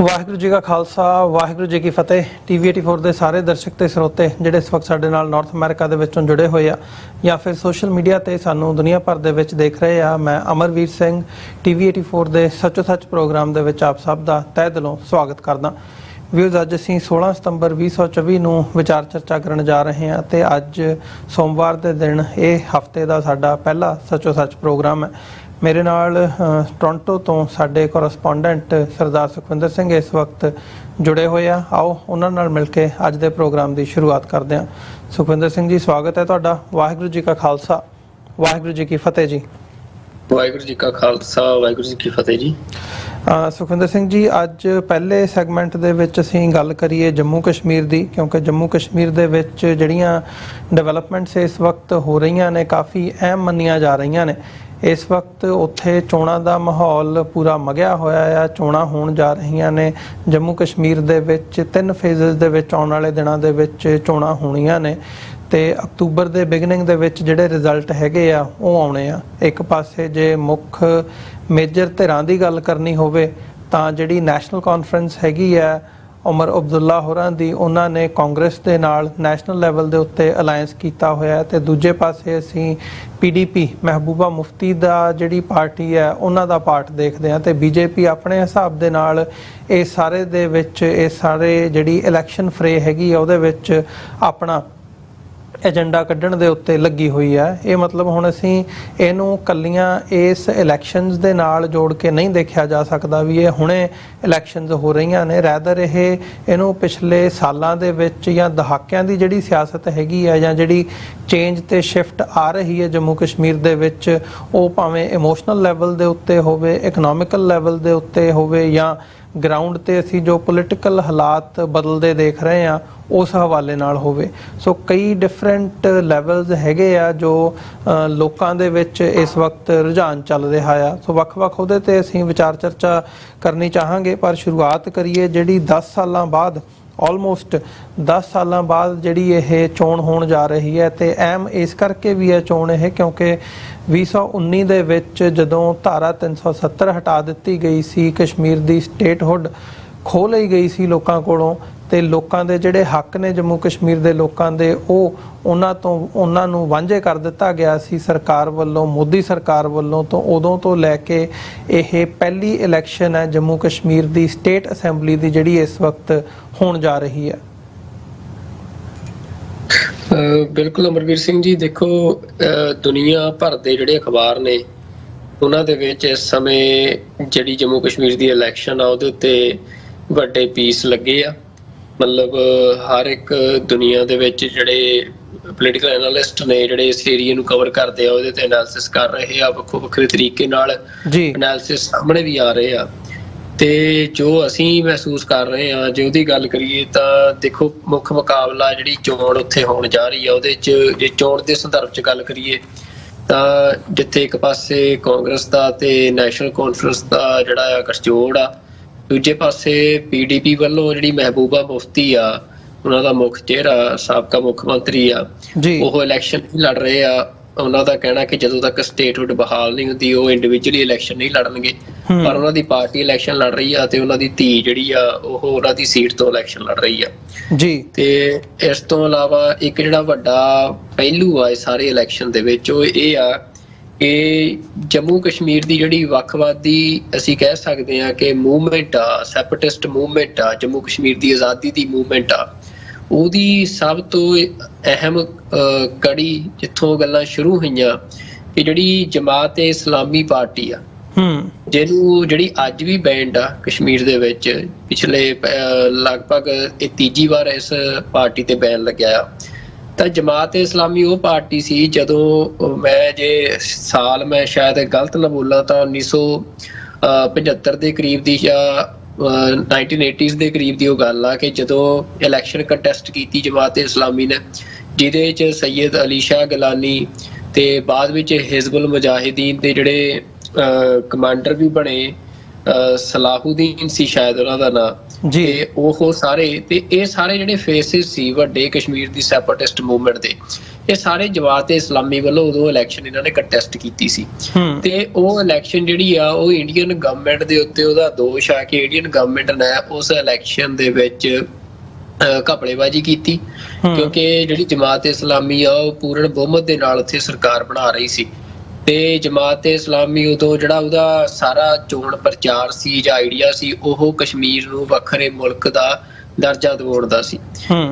ਵਾਹਿਗੁਰੂ जी का खालसा वाहिगुरू जी की फतेह। TV84 ਦੇ ਸਾਰੇ ਦਰਸ਼ਕ ਤੇ ਸਰੋਤੇ ਜਿਹੜੇ ਇਸ ਵਕਤ ਸਾਡੇ ਨਾਲ ਨਾਰਥ ਅਮਰੀਕਾ ਦੇ ਵਿੱਚੋਂ ਜੁੜੇ ਹੋਏ ਆ ਜਾਂ ਫਿਰ ਸੋਸ਼ਲ ਮੀਡੀਆ ਤੇ ਸਾਨੂੰ ਦੁਨੀਆ ਭਰ ਦੇ ਵਿੱਚ ਦੇਖ ਰਹੇ ਆ, ਮੈਂ ਅਮਰਵੀਰ ਸਿੰਘ TV84 ਦੇ ਸੱਚੋ ਸੱਚ ਪ੍ਰੋਗਰਾਮ ਦੇ ਵਿੱਚ ਆਪ ਸਭ ਦਾ ਤਹਿ ਦਿਲੋਂ ਸਵਾਗਤ ਕਰਦਾ। ਵਿਊਜ਼ ਅੱਜ ਅਸੀਂ 16 ਸਤੰਬਰ 2024 ਨੂੰ ਵਿਚਾਰ ਚਰਚਾ ਕਰਨ ਜਾ ਰਹੇ ਹਾਂ ਤੇ ਅੱਜ ਸੋਮਵਾਰ ਦੇ ਦਿਨ ਇਹ ਹਫਤੇ ਦਾ ਸਾਡਾ ਪਹਿਲਾ ਸੱਚੋ ਸੱਚ ਪ੍ਰੋਗਰਾਮ ਹੈ। ਮੇਰੇ ਨਾਲ ਟੋਰਾਂਟੋ ਤੋਂ ਸਾਡੇ ਕੋਰਸਪੋਂਡੈਂਟ ਸਰਦਾਰ ਸੁਖਵਿੰਦਰ ਸਿੰਘ ਇਸ ਵਕਤ ਜੁੜੇ ਹੋਏ ਆ। ਆਓ ਉਹਨਾਂ ਨਾਲ ਮਿਲ ਕੇ ਅੱਜ ਦੇ ਪ੍ਰੋਗਰਾਮ ਦੀ ਸ਼ੁਰੂਆਤ ਕਰਦੇ ਹਾਂ। ਸੁਖਵਿੰਦਰ ਸਿੰਘ ਜੀ, ਸਵਾਗਤ ਹੈ ਤੁਹਾਡਾ। ਵਾਹਿਗੁਰੂ ਜੀ ਕਾ ਖਾਲਸਾ ਵਾਹਿਗੁਰੂ ਜੀ ਕੀ ਫਤਿਹ ਜੀ। ਵਾਹਿਗੁਰੂ ਜੀ ਕਾ ਖਾਲਸਾ ਵਾਹਿਗੁਰੂ ਜੀ ਕੀ ਫਤਿਹ ਜੀ। ਸੁਖਵਿੰਦਰ ਸਿੰਘ ਜੀ, ਅੱਜ ਪਹਿਲੇ ਸੈਗਮੈਂਟ ਦੇ ਵਿੱਚ ਅਸੀਂ ਗੱਲ ਕਰੀਏ ਜੰਮੂ ਕਸ਼ਮੀਰ ਦੀ, ਕਿਉਂਕਿ ਜੰਮੂ ਕਸ਼ਮੀਰ ਦੇ ਵਿੱਚ ਜਿਹੜੀਆਂ ਡਿਵੈਲਪਮੈਂਟਸ ਇਸ ਵਕਤ ਹੋ ਰਹੀਆਂ ਨੇ ਕਾਫੀ ਅਹਿਮ ਮੰਨੀਆਂ ਜਾ ਰਹੀਆਂ ਨੇ। ਇਸ ਵਕਤ ਉੱਥੇ ਚੋਣਾਂ ਦਾ ਮਾਹੌਲ ਪੂਰਾ ਮਗਿਆ ਹੋਇਆ ਆ। ਚੋਣਾਂ ਹੋਣ ਜਾ ਰਹੀਆਂ ਨੇ ਜੰਮੂ ਕਸ਼ਮੀਰ ਦੇ ਵਿੱਚ 3 ਫੇਜ਼ਸ ਦੇ ਵਿੱਚ। ਆਉਣ ਵਾਲੇ ਦਿਨਾਂ ਦੇ ਵਿੱਚ ਚੋਣਾਂ ਹੋਣੀਆਂ ਨੇ ਤੇ ਅਕਤੂਬਰ ਦੇ ਬਿਗਨਿੰਗ ਦੇ ਵਿੱਚ ਜਿਹੜੇ ਰਿਜ਼ਲਟ ਹੈਗੇ ਆ ਉਹ ਆਉਣੇ ਆ। ਇੱਕ ਪਾਸੇ ਜੇ ਮੁੱਖ ਮੇਜਰ ਧਿਰਾਂ ਦੀ ਗੱਲ ਕਰਨੀ ਹੋਵੇ ਤਾਂ ਜਿਹੜੀ ਨੈਸ਼ਨਲ ਕਾਨਫਰੰਸ ਹੈਗੀ ਆ ਉਮਰ ਅਬਦੁੱਲਾ ਹੋਰਾਂ ਦੀ, ਉਹਨਾਂ ਨੇ ਕਾਂਗਰਸ ਦੇ ਨਾਲ ਨੈਸ਼ਨਲ ਲੈਵਲ ਦੇ ਉੱਤੇ ਅਲਾਇੰਸ ਕੀਤਾ ਹੋਇਆ ਤੇ ਦੂਜੇ ਪਾਸੇ ਅਸੀਂ PDP ਮਹਿਬੂਬਾ ਮੁਫਤੀ ਦਾ ਜਿਹੜੀ ਪਾਰਟੀ ਹੈ ਉਹਨਾਂ ਦਾ ਪਾਰਟ ਦੇਖਦੇ ਹਾਂ ਤੇ BJP ਆਪਣੇ ਹਿਸਾਬ ਦੇ ਨਾਲ ਇਹ ਸਾਰੇ ਦੇ ਵਿੱਚ ਇਹ ਸਾਰੇ ਜਿਹੜੀ ਇਲੈਕਸ਼ਨ ਫਰੇ ਹੈਗੀ ਆ ਉਹਦੇ ਵਿੱਚ ਆਪਣਾ ਏਜੰਡਾ ਕੱਢਣ ਦੇ ਉੱਤੇ ਲੱਗੀ ਹੋਈ ਹੈ। ਇਹ ਮਤਲਬ ਹੁਣ ਅਸੀਂ ਇਹਨੂੰ ਕੱਲੀਆਂ ਇਸ ਇਲੈਕਸ਼ਨਸ ਦੇ ਨਾਲ ਜੋੜ ਕੇ ਨਹੀਂ ਦੇਖਿਆ ਜਾ ਸਕਦਾ ਵੀ ਇਹ ਹੁਣੇ ਇਲੈਕਸ਼ਨਸ ਹੋ ਰਹੀਆਂ ਨੇ। ਰੈਦਰ ਇਹਨੂੰ ਪਿਛਲੇ ਸਾਲਾਂ ਦੇ ਵਿੱਚ ਜਾਂ ਦਹਾਕਿਆਂ ਦੀ ਜਿਹੜੀ ਸਿਆਸਤ ਹੈਗੀ ਹੈ ਜਾਂ ਜਿਹੜੀ ਚੇਂਜ ਤੇ ਸ਼ਿਫਟ ਆ ਰਹੀ ਹੈ ਜੰਮੂ ਕਸ਼ਮੀਰ ਦੇ ਵਿੱਚ, ਉਹ ਭਾਵੇਂ ਇਮੋਸ਼ਨਲ ਲੈਵਲ ਦੇ ਉੱਤੇ ਹੋਵੇ, ਇਕਨੋਮਿਕਲ ਲੈਵਲ ਦੇ ਉੱਤੇ ਹੋਵੇ ਜਾਂ ਗਰਾਊਂਡ ਤੇ ਅਸੀਂ ਜੋ ਪੋਲੀਟੀਕਲ ਹਾਲਾਤ ਬਦਲਦੇ ਦੇਖ ਰਹੇ ਹਾਂ ਉਸ ਹਵਾਲੇ ਨਾਲ ਹੋਵੇ। ਸੋ ਕਈ ਡਿਫਰੈਂਟ ਲੈਵਲਸ ਹੈਗੇ ਆ ਜੋ ਲੋਕਾਂ ਦੇ ਵਿੱਚ ਇਸ ਵਕਤ ਰੁਝਾਨ ਚੱਲ ਰਿਹਾ ਆ। ਸੋ ਵੱਖ-ਵੱਖ ਉਹਦੇ ਤੇ ਅਸੀਂ ਵਿਚਾਰ ਚਰਚਾ ਕਰਨੀ ਚਾਹਾਂਗੇ। ਪਰ ਸ਼ੁਰੂਆਤ ਕਰੀਏ ਜਿਹੜੀ 10 ਸਾਲਾਂ ਬਾਅਦ, ਆਲਮੋਸਟ 10 ਸਾਲਾਂ ਬਾਅਦ ਜਿਹੜੀ ਇਹ ਚੋਣ ਹੋਣ ਜਾ ਰਹੀ ਹੈ ਤੇ ਅਹਿਮ ਇਸ ਕਰਕੇ ਵੀ ਹੈ ਚੋਣ ਇਹ ਕਿਉਂਕਿ 2019 ਦੇ ਵਿੱਚ ਜਦੋਂ ਧਾਰਾ 370 ਹਟਾ ਦਿੱਤੀ ਗਈ ਸੀ, ਕਸ਼ਮੀਰ ਦੀ ਸਟੇਟਹੁੱਡ ਖੋਹ ਲਈ ਗਈ ਸੀ ਲੋਕਾਂ ਕੋਲੋਂ ਤੇ ਲੋਕਾਂ ਦੇ ਜਿਹੜੇ ਹੱਕ ਨੇ ਜੰਮੂ ਕਸ਼ਮੀਰ ਦੇ ਲੋਕਾਂ ਦੇ ਉਹਨਾਂ ਨੂੰ ਵਾਂਝੇ ਕਰ ਦਿੱਤਾ ਗਿਆ ਸੀ ਸਰਕਾਰ ਵੱਲੋਂ, ਮੋਦੀ ਸਰਕਾਰ ਵੱਲੋਂ। ਤੋਂ ਉਦੋਂ ਤੋਂ ਲੈ ਕੇ ਇਹ ਪਹਿਲੀ ਇਲੈਕਸ਼ਨ ਹੈ ਜੰਮੂ ਕਸ਼ਮੀਰ ਦੀ ਸਟੇਟ ਅਸੈਂਬਲੀ ਦੀ ਜਿਹੜੀ ਇਸ ਵਕਤ ਹੋਣ ਜਾ ਰਹੀ ਹੈ। ਬਿਲਕੁਲ ਅਮਰਵੀਰ ਸਿੰਘ ਜੀ, ਦੇਖੋ ਦੁਨੀਆ ਭਰ ਦੇ ਜਿਹੜੇ ਅਖਬਾਰ ਨੇ ਉਹਨਾਂ ਦੇ ਵਿੱਚ ਇਸ ਸਮੇਂ ਜਿਹੜੀ ਜੰਮੂ ਕਸ਼ਮੀਰ ਦੀ ਇਲੈਕਸ਼ਨ ਆ ਉਹਦੇ ਉੱਤੇ ਵੱਡੇ ਪੀਸ ਲੱਗੇ ਆ। ਮਤਲਬ ਹਰ ਇੱਕ ਦੁਨੀਆ ਦੇ ਵਿੱਚ ਜਿਹੜੇ ਪੋਲੀਟੀਕਲ ਐਨਾਲਿਸਟ ਨੇ ਜਿਹੜੇ ਇਸ ਏਰੀਏ ਨੂੰ ਕਵਰ ਕਰਦੇ ਆ ਉਹਦੇ ਤੇ ਐਨਾਲਿਸਿਸ ਕਰ ਰਹੇ ਆ। ਵੱਖੋ ਵੱਖਰੇ ਤਰੀਕੇ ਨਾਲ ਐਨਾਲਿਸਿਸ ਸਾਹਮਣੇ ਵੀ ਆ ਰਹੇ ਆ ਤੇ ਜੋ ਅਸੀਂ ਮਹਿਸੂਸ ਕਰ ਰਹੇ ਹਾਂ ਜੇ ਉਹਦੀ ਗੱਲ ਕਰੀਏ ਤਾਂ ਦੇਖੋ ਮੁੱਖ ਮੁਕਾਬਲਾ ਜਿਹੜੀ ਚੋਣ ਉੱਥੇ ਹੋਣ ਜਾ ਰਹੀ ਆ ਉਹਦੇ 'ਚ ਜੇ ਚੋਣ ਦੇ ਸੰਦਰਭ 'ਚ ਗੱਲ ਕਰੀਏ ਤਾਂ ਜਿੱਥੇ ਇੱਕ ਪਾਸੇ ਕਾਂਗਰਸ ਦਾ ਤੇ ਨੈਸ਼ਨਲ ਕਾਨਫਰੰਸ ਦਾ ਜਿਹੜਾ ਆ ਗਠਜੋੜ ਆ, ਦੂਜੇ ਪਾਸੇ PDP ਵੱਲੋਂ ਜਿਹੜੀ ਮਹਿਬੂਬਾ ਮੁਫਤੀ ਆ ਉਹਨਾਂ ਦਾ ਮੁੱਖ ਚਿਹਰਾ ਸਾਬਕਾ ਮੁੱਖ ਮੰਤਰੀ ਆ, ਉਹ ਇਲੈਕਸ਼ਨ ਲੜ ਰਹੇ ਆ। ਉਹਨਾਂ ਦਾ ਕਹਿਣਾ ਕਿ ਜਦੋਂ ਤੱਕ ਸਟੇਟਹੁੱਡ ਬਹਾਲ ਨਹੀਂ ਹੁੰਦੀ ਉਹ ਇੰਡੀਵਿਜੂਅਲੀ ਇਲੈਕਸ਼ਨ ਨਹੀਂ ਲੜਨਗੇ, ਪਰ ਉਹਨਾਂ ਦੀ ਪਾਰਟੀ ਇਲੈਕਸ਼ਨ ਲੜ ਰਹੀ ਆ ਤੇ ਉਹਨਾਂ ਦੀ ਧੀ ਜਿਹੜੀ ਆ ਉਹ ਉਹਨਾਂ ਦੀ ਸੀਟ ਤੋਂ ਇਲੈਕਸ਼ਨ ਲੜ ਰਹੀ ਆ ਜੀ। ਤੇ ਇਸ ਤੋਂ ਇਲਾਵਾ ਇੱਕ ਜਿਹੜਾ ਵੱਡਾ ਪਹਿਲੂ ਆ ਇਸ ਸਾਰੇ ਇਲੈਕਸ਼ਨ ਦੇ ਵਿੱਚ ਉਹ ਇਹ ਆ ਕਿ ਜੰਮੂ ਕਸ਼ਮੀਰ ਦੀ ਜਿਹੜੀ ਵੱਖਵਾਦੀ ਅਸੀਂ ਕਹਿ ਸਕਦੇ ਹਾਂ ਕਿ ਮੂਵਮੈਂਟ ਆ, ਸੈਪਰੇਟਿਸਟ ਮੂਵਮੈਂਟ ਆ, ਜੰਮੂ ਕਸ਼ਮੀਰ ਦੀ ਆਜ਼ਾਦੀ ਦੀ ਮੂਵਮੈਂਟ ਆ, ਉਹਦੀ ਸਭ ਤੋਂ ਅਹਿਮ ਕੜੀ ਜਿੱਥੋਂ ਗੱਲਾਂ ਸ਼ੁਰੂ ਹੋਈਆਂ ਕਿ ਜਿਹੜੀ ਜਮਾਤ-ਏ ਇਸਲਾਮੀ ਪਾਰਟੀ ਆ ਜਿਹੜੀ ਅੱਜ ਵੀ ਬੈਂਡ ਆ ਕਸ਼ਮੀਰ ਦੇ ਵਿੱਚ, ਪਿਛਲੇ ਲਗਭਗ ਇਹ ਤੀਜੀ ਵਾਰ ਇਸ ਪਾਰਟੀ ਤੇ ਬੈਨ ਲੱਗਿਆ ਆ। ਤਾਂ ਜਮਾਤ-ਏ ਇਸਲਾਮੀ ਉਹ ਪਾਰਟੀ ਸੀ ਜਦੋਂ ਮੈਂ ਸ਼ਾਇਦ ਗਲਤ ਨਾ ਬੋਲਾਂ ਤਾਂ 1975 ਦੇ ਕਰੀਬ ਦੀ ਜਾਂ 1980s ਦੇ ਕਰੀਬ ਦੀ ਉਹ ਗੱਲ ਆ ਕਿ ਜਦੋਂ ਇਲੈਕਸ਼ਨ ਕੰਟੈਸਟ ਕੀਤੀ ਜਮਾਤ-ਏ ਇਸਲਾਮੀ ਨੇ, ਜਿਹਦੇ 'ਚ ਸੈਯਦ ਅਲੀ ਸ਼ਾਹ ਗਿਲਾਨੀ ਤੇ ਬਾਅਦ ਵਿੱਚ ਹਿਜ਼ਬੁਲ ਮੁਜਾਹਿਦੀਨ ਦੇ ਜਿਹੜੇ ਕਮਾਂਡਰ ਵੀ ਬਣੇ, ਸਲਾਹੁਦੀਨ ਸੀ ਸ਼ਾਇਦ ਉਹਨਾਂ ਦਾ ਨਾਂ, ਇਹ ਸਾਰੇ ਜਿਹੜੇ ਫੇਸਿਸ ਸੀ ਵੱਡੇ ਕਸ਼ਮੀਰ ਦੀ ਸੈਪਰੇਟਿਸਟ ਮੂਵਮੈਂਟ ਦੇ, ਇਹ ਸਾਰੇ ਜਮਾਤ ਇਸਲਾਮੀ ਵੱਲੋਂ ਉਦੋਂ ਇਲੈਕਸ਼ਨ ਇਹਨਾਂ ਨੇ ਕੰਟੈਸਟ ਕੀਤੀ ਸੀ। ਤੇ ਉਹ ਇਲੈਕਸ਼ਨ ਜਿਹੜੀ ਆ ਉਹ ਇੰਡੀਅਨ ਗਵਰਨਮੈਂਟ ਦੇ ਉੱਤੇ ਉਹਦਾ ਦੋਸ਼ ਆ ਕਿ ਇੰਡੀਅਨ ਗਵਰਨਮੈਂਟ ਨੇ ਉਸ ਇਲੈਕਸ਼ਨ ਦੇ ਵਿੱਚ ਘਪਲੇਬਾਜ਼ੀ ਕੀਤੀ, ਕਿਉਂਕਿ ਜਿਹੜੀ ਜਮਾਤ ਇਸਲਾਮੀ ਆ ਉਹ ਪੂਰਨ ਬਹੁਮਤ ਦੇ ਨਾਲ ਉੱਥੇ ਸਰਕਾਰ ਬਣਾ ਰਹੀ ਸੀ। ਤੇ ਜਮਾਤ ਇਸਲਾਮੀ ਉਦੋਂ ਜਿਹੜਾ ਉਹਦਾ ਸਾਰਾ ਚੋਣ ਪ੍ਰਚਾਰ ਸੀ ਜਾਂ ਆਈਡੀਆ ਸੀ ਉਹ ਕਸ਼ਮੀਰ ਨੂੰ ਵੱਖਰੇ ਮੁਲਕ ਦਾ ਦਰਜਾ ਦਿਵਾਉਣ ਦਾ ਸੀ।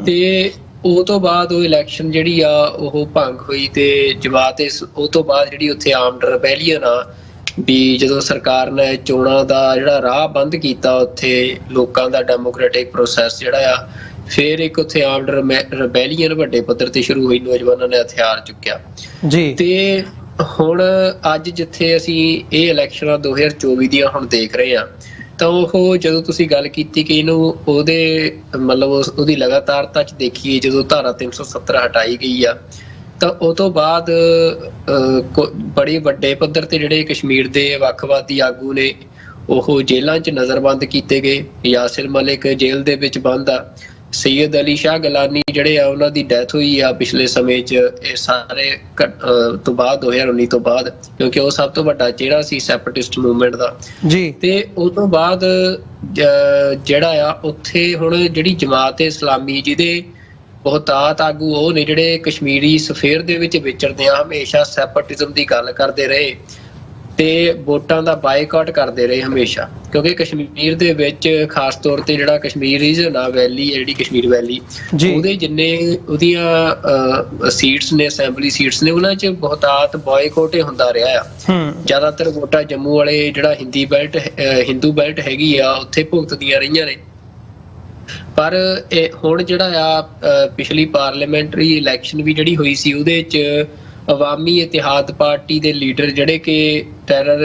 ਤੇ ਉਹ ਤੋਂ ਬਾਅਦ ਉਹ ਇਲੈਕਸ਼ਨ ਜਿਹੜੀ ਆ ਉਹ ਭੰਗ ਹੋਈ ਤੇ ਜਮਾਤ ਉਹ ਤੋਂ ਬਾਅਦ ਜਿਹੜੀ ਉੱਥੇ ਆਰਮਡ ਰਿਬੈਲੀਅਨ ਆ ਵੀ ਜਦੋਂ ਸਰਕਾਰ ਨੇ ਚੋਣਾਂ ਦਾ ਜਿਹੜਾ ਰਾਹ ਬੰਦ ਕੀਤਾ ਉੱਥੇ ਲੋਕਾਂ ਦਾ ਡੈਮੋਕ੍ਰੈਟਿਕ ਪ੍ਰੋਸੈਸ ਜਿਹੜਾ ਆ, ਫਿਰ ਇੱਕ ਉੱਥੇ ਆਰਮਡ ਰਿਬੈਲੀਅਨ ਵੱਡੇ ਪੱਧਰ ਤੇ ਸ਼ੁਰੂ ਹੋਈ, ਨੌਜਵਾਨਾਂ ਨੇ ਹਥਿਆਰ ਚੁੱਕਿਆ ਜੀ। ਤੇ ਹੁਣ ਅੱਜ ਜਿੱਥੇ ਅਸੀਂ ਇਹ ਇਲੈਕਸ਼ਨਾਂ 2024 ਦੀਆਂ ਹੁਣ ਦੇਖ ਰਹੇ ਹਾਂ ਤਾਂ ਉਹ ਜਦੋਂ ਤੁਸੀਂ ਗੱਲ ਕੀਤੀ ਕਿ ਇਹਨੂੰ ਉਹਦੇ ਮਤਲਬ ਉਹਦੀ ਲਗਾਤਾਰਤਾ 'ਚ ਦੇਖੀਏ, ਜਦੋਂ ਧਾਰਾ 370 ਹਟਾਈ ਗਈ ਆ ਤਾਂ ਉਹ ਤੋਂ ਬਾਅਦ ਬੜੇ ਵੱਡੇ ਪੱਧਰ ਤੇ ਜਿਹੜੇ ਕਸ਼ਮੀਰ ਦੇ ਵੱਖਵਾਦੀ ਆਗੂ ਨੇ ਉਹ ਜੇਲ੍ਹਾਂ 'ਚ ਨਜ਼ਰਬੰਦ ਕੀਤੇ ਗਏ। ਯਾਸਿਰ ਮਲਿਕ ਜੇਲ੍ਹ ਦੇ ਵਿੱਚ ਬੰਦ ਆ, ਸੈਯਦ ਅਲੀ ਸ਼ਾਹ ਗਿਲਾਨੀ ਜਿਹੜੇ ਆ ਉਹਨਾਂ ਦੀ ਡੈਥ ਹੋਈ ਆ ਪਿਛਲੇ ਸਮੇਂ 'ਚ, ਇਹ ਸਾਰੇ ਤੋਂ ਬਾਅਦ 2019 ਤੋਂ ਬਾਅਦ, ਕਿਉਂਕਿ ਉਹ ਸਭ ਤੋਂ ਵੱਡਾ ਚਿਹਰਾ ਸੀ ਸੈਪਰੇਟਿਸਟ ਮੂਵਮੈਂਟ ਦਾ ਜੀ। ਤੇ ਉਹ ਤੋਂ ਬਾਅਦ ਜਿਹੜਾ ਆ ਉੱਥੇ ਹੁਣ ਜਿਹੜੀ ਜਮਾਤ ਇਸਲਾਮੀ ਜਿਹਦੇ ਬਹੁਤਾਤ ਆਗੂ ਉਹ ਨੇ ਜਿਹੜੇ ਕਸ਼ਮੀਰੀ ਸਫੇਅਰ ਦੇ ਵਿੱਚ ਵਿਚਰਦੇ ਆ, ਹਮੇਸ਼ਾ ਸੈਪਰੇਟਿਜ਼ਮ ਦੀ ਗੱਲ ਕਰਦੇ ਰਹੇ ਤੇ ਵੋਟਾਂ ਦਾ ਬਾਈਕਾਟ ਕਰਦੇ ਰਹੇ ਹਮੇਸ਼ਾ, ਕਿਉਂਕਿ ਕਸ਼ਮੀਰ ਦੇ ਵਿੱਚ ਖਾਸ ਤੌਰ ਤੇ ਜਿਹੜਾ ਕਸ਼ਮੀਰ ਰੀਜਨ ਆ, ਵੈਲੀ ਜਿਹੜੀ ਕਸ਼ਮੀਰ ਵੈਲੀ, ਉਹਦੇ ਜਿੰਨੇ ਉਹਦੀਆਂ ਸੀਟਸ ਨੇ, ਅਸੈਂਬਲੀ ਸੀਟਸ ਨੇ, ਉਹਨਾਂ 'ਚ ਬਹੁਤਾਤ ਬਾਈਕਾਟ ਹੀ ਹੁੰਦਾ ਰਿਹਾ ਆ। ਜ਼ਿਆਦਾਤਰ ਵੋਟਾਂ ਜੰਮੂ ਵਾਲੇ ਜਿਹੜਾ ਹਿੰਦੂ ਬੈਲਟ ਹੈਗੀ ਆ ਉੱਥੇ ਭੁਗਤਦੀਆਂ ਰਹੀਆਂ ਨੇ। ਪਰ ਇਹ ਹੁਣ ਜਿਹੜਾ ਆ ਪਿਛਲੀ ਪਾਰਲੀਮੈਂਟਰੀ ਇਲੈਕਸ਼ਨ ਵੀ ਜਿਹੜੀ ਹੋਈ ਸੀ ਉਹਦੇ 'ਚ ਅਵਾਮੀ ਇਤਿਹਾਦ ਪਾਰਟੀ ਦੇ ਲੀਡਰ ਜਿਹੜੇ ਕਿ ਟੈਰਰ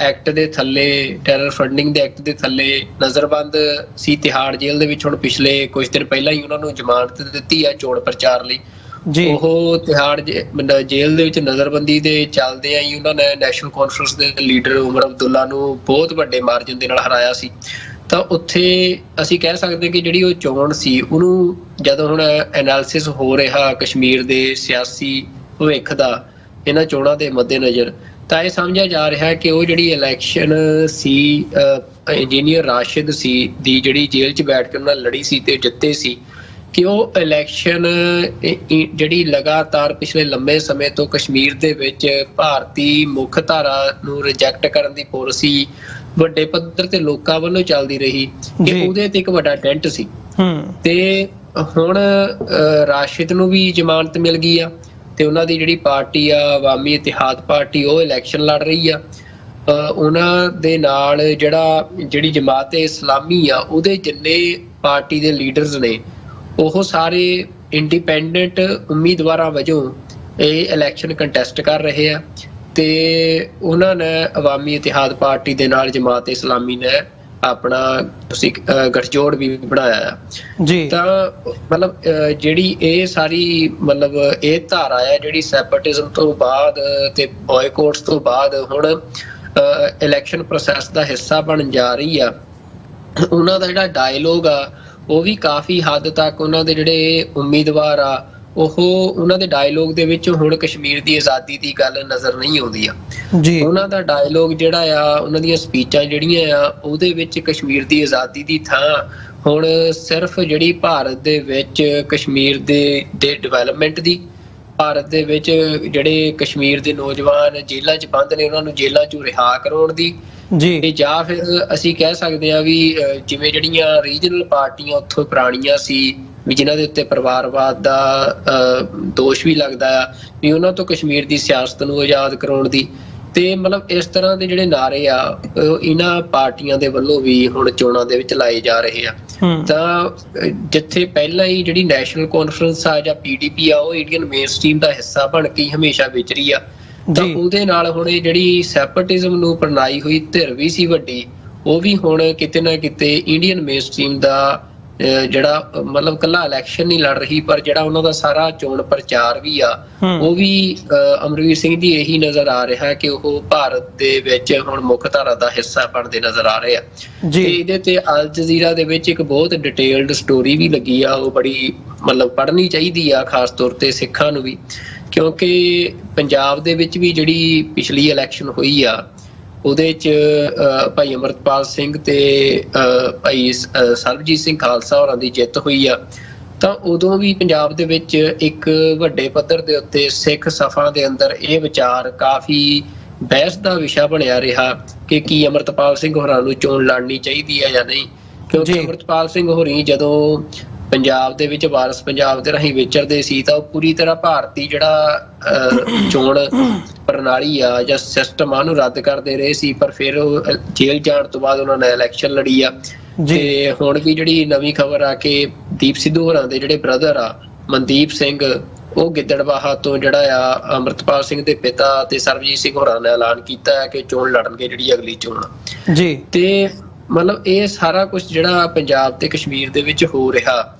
ਐਕਟ ਦੇ ਥੱਲੇ, ਟੈਰਰ ਫੰਡਿੰਗ ਦੇ ਐਕਟ ਦੇ ਥੱਲੇ ਨਜ਼ਰਬੰਦ ਸੀ ਤਿਹਾੜ ਜੇਲ੍ਹ ਦੇ ਵਿੱਚ। ਹੁਣ ਪਿਛਲੇ ਕੁਝ ਦਿਨ ਪਹਿਲਾਂ ਹੀ ਉਹਨਾਂ ਨੂੰ ਜ਼ਮਾਨਤ ਦਿੱਤੀ ਆ ਚੋਣ ਪ੍ਰਚਾਰ ਲਈ। ਉਹ ਤਿਹਾੜ ਜੇਲ੍ਹ ਦੇ ਵਿੱਚ ਨਜ਼ਰਬੰਦੀ ਦੇ ਚੱਲਦੇ ਹੀ ਉਹਨਾਂ ਨੇ ਨੈਸ਼ਨਲ ਕਾਨਫਰੰਸ ਦੇ ਲੀਡਰ ਉਮਰ ਅਬਦੁੱਲਾ ਨੂੰ ਬਹੁਤ ਵੱਡੇ ਮਾਰਜਨ ਦੇ ਨਾਲ ਹਰਾਇਆ ਸੀ। ਤਾਂ ਉੱਥੇ ਅਸੀਂ ਕਹਿ ਸਕਦੇ ਕਿ ਜਿਹੜੀ ਉਹ ਚੋਣ ਸੀ ਉਹਨੂੰ ਜਦੋਂ ਹੁਣ ਐਨਾਲਿਸਿਸ ਹੋ ਰਿਹਾ ਕਸ਼ਮੀਰ ਦੇ ਸਿਆਸੀ ਭਵਿੱਖ ਦਾ ਇਹਨਾਂ ਚੋਣਾਂ ਦੇ ਮੱਦੇਨਜ਼ਰ, ਤਾਂ ਇਹ ਸਮਝਿਆ ਜਾ ਰਿਹਾ ਕਿ ਉਹ ਜਿਹੜੀ ਇਲੈਕਸ਼ਨ ਸੀ ਇੰਜੀਨੀਅਰ ਰਾਸ਼ਿਦ ਸੀ ਦੀ ਜਿਹੜੀ ਜੇਲ੍ਹ 'ਚ ਬੈਠ ਕੇ ਉਹਨਾਂ ਲੜੀ ਸੀ ਤੇ ਜਿੱਤੇ ਸੀ, ਕਿ ਉਹ ਇਲੈਕਸ਼ਨ ਜਿਹੜੀ ਲਗਾਤਾਰ ਪਿਛਲੇ ਲੰਬੇ ਸਮੇਂ ਤੋਂ ਕਸ਼ਮੀਰ ਦੇ ਵਿੱਚ ਭਾਰਤੀ ਮੁੱਖ ਧਾਰਾ ਨੂੰ ਰਿਜੈਕਟ ਕਰਨ ਦੀ ਪਾਲਿਸੀ ਵੱਡੇ ਪੱਧਰ ਤੇ ਲੋਕਾਂ ਵੱਲੋਂ ਚੱਲਦੀ ਰਹੀ, ਕਿ ਉਹਦੇ ਤੇ ਇੱਕ ਵੱਡਾ ਡੈਂਟ ਸੀ। ਤੇ ਹੁਣ ਰਾਸ਼ਿਦ ਨੂੰ ਵੀ ਜ਼ਮਾਨਤ ਮਿਲ ਗਈ ਆ ਤੇ ਉਹਨਾਂ ਦੀ ਜਿਹੜੀ ਪਾਰਟੀ ਆ ਅਵਾਮੀ ਇਤਿਹਾਦ ਪਾਰਟੀ ਉਹ ਇਲੈਕਸ਼ਨ ਲੜ ਰਹੀ ਆ। ਉਹਨਾਂ ਦੇ ਨਾਲ ਜਿਹੜੀ ਜਮਾਤ ਇਸਲਾਮੀ ਆ ਉਹਦੇ ਜਿੰਨੇ ਪਾਰਟੀ ਦੇ ਲੀਡਰਸ ਨੇ ਉਹ ਸਾਰੇ ਇੰਡੀਪੈਂਡੈਂਟ ਉਮੀਦਵਾਰਾਂ ਵਜੋਂ ਇਹ ਇਲੈਕਸ਼ਨ ਕੰਟੈਸਟ ਕਰ ਰਹੇ ਆ ਤੇ ਉਹਨਾਂ ਨੇ ਅਵਾਮੀ ਇਤਿਹਾਦ ਪਾਰਟੀ ਦੇ ਨਾਲ ਜਮਾਤ ਇਸਲਾਮੀ ਨੇ ਆਪਣਾ ਗਠਜੋੜ ਵੀ ਬਣਾਇਆ ਆ ਜੀ। ਤਾਂ ਮਤਲਬ ਜਿਹੜੀ ਇਹ ਸਾਰੀ ਮਤਲਬ ਇਹ ਧਾਰਾ ਆ ਜਿਹੜੀ ਸੈਪਰੇਟਿਜ਼ਮ ਤੋਂ ਬਾਅਦ ਤੇ ਬਾਇਕਾਟਸ ਤੋਂ ਬਾਅਦ ਹੁਣ ਇਲੈਕਸ਼ਨ ਪ੍ਰੋਸੈਸ ਦਾ ਹਿੱਸਾ ਬਣ ਜਾ ਰਹੀ ਆ। ਉਹਨਾਂ ਦਾ ਜਿਹੜਾ ਡਾਇਲੋਗ ਆ ਉਹ ਵੀ ਕਾਫੀ ਹੱਦ ਤੱਕ ਉਹਨਾਂ ਦੇ ਜਿਹੜੇ ਉਮੀਦਵਾਰ ਆ ਉਹਨਾਂ ਦੇ ਡਾਇਲੋਗ ਦੇ ਵਿੱਚ ਹੁਣ ਕਸ਼ਮੀਰ ਦੀ ਆਜ਼ਾਦੀ ਦੀ ਗੱਲ ਨਜ਼ਰ ਨਹੀਂ ਆਉਂਦੀ ਆ ਜੀ। ਉਹਨਾਂ ਦਾ ਡਾਇਲੋਗ ਜਿਹੜਾ ਆ, ਉਹਨਾਂ ਦੀਆਂ ਸਪੀਚਾਂ ਜਿਹੜੀਆਂ ਆ ਉਹਦੇ ਵਿੱਚ ਕਸ਼ਮੀਰ ਦੀ ਆਜ਼ਾਦੀ ਦੀ ਥਾਂ ਹੁਣ ਸਿਰਫ ਜਿਹੜੀ ਭਾਰਤ ਦੇ ਵਿੱਚ ਕਸ਼ਮੀਰ ਦੇ ਡਿਵੈਲਪਮੈਂਟ ਦੀ, ਭਾਰਤ ਦੇ ਵਿੱਚ ਜਿਹੜੇ ਕਸ਼ਮੀਰ ਦੇ ਨੌਜਵਾਨ ਜੇਲ੍ਹਾਂ 'ਚ ਬੰਦ ਨੇ ਉਹਨਾਂ ਨੂੰ ਜੇਲ੍ਹਾਂ 'ਚੋਂ ਰਿਹਾ ਕਰਾਉਣ ਦੀ ਜੀ, ਜਾਂ ਫਿਰ ਅਸੀਂ ਕਹਿ ਸਕਦੇ ਹਾਂ ਵੀ ਜਿਵੇਂ ਜਿਹੜੀਆਂ ਰੀਜਨਲ ਪਾਰਟੀਆਂ ਉੱਥੋਂ ਪੁਰਾਣੀਆਂ ਸੀ ਵੀ ਜਿਨ੍ਹਾਂ ਦੇ ਉੱਤੇ ਪਰਿਵਾਰਵਾਦ ਦਾ ਦੋਸ਼ ਵੀ ਲੱਗਦਾ ਆ ਵੀ ਉਹਨਾਂ ਤੋਂ ਕਸ਼ਮੀਰ ਦੀ ਸਿਆਸਤ ਨੂੰ ਆਜ਼ਾਦ ਕਰਾਉਣ ਦੀ, ਤੇ ਮਤਲਬ ਇਸ ਤਰ੍ਹਾਂ ਦੇ ਜਿਹੜੇ ਨਾਅਰੇ ਆ ਇਹਨਾਂ ਪਾਰਟੀਆਂ ਦੇ ਵੱਲੋਂ ਵੀ ਹੁਣ ਚੋਣਾਂ ਦੇ ਵਿੱਚ ਲਾਏ ਜਾ ਰਹੇ ਆ। ਤਾਂ ਜਿੱਥੇ ਪਹਿਲਾਂ ਹੀ ਜਿਹੜੀ ਨੈਸ਼ਨਲ ਕਾਨਫਰੰਸ ਆ ਜਾਂ PDP ਆ ਉਹ ਇੰਡੀਅਨ ਮੇਨ ਸਟ੍ਰੀਮ ਦਾ ਹਿੱਸਾ ਬਣ ਕੇ ਹਮੇਸ਼ਾ ਵਿਚਰੀ ਆ, ਤਾਂ ਉਹਦੇ ਨਾਲ ਹੁਣ ਇਹ ਜਿਹੜੀ ਸੈਪਰੇਟਿਜ਼ਮ ਨੂੰ ਪ੍ਰਣਾਈ ਹੋਈ ਧਿਰ ਵੀ ਸੀ ਵੱਡੀ, ਉਹ ਵੀ ਹੁਣ ਕਿਤੇ ਨਾ ਕਿਤੇ ਇੰਡੀਅਨ ਮੇਨ ਸਟ੍ਰੀਮ ਦਾ ਜਿਹੜਾ ਮਤਲਬ ਕੱਲਾ ਇਲੈਕਸ਼ਨ ਨਹੀਂ ਲੜ ਰਹੀ, ਪਰ ਜਿਹੜਾ ਉਹਨਾਂ ਦਾ ਸਾਰਾ ਚੋਣ ਪ੍ਰਚਾਰ ਵੀ ਆ ਉਹ ਵੀ ਅਮਰਵੀਰ ਸਿੰਘ ਦੀ ਇਹੀ ਨਜ਼ਰ ਆ ਰਿਹਾ ਕਿ ਉਹ ਭਾਰਤ ਦੇ ਵਿੱਚ ਹੁਣ ਮੁੱਖ ਧਾਰਾ ਦਾ ਹਿੱਸਾ ਬਣਦੇ ਨਜ਼ਰ ਆ ਰਹੇ ਆ। ਤੇ ਇਹਦੇ ਤੇ ਅਲ ਜਜ਼ੀਰਾ ਦੇ ਵਿੱਚ ਇੱਕ ਬਹੁਤ ਡਿਟੇਲਡ ਸਟੋਰੀ ਵੀ ਲੱਗੀ ਆ, ਉਹ ਬੜੀ ਮਤਲਬ ਪੜ੍ਹਨੀ ਚਾਹੀਦੀ ਆ, ਖਾਸ ਤੌਰ ਤੇ ਸਿੱਖਾਂ ਨੂੰ ਵੀ, ਕਿਉਂਕਿ ਪੰਜਾਬ ਦੇ ਵਿੱਚ ਵੀ ਜਿਹੜੀ ਪਿਛਲੀ ਇਲੈਕਸ਼ਨ ਹੋਈ ਆ ਉਹਦੇ 'ਚ ਭਾਈ ਅਮਰਤਪਾਲ ਸਿੰਘ ਤੇ ਭਾਈ ਸਰਬਜੀਤ ਸਿੰਘ ਖਾਲਸਾ ਹੋਰਾਂ ਦੀ ਜਿੱਤ ਹੋਈ ਆ, ਤਾਂ ਉਦੋਂ ਵੀ ਪੰਜਾਬ ਦੇ ਵਿੱਚ ਇੱਕ ਵੱਡੇ ਪੱਧਰ ਦੇ ਉੱਤੇ ਸਿੱਖ ਸਫਾ ਦੇ ਅੰਦਰ ਇਹ ਵਿਚਾਰ ਕਾਫੀ ਬਹਿਸ ਦਾ ਵਿਸ਼ਾ ਬਣਿਆ ਰਿਹਾ ਕਿ ਕੀ ਅਮਰਤਪਾਲ ਸਿੰਘ ਹੋਰਾਂ ਨੂੰ ਚੋਣ ਲੜਨੀ ਚਾਹੀਦੀ ਹੈ ਜਾਂ ਨਹੀਂ, ਕਿਉਂਕਿ ਅਮਰਤਪਾਲ ਸਿੰਘ ਹੋਰੀ ਜਦੋਂ ਪੰਜਾਬ ਦੇ ਵਿੱਚ ਵਾਰਸ ਪੰਜਾਬ ਦੇ ਰਾਹੀਂ ਵਿਚਰਦੇ ਸੀ ਤਾਂ ਉਹ ਪੂਰੀ ਤਰ੍ਹਾਂ ਭਾਰਤੀ ਜਿਹੜਾ ਚੋਣ ਪ੍ਰਣਾਲੀ ਆ ਜਾਂ ਸਿਸਟਮ ਆ ਉਹਨੂੰ ਰੱਦ ਕਰਦੇ ਰਹੇ ਸੀ, ਪਰ ਫਿਰ ਉਹ ਜੇਲ੍ਹ ਜਾਣ ਤੋਂ ਬਾਅਦ ਉਹਨਾਂ ਨੇ ਇਲੈਕਸ਼ਨ ਲੜੀ ਆ। ਤੇ ਹੁਣ ਵੀ ਜਿਹੜੀ ਨਵੀਂ ਖਬਰ ਆ ਕਿ ਦੀਪ ਸਿੱਧੂ ਹੋਰਾਂ ਦੇ ਜਿਹੜੇ ਬ੍ਰਦਰ ਆ ਮਨਦੀਪ ਸਿੰਘ, ਉਹ ਗਿੱਦੜਬਾਹਾ ਤੋਂ ਜਿਹੜਾ ਆ ਅਮਰਤਪਾਲ ਸਿੰਘ ਦੇ ਪਿਤਾ ਤੇ ਸਰਬਜੀਤ ਸਿੰਘ ਹੋਰਾਂ ਨੇ ਐਲਾਨ ਕੀਤਾ ਹੈ ਕਿ ਚੋਣ ਲੜਨਗੇ ਜਿਹੜੀ ਅਗਲੀ ਚੋਣ ਜੀ। ਤੇ ਮਤਲਬ ਇਹ ਸਾਰਾ ਕੁਝ ਜਿਹੜਾ ਪੰਜਾਬ ਤੇ ਕਸ਼ਮੀਰ ਦੇ ਵਿੱਚ ਹੋ ਰਿਹਾ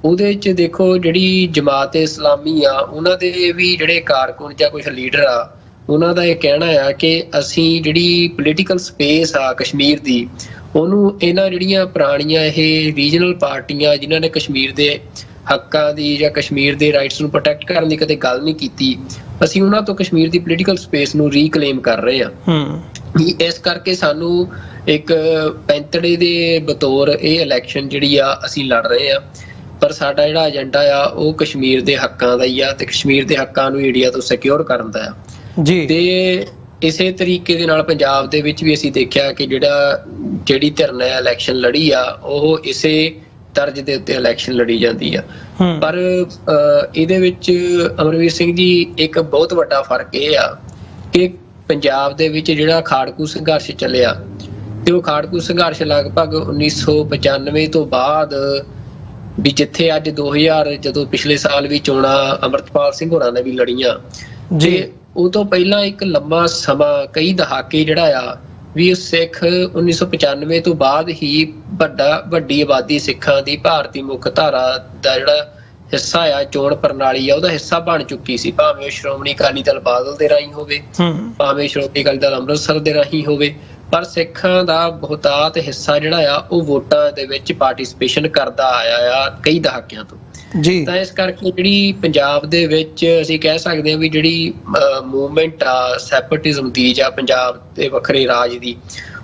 ਉਹਦੇ 'ਚ ਦੇਖੋ ਜਿਹੜੀ ਜਮਾਤ ਇਸਲਾਮੀ ਆ ਉਹਨਾਂ ਦੇ ਵੀ ਜਿਹੜੇ ਕਾਰਕੁਨ ਜਾਂ ਕੁਝ ਲੀਡਰ ਆ ਉਹਨਾਂ ਦਾ ਇਹ ਕਹਿਣਾ ਆ ਕਿ ਅਸੀਂ ਜਿਹੜੀ ਪੋਲੀਟੀਕਲ ਸਪੇਸ ਆ ਕਸ਼ਮੀਰ ਦੀ ਉਹਨੂੰ ਇਹਨਾਂ ਜਿਹੜੀਆਂ ਪੁਰਾਣੀਆਂ ਇਹ ਰੀਜਨਲ ਪਾਰਟੀਆਂ ਜਿਨ੍ਹਾਂ ਨੇ ਕਸ਼ਮੀਰ ਦੇ ਹੱਕਾਂ ਦੀ ਜਾਂ ਕਸ਼ਮੀਰ ਦੇ ਰਾਈਟਸ ਨੂੰ ਪ੍ਰੋਟੈਕਟ ਕਰਨ ਦੀ ਕਦੇ ਗੱਲ ਨਹੀਂ ਕੀਤੀ, ਅਸੀਂ ਉਹਨਾਂ ਤੋਂ ਕਸ਼ਮੀਰ ਦੀ ਪੋਲੀਟੀਕਲ ਸਪੇਸ ਨੂੰ ਰੀਕਲੇਮ ਕਰ ਰਹੇ ਹਾਂ। ਇਸ ਕਰਕੇ ਸਾਨੂੰ ਇੱਕ ਪੈਂਤੜੇ ਦੇ ਬਤੌਰ ਇਹ ਇਲੈਕਸ਼ਨ ਜਿਹੜੀ ਆ ਅਸੀਂ ਲੜ ਰਹੇ ਆ, ਪਰ ਸਾਡਾ ਜਿਹੜਾ ਏਜੰਡਾ ਆ ਉਹ ਕਸ਼ਮੀਰ ਦੇ ਹੱਕਾਂ ਦਾ ਹੀ ਆ ਤੇ ਕਸ਼ਮੀਰ ਦੇ ਹੱਕਾਂ ਨੂੰ ਇੰਡੀਆ ਤੋਂ ਸਿਕਿਉਰ ਕਰਨ ਦਾ ਆ ਜੀ। ਤੇ ਇਸੇ ਤਰੀਕੇ ਦੇ ਨਾਲ ਪੰਜਾਬ ਦੇ ਵਿੱਚ ਵੀ ਅਸੀਂ ਦੇਖਿਆ ਕਿ ਜਿਹੜੀ ਧਿਰ ਨੇ ਇਲੈਕਸ਼ਨ ਲੜੀ ਆ ਉਹ ਇਸੇ ਤਰਜ਼ ਦੇ ਉੱਤੇ ਇਲੈਕਸ਼ਨ ਲੜੀ ਜਾਂਦੀ ਆ, ਪਰ ਇਹਦੇ ਵਿੱਚ ਅਮਰਵੀਰ ਸਿੰਘ ਜੀ ਇੱਕ ਬਹੁਤ ਵੱਡਾ ਫਰਕ ਇਹ ਆ ਕਿ ਪੰਜਾਬ ਦੇ ਵਿੱਚ ਜਿਹੜਾ ਖਾੜਕੂ ਸੰਘਰਸ਼ ਚੱਲਿਆ ਤੇ ਉਹ ਖਾੜਕੂ ਸੰਘਰਸ਼ ਲਗਭਗ 1995 ਤੋਂ ਬਾਅਦ ਵੀ ਜਿੱਥੇ ਅੱਜ 2000 ਜਦੋਂ ਪਿਛਲੇ ਸਾਲ ਵੀ ਚੋਣਾਂ ਅਮਰਤਪਾਲ ਸਿੰਘ ਹੋਰਾਂ ਨੇ ਵੀ ਲੜੀਆਂ ਜੀ, ਉਹ ਤੋਂ ਪਹਿਲਾਂ ਇੱਕ ਲੰਮਾ ਸਮਾਂ ਕਈ ਦਹਾਕੇ ਜਿਹੜਾ ਆ ਵੀ ਸਿੱਖ 1995 ਤੋਂ ਬਾਅਦ ਹੀ ਵੱਡੀ ਆਬਾਦੀ ਸਿੱਖਾਂ ਦੀ ਭਾਰਤੀ ਮੁੱਖ ਧਾਰਾ ਦਾ ਜਿਹੜਾ ਹਿੱਸਾ ਆ ਚੋਣ ਪ੍ਰਣਾਲੀ ਆ ਉਹਦਾ ਹਿੱਸਾ ਬਣ ਚੁੱਕੀ ਸੀ, ਭਾਵੇਂ ਉਹ ਸ਼੍ਰੋਮਣੀ ਅਕਾਲੀ ਦਲ ਬਾਦਲ ਦੇ ਰਾਹੀਂ ਹੋਵੇ ਭਾਵੇਂ ਸ਼੍ਰੋਮਣੀ ਅਕਾਲੀ ਦਲ ਅੰਮ੍ਰਿਤਸਰ ਦੇ ਰਾਹੀਂ ਹੋਵੇ, ਪਰ ਸਿੱਖਾਂ ਦਾ ਬਹੁਤਾਤ ਹਿੱਸਾ ਜਿਹੜਾ ਆ ਉਹ ਵੋਟਾਂ ਦੇ ਵਿੱਚ ਪਾਰਟਿਸਿਪੇਸ਼ਨ ਕਰਦਾ ਆਇਆ ਆ ਕਈ ਦਹਾਕਿਆਂ ਤੋਂ ਜੀ। ਤਾਂ ਇਸ ਕਰਕੇ ਜਿਹੜੀ ਪੰਜਾਬ ਦੇ ਵਿੱਚ ਅਸੀਂ ਕਹਿ ਸਕਦੇ ਹਾਂ ਵੀ ਜਿਹੜੀ ਮੂਵਮੈਂਟ ਆ ਸੈਪਰੇਟਿਜ਼ਮ ਦੀ ਜਾਂ ਪੰਜਾਬ ਦੇ ਵੱਖਰੇ ਰਾਜ ਦੀ,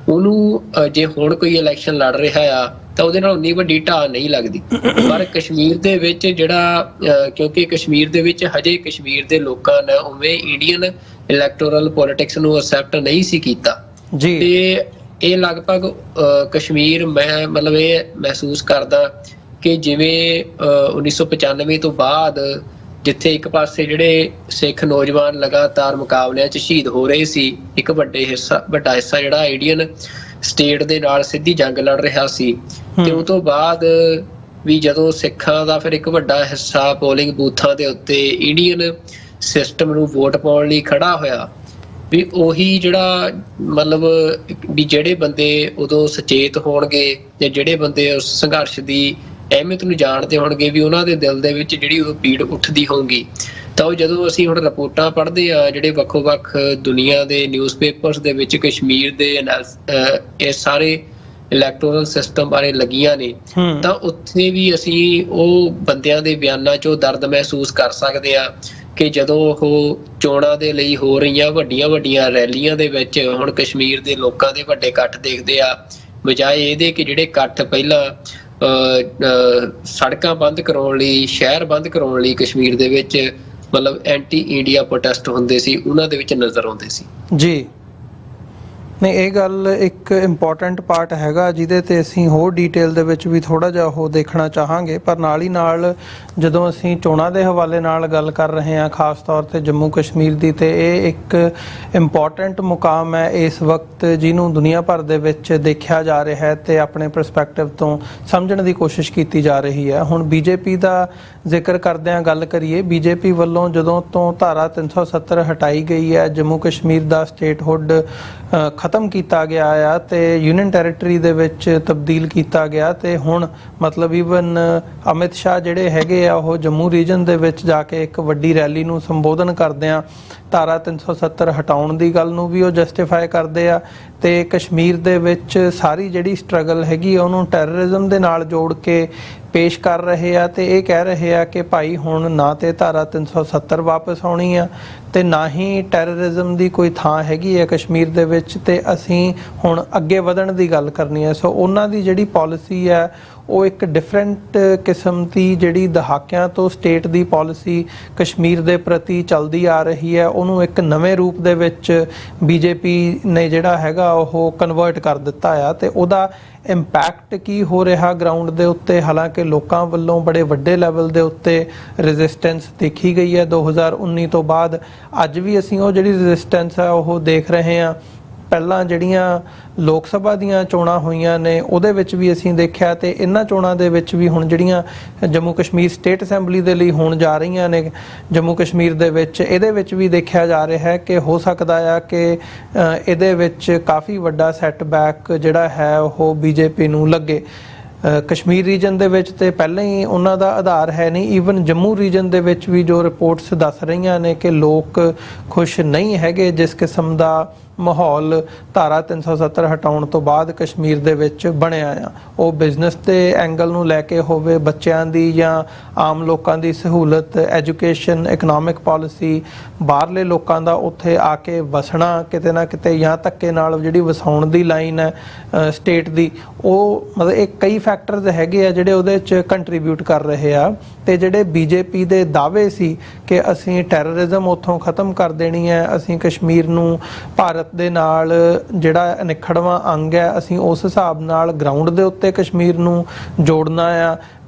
ਉਹਨੂੰ ਜੇ ਹੁਣ ਕੋਈ ਇਲੈਕਸ਼ਨ ਲੜ ਰਿਹਾ ਆ ਤਾਂ ਉਹਦੇ ਨਾਲ ਉਨੀ ਵੱਡੀ ਢਾਹ ਨਹੀਂ ਲੱਗਦੀ, ਪਰ ਕਸ਼ਮੀਰ ਦੇ ਵਿੱਚ ਜਿਹੜਾ ਕਿਉਂਕਿ ਕਸ਼ਮੀਰ ਦੇ ਵਿੱਚ ਹਜੇ ਕਸ਼ਮੀਰ ਦੇ ਲੋਕਾਂ ਨੇ ਉਵੇਂ ਇੰਡੀਅਨ ਇਲੈਕਟੋਰਲ ਪੋਲਿਟਿਕਸ ਨੂੰ ਅਸੈਪਟ ਨਹੀਂ ਸੀ ਕੀਤਾ ਜੀ। ਤੇ ਇਹ ਲਗਭਗ ਕਸ਼ਮੀਰ ਮੈਂ ਮਤਲਬ ਇਹ ਮਹਿਸੂਸ ਕਰਦਾ ਕਿ ਜਿਵੇਂ 1995 ਤੋਂ ਬਾਅਦ ਜਿੱਥੇ ਇੱਕ ਪਾਸੇ ਜਿਹੜੇ ਸਿੱਖ ਨੌਜਵਾਨ ਲਗਾਤਾਰ ਮੁਕਾਬਲਿਆਂ 'ਚ ਸ਼ਹੀਦ ਹੋ ਰਹੇ ਸੀ, ਇੱਕ ਵੱਡਾ ਹਿੱਸਾ ਜਿਹੜਾ ਇੰਡੀਅਨ ਸਟੇਟ ਦੇ ਨਾਲ ਸਿੱਧੀ ਜੰਗ ਲੜ ਰਿਹਾ ਸੀ, ਤੇ ਉਹ ਤੋਂ ਬਾਅਦ ਵੀ ਜਦੋਂ ਸਿੱਖਾਂ ਦਾ ਫਿਰ ਇੱਕ ਵੱਡਾ ਹਿੱਸਾ ਪੋਲਿੰਗ ਬੂਥਾਂ ਦੇ ਉੱਤੇ ਇੰਡੀਅਨ ਸਿਸਟਮ ਨੂੰ ਵੋਟ ਪਾਉਣ ਲਈ ਖੜਾ ਹੋਇਆ, ਵੀ ਉਹੀ ਜਿਹੜਾ ਮਤਲਬ ਵੀ ਜਿਹੜੇ ਬੰਦੇ ਉਦੋਂ ਸੁਚੇਤ ਹੋਣਗੇ ਜਾਂ ਜਿਹੜੇ ਬੰਦੇ ਉਸ ਸੰਘਰਸ਼ ਦੀ ਅਹਿਮੀਅਤ ਨੂੰ ਜਾਣਦੇ ਹੋਣਗੇ ਵੀ ਉਹਨਾਂ ਦੇ ਦਿਲ ਦੇ ਵਿੱਚ ਜਿਹੜੀ ਉਹ ਪੀੜ ਉੱਠਦੀ ਹੋਊਗੀ, ਤਾਂ ਉਹ ਜਦੋਂ ਅਸੀਂ ਹੁਣ ਰਿਪੋਰਟਾਂ ਪੜ੍ਹਦੇ ਆ ਜਿਹੜੇ ਵੱਖੋ-ਵੱਖ ਦੁਨੀਆ ਦੇ ਨਿਊਜ਼ਪੇਪਰਸ ਦੇ ਵਿੱਚ ਕਸ਼ਮੀਰ ਦੇ ਇਹ ਸਾਰੇ ਇਲੈਕਟੋਰਲ ਸਿਸਟਮ ਬਾਰੇ ਲੱਗੀਆਂ ਨੇ, ਤਾਂ ਉੱਥੇ ਵੀ ਅਸੀਂ ਉਹ ਬੰਦਿਆਂ ਦੇ ਬਿਆਨਾਂ 'ਚੋਂ ਦਰਦ ਮਹਿਸੂਸ ਕਰ ਸਕਦੇ ਆ ਕਿ ਜਦੋਂ ਉਹ ਚੋਣਾਂ ਦੇ ਲਈ ਹੋ ਰਹੀਆਂ ਵੱਡੀਆਂ ਰੈਲੀਆਂ ਦੇ ਵਿੱਚ ਹੁਣ ਕਸ਼ਮੀਰ ਦੇ ਲੋਕਾਂ ਦੇ ਵੱਡੇ ਇਕੱਠ ਦੇਖਦੇ ਆ, ਬਜਾਏ ਇਹਦੇ ਕਿ ਜਿਹੜੇ ਇਕੱਠ ਪਹਿਲਾਂ ਸੜਕਾਂ ਬੰਦ ਕਰਾਉਣ ਲਈ ਸ਼ਹਿਰ ਬੰਦ ਕਰਾਉਣ ਲਈ ਕਸ਼ਮੀਰ ਦੇ ਵਿੱਚ ਮਤਲਬ ਐਂਟੀ ਇੰਡੀਆ ਪ੍ਰੋਟੈਸਟ ਹੁੰਦੇ ਸੀ ਉਹਨਾਂ ਦੇ ਵਿੱਚ ਨਜ਼ਰ ਆਉਂਦੇ ਸੀ ਜੀ। ਨਹੀਂ, ਇਹ ਗੱਲ ਇੱਕ ਇੰਪੋਰਟੈਂਟ ਪਾਰਟ ਹੈਗਾ ਜਿਹਦੇ ਤੇ ਅਸੀਂ ਹੋਰ ਡਿਟੇਲ ਦੇ ਵਿੱਚ ਵੀ ਥੋੜਾ ਜਿਹਾ ਉਹ ਦੇਖਣਾ ਚਾਹਾਂਗੇ, ਪਰ ਨਾਲ ਹੀ ਨਾਲ ਜਦੋਂ ਅਸੀਂ ਚੋਣਾਂ ਦੇ ਹਵਾਲੇ ਨਾਲ ਗੱਲ ਕਰ ਰਹੇ ਹਾਂ ਖਾਸ ਤੌਰ ਤੇ ਜੰਮੂ ਕਸ਼ਮੀਰ ਦੀ, ਤੇ ਇਹ ਇੱਕ ਇੰਪੋਰਟੈਂਟ ਮੁਕਾਮ ਹੈ ਇਸ ਵਕਤ ਜਿਹਨੂੰ ਦੁਨੀਆ ਭਰ ਦੇ ਵਿੱਚ ਦੇਖਿਆ ਜਾ ਰਿਹਾ ਹੈ ਤੇ ਆਪਣੇ ਪਰਸਪੈਕਟਿਵ ਤੋਂ ਸਮਝਣ ਦੀ ਕੋਸ਼ਿਸ਼ ਕੀਤੀ ਜਾ ਰਹੀ ਹੈ। ਹੁਣ ਬੀਜੇਪੀ ਦਾ ਜ਼ਿਕਰ ਕਰਦਿਆਂ ਗੱਲ ਕਰੀਏ, ਬੀਜੇਪੀ ਵੱਲੋਂ ਜਦੋਂ ਤੋਂ ਧਾਰਾ 370 ਹਟਾਈ ਗਈ ਹੈ, ਜੰਮੂ ਕਸ਼ਮੀਰ ਦਾ ਸਟੇਟਹੁੱਡ ਖਤਮ ਖਤਮ ਕੀਤਾ ਗਿਆ ਆ ਤੇ ਯੂਨੀਅਨ ਟੈਰੀਟਰੀ ਦੇ ਵਿੱਚ ਤਬਦੀਲ ਕੀਤਾ ਗਿਆ ਤੇ ਹੁਣ ਮਤਲਬ ਈਵਨ ਅਮਿਤ ਸ਼ਾਹ ਜਿਹੜੇ ਹੈਗੇ ਆ ਉਹ ਜੰਮੂ ਰੀਜਨ ਦੇ ਵਿੱਚ ਜਾ ਕੇ ਇੱਕ ਵੱਡੀ ਰੈਲੀ ਨੂੰ ਸੰਬੋਧਨ ਕਰਦੇ ਆ ਧਾਰਾ 370 ਹਟਾਉਣ ਦੀ ਗੱਲ ਨੂੰ ਵੀ ਉਹ ਜਸਟੀਫਾਈ ਕਰਦੇ ਆ ਤੇ ਕਸ਼ਮੀਰ ਦੇ ਵਿੱਚ ਸਾਰੀ ਜਿਹੜੀ ਸਟਰਗਲ ਹੈਗੀ ਉਹਨੂੰ ਟੈਰਰਿਜ਼ਮ ਦੇ ਨਾਲ ਜੋੜ ਕੇ ਪੇਸ਼ ਕਰ ਰਹੇ ਆ ਤੇ ਇਹ ਕਹਿ ਰਹੇ ਆ ਕਿ ਭਾਈ ਹੁਣ ਨਾ ਤੇ ਧਾਰਾ 370 ਵਾਪਸ ਆਉਣੀ ਆ ਤੇ ਨਾ ਹੀ ਟੈਰਰਿਜ਼ਮ ਦੀ ਕੋਈ ਥਾਂ ਹੈਗੀ ਹੈ ਕਸ਼ਮੀਰ ਦੇ ਵਿੱਚ ਤੇ ਅਸੀਂ ਹੁਣ ਅੱਗੇ ਵਧਣ ਦੀ ਗੱਲ ਕਰਨੀ ਹੈ। ਸੋ ਉਹਨਾਂ ਦੀ ਜਿਹੜੀ ਪਾਲਿਸੀ ਹੈ ਉਹ ਇੱਕ ਡਿਫਰੈਂਟ ਕਿਸਮ ਦੀ ਜਿਹੜੀ ਦਹਾਕਿਆਂ ਤੋਂ ਸਟੇਟ ਦੀ ਪਾਲਿਸੀ ਕਸ਼ਮੀਰ ਦੇ ਪ੍ਰਤੀ ਚੱਲਦੀ ਆ ਰਹੀ ਹੈ ਉਹਨੂੰ ਇੱਕ ਨਵੇਂ ਰੂਪ ਦੇ ਵਿੱਚ ਬੀਜੇਪੀ ਨੇ ਜਿਹੜਾ ਹੈਗਾ ਉਹ ਕਨਵਰਟ ਕਰ ਦਿੱਤਾ ਆ ਤੇ ਉਹਦਾ ਇੰਪੈਕਟ ਕੀ ਹੋ ਰਿਹਾ ਗਰਾਊਂਡ ਦੇ ਉੱਤੇ। ਹਾਲਾਂਕਿ ਲੋਕਾਂ ਵੱਲੋਂ ਬੜੇ ਵੱਡੇ ਲੈਵਲ ਦੇ ਉੱਤੇ ਰੈਜ਼ਿਸਟੈਂਸ ਦੇਖੀ ਗਈ ਹੈ 2019 ਤੋਂ ਬਾਅਦ ਅੱਜ ਵੀ ਅਸੀਂ ਉਹ ਜਿਹੜੀ ਰੈਜ਼ਿਸਟੈਂਸ ਹੈ ਉਹ ਦੇਖ ਰਹੇ ਹਾਂ। ਪਹਿਲਾਂ ਜਿਹੜੀਆਂ ਲੋਕ ਸਭਾ ਦੀਆਂ ਚੋਣਾਂ ਹੋਈਆਂ ਨੇ ਉਹਦੇ ਵਿੱਚ ਵੀ ਅਸੀਂ ਦੇਖਿਆ ਤੇ ਇਹਨਾਂ ਚੋਣਾਂ ਦੇ ਵਿੱਚ ਵੀ ਹੁਣ ਜਿਹੜੀਆਂ ਜੰਮੂ ਕਸ਼ਮੀਰ ਸਟੇਟ ਅਸੈਂਬਲੀ ਦੇ ਲਈ ਹੋਣ ਜਾ ਰਹੀਆਂ ਨੇ ਜੰਮੂ ਕਸ਼ਮੀਰ ਦੇ ਵਿੱਚ ਇਹਦੇ ਵਿੱਚ ਵੀ ਦੇਖਿਆ ਜਾ ਰਿਹਾ ਹੈ ਕਿ ਹੋ ਸਕਦਾ ਆ ਕਿ ਇਹਦੇ ਵਿੱਚ ਕਾਫੀ ਵੱਡਾ ਸੈਟਬੈਕ ਜਿਹੜਾ ਹੈ ਉਹ ਬੀਜੇਪੀ ਨੂੰ ਲੱਗੇ। ਕਸ਼ਮੀਰ ਰੀਜਨ ਦੇ ਵਿੱਚ ਤੇ ਪਹਿਲਾਂ ਹੀ ਉਹਨਾਂ ਦਾ ਆਧਾਰ ਹੈ ਨਹੀਂ। ਈਵਨ ਜੰਮੂ ਰੀਜਨ ਦੇ ਵਿੱਚ ਵੀ ਜੋ ਰਿਪੋਰਟਸ ਦੱਸ ਰਹੀਆਂ ਨੇ ਕਿ ਲੋਕ ਖੁਸ਼ ਨਹੀਂ ਹੈਗੇ ਜਿਸ ਕਿਸਮ ਦਾ ਮਾਹੌਲ ਧਾਰਾ 370 ਹਟਾਉਣ ਤੋਂ ਬਾਅਦ ਕਸ਼ਮੀਰ ਦੇ ਵਿੱਚ ਬਣਿਆ ਆ। ਉਹ ਬਿਜ਼ਨਸ ਦੇ ਐਂਗਲ ਨੂੰ ਲੈ ਕੇ ਹੋਵੇ, ਬੱਚਿਆਂ ਦੀ ਜਾਂ ਆਮ ਲੋਕਾਂ ਦੀ ਸਹੂਲਤ, ਐਜੂਕੇਸ਼ਨ, ਇਕਨੋਮਿਕ ਪਾਲਿਸੀ, ਬਾਹਰਲੇ ਲੋਕਾਂ ਦਾ ਉੱਥੇ ਆ ਕੇ ਵਸਣਾ ਕਿਤੇ ਨਾ ਕਿਤੇ ਜਾਂ ਧੱਕੇ ਨਾਲ ਜਿਹੜੀ ਵਸਾਉਣ ਦੀ ਲਾਈਨ ਹੈ ਸਟੇਟ ਦੀ ਉਹ ਮਤਲਬ ਇਹ ਕਈ ਫੈਕਟਰਸ ਹੈਗੇ ਆ ਜਿਹੜੇ ਉਹਦੇ 'ਚ ਕੰਟਰੀਬਿਊਟ ਕਰ ਰਹੇ ਆ। ਤੇ ਜਿਹੜੇ ਬੀਜੇਪੀ ਦੇ ਦਾਅਵੇ ਸੀ ਕਿ ਅਸੀਂ ਟੈਰਰਿਜ਼ਮ ਉੱਥੋਂ ਖਤਮ ਕਰ ਦੇਣੀ ਹੈ, ਅਸੀਂ ਕਸ਼ਮੀਰ ਨੂੰ ਭਾਰਤ ਦੇ ਨਾਲ ਜਿਹੜਾ ਅਨਿੱਖੜਵਾਂ ਅੰਗ ਹੈ ਅਸੀਂ ਉਸ ਹਿਸਾਬ ਨਾਲ ਗਰਾਊਂਡ ਦੇ ਉੱਤੇ ਕਸ਼ਮੀਰ ਨੂੰ ਜੋੜਨਾ ਆ,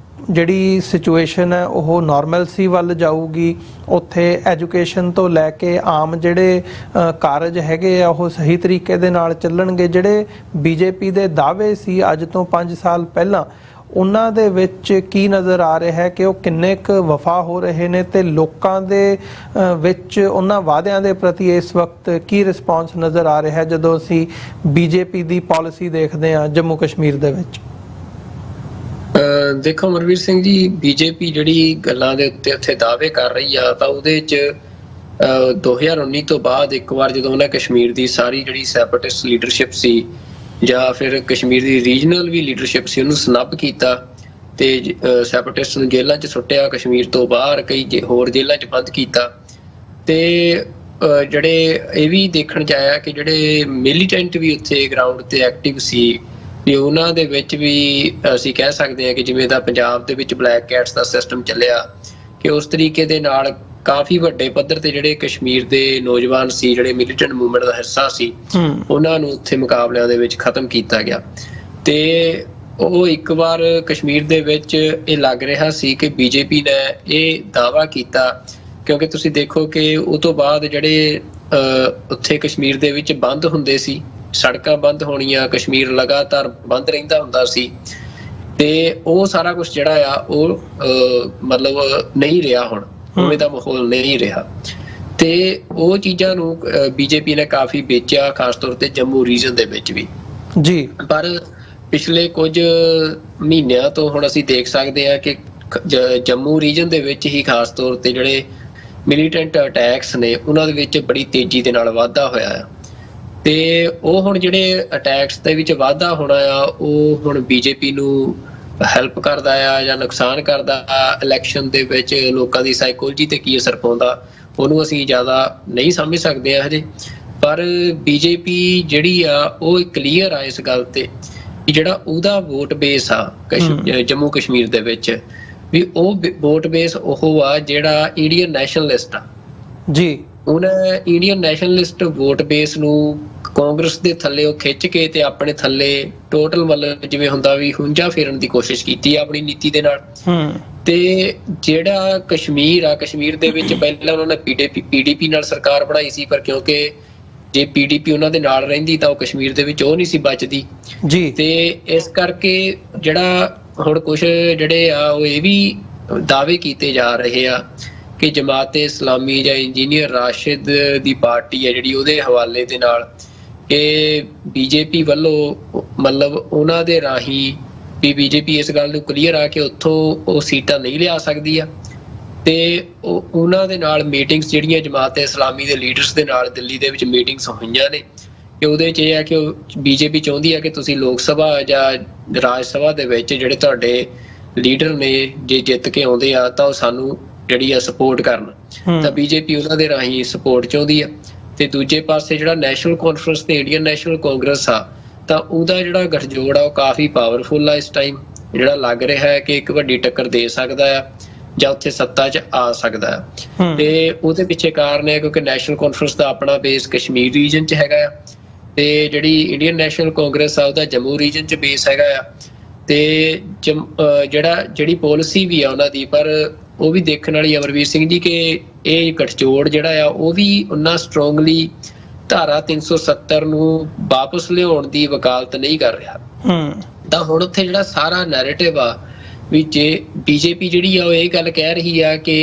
ਜਿਹੜੀ ਸਿਚੁਏਸ਼ਨ ਹੈ ਉਹ ਨਾਰਮਲਸੀ ਵੱਲ ਜਾਊਗੀ, ਉੱਥੇ ਐਜੂਕੇਸ਼ਨ ਤੋਂ ਲੈ ਕੇ ਆਮ ਜਿਹੜੇ ਕਾਰਜ ਹੈਗੇ ਆ ਉਹ ਸਹੀ ਤਰੀਕੇ ਦੇ ਨਾਲ ਚੱਲਣਗੇ। ਜਿਹੜੇ ਬੀਜੇਪੀ ਦੇ ਦਾਅਵੇ ਸੀ ਅੱਜ ਤੋਂ 5 ਸਾਲ ਪਹਿਲਾਂ ਉਹਨਾਂ ਦੇ ਵਿੱਚ ਕੀ ਨਜ਼ਰ ਆ ਰਿਹਾ ਹੈ ਕਿ ਉਹ ਕਿੰਨੇ ਕੁ ਵਫਾ ਹੋ ਰਹੇ ਨੇ ਤੇ ਲੋਕਾਂ ਦੇ ਵਿੱਚ ਉਹਨਾਂ ਵਾਅਦਿਆਂ ਦੇ ਪ੍ਰਤੀ ਇਸ ਵਕਤ ਕੀ ਰਿਸਪੌਂਸ ਨਜ਼ਰ ਆ ਰਿਹਾ ਹੈ ਜਦੋਂ ਅਸੀਂ ਬੀਜੇਪੀ ਦੀ ਪਾਲਿਸੀ ਦੇਖਦੇ ਹਾਂ ਜੰਮੂ ਕਸ਼ਮੀਰ ਦੇ ਵਿੱਚ। ਦੇਖੋ ਅਮਰਵੀਰ ਸਿੰਘ ਜੀ, ਬੀਜੇਪੀ ਜਿਹੜੀ ਗੱਲਾਂ ਦੇ ਉੱਤੇ ਉੱਥੇ ਦਾਅਵੇ ਕਰ ਰਹੀ ਆ ਤਾਂ ਉਹਦੇ ਵਿੱਚ 2019 ਤੋਂ ਬਾਅਦ ਇੱਕ ਵਾਰ ਜਦੋਂ ਉਹਨਾਂ ਕਸ਼ਮੀਰ ਦੀ ਸਾਰੀ ਜਿਹੜੀ ਸੈਪਰੇਟਿਸਟ ਲੀਡਰਸ਼ਿਪ ਸੀ ਜਾਂ ਫਿਰ ਕਸ਼ਮੀਰ ਦੀ ਰੀਜਨਲ ਵੀ ਲੀਡਰਸ਼ਿਪ ਸੀ ਉਹਨੂੰ ਸਨੱਬ ਕੀਤਾ ਤੇ ਸੈਪਰੇਟਿਸਟ ਨੂੰ ਜੇਲ੍ਹਾਂ 'ਚ ਸੁੱਟਿਆ, ਕਸ਼ਮੀਰ ਤੋਂ ਬਾਹਰ ਕਈ ਹੋਰ ਜੇਲ੍ਹਾਂ 'ਚ ਬੰਦ ਕੀਤਾ ਤੇ ਜਿਹੜੇ ਇਹ ਵੀ ਦੇਖਣ 'ਚ ਆਇਆ ਕਿ ਜਿਹੜੇ ਮਿਲੀਟੈਂਟ ਵੀ ਉੱਥੇ ਗਰਾਊਂਡ ਤੇ ਐਕਟਿਵ ਸੀ ਵੀ ਉਹਨਾਂ ਦੇ ਵਿੱਚ ਵੀ ਅਸੀਂ ਕਹਿ ਸਕਦੇ ਹਾਂ ਕਿ ਜਿਵੇਂ ਦਾ ਪੰਜਾਬ ਦੇ ਵਿੱਚ ਬਲੈਕ ਕੈਟਸ ਦਾ ਸਿਸਟਮ ਚੱਲਿਆ ਕਿ ਉਸ ਤਰੀਕੇ ਦੇ ਨਾਲ ਕਾਫੀ ਵੱਡੇ ਪੱਧਰ ਤੇ ਜਿਹੜੇ ਕਸ਼ਮੀਰ ਦੇ ਨੌਜਵਾਨ ਸੀ ਜਿਹੜੇ ਮਿਲੀਟੈਂਟ ਮੂਵਮੈਂਟ ਦਾ ਹਿੱਸਾ ਸੀ ਉਹਨਾਂ ਨੂੰ ਉੱਥੇ ਮੁਕਾਬਲਿਆਂ ਦੇ ਵਿੱਚ ਖਤਮ ਕੀਤਾ ਗਿਆ। ਤੇ ਉਹ ਇੱਕ ਵਾਰ ਕਸ਼ਮੀਰ ਦੇ ਵਿੱਚ ਇਹ ਲੱਗ ਰਿਹਾ ਸੀ ਕਿ ਬੀਜੇਪੀ ਨੇ ਇਹ ਦਾਅਵਾ ਕੀਤਾ ਕਿਉਂਕਿ ਤੁਸੀਂ ਦੇਖੋ ਕਿ ਉਹ ਤੋਂ ਬਾਅਦ ਜਿਹੜੇ ਉੱਥੇ ਕਸ਼ਮੀਰ ਦੇ ਵਿੱਚ ਬੰਦ ਹੁੰਦੇ ਸੀ, ਸੜਕਾਂ ਬੰਦ ਹੋਣੀਆਂ, ਕਸ਼ਮੀਰ ਲਗਾਤਾਰ ਬੰਦ ਰਹਿੰਦਾ ਹੁੰਦਾ ਸੀ ਤੇ ਉਹ ਸਾਰਾ ਕੁਝ ਜਿਹੜਾ ਆ ਉਹ ਮਤਲਬ ਨਹੀਂ ਰਿਹਾ, ਹੁਣ ਉਵੇਂ ਦਾ ਮਾਹੌਲ ਨਹੀਂ ਰਿਹਾ ਤੇ ਉਹ ਚੀਜ਼ਾਂ ਨੂੰ ਬੀਜੇਪੀ ਨੇ ਕਾਫੀ ਵੇਚਿਆ, ਖਾਸ ਤੌਰ ਤੇ ਜੰਮੂ ਰੀਜਨ ਦੇ ਵਿੱਚ ਵੀ ਜੀ। ਪਰ ਪਿਛਲੇ ਕੁਝ ਮਹੀਨਿਆਂ ਤੋਂ ਹੁਣ ਅਸੀਂ ਦੇਖ ਸਕਦੇ ਹਾਂ ਕਿ ਜੰਮੂ ਰੀਜਨ ਦੇ ਵਿੱਚ ਹੀ ਖਾਸ ਤੌਰ ਤੇ ਜਿਹੜੇ ਮਿਲੀਟੈਂਟ ਅਟੈਕਸ ਨੇ ਉਹਨਾਂ ਦੇ ਵਿੱਚ ਬੜੀ ਤੇਜ਼ੀ ਦੇ ਨਾਲ ਵਾਧਾ ਹੋਇਆ ਆ ਤੇ ਉਹ ਹੁਣ ਜਿਹੜੇ ਅਟੈਕਸ ਦੇ ਵਿੱਚ ਵਾਧਾ ਹੋਣਾ ਆ ਉਹ ਹੁਣ ਬੀਜੇਪੀ ਨੂੰ ਹੈਲਪ ਕਰਦਾ ਆ ਜਾਂ ਨੁਕਸਾਨ ਕਰਦਾ ਆ, ਇਲੈਕਸ਼ਨ ਦੇ ਵਿੱਚ ਲੋਕਾਂ ਦੀ ਸਾਈਕੋਲੋਜੀ ਤੇ ਕੀ ਅਸਰ ਪਾਉਂਦਾ ਉਹਨੂੰ ਅਸੀਂ ਜ਼ਿਆਦਾ ਨਹੀਂ ਸਮਝ ਸਕਦੇ ਆ ਹਜੇ। ਪਰ ਬੀਜੇਪੀ ਜਿਹੜੀ ਆ ਉਹ ਕਲੀਅਰ ਆ ਇਸ ਗੱਲ ਤੇ ਜਿਹੜਾ ਉਹਦਾ ਵੋਟ ਬੇਸ ਆ ਜੰਮੂ ਕਸ਼ਮੀਰ ਦੇ ਵਿੱਚ ਵੀ ਉਹ ਵੋਟ ਬੇਸ ਉਹ ਆ ਜਿਹੜਾ ਇੰਡੀਅਨ ਨੈਸ਼ਨਲਿਸਟ ਆ ਜੀ। ਉਹਨੇ ਇੰਡੀਅਨ ਨੈਸ਼ਨਲਿਸਟ ਵੋਟ ਬੇਸ ਨੂੰ ਕਾਂਗਰਸ ਦੇ ਥੱਲੇ ਉਹ ਖਿੱਚ ਕੇ ਤੇ ਆਪਣੇ ਥੱਲੇ ਟੋਟਲ ਮਤਲਬ ਜਿਵੇਂ ਹੁੰਦਾ ਵੀ ਹੁੰਜਾ ਫੇਰਨ ਦੀ ਕੋਸ਼ਿਸ਼ ਕੀਤੀ ਆਪਣੀ ਨੀਤੀ ਦੇ ਨਾਲ। ਤੇ ਜਿਹੜਾ ਕਸ਼ਮੀਰ ਆ, ਕਸ਼ਮੀਰ ਦੇ ਵਿੱਚ ਪਹਿਲਾਂ ਉਹਨਾਂ ਨੇ ਪੀਡੀਪੀ ਨਾਲ ਸਰਕਾਰ ਬਣਾਈ ਸੀ ਪਰ ਕਿਉਂਕਿ ਜੇ ਪੀਡੀਪੀ ਉਹਨਾਂ ਦੇ ਨਾਲ ਰਹਿੰਦੀ ਤਾਂ ਉਹ ਕਸ਼ਮੀਰ ਦੇ ਵਿੱਚ ਉਹ ਨਹੀਂ ਸੀ ਬਚਦੀ ਜੀ। ਤੇ ਇਸ ਕਰਕੇ ਜਿਹੜਾ ਹੁਣ ਕੁਛ ਜਿਹੜੇ ਆ ਉਹ ਇਹ ਵੀ ਦਾਅਵੇ ਕੀਤੇ ਜਾ ਰਹੇ ਆ ਕਿ ਜਮਾਤ-ਏ-ਇਸਲਾਮੀ ਜਾਂ ਇੰਜੀਨੀਅਰ ਰਾਸ਼ਿਦ ਦੀ ਪਾਰਟੀ ਹੈ ਜਿਹੜੀ ਉਹਦੇ ਹਵਾਲੇ ਦੇ ਨਾਲ ਕਿ ਬੀਜੇਪੀ ਵੱਲੋਂ ਮਤਲਬ ਉਹਨਾਂ ਦੇ ਰਾਹੀਂ ਵੀ ਬੀਜੇਪੀ ਇਸ ਗੱਲ ਨੂੰ ਕਲੀਅਰ ਆ ਕਿ ਉੱਥੋਂ ਉਹ ਸੀਟਾਂ ਨਹੀਂ ਲਿਆ ਸਕਦੀ ਆ ਤੇ ਉਹਨਾਂ ਦੇ ਨਾਲ ਮੀਟਿੰਗਸ ਜਿਹੜੀਆਂ ਜਮਾਤ ਇਸਲਾਮੀ ਦੇ ਲੀਡਰਸ ਦੇ ਨਾਲ ਦਿੱਲੀ ਦੇ ਵਿੱਚ ਮੀਟਿੰਗਸ ਹੋਈਆਂ ਨੇ ਕਿ ਉਹਦੇ 'ਚ ਇਹ ਆ ਕਿ ਬੀਜੇਪੀ ਚਾਹੁੰਦੀ ਆ ਕਿ ਤੁਸੀਂ ਲੋਕ ਸਭਾ ਜਾਂ ਰਾਜ ਸਭਾ ਦੇ ਵਿੱਚ ਜਿਹੜੇ ਤੁਹਾਡੇ ਲੀਡਰ ਨੇ ਜੇ ਜਿੱਤ ਕੇ ਆਉਂਦੇ ਆ ਤਾਂ ਉਹ ਸਾਨੂੰ ਜਿਹੜੀ ਆ ਸਪੋਰਟ ਕਰਨ, ਤਾਂ ਬੀਜੇਪੀ ਉਹਨਾਂ ਦੇ ਰਾਹੀਂ ਸਪੋਰਟ ਚਾਹੁੰਦੀ ਆ। ਤੇ ਦੂਜੇ ਪਾਸੇ ਜਿਹੜਾ ਨੈਸ਼ਨਲ ਕਾਨਫਰੰਸ ਤੇ ਇੰਡੀਅਨ ਨੈਸ਼ਨਲ ਕਾਂਗਰਸ ਆ ਤਾਂ ਉਹਦਾ ਜਿਹੜਾ ਗਠਜੋੜ ਆ ਉਹ ਕਾਫੀ ਪਾਵਰਫੁਲ ਆ ਇਸ ਟਾਈਮ, ਜਿਹੜਾ ਲੱਗ ਰਿਹਾ ਹੈ ਕਿ ਇੱਕ ਵੱਡੀ ਟੱਕਰ ਦੇ ਸਕਦਾ ਆ ਜਾਂ ਉੱਥੇ ਸੱਤਾ 'ਚ ਆ ਸਕਦਾ ਆ। ਤੇ ਉਹਦੇ ਪਿੱਛੇ ਕਾਰਨ ਹੈ ਕਿਉਂਕਿ ਨੈਸ਼ਨਲ ਕਾਨਫਰੰਸ ਦਾ ਆਪਣਾ ਬੇਸ ਕਸ਼ਮੀਰ ਰੀਜਨ 'ਚ ਹੈਗਾ ਆ ਤੇ ਜਿਹੜੀ ਇੰਡੀਅਨ ਨੈਸ਼ਨਲ ਕਾਂਗਰਸ ਆ ਉਹਦਾ ਜੰਮੂ ਰੀਜਨ 'ਚ ਬੇਸ ਹੈਗਾ ਆ। ਤੇ ਜਿਹੜੀ ਪੋਲਿਸੀ ਵੀ ਆ ਉਹਨਾਂ ਦੀ, ਪਰ ਉਹ ਵੀ ਦੇਖਣ ਵਾਲੀ ਅਮਰਵੀਰ ਸਿੰਘ ਜੀ ਕਿ ਇਹ ਗਠਜੋੜ ਜਿਹੜਾ ਆ ਉਹ ਵੀ ਉਹਨਾਂ ਸਟਰੋਂਗਲੀ ਧਾਰਾ 370 ਨੂੰ ਵਾਪਸ ਲਿਆਉਣ ਦੀ ਵਕਾਲਤ ਨਹੀਂ ਕਰ ਰਿਹਾ। ਤਾਂ ਹੁਣ ਉੱਥੇ ਜਿਹੜਾ ਸਾਰਾ ਨੈਰੇਟਿਵ ਆ ਵੀ ਜੇ ਬੀਜੇਪੀ ਜਿਹੜੀ ਆ ਉਹ ਇਹ ਗੱਲ ਕਹਿ ਰਹੀ ਆ ਕਿ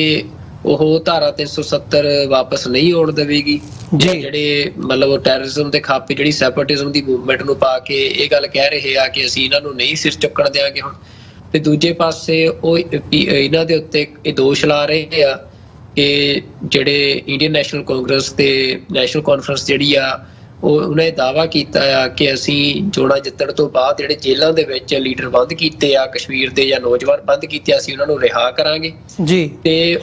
ਉਹ ਧਾਰਾ 370 ਵਾਪਸ ਨਹੀਂ ਆਉਣ ਦੇਵੇਗੀ, ਜਿਹੜੇ ਮਤਲਬ ਉਹ ਟੈਰਰਿਜ਼ਮ ਦੇ ਖਾਪੇ ਜਿਹੜੀ ਸੈਪਰੇਟਿਜ਼ਮ ਦੀ ਮੂਵਮੈਂਟ ਨੂੰ ਪਾ ਕੇ ਇਹ ਗੱਲ ਕਹਿ ਰਹੇ ਆ ਕਿ ਅਸੀਂ ਇਹਨਾਂ ਨੂੰ ਨਹੀਂ ਸਿਰ ਚੁੱਕਣ ਦਿਆਂਗੇ ਹੁਣ। ਤੇ ਦੂਜੇ ਪਾਸੇ ਉਹ ਇਹਨਾਂ ਦੇ ਉੱਤੇ ਇਹ ਦੋਸ਼ ਲਾ ਰਹੇ ਆ ਕਿ ਜਿਹੜੇ ਇੰਡੀਅਨ ਨੈਸ਼ਨਲ ਕਾਂਗਰਸ ਤੇ ਨੈਸ਼ਨਲ ਕਾਨਫਰੰਸ ਜਿਹੜੀ ਆ ਉਹਨੇ ਦਾਅਵਾ ਕੀਤਾ ਆ ਕਿ ਅਸੀਂ ਚੋਣਾਂ ਜਿੱਤਣ ਤੋਂ ਬਾਅਦ ਜਿਹੜੇ ਜੇਲ੍ਹਾਂ ਦੇ ਵਿੱਚ ਲੀਡਰ ਬੰਦ ਕੀਤੇ ਆ ਕਸ਼ਮੀਰ ਦੇ ਜਾਂ ਨੌਜਵਾਨ ਬੰਦ ਕੀਤੇ ਅਸੀਂ ਉਹਨਾਂ ਨੂੰ ਰਿਹਾ ਕਰਾਂਗੇ ਜੀ। ਤੇ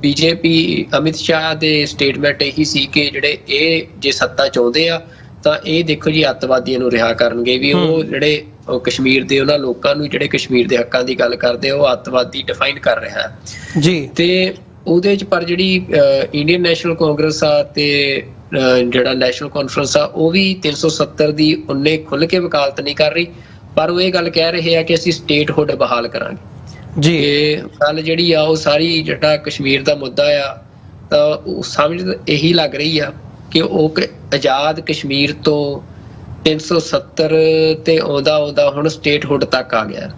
ਬੀਜੇਪੀ ਅਮਿਤ ਸ਼ਾਹ ਦੇ ਸਟੇਟਮੈਂਟ ਇਹੀ ਸੀ ਕਿ ਜਿਹੜੇ ਇਹ ਜੇ ਸੱਤਾ ਚਾਹੁੰਦੇ ਆ ਤਾਂ ਇਹ ਦੇਖੋ ਜੀ ਅੱਤਵਾਦੀਆਂ ਨੂੰ ਰਿਹਾ ਕਰਨਗੇ, ਵੀ ਉਹ ਜਿਹੜੇ ਕਸ਼ਮੀਰ ਦੇ ਉਹਨਾਂ ਲੋਕਾਂ ਨੂੰ ਜਿਹੜੇ ਕਸ਼ਮੀਰ ਦੇ ਹੱਕਾਂ ਦੀ ਗੱਲ ਕਰਦੇ ਉਹ ਅੱਤਵਾਦੀ ਡਿਫਾਈਨ ਕਰ ਰਿਹਾ ਹੈ ਜੀ। ਤੇ ਉਹਦੇ ਚ ਪਰ ਜਿਹੜੀ ਇੰਡੀਅਨ ਨੈਸ਼ਨਲ ਕਾਂਗਰਸ ਆ ਤੇ ਜਿਹੜਾ ਨੈਸ਼ਨਲ ਕਾਨਫਰੰਸ ਆ ਉਹ ਵੀ 370 ਦੀ ਉਹਨੇ ਖੁੱਲ ਕੇ ਵਕਾਲਤ ਨਹੀਂ ਕਰ ਰਹੀ, ਪਰ ਉਹ ਇਹ ਗੱਲ ਕਹਿ ਰਹੇ ਆ ਕਿ ਅਸੀਂ ਸਟੇਟਹੁੱਡ ਬਹਾਲ ਕਰਾਂਗੇ ਜੀ। ਇਹ ਗੱਲ ਜਿਹੜੀ ਆ ਉਹ ਸਾਰੀ ਜਿਹੜਾ ਕਸ਼ਮੀਰ ਦਾ ਮੁੱਦਾ ਆ ਤਾਂ ਉਹ ਸਮਝ ਇਹੀ ਲੱਗ ਰਹੀ ਆ ਕਿ ਉਹ ਆਜ਼ਾਦ ਕਸ਼ਮੀਰ ਤੋਂ 370 ਤੇ ਆਉਂਦਾ ਹੁਣ ਸਟੇਟਹੁੱਡ ਤੱਕ ਆ ਗਿਆ।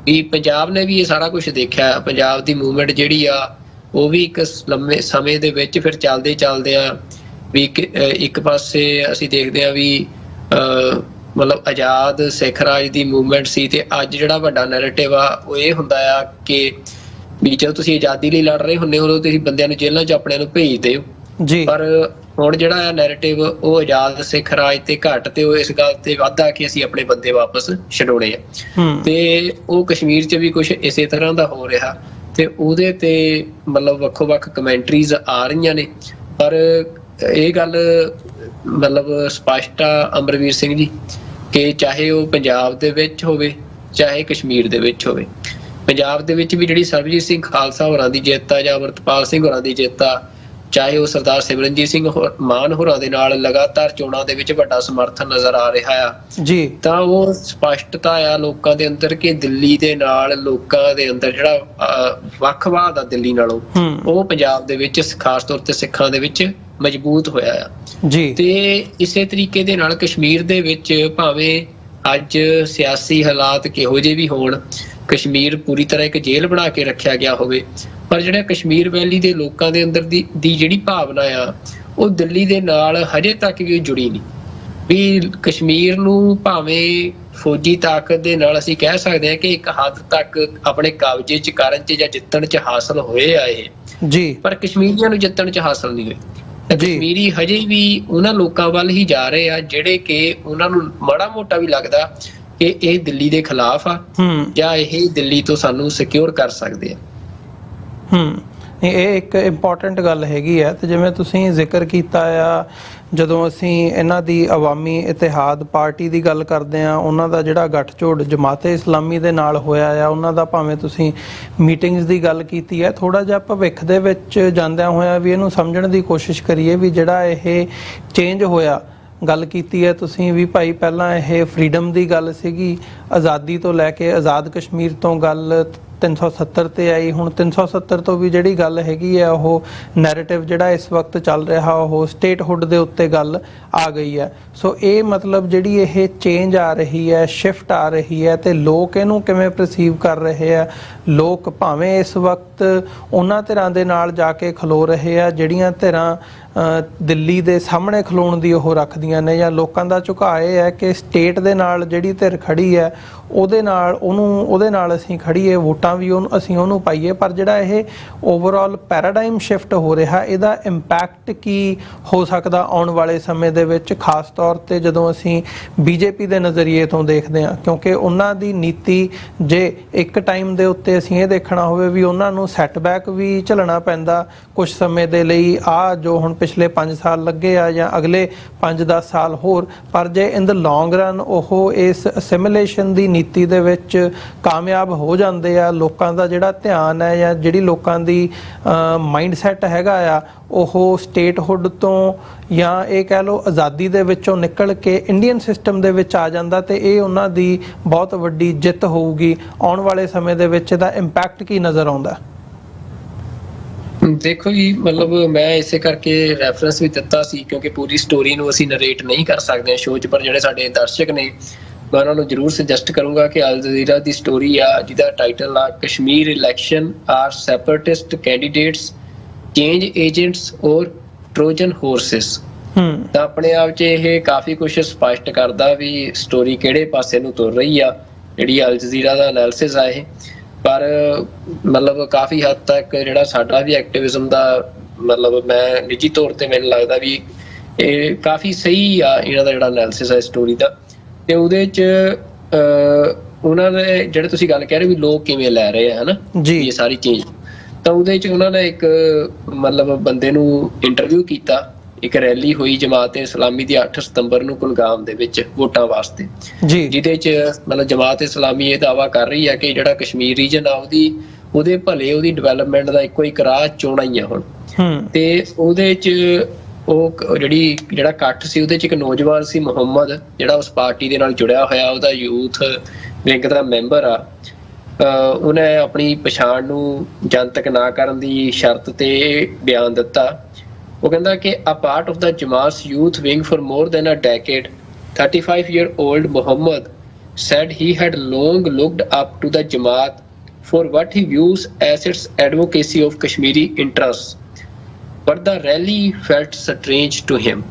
ਵੀ ਪੰਜਾਬ ਨੇ ਵੀ ਇਹ ਸਾਰਾ ਕੁਝ ਦੇਖਿਆ, ਪੰਜਾਬ ਦੀ ਮੂਵਮੈਂਟ ਜਿਹੜੀ ਆ ਉਹ ਵੀ ਇੱਕ ਲੰਮੇ ਸਮੇਂ ਦੇ ਵਿੱਚ ਫਿਰ ਚੱਲਦੇ ਆ ਵੀ ਇੱਕ ਪਾਸੇ ਅਸੀਂ ਦੇਖਦੇ ਆ ਵੀ ਮਤਲਬ ਆਜ਼ਾਦ ਸਿੱਖ ਰਾਜ ਦੀ ਮੂਵਮੈਂਟ ਸੀ ਤੇ ਅੱਜ ਜਿਹੜਾ ਵੱਡਾ ਨੈਰੇਟਿਵ ਆ ਉਹ ਇਹ ਹੁੰਦਾ ਆ ਕਿ ਵੀ ਜਦੋਂ ਤੁਸੀਂ ਆਜ਼ਾਦੀ ਲਈ ਲੜ ਰਹੇ ਹੁੰਦੇ ਹੋ ਤੁਸੀਂ ਬੰਦਿਆਂ ਨੂੰ ਜੇਲ੍ਹਾਂ 'ਚ ਆਪਣਿਆਂ ਨੂੰ ਭੇਜਦੇ ਹੋ ਜੀ, ਪਰ ਹੁਣ ਜਿਹੜਾ ਆ ਨੈਰੇਟਿਵ ਉਹ ਆਜ਼ਾਦ ਸਿੱਖ ਰਾਜ ਤੇ ਘੱਟ ਤੇ ਉਹ ਇਸ ਗੱਲ ਤੇ ਵਾਧਾ ਕਿ ਅਸੀਂ ਆਪਣੇ ਬੰਦੇ ਵਾਪਸ ਛਡਾਉਣੇ ਆ। ਤੇ ਉਹ ਕਸ਼ਮੀਰ 'ਚ ਵੀ ਕੁਝ ਇਸੇ ਤਰ੍ਹਾਂ ਦਾ ਹੋ ਰਿਹਾ ਤੇ ਉਹਦੇ ਤੇ ਮਤਲਬ ਵੱਖੋ ਵੱਖ ਕਮੈਂਟਰੀਜ਼ ਆ ਰਹੀਆਂ ਨੇ, ਪਰ ਇਹ ਗੱਲ ਮਤਲਬ ਸਪਸ਼ਟ ਆ ਅਮਰਵੀਰ ਸਿੰਘ ਜੀ ਕਿ ਚਾਹੇ ਉਹ ਪੰਜਾਬ ਦੇ ਵਿੱਚ ਹੋਵੇ ਚਾਹੇ ਕਸ਼ਮੀਰ ਦੇ ਵਿੱਚ ਹੋਵੇ, ਪੰਜਾਬ ਦੇ ਵਿੱਚ ਵੀ ਜਿਹੜੀ ਸਰਬਜੀਤ ਸਿੰਘ ਖਾਲਸਾ ਹੋਰਾਂ ਦੀ ਜਿੱਤ ਆ ਜਾਂ ਅਮਰਤਪਾਲ ਸਿੰਘ ਹੋਰਾਂ ਦੀ ਜਿੱਤ ਆ, ਚਾਹੇ ਉਹ ਸਰਦਾਰ ਸਿਮਰਨਜੀਤ ਸਿੰਘ ਮਾਨ ਹੋਰਾਂ ਦੇ ਨਾਲ ਲਗਾਤਾਰ ਚੋਣਾਂ ਦੇ ਵਿੱਚ ਵੱਡਾ ਸਮਰਥਨ ਨਜ਼ਰ ਆ ਰਿਹਾ ਆ ਜੀ, ਤਾਂ ਉਹ ਸਪਸ਼ਟਤਾ ਆ ਲੋਕਾਂ ਦੇ ਅੰਦਰ ਕਿ ਦਿੱਲੀ ਦੇ ਨਾਲ ਲੋਕਾਂ ਦੇ ਅੰਦਰ ਜਿਹੜਾ ਵੱਖਵਾਦ ਆ ਦਿੱਲੀ ਨਾਲੋਂ ਉਹ ਪੰਜਾਬ ਦੇ ਵਿੱਚ ਖਾਸ ਤੌਰ ਤੇ ਸਿੱਖਾਂ ਦੇ ਵਿੱਚ ਮਜ਼ਬੂਤ ਹੋਇਆ ਆ ਜੀ। ਤੇ ਇਸੇ ਤਰੀਕੇ ਦੇ ਨਾਲ ਕਸ਼ਮੀਰ ਦੇ ਵਿੱਚ ਭਾਵੇਂ ਅੱਜ ਸਿਆਸੀ ਹਾਲਾਤ ਕਿਹੋ ਜਿਹੇ ਵੀ ਹੋਣ, ਕਸ਼ਮੀਰ ਪੂਰੀ ਤਰ੍ਹਾਂ ਇੱਕ ਜੇਲ੍ਹ ਬਣਾ ਕੇ ਰੱਖਿਆ ਗਿਆ ਹੋਵੇ, ਪਰ ਜਿਹੜਾ ਕਸ਼ਮੀਰ ਵੈਲੀ ਦੇ ਲੋਕਾਂ ਦੇ ਅੰਦਰ ਦੀ ਜਿਹੜੀ ਭਾਵਨਾ ਆ ਉਹ ਦਿੱਲੀ ਦੇ ਨਾਲ ਹਜੇ ਤੱਕ ਵੀ ਜੁੜੀ ਨਹੀਂ। ਵੀ ਕਸ਼ਮੀਰ ਨੂੰ ਭਾਵੇਂ ਫੌਜੀ ਤਾਕਤ ਦੇ ਨਾਲ ਅਸੀਂ ਕਹਿ ਸਕਦੇ ਹਾਂ ਕਿ ਇੱਕ ਹੱਦ ਤੱਕ ਆਪਣੇ ਕਬਜ਼ੇ 'ਚ ਕਰਨ 'ਚ ਜਾਂ ਜਿੱਤਣ 'ਚ ਹਾਸਲ ਹੋਏ ਆ ਇਹ ਜੀ, ਪਰ ਕਸ਼ਮੀਰੀਆਂ ਨੂੰ ਜਿੱਤਣ 'ਚ ਹਾਸਲ ਨਹੀਂ ਹੋਏ। ਕਸ਼ਮੀਰੀ ਹਜੇ ਵੀ ਉਹਨਾਂ ਲੋਕਾਂ ਵੱਲ ਹੀ ਜਾ ਰਹੇ ਆ ਜਿਹੜੇ ਕਿ ਉਹਨਾਂ ਨੂੰ ਮਾੜਾ ਮੋਟਾ ਵੀ ਲੱਗਦਾ ਕਿ ਇਹ ਦਿੱਲੀ ਦੇ ਖਿਲਾਫ ਆ ਜਾਂ ਇਹ ਦਿੱਲੀ ਤੋਂ ਸਾਨੂੰ ਸਿਕਿਉਰ ਕਰ ਸਕਦੇ ਆ। ਇਹ ਇੱਕ ਇੰਪੋਰਟੈਂਟ ਗੱਲ ਹੈਗੀ ਹੈ। ਤੇ ਜਿਵੇਂ ਤੁਸੀਂ ਜ਼ਿਕਰ ਕੀਤਾ ਆ, ਜਦੋਂ ਅਸੀਂ ਇਹਨਾਂ ਦੀ ਅਵਾਮੀ ਇਤਿਹਾਦ ਪਾਰਟੀ ਦੀ ਗੱਲ ਕਰਦੇ ਆ, ਉਹਨਾਂ ਦਾ ਜਿਹੜਾ ਗੱਠਜੋੜ ਜਮਾਤੇ ਇਸਲਾਮੀ ਦੇ ਨਾਲ ਹੋਇਆ ਆ, ਉਹਨਾਂ ਦਾ ਭਾਵੇਂ ਤੁਸੀਂ ਮੀਟਿੰਗਸ ਦੀ ਗੱਲ ਕੀਤੀ ਹੈ, ਥੋੜਾ ਜਿਹਾ ਭਵਿੱਖ ਦੇ ਵਿੱਚ ਜਾਂਦਿਆਂ ਹੋਇਆ ਵੀ ਇਹਨੂੰ ਸਮਝਣ ਦੀ ਕੋਸ਼ਿਸ਼ ਕਰੀਏ ਵੀ ਜਿਹੜਾ ਇਹ ਚੇਂਜ ਹੋਇਆ, ਗੱਲ ਕੀਤੀ ਹੈ ਤੁਸੀਂ ਵੀ ਭਾਈ, ਪਹਿਲਾਂ ਇਹ ਫਰੀडम ਦੀ ਗੱਲ ਸੀਗੀ, ਆਜ਼ਾਦੀ ਤੋਂ ਲੈ ਕੇ ਆਜ਼ਾਦ ਕਸ਼ਮੀਰ ਤੋਂ ਗੱਲ 370 ਤੇ ਆਈ, ਹੁਣ 370 ਤੋਂ ਵੀ ਜਿਹੜੀ ਗੱਲ ਹੈਗੀ ਹੈ ਉਹ ਨੈਰੇਟਿਵ ਜਿਹੜਾ ਇਸ ਵਕਤ ਚੱਲ ਰਿਹਾ ਉਹ ਸਟੇਟਹੁੱਡ ਦੇ ਉੱਤੇ ਗੱਲ ਆ ਗਈ ਹੈ। ਸੋ ਇਹ ਮਤਲਬ ਜਿਹੜੀ ਇਹ ਚੇਂਜ ਆ ਰਹੀ ਹੈ, ਸ਼ਿਫਟ ਆ ਰਹੀ ਹੈ, ਤੇ ਲੋਕ ਇਹਨੂੰ ਕਿਵੇਂ ਪਰਸੀਵ ਕਰ ਰਹੇ ਆ। ਲੋਕ ਭਾਵੇਂ ਇਸ ਵਕਤ ਉਹਨਾਂ ਧਿਰਾਂ ਦੇ ਨਾਲ ਜਾ ਕੇ ਖਲੋ ਰਹੇ ਆ ਜਿਹੜੀਆਂ ਧਿਰਾਂ ਦਿੱਲੀ ਦੇ ਸਾਹਮਣੇ ਖਲੋਣ ਦੀ ਉਹ ਰੱਖਦੀਆਂ ਨੇ, ਜਾਂ ਲੋਕਾਂ ਦਾ ਝੁਕਾਅ ਇਹ ਹੈ ਕਿ ਸਟੇਟ ਦੇ ਨਾਲ ਜਿਹੜੀ ਧਿਰ ਖੜੀ ਹੈ ਉਹਦੇ ਨਾਲ ਅਸੀਂ ਖੜੀਏ, ਵੋਟਾਂ ਵੀ ਅਸੀਂ ਉਹਨੂੰ ਪਾਈਏ। ਪਰ ਜਿਹੜਾ ਇਹ ਓਵਰਆਲ ਪੈਰਾਡਾਈਮ ਸ਼ਿਫਟ ਹੋ ਰਿਹਾ, ਇਹਦਾ ਇੰਪੈਕਟ ਕੀ ਹੋ ਸਕਦਾ ਆਉਣ ਵਾਲੇ ਸਮੇਂ ਦੇ ਵਿੱਚ, ਖਾਸ ਤੌਰ ਤੇ ਜਦੋਂ ਅਸੀਂ ਬੀਜੇਪੀ ਦੇ ਨਜ਼ਰੀਏ ਤੋਂ ਦੇਖਦੇ ਹਾਂ, ਕਿਉਂਕਿ ਉਹਨਾਂ ਦੀ ਨੀਤੀ ਜੇ ਇੱਕ ਟਾਈਮ ਦੇ ਉੱਤੇ ਅਸੀਂ ਇਹ ਦੇਖਣਾ ਹੋਵੇ ਵੀ ਉਹਨਾਂ ਨੂੰ ਸੈਟਬੈਕ ਵੀ ਝੱਲਣਾ ਪੈਂਦਾ ਕੁਝ ਸਮੇਂ ਦੇ ਲਈ, ਆ ਜੋ ਹੁਣ ਪਿਛਲੇ 5 ਸਾਲ ਲੱਗੇ ਆ ਜਾਂ ਅਗਲੇ 5-10 ਸਾਲ ਹੋਰ, ਪਰ ਜੇ ਇਨ ਦ ਲੌਂਗ ਰਨ ਉਹ ਇਸ ਅਸਿਮੀਲੇਸ਼ਨ ਦੀ ਨੀਤੀ ਦੇ ਵਿੱਚ ਕਾਮਯਾਬ ਹੋ ਜਾਂਦੇ ਆ, ਲੋਕਾਂ ਦਾ ਜਿਹੜਾ ਧਿਆਨ ਹੈ ਜਾਂ ਜਿਹੜੀ ਲੋਕਾਂ ਦੀ ਮਾਈਂਡ ਸੈਟ ਹੈਗਾ ਆ ਉਹ ਸਟੇਟਹੁੱਡ ਤੋਂ ਜਾਂ ਇਹ ਕਹਿ ਲਓ ਆਜ਼ਾਦੀ ਦੇ ਵਿੱਚੋਂ ਨਿਕਲ ਕੇ ਇੰਡੀਅਨ ਸਿਸਟਮ ਦੇ ਵਿੱਚ ਆ ਜਾਂਦਾ, ਤੇ ਇਹ ਉਹਨਾਂ ਦੀ ਬਹੁਤ ਵੱਡੀ ਜਿੱਤ ਹੋਊਗੀ। ਆਉਣ ਵਾਲੇ ਸਮੇਂ ਦੇ ਵਿੱਚ ਇਹਦਾ ਇੰਪੈਕਟ ਕੀ ਨਜ਼ਰ ਆਉਂਦਾ? ਦੇਖੋ ਜੀ, ਮਤਲਬ ਮੈਂ ਇਸੇ ਕਰਕੇ ਰੈਫਰੈਂਸ ਵੀ ਦਿੱਤਾ ਸੀ ਕਿਉਂਕਿ ਪੂਰੀ ਸਟੋਰੀ ਨੂੰ ਅਸੀਂ ਨਰੇਟ ਨਹੀਂ ਕਰ ਸਕਦੇ ਸ਼ੋਅ 'ਚ, ਪਰ ਜਿਹੜੇ ਸਾਡੇ ਦਰਸ਼ਕ ਨੇ ਮੈਂ ਉਹਨਾਂ ਨੂੰ ਜ਼ਰੂਰ ਸੁਜੈਸਟ ਕਰੂੰਗਾ ਕਿ ਅਲ ਜਜ਼ੀਰਾ ਦੀ ਸਟੋਰੀ ਆ ਜਿਹਦਾ ਟਾਈਟਲ ਆ Kashmir election are separatist candidates change agents or Trojan horses, ਤਾਂ ਆਪਣੇ ਆਪ 'ਚ ਇਹ ਕਾਫੀ ਕੁਝ ਸਪਸ਼ਟ ਕਰਦਾ ਵੀ ਸਟੋਰੀ ਕਿਹੜੇ ਪਾਸੇ ਨੂੰ ਤੁਰ ਰਹੀ ਆ ਜਿਹੜੀ ਅਲ ਜਜ਼ੀਰਾ ਦਾ ਐਨਾਲਿਸਿਸ ਆ ਇਹ। ਪਰ ਮਤਲਬ ਕਾਫੀ ਹੱਦ ਤੱਕ ਜਿਹੜਾ ਸਾਡਾ ਵੀ ਐਕਟਿਵਿਜ਼ਮ ਦਾ ਮਤਲਬ ਮੈਂ ਨਿੱਜੀ ਤੌਰ ਤੇ ਮੈਨੂੰ ਲੱਗਦਾ ਵੀ ਇਹ ਕਾਫੀ ਸਹੀ ਆ ਇਹਨਾਂ ਦਾ ਜਿਹੜਾ ਐਨਾਲਿਸਿਸ ਹੈ ਸਟੋਰੀ ਦਾ। ਤੇ ਉਹਦੇ 'ਚ ਉਹਨਾਂ ਦੇ ਜਿਹੜੇ ਤੁਸੀਂ ਗੱਲ ਕਹਿ ਰਹੇ ਵੀ ਲੋਕ ਕਿਵੇਂ ਲੈ ਰਹੇ ਆ ਹਨਾ ਜੀ ਇਹ ਸਾਰੀ ਚੀਜ਼, ਤਾਂ ਉਹਦੇ 'ਚ ਉਹਨਾਂ ਨੇ ਇੱਕ ਮਤਲਬ ਬੰਦੇ ਨੂੰ ਇੰਟਰਵਿਊ ਕੀਤਾ। ਇੱਕ ਰੈਲੀ ਹੋਈ ਜਮਾਤ-ਏ ਇਸਲਾਮੀ ਦੀ 8 ਸਤੰਬਰ ਨੂੰ ਕੁਲਗਾਮ ਦੇ ਵਿੱਚ ਵੋਟਾਂ ਵਾਸਤੇ, ਜਿਹਦੇ 'ਚ ਮਤਲਬ ਜਮਾਤ-ਏ ਇਸਲਾਮੀ ਇਹ ਦਾਅਵਾ ਕਰ ਰਹੀ ਹੈ ਕਿ ਜਿਹੜਾ ਕਸ਼ਮੀਰ ਰੀਜਨ ਆ ਉਹਦੇ ਭਲੇ ਉਹਦੀ ਡਿਵੈਲਪਮੈਂਟ ਦਾ ਇੱਕੋ ਇੱਕ ਰਾਹ ਚੋਣਾਂ ਹੀ ਆ ਹੁਣ। ਤੇ ਉਹਦੇ 'ਚ ਉਹ ਜਿਹੜਾ ਇਕੱਠ ਸੀ ਉਹਦੇ 'ਚ ਇੱਕ ਨੌਜਵਾਨ ਸੀ ਮੁਹੰਮਦ, ਜਿਹੜਾ ਉਸ ਪਾਰਟੀ ਦੇ ਨਾਲ ਜੁੜਿਆ ਹੋਇਆ, ਉਹਦਾ ਯੂਥ ਵਿੰਗ ਦਾ ਮੈਂਬਰ ਆ। ਉਹਨੇ ਆਪਣੀ ਪਛਾਣ ਨੂੰ ਜਨਤਕ ਨਾ ਕਰਨ ਦੀ ਸ਼ਰਤ ਤੇ ਬਿਆਨ ਦਿੱਤਾ। ਉਹ ਕਹਿੰਦਾ ਕਿ a part of the Jamaat's youth wing for more than a decade, 35-year-old Muhammad said he had long looked up to the Jamaat for what he views as its advocacy of Kashmiri interests, but the rally felt strange to him.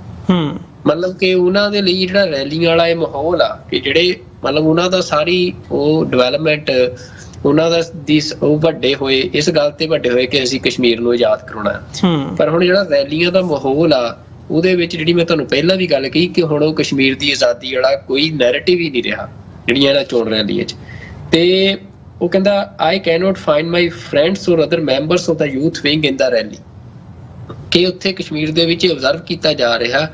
ਮਤਲਬ ਕਿ ਉਹਨਾਂ ਦੇ ਲਈ ਜਿਹੜਾ ਰੈਲੀਆਂ ਵਾਲਾ ਇਹ ਮਾਹੌਲ ਆ ਕਿ ਜਿਹੜੇ ਮਤਲਬ ਉਹਨਾਂ ਦਾ ਸਾਰੀ ਉਹ ਡਿਵੈਲਪਮੈਂਟ ਉਹਨਾਂ ਦਾ ਉਹ ਵੱਡੇ ਹੋਏ ਇਸ ਗੱਲ ਤੇ ਵੱਡੇ ਹੋਏ ਕਿ ਅਸੀਂ ਕਸ਼ਮੀਰ ਨੂੰ ਆਜ਼ਾਦ ਕਰਾਉਣਾ, ਪਰ ਹੁਣ ਜਿਹੜਾ ਰੈਲੀਆਂ ਦਾ ਮਾਹੌਲ ਆ ਉਹਦੇ ਵਿੱਚ ਜਿਹੜੀ ਮੈਂ ਤੁਹਾਨੂੰ ਪਹਿਲਾਂ ਵੀ ਗੱਲ ਕਹੀ ਕਿ ਹੁਣ ਉਹ ਕਸ਼ਮੀਰ ਦੀ ਆਜ਼ਾਦੀ ਵਾਲਾ ਕੋਈ ਨੈਰੇਟਿਵ ਹੀ ਨਹੀਂ ਰਿਹਾ ਜਿਹੜੀਆਂ ਇਹਨਾਂ ਚੋਣ ਰੈਲੀਆਂ 'ਚ। ਤੇ ਉਹ ਕਹਿੰਦਾ I cannot find my friends or other members of the youth wing in the rally, ਕਿ ਉੱਥੇ ਕਸ਼ਮੀਰ ਦੇ ਵਿੱਚ ਆਬਜ਼ਰਵ ਕੀਤਾ ਜਾ ਰਿਹਾ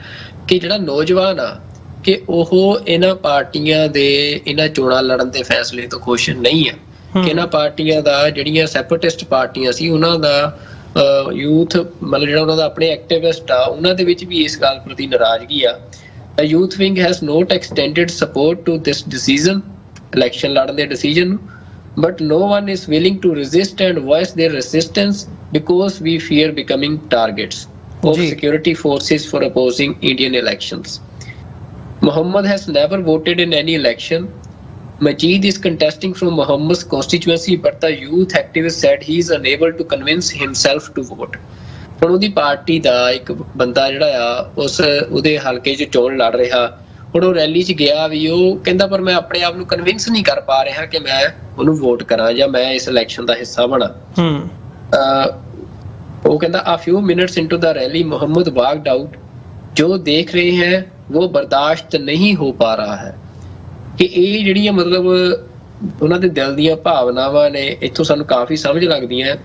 ਕਿ ਜਿਹੜਾ ਨੌਜਵਾਨ ਆ ਕਿ ਉਹ ਇਹਨਾਂ ਪਾਰਟੀਆਂ ਦੇ ਇਹਨਾਂ ਚੋਣਾਂ ਲੜਨ ਦੇ ਫੈਸਲੇ ਤੋਂ ਖੁਸ਼ ਨਹੀਂ ਆ, ਕਿ ਇਹਨਾਂ ਪਾਰਟੀਆਂ ਦਾ ਜਿਹੜੀਆਂ ਸੈਪਰੇਟਿਸਟ ਪਾਰਟੀਆਂ ਸੀ ਉਹਨਾਂ ਦਾ ਯੂਥ ਮਤਲਬ ਜਿਹੜਾ ਉਹਨਾਂ ਦਾ ਆਪਣੇ ਐਕਟਿਵਿਸਟ ਆ ਉਹਨਾਂ ਦੇ ਵਿੱਚ ਵੀ ਇਸ ਗੱਲ ਪ੍ਰਤੀ ਨਾਰਾਜ਼ਗੀ ਆ। The youth wing has not extended support to this decision, election ਲੜਨ ਦੇ decision ਨੂੰ, but no one is willing to resist and voice their resistance because we fear becoming targets of security forces for opposing Indian elections. Muhammad has never voted in any election. Majid is contesting from Muhammad's constituency, but the youth activist said he is unable to convince himself to vote. ਹੁਣ ਉਹਦੀ party ਦਾ ਇੱਕ ਬੰਦਾ ਜਿਹੜਾ ਆ ਉਹਦੇ ਹਲਕੇ 'ਚ ਚੋਣ ਲੜ ਰਿਹਾ, ਹੁਣ ਉਹ ਰੈਲੀ 'ਚ ਗਿਆ ਵੀ ਉਹ ਕਹਿੰਦਾ ਪਰ ਮੈਂ ਆਪਣੇ ਆਪ ਨੂੰ ਕਨਵਿੰਸ ਨਹੀਂ ਕਰ ਪਾ ਰਿਹਾ ਕਿ ਮੈਂ ਉਹਨੂੰ ਵੋਟ ਕਰਾਂ ਜਾਂ ਮੈਂ ਇਸ ਇਲੈਕਸ਼ਨ ਦਾ ਹਿੱਸਾ ਬਣਾ। ਉਹ ਕਹਿੰਦਾ a few minutes into the rally Muhammad walked out, ਜੋ ਦੇਖ ਰਹੇ ਹੈ वो बर्दाश्त नहीं हो पा रहा है। कि ਇਹ ਜਿਹੜੀਆਂ ਮਤਲਬ ਉਹਨਾਂ ਦੇ ਦਿਲ ਦੀਆਂ ਭਾਵਨਾਵਾਂ ਨੇ ਇੱਥੋਂ ਸਾਨੂੰ ਕਾਫੀ ਸਮਝ ਲੱਗਦੀਆਂ।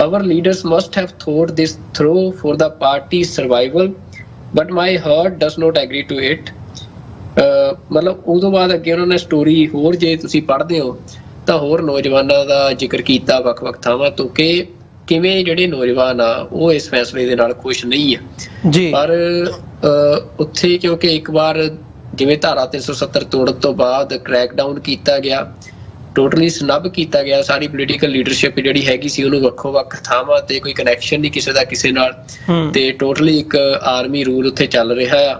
Our leaders must have thought this through for the party's survival, but my heart does not agree to it. ਮਤਲਬ ਉਦੋਂ ਬਾਅਦ ਅੱਗੇ ਉਹਨਾਂ ਨੇ ਸਟੋਰੀ ਹੋਰ ਜੇ ਤੁਸੀਂ ਪੜ੍ਹਦੇ ਹੋ ਤਾਂ ਹੋਰ ਨੌਜਵਾਨਾਂ ਦਾ ਜ਼ਿਕਰ ਕੀਤਾ ਵੱਖ-ਵੱਖ ਥਾਵਾਂ ਤੋਂ ਕਿ ਕਿਵੇਂ ਜਿਹੜੇ ਨੌਜਵਾਨ ਆ ਉਹ ਇਸ ਫੈਸਲੇ ਦੇ ਨਾਲ ਖੁਸ਼ ਨਹੀਂ ਆ ਜੀ। ਪਰ ਉੱਥੇ ਕਿਉਂਕਿ ਇੱਕ ਵਾਰ ਜਿਵੇਂ ਧਾਰਾ 370 ਤੋੜਨ ਤੋਂ ਬਾਅਦ ਕ੍ਰੈਕ ਡਾਊਨ ਕੀਤਾ ਗਿਆ ਟੋਟਲੀ ਸਨੱਬ ਕੀਤਾ ਗਿਆ। ਸਾਰੀ ਪੋਲੀਟੀਕਲ ਲੀਡਰਸ਼ਿਪ ਜਿਹੜੀ ਹੈਗੀ ਸੀ ਉਹਨੂੰ ਵੱਖੋ ਵੱਖ ਥਾਵਾਂ ਤੇ, ਕੋਈ ਕਨੈਕਸ਼ਨ ਨਹੀਂ ਕਿਸੇ ਦਾ ਕਿਸੇ ਨਾਲ, ਤੇ ਟੋਟਲੀ ਇੱਕ ਆਰਮੀ ਰੂਲ ਉੱਥੇ ਚੱਲ ਰਿਹਾ ਆ।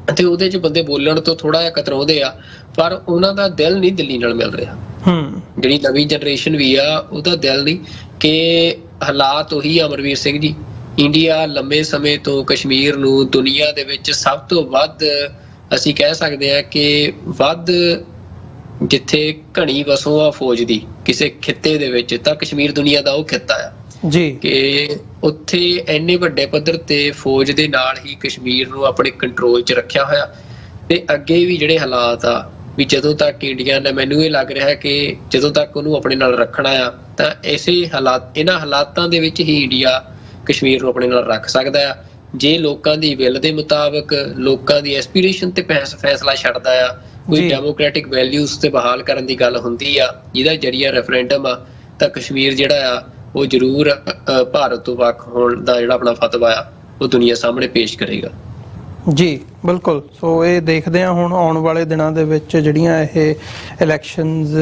ਤੇ ਉਹਦੇ 'ਚ ਬੰਦੇ ਬੋਲਣ ਤੋਂ ਥੋੜਾ ਜਿਹਾ ਕਤਰਾਉਂਦੇ ਆ, ਪਰ ਉਹਨਾਂ ਦਾ ਦਿਲ ਨਹੀਂ ਦਿੱਲੀ ਨਾਲ ਮਿਲ ਰਿਹਾ। ਜਿਹੜੀ ਨਵੀਂ ਜਨਰੇਸ਼ਨ ਵੀ ਆ ਉਹਦਾ ਦਿਲ ਨਹੀਂ, ਕਿ ਹਾਲਾਤ ਉਹੀ ਆ ਅਮਰਵੀਰ ਸਿੰਘ ਜੀ। ਇੰਡੀਆ ਲੰਮੇ ਸਮੇਂ ਤੋਂ ਕਸ਼ਮੀਰ ਨੂੰ ਦੁਨੀਆ ਦੇ ਵਿੱਚ ਸਭ ਤੋਂ ਵੱਧ, ਅਸੀਂ ਕਹਿ ਸਕਦੇ ਹਾਂ ਕਿ ਵੱਧ ਜਿੱਥੇ ਘਣੀ ਵਸੋਂ ਆ ਫੌਜ ਦੀ ਕਿਸੇ ਖਿੱਤੇ ਦੇ ਵਿੱਚ, ਤਾਂ ਕਸ਼ਮੀਰ ਦੁਨੀਆ ਦਾ ਉਹ ਖਿੱਤਾ ਆ ਜੀ, ਕਿ ਉੱਥੇ ਇੰਨੇ ਵੱਡੇ ਪੱਧਰ ਤੇ ਫੌਜ ਦੇ ਨਾਲ ਹੀ ਕਸ਼ਮੀਰ ਨੂੰ ਆਪਣੇ ਕੰਟਰੋਲ 'ਚ ਰੱਖਿਆ ਹੋਇਆ। ਤੇ ਅੱਗੇ ਵੀ ਜਿਹੜੇ ਹਾਲਾਤ ਆ ਵੀ ਜਦੋਂ ਤੱਕ ਇੰਡੀਆ ਨੇ, ਮੈਨੂੰ ਇਹ ਲੱਗ ਰਿਹਾ ਕਿ ਜਦੋਂ ਤੱਕ ਉਹਨੂੰ ਆਪਣੇ ਨਾਲ ਰੱਖਣਾ ਆ ਤਾਂ ਇਹਨਾਂ ਹਾਲਾਤਾਂ ਦੇ ਵਿੱਚ ਹੀ ਇੰਡੀਆ ਕਸ਼ਮੀਰ ਨੂੰ ਆਪਣੇ ਨਾਲ ਰੱਖ ਸਕਦਾ ਆ। ਜੇ ਲੋਕਾਂ ਦੀ ਵਿਲ ਦੇ ਮੁਤਾਬਕ, ਲੋਕਾਂ ਦੀ ਐਸਪੀਰੇਸ਼ਨ ਤੇ ਫੈਸਲਾ ਛੱਡਦਾ ਆ, ਕੋਈ ਡੈਮੋਕ੍ਰੈਟਿਕ ਵੈਲਿਊਜ਼ ਤੇ ਬਹਾਲ ਕਰਨ ਦੀ ਗੱਲ ਹੁੰਦੀ ਆ ਜਿਹਦਾ ਜਰੀਆ ਰੈਫਰੈਂਡਮ ਆ, ਤਾਂ ਕਸ਼ਮੀਰ ਜਿਹੜਾ ਆ ਉਹ ਜ਼ਰੂਰ ਭਾਰਤ ਤੋਂ ਵੱਖ ਹੋਣ ਦਾ ਜਿਹੜਾ ਆਪਣਾ ਫਤਵਾ ਆ ਉਹ ਦੁਨੀਆ ਸਾਹਮਣੇ ਪੇਸ਼ ਕਰੇਗਾ। ਜੀ ਬਿਲਕੁਲ। ਸੋ ਇਹ ਦੇਖਦੇ ਹਾਂ ਹੁਣ ਆਉਣ ਵਾਲੇ ਦਿਨਾਂ ਦੇ ਵਿੱਚ ਜਿਹੜੀਆਂ ਇਹ ਇਲੈਕਸ਼ਨਸ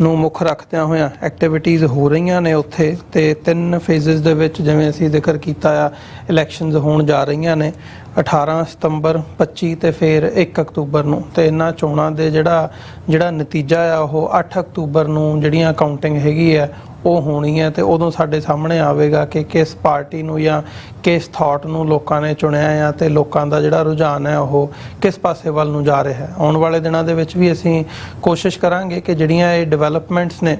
ਨੂੰ ਮੁੱਖ ਰੱਖਦਿਆਂ ਹੋਇਆਂ ਐਕਟੀਵਿਟੀਜ਼ ਹੋ ਰਹੀਆਂ ਨੇ ਉੱਥੇ, ਤੇ 3 ਫੇਜ਼ਸ ਦੇ ਵਿੱਚ ਜਿਵੇਂ ਅਸੀਂ ਜ਼ਿਕਰ ਕੀਤਾ ਆ ਇਲੈਕਸ਼ਨਸ ਹੋਣ ਜਾ ਰਹੀਆਂ ਨੇ 18 ਸਤੰਬਰ, 25 ਤੇ ਫਿਰ 1 ਅਕਤੂਬਰ ਨੂੰ। ਤੇ ਇਹਨਾਂ ਚੋਣਾਂ ਦੇ ਜਿਹੜਾ ਨਤੀਜਾ ਆ ਉਹ 8 ਅਕਤੂਬਰ ਨੂੰ ਜਿਹੜੀਆਂ ਕਾਊਂਟਿੰਗ ਹੈਗੀ ਆ ਉਹ ਹੋਣੀ ਹੈ, ਤੇ ਉਦੋਂ ਸਾਡੇ ਸਾਹਮਣੇ ਆਵੇਗਾ ਕਿ ਕਿਸ ਪਾਰਟੀ ਨੂੰ ਜਾਂ ਕਿਸ ਥਾਟ ਨੂੰ ਲੋਕਾਂ ਨੇ ਚੁਣਿਆ ਆ, ਤੇ ਲੋਕਾਂ ਦਾ ਜਿਹੜਾ ਰੁਝਾਨ ਹੈ ਉਹ ਕਿਸ ਪਾਸੇ ਵੱਲ ਨੂੰ ਜਾ ਰਿਹਾ ਹੈ। ਆਉਣ ਵਾਲੇ ਦਿਨਾਂ ਦੇ ਵਿੱਚ ਵੀ ਅਸੀਂ ਕੋਸ਼ਿਸ਼ ਕਰਾਂਗੇ ਕਿ ਜਿਹੜੀਆਂ ਇਹ ਡਿਵੈਲਪਮੈਂਟਸ ਨੇ,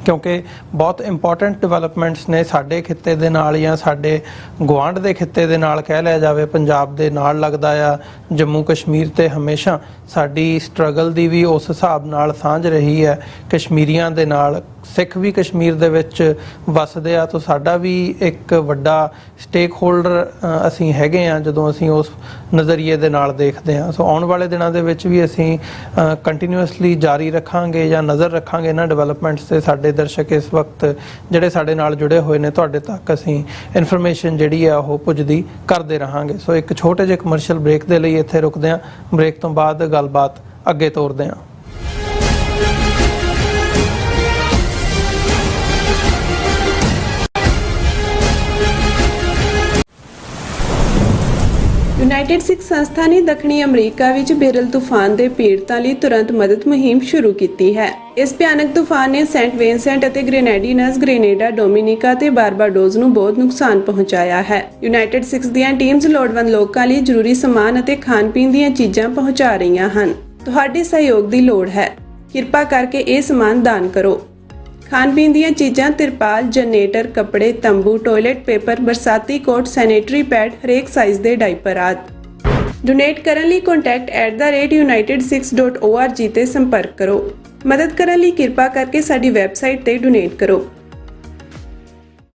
ਕਿਉਂਕਿ ਬਹੁਤ ਇੰਪੋਰਟੈਂਟ ਡਿਵੈਲਪਮੈਂਟਸ ਨੇ ਸਾਡੇ ਖਿੱਤੇ ਦੇ ਨਾਲ ਜਾਂ ਸਾਡੇ ਗੁਆਂਢ ਦੇ ਖਿੱਤੇ ਦੇ ਨਾਲ ਕਹਿ ਲਿਆ ਜਾਵੇ, ਪੰਜਾਬ ਦੇ ਨਾਲ ਲੱਗਦਾ ਆ ਜੰਮੂ ਕਸ਼ਮੀਰ, ਤੇ ਹਮੇਸ਼ਾ ਸਾਡੀ ਸਟਰਗਲ ਦੀ ਵੀ ਉਸ ਹਿਸਾਬ ਨਾਲ ਸਾਂਝ ਰਹੀ ਹੈ ਕਸ਼ਮੀਰੀਆਂ ਦੇ ਨਾਲ। ਸਿੱਖ ਵੀ ਕਸ਼ਮੀਰ ਦੇ ਵਿੱਚ ਵੱਸਦੇ ਆ, ਤਾਂ ਸਾਡਾ ਵੀ ਇੱਕ ਵੱਡਾ ਸਟੇਕ ਹੋਲਡਰ ਅਸੀਂ ਹੈਗੇ ਆ ਜਦੋਂ ਅਸੀਂ ਉਸ ਨਜ਼ਰੀਏ ਦੇ ਨਾਲ ਦੇਖਦੇ ਹਾਂ। ਸੋ ਆਉਣ ਵਾਲੇ ਦਿਨਾਂ ਦੇ ਵਿੱਚ ਵੀ ਅਸੀਂ ਕੰਟੀਨਿਊਸਲੀ ਜਾਰੀ ਰੱਖਾਂਗੇ ਜਾਂ ਨਜ਼ਰ ਰੱਖਾਂਗੇ ਇਹਨਾਂ ਡਿਵੈਲਪਮੈਂਟਸ ਤੇ। ਸਾਡੇ ਦਰਸ਼ਕ ਇਸ ਵਕਤ ਜਿਹੜੇ ਸਾਡੇ ਨਾਲ ਜੁੜੇ ਹੋਏ ਨੇ, ਤੁਹਾਡੇ ਤੱਕ ਅਸੀਂ ਇਨਫੋਰਮੇਸ਼ਨ ਜਿਹੜੀ ਆ ਉਹ ਪੁੱਜਦੀ ਕਰਦੇ ਰਹਾਂਗੇ। ਸੋ ਇੱਕ ਛੋਟੇ ਜਿਹੇ ਕਮਰਸ਼ੀਅਲ ਬ੍ਰੇਕ ਦੇ ਲਈ ਇੱਥੇ ਰੁਕਦੇ ਹਾਂ। ਬ੍ਰੇਕ ਤੋਂ ਬਾਅਦ ਗੱਲਬਾਤ ਅੱਗੇ ਤੋਰਦੇ ਹਾਂ। ਯੂਨਾਈਟਿਡ ਸਿੱਖ ਸੰਸਥਾ ਨੇ ਦੱਖਣੀ ਅਮਰੀਕਾ ਵਿੱਚ ਬੇਰਲ ਤੂਫਾਨ ਦੇ ਪੀੜਤਾਂ ਲਈ ਤੁਰੰਤ ਮਦਦ ਮੁਹਿੰਮ ਸ਼ੁਰੂ ਕੀਤੀ ਹੈ। ਇਸ ਭਿਆਨਕ ਤੂਫਾਨ ਨੇ ਸੈਂਟ ਵਿੰਸੈਂਟ ਅਤੇ ਗ੍ਰੇਨੇਡੀਨਸ, ਗ੍ਰੇਨੇਡਾ, ਡੋਮਿਨਿਕਾ ਤੇ ਬਾਰਬਾਡੋਸ ਨੂੰ ਬਹੁਤ ਨੁਕਸਾਨ ਪਹੁੰਚਾਇਆ ਹੈ। ਯੂਨਾਈਟਿਡ ਸਿੱਖ ਦੀਆਂ ਟੀਮਸ ਲੋੜਵੰਦ ਲੋਕਾਂ ਲਈ ਜ਼ਰੂਰੀ ਸਮਾਨ ਅਤੇ ਖਾਣ-ਪੀਣ ਦੀਆਂ ਚੀਜ਼ਾਂ ਪਹੁੰਚਾ ਰਹੀਆਂ ਹਨ। ਤੁਹਾਡੇ ਸਹਿਯੋਗ ਦੀ ਲੋੜ ਹੈ। ਕਿਰਪਾ ਕਰਕੇ ਇਹ ਸਮਾਨ ਦਾਨ ਕਰੋ। ਖਾਣ-ਪੀਣ ਦੀਆਂ ਚੀਜ਼ਾਂ, ਤਿਰਪਾਲ, ਜਨਰੇਟਰ, ਕੱਪੜੇ, ਤੰਬੂ, ਟਾਇਲਟ ਪੇਪਰ, ਬਰਸਾਤੀ ਕੋਟ, ਸੈਨੇਟਰੀ ਪੈਡ, ਹਰੇਕ ਸਾਈਜ਼ ਦੇ ਡਾਈਪਰ ਆਦਿ। ਡੋਨੇਟ ਕਰਨ ਲਈ contact@united6.org ਤੇ ਸੰਪਰਕ ਕਰੋ। ਮਦਦ ਕਰਨ ਲਈ ਕਿਰਪਾ ਕਰਕੇ ਸਾਡੀ ਵੈਬਸਾਈਟ ਤੇ ਡੋਨੇਟ ਕਰੋ।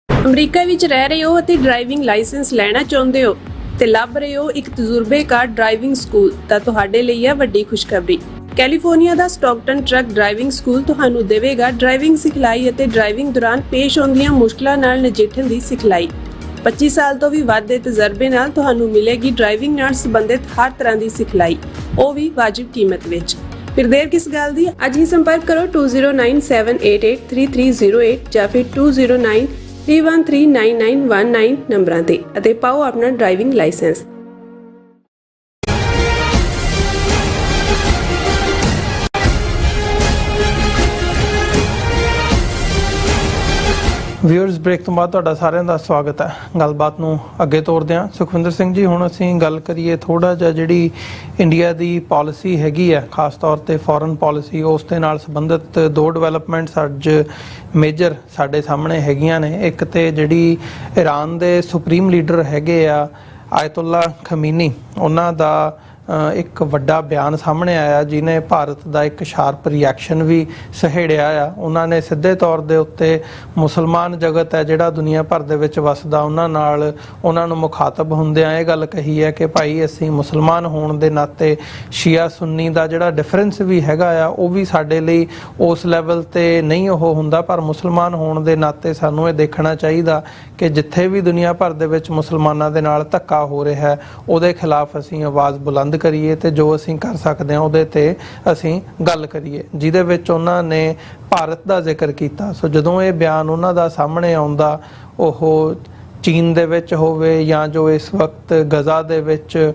ਅਮਰੀਕਾ ਵਿੱਚ ਰਹਿ ਰਹੇ ਹੋ ਅਤੇ ਡਰਾਈਵਿੰਗ ਲਾਇਸੈਂਸ ਲੈਣਾ ਚਾਹੁੰਦੇ ਹੋ ਤੇ ਲੱਭ ਰਹੇ ਹੋ ਇੱਕ ਤਜਰਬੇਕਾਰ ਡਰਾਈਵਿੰਗ ਸਕੂਲ, ਤਾਂ ਤੁਹਾਡੇ ਲਈ ਹੈ ਵੱਡੀ ਖੁਸ਼ਖਬਰੀ। ਕੈਲੀਫੋਰਨੀਆ ਦਾ ਸਟਾਕਟਨ ਟਰੱਕ ਡਰਾਈਵਿੰਗ ਸਕੂਲ ਤੁਹਾਨੂੰ ਦੇਵੇਗਾ ਡਰਾਈਵਿੰਗ ਸਿਖਲਾਈ ਅਤੇ ਡਰਾਈਵਿੰਗ ਦੌਰਾਨ ਪੇਸ਼ ਆਉਂਦੀਆਂ ਮੁਸ਼ਕਲਾਂ ਨਾਲ ਨਜਿੱਠਣ ਦੀ ਸਿਖਲਾਈ। 25 ਸਾਲ ਤੋਂ ਵੀ ਵੱਧ ਦੇ ਤਜਰਬੇ ਨਾਲ ਤੁਹਾਨੂੰ ਮਿਲੇਗੀ ਡਰਾਈਵਿੰਗ ਨਾਲ ਸੰਬੰਧਿਤ ਹਰ ਤਰ੍ਹਾਂ ਦੀ ਸਿਖਲਾਈ, ਉਹ ਵੀ ਵਾਜਿਬ ਕੀਮਤ ਵਿੱਚ। ਫਿਰ ਦੇਰ ਕਿਸ ਗੱਲ ਦੀ? ਅੱਜ ਹੀ ਸੰਪਰਕ ਕਰੋ 209788330308 ਜਾਂ ਫਿਰ 2093139919 ਨੰਬਰਾਂ ਤੇ ਅਤੇ ਪਾਓ ਆਪਣਾ ਡਰਾਈਵਿੰਗ ਲਾਇਸੈਂਸ। ਵਿਊਅਰਸ, ਬ੍ਰੇਕ ਤੋਂ ਬਾਅਦ ਤੁਹਾਡਾ ਸਾਰਿਆਂ ਦਾ ਸਵਾਗਤ ਹੈ। ਗੱਲਬਾਤ ਨੂੰ ਅੱਗੇ ਤੋਰਦੇ ਹਾਂ। ਸੁਖਵਿੰਦਰ ਸਿੰਘ ਜੀ, ਹੁਣ ਅਸੀਂ ਗੱਲ ਕਰੀਏ ਥੋੜ੍ਹਾ ਜਿਹਾ ਜਿਹੜੀ ਇੰਡੀਆ ਦੀ ਪਾਲਿਸੀ ਹੈਗੀ ਹੈ, ਖਾਸ ਤੌਰ 'ਤੇ ਫੋਰਨ ਪਾਲਿਸੀ, ਉਸ ਦੇ ਨਾਲ ਸੰਬੰਧਿਤ 2 ਡਿਵੈਲਪਮੈਂਟਸ ਅੱਜ ਮੇਜਰ ਸਾਡੇ ਸਾਹਮਣੇ ਹੈਗੀਆਂ ਨੇ। ਇੱਕ ਤੇ ਜਿਹੜੀ ਈਰਾਨ ਦੇ ਸੁਪਰੀਮ ਲੀਡਰ ਹੈਗੇ ਆ ਆਇਤੁੱਲਾ ਖਮੀਨੀ, ਉਹਨਾਂ ਦਾ ਇੱਕ ਵੱਡਾ ਬਿਆਨ ਸਾਹਮਣੇ ਆਇਆ ਜਿਹਨੇ ਭਾਰਤ ਦਾ ਇੱਕ ਸ਼ਾਰਪ ਰਿਐਕਸ਼ਨ ਵੀ ਸਹੇੜਿਆ ਆ। ਉਹਨਾਂ ਨੇ ਸਿੱਧੇ ਤੌਰ ਦੇ ਉੱਤੇ ਮੁਸਲਮਾਨ ਜਗਤ ਹੈ ਜਿਹੜਾ ਦੁਨੀਆ ਭਰ ਦੇ ਵਿੱਚ ਵਸਦਾ, ਉਹਨਾਂ ਨੂੰ ਮੁਖਾਤਬ ਹੁੰਦਿਆਂ ਇਹ ਗੱਲ ਕਹੀ ਹੈ ਕਿ ਭਾਈ ਅਸੀਂ ਮੁਸਲਮਾਨ ਹੋਣ ਦੇ ਨਾਤੇ ਸ਼ੀਆ ਸੁੰਨੀ ਦਾ ਜਿਹੜਾ ਡਿਫਰੈਂਸ ਵੀ ਹੈਗਾ ਆ ਉਹ ਵੀ ਸਾਡੇ ਲਈ ਉਸ ਲੈਵਲ ਤੇ ਨਹੀਂ ਉਹ ਹੁੰਦਾ, ਪਰ ਮੁਸਲਮਾਨ ਹੋਣ ਦੇ ਨਾਤੇ ਸਾਨੂੰ ਇਹ ਦੇਖਣਾ ਚਾਹੀਦਾ ਕਿ ਜਿੱਥੇ ਵੀ ਦੁਨੀਆ ਭਰ ਦੇ ਵਿੱਚ ਮੁਸਲਮਾਨਾਂ ਦੇ ਨਾਲ ਧੱਕਾ ਹੋ ਰਿਹਾ ਹੈ ਉਹਦੇ ਖਿਲਾਫ ਅਸੀਂ ਆਵਾਜ਼ ਬੁਲੰਦ ਬੰਦ ਕਰੀਏ ਤੇ ਜੋ ਅਸੀਂ ਕਰ ਸਕਦੇ ਹਾਂ ਉਹਦੇ ਤੇ ਅਸੀਂ ਗੱਲ ਕਰੀਏ, ਜਿਹਦੇ ਵਿੱਚ ਉਹਨਾਂ ਨੇ ਭਾਰਤ ਦਾ ਜ਼ਿਕਰ ਕੀਤਾ। ਸੋ ਜਦੋਂ ਇਹ ਬਿਆਨ ਉਹਨਾਂ ਦਾ ਸਾਹਮਣੇ ਆਉਂਦਾ, ਉਹ ਚੀਨ ਦੇ ਵਿੱਚ ਹੋਵੇ ਜਾਂ ਜੋ ਇਸ ਵਕਤ ਗਜ਼ਾ ਦੇ ਵਿੱਚ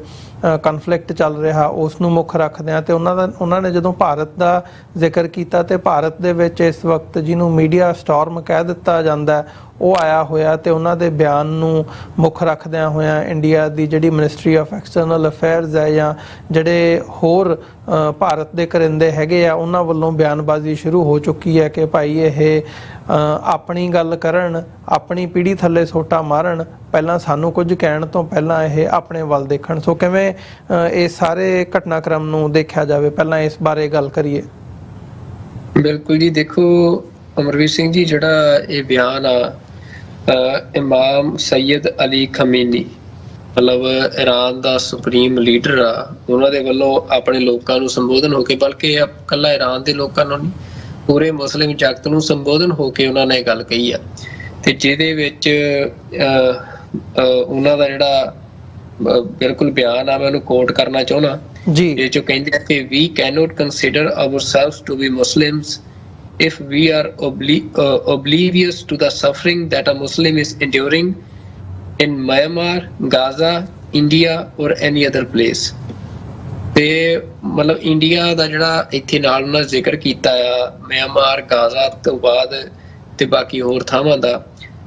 ਕਨਫਲਿਕਟ ਚੱਲ ਰਿਹਾ ਉਸ ਨੂੰ ਮੁੱਖ ਰੱਖਦਿਆਂ, ਤੇ ਉਹਨਾਂ ਨੇ ਜਦੋਂ ਭਾਰਤ ਦਾ ਜ਼ਿਕਰ ਕੀਤਾ ਤੇ ਭਾਰਤ ਦੇ ਵਿੱਚ ਇਸ ਵਕਤ ਜਿਹਨੂੰ ਮੀਡੀਆ ਸਟਾਰਮ ਕਹਿ ਦਿੱਤਾ ਜਾਂਦਾ ਉਹ ਆਇਆ ਹੋਇਆ, ਤੇ ਉਹਨਾਂ ਦੇ ਬਿਆਨ ਨੂੰ ਮੁੱਖ ਰੱਖਦਿਆਂ ਹੋਇਆਂ ਇੰਡੀਆ ਦੀ ਜਿਹੜੀ ਮਿਨਿਸਟਰੀ ਆਫ ਐਕਸਟਰਨਲ ਅਫੇਅਰਸ ਹੈ ਜਾਂ ਜਿਹੜੇ ਹੋਰ ਭਾਰਤ ਦੇ ਕਰਿੰਦੇ ਹੈਗੇ ਆ ਉਹਨਾਂ ਵੱਲੋਂ ਬਿਆਨਬਾਜ਼ੀ ਸ਼ੁਰੂ ਹੋ ਚੁੱਕੀ ਹੈ ਕਿ ਭਾਈ ਇਹ ਆਪਣੀ ਗੱਲ ਕਰਨ, ਆਪਣੀ ਪੀੜ੍ਹੀ ਥੱਲੇ ਸੋਟਾ ਮਾਰਨ, ਪਹਿਲਾਂ ਸਾਨੂੰ ਕੁਝ ਕਹਿਣ ਤੋਂ ਪਹਿਲਾਂ ਇਹ ਆਪਣੇ ਵੱਲ ਦੇਖਣ। ਸੋ ਕਿਵੇਂ ਇਸ ਸਾਰੇ ਘਟਨਾਕ੍ਰਮ ਨੂੰ ਦੇਖਿਆ ਜਾਵੇ, ਪਹਿਲਾਂ ਇਸ ਬਾਰੇ ਗੱਲ ਕਰੀਏ। ਬਿਲਕੁਲ ਜੀ, ਦੇਖੋ ਅਮਰਵੀਰ ਸਿੰਘ ਜੀ, ਜਿਹੜਾ ਇਹ ਬਿਆਨ ਆ ਇਮਾਮ ਸੈਯਦ ਅਲੀ ਖਮੀਨੀ, ਮਤਲਬ ਈਰਾਨ ਦਾ ਸੁਪਰੀਮ ਲੀਡਰ ਆ, ਉਹਨਾਂ ਦੇ ਵੱਲੋਂ ਆਪਣੇ ਲੋਕਾਂ ਨੂੰ ਸੰਬੋਧਨ ਹੋ ਕੇ, ਬਲਕਿ ਇਕੱਲਾ ਈਰਾਨ ਦੇ ਲੋਕਾਂ ਨੂੰ ਨਹੀਂ, ਪੂਰੇ ਮੁਸਲਿਮ ਜਗਤ ਨੂੰ ਸੰਬੋਧਨ ਹੋ ਕੇ ਉਹਨਾਂ ਨੇ ਗੱਲ ਕਹੀ ਆ, ਤੇ ਜਿਹਦੇ ਵਿੱਚ ਉਹਨਾਂ ਦਾ ਜਿਹੜਾ ਬਿਲਕੁਲ ਬਿਆਨ ਆ, ਮੈਂ ਉਹਨੂੰ ਕੋਟ ਕਰਨਾ ਚਾਹੁੰਦਾ ਜੀ। ਇਹ ਜੋ ਕਹਿੰਦੇ ਆ ਕਿ we cannot consider ourselves to be Muslims if we are oblivious to the suffering that a Muslim is enduring in Myanmar, Gaza, India or any other place। ਤੇ ਮਤਲਬ ਇੰਡੀਆ ਦਾ ਜਿਹੜਾ ਇੱਥੇ ਨਾਲ ਉਹਨਾਂ ਜ਼ਿਕਰ ਕੀਤਾ ਆ, ਮਿਆਂਮਾਰ, ਗਾਜ਼ਾ ਤੋਂ ਬਾਅਦ ਤੇ ਬਾਕੀ ਹੋਰ ਥਾਵਾਂ ਦਾ,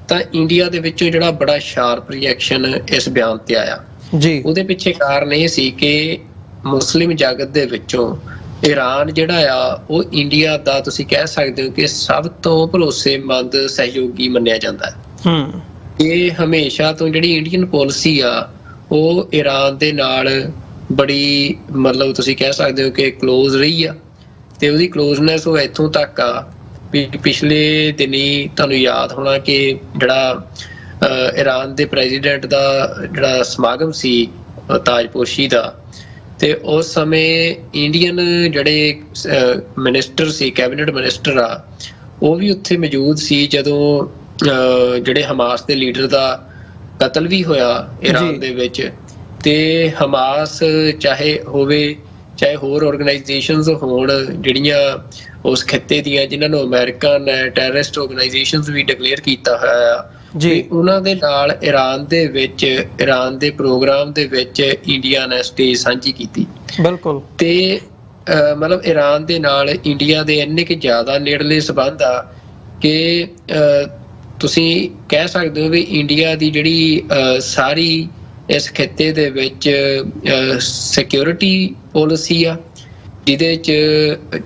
ਤਾਂ ਇੰਡੀਆ ਦੇ ਵਿੱਚੋਂ ਜਿਹੜਾ ਬੜਾ ਸ਼ਾਰਪ ਰਿਐਕਸ਼ਨ ਇਸ ਬਿਆਨ ਤੇ ਆਇਆ ਜੀ। ਉਹਦੇ ਪਿੱਛੇ ਕਾਰਨ ਇਹ ਸੀ ਕਿ ਮੁਸਲਿਮ ਜਗਤ ਦੇ ਵਿੱਚੋਂ ਈਰਾਨ ਜਿਹੜਾ ਆ ਉਹ ਇੰਡੀਆ ਦਾ ਤੁਸੀਂ ਕਹਿ ਸਕਦੇ ਹੋ ਕਿ ਸਭ ਤੋਂ ਭਰੋਸੇਮੰਦ ਸਹਿਯੋਗੀ ਮੰਨਿਆ ਜਾਂਦਾ ਹੈ। ਇਹ ਹਮੇਸ਼ਾ ਤੋਂ ਜਿਹੜੀ ਇੰਡੀਅਨ ਪਾਲਿਸੀ ਆ ਉਹ ਈਰਾਨ ਦੇ ਨਾਲ ਬੜੀ ਮਤਲਬ ਤੁਸੀਂ ਕਹਿ ਸਕਦੇ ਹੋ ਕਿ ਕਲੋਜ਼ ਰਹੀ ਆ, ਤੇ ਉਹਦੀ ਕਲੋਜ਼ਨੈਸ ਉਹ ਇੱਥੋਂ ਤੱਕ ਆ ਵੀ ਪਿਛਲੇ ਦਿਨੀ ਤੁਹਾਨੂੰ ਯਾਦ ਹੋਣਾ ਕਿ ਜਿਹੜਾ ਈਰਾਨ ਦੇ ਪ੍ਰੈਜ਼ੀਡੈਂਟ ਦਾ ਜਿਹੜਾ ਸਮਾਗਮ ਸੀ ਤਾਜਪੋਸ਼ੀ ਦਾ, ਤੇ ਉਸ ਸਮੇਂ ਇੰਡੀਅਨ ਜਿਹੜੇ ਮਿਨਿਸਟਰ ਸੀ, ਕੈਬਨਿਟ ਮਿਨਿਸਟਰ ਆ, ਉਹ ਵੀ ਉੱਥੇ ਮੌਜੂਦ ਸੀ ਜਦੋਂ ਜਿਹੜੇ ਹਮਾਸ ਦੇ ਲੀਡਰ ਦਾ ਕਤਲ ਵੀ ਹੋਇਆ ਈਰਾਨ ਦੇ ਵਿੱਚ। ਤੇ ਹਮਾਸ ਚਾਹੇ ਹੋਵੇ ਚਾਹੇ ਹੋਰ ਆਰਗੇਨਾਈਜੇਸ਼ਨਸ ਹੋਣ ਜਿਹੜੀਆਂ ਉਸ ਖਿੱਤੇ ਦੀਆਂ ਜਿਨ੍ਹਾਂ ਨੂੰ ਅਮਰੀਕਾ ਨੇ ਟੈਰਰਿਸਟ ਆਰਗੇਨਾਈਜੇਸ਼ਨਸ ਵੀ ਡਿਕਲੇਅਰ ਕੀਤਾ ਹੋਇਆ ਆ ਜੀ, ਉਹਨਾਂ ਦੇ ਨਾਲ ਈਰਾਨ ਦੇ ਵਿੱਚ, ਈਰਾਨ ਦੇ ਪ੍ਰੋਗਰਾਮ ਦੇ ਵਿੱਚ ਇੰਡੀਆ ਨੇ ਸਟੇਜ ਸਾਂਝੀ ਕੀਤੀ। ਬਿਲਕੁਲ। ਤੇ ਮਤਲਬ ਈਰਾਨ ਦੇ ਨਾਲ ਇੰਡੀਆ ਦੇ ਇੰਨੇ ਕਿ ਜ਼ਿਆਦਾ ਨੇੜਲੇ ਸੰਬੰਧ ਆ ਕਿ ਤੁਸੀਂ ਕਹਿ ਸਕਦੇ ਹੋ ਵੀ ਇੰਡੀਆ ਦੀ ਜਿਹੜੀ ਸਾਰੀ ਇਸ ਖਿੱਤੇ ਦੇ ਵਿੱਚ ਸਿਕਿਉਰਿਟੀ ਪਾਲਿਸੀ ਆ, ਜਿਹਦੇ 'ਚ